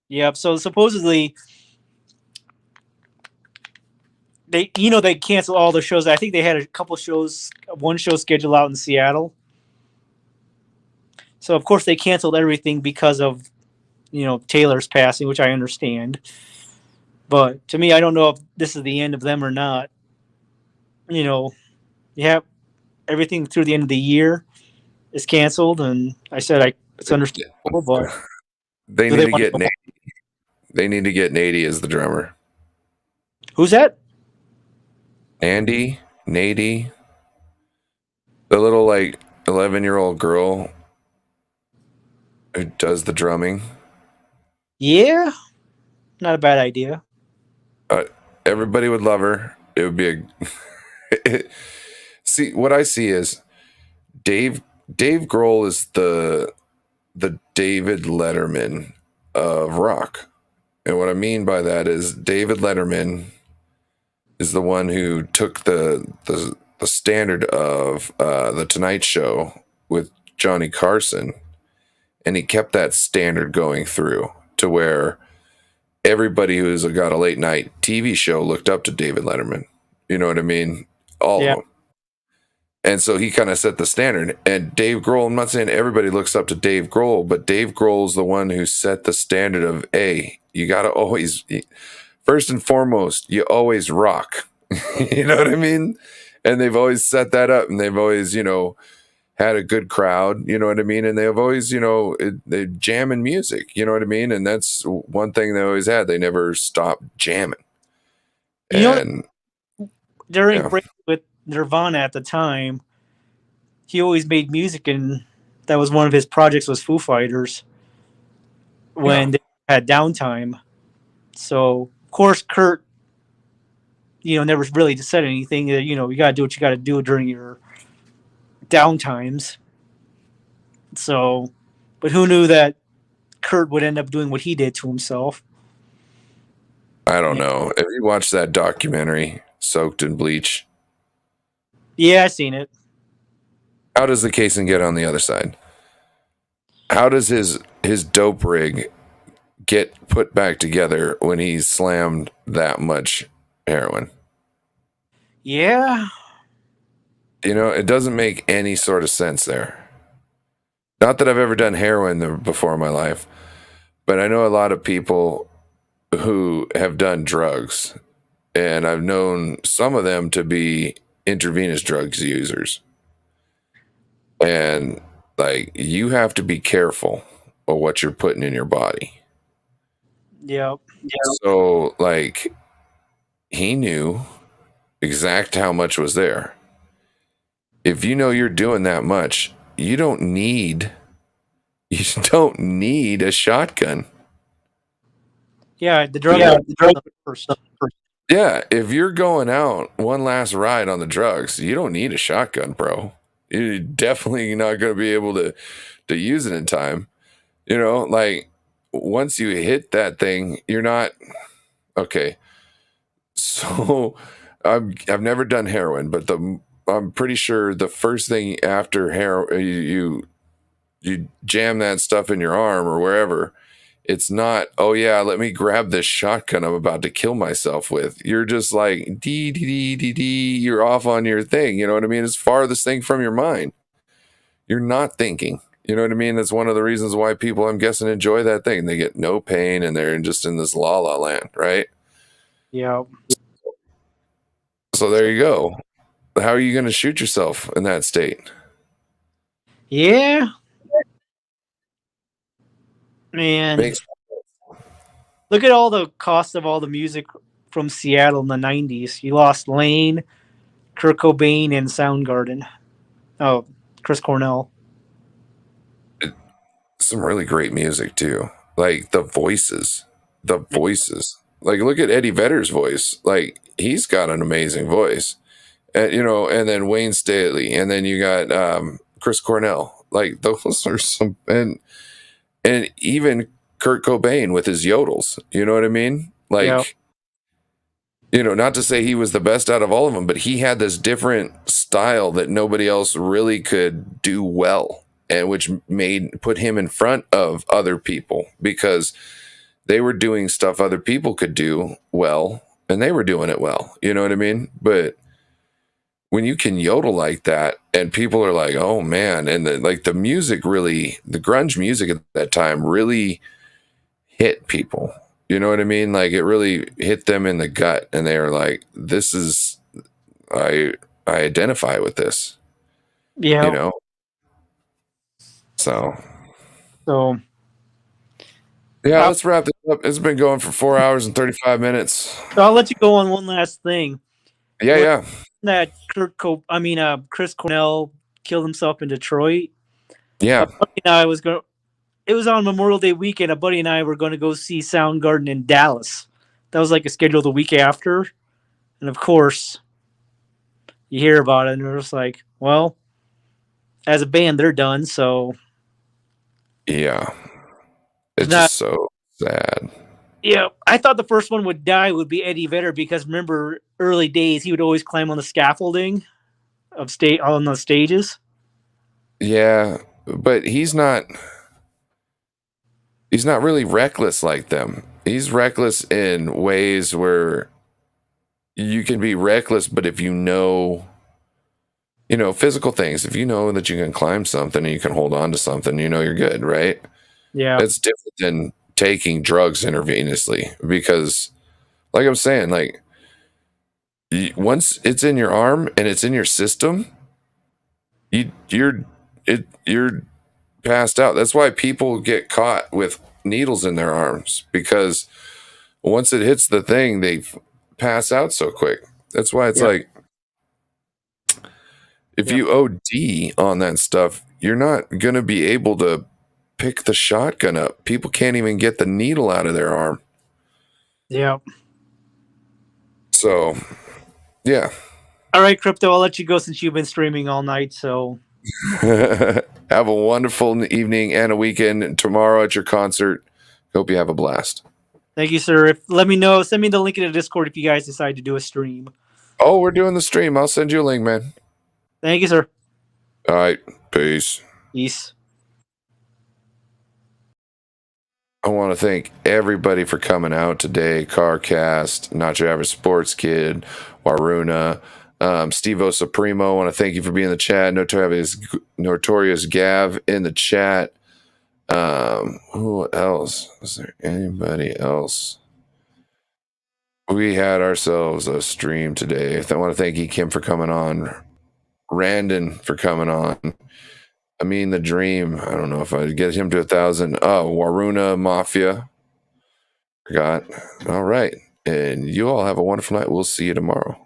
Yeah. So supposedly, they cancel all the shows. I think they had a couple shows, one show scheduled out in Seattle. So of course they canceled everything because of Taylor's passing, which I understand. But to me, I don't know if this is the end of them or not. You have everything through the end of the year is canceled, and I said it's understandable, but they need to get Nady. They need to get Nady as the drummer. Who's that? Nady, the little 11-year-old girl who does the drumming. Yeah, not a bad idea. Everybody would love her. It would be see, what I see is Dave Grohl is the David Letterman of rock. And what I mean by that is David Letterman is the one who took the standard of the Tonight Show with Johnny Carson, and he kept that standard going through to where everybody who's got a late night TV show looked up to David Letterman. You know what I mean? All of them. And so he kind of set the standard. And Dave Grohl, I'm not saying everybody looks up to Dave Grohl, but Dave Grohl is the one who set the standard of, hey, you got to always, first and foremost, you always rock. You know what I mean? And they've always set that up, and they've always, had a good crowd, you know what I mean? And they've always, they jam in music, you know what I mean? And that's one thing they always had. They never stopped jamming. During break with Nirvana at the time, he always made music, and that was one of his projects was Foo Fighters when they had downtime. So, of course, Kurt, never really said anything. You got to do what you got to do during your downtimes. So, but who knew that Kurt would end up doing what he did to himself? I don't know. Have you watched that documentary, Soaked in Bleach? Yeah, I've seen it. How does the casing get on the other side? How does his dope rig get put back together when he slammed that much heroin? Yeah. It doesn't make any sort of sense there. Not that I've ever done heroin before in my life, but I know a lot of people who have done drugs, and I've known some of them to be intravenous drugs users. And you have to be careful of what you're putting in your body. Yep. So he knew exact how much was there. If you know you're doing that much, you don't need a shotgun. Yeah, the drug first. Yeah, if you're going out one last ride on the drugs, you don't need a shotgun, bro. You're definitely not going to be able to use it in time. Once you hit that thing, you're not okay. So I've never done heroin, but I'm pretty sure the first thing after heroin, you jam that stuff in your arm or wherever. It's not, oh yeah, let me grab this shotgun I'm about to kill myself with. You're just like, dee, dee, dee, dee, dee. You're off on your thing. You know what I mean? It's farthest thing from your mind. You're not thinking. You know what I mean? That's one of the reasons why people, I'm guessing, enjoy that thing. They get no pain, and they're just in this la-la land, right? Yeah. So there you go. How are you going to shoot yourself in that state? Yeah. Man. Look at all the cost of all the music from Seattle in the 90s. You lost Lane, Kurt Cobain and Soundgarden. Oh, Chris Cornell. Some really great music too. Like the voices. Like look at Eddie Vedder's voice. Like he's got an amazing voice. And and then Wayne Staley, and then you got Chris Cornell. Like those are some, and even Kurt Cobain with his yodels. You know what I mean? Like, not to say he was the best out of all of them, but he had this different style that nobody else really could do well, and which put him in front of other people because they were doing stuff other people could do well, and they were doing it well. You know what I mean? But when you can yodel like that and people are like, oh man, and the music really, the grunge music at that time really hit people. You know what I mean? Like it really hit them in the gut and they were like, this is, I identify with this. Yeah. So. Yeah, let's wrap this up. It's been going for 4 hours and 35 minutes. I'll let you go on one last thing. Yeah. That Chris Cornell killed himself in Detroit. Yeah. It was on Memorial Day weekend. A buddy and I were going to go see Soundgarden in Dallas. That was like a schedule the week after. And of course, you hear about it and you're just like, well, as a band, they're done. So. Yeah. It's just so sad. Yeah, I thought the first one would die would be Eddie Vedder because remember early days he would always climb on the scaffolding on the stages. Yeah, but he's not really reckless like them. He's reckless in ways where you can be reckless, but if physical things, if you know that you can climb something and you can hold on to something, you're good, right? Yeah. It's different than taking drugs intravenously because like I'm saying, like once it's in your arm and it's in your system, you're passed out. That's why people get caught with needles in their arms because once it hits the thing, they pass out so quick. That's why it's like if you OD on that stuff, you're not going to be able to pick the shotgun up. People can't even get the needle out of their arm. Yeah. So, yeah. All right, Crypto, I'll let you go since you've been streaming all night. So, have a wonderful evening and a weekend tomorrow at your concert. Hope you have a blast. Thank you, sir. Let me know. Send me the link in the Discord if you guys decide to do a stream. Oh, we're doing the stream. I'll send you a link, man. Thank you, sir. All right. Peace. Peace. I want to thank everybody for coming out today. KarKast, Not Your Average Sports Kid, Waruna, Steve-O Supremo. I want to thank you for being in the chat. Notorious Gav in the chat. Who else? Is there anybody else? We had ourselves a stream today. I want to thank Kim for coming on. Randon for coming on. Amin the Dream. I don't know if I'd get him to 1,000. Oh, Waruna Mafia. Forgot. All right. And you all have a wonderful night. We'll see you tomorrow.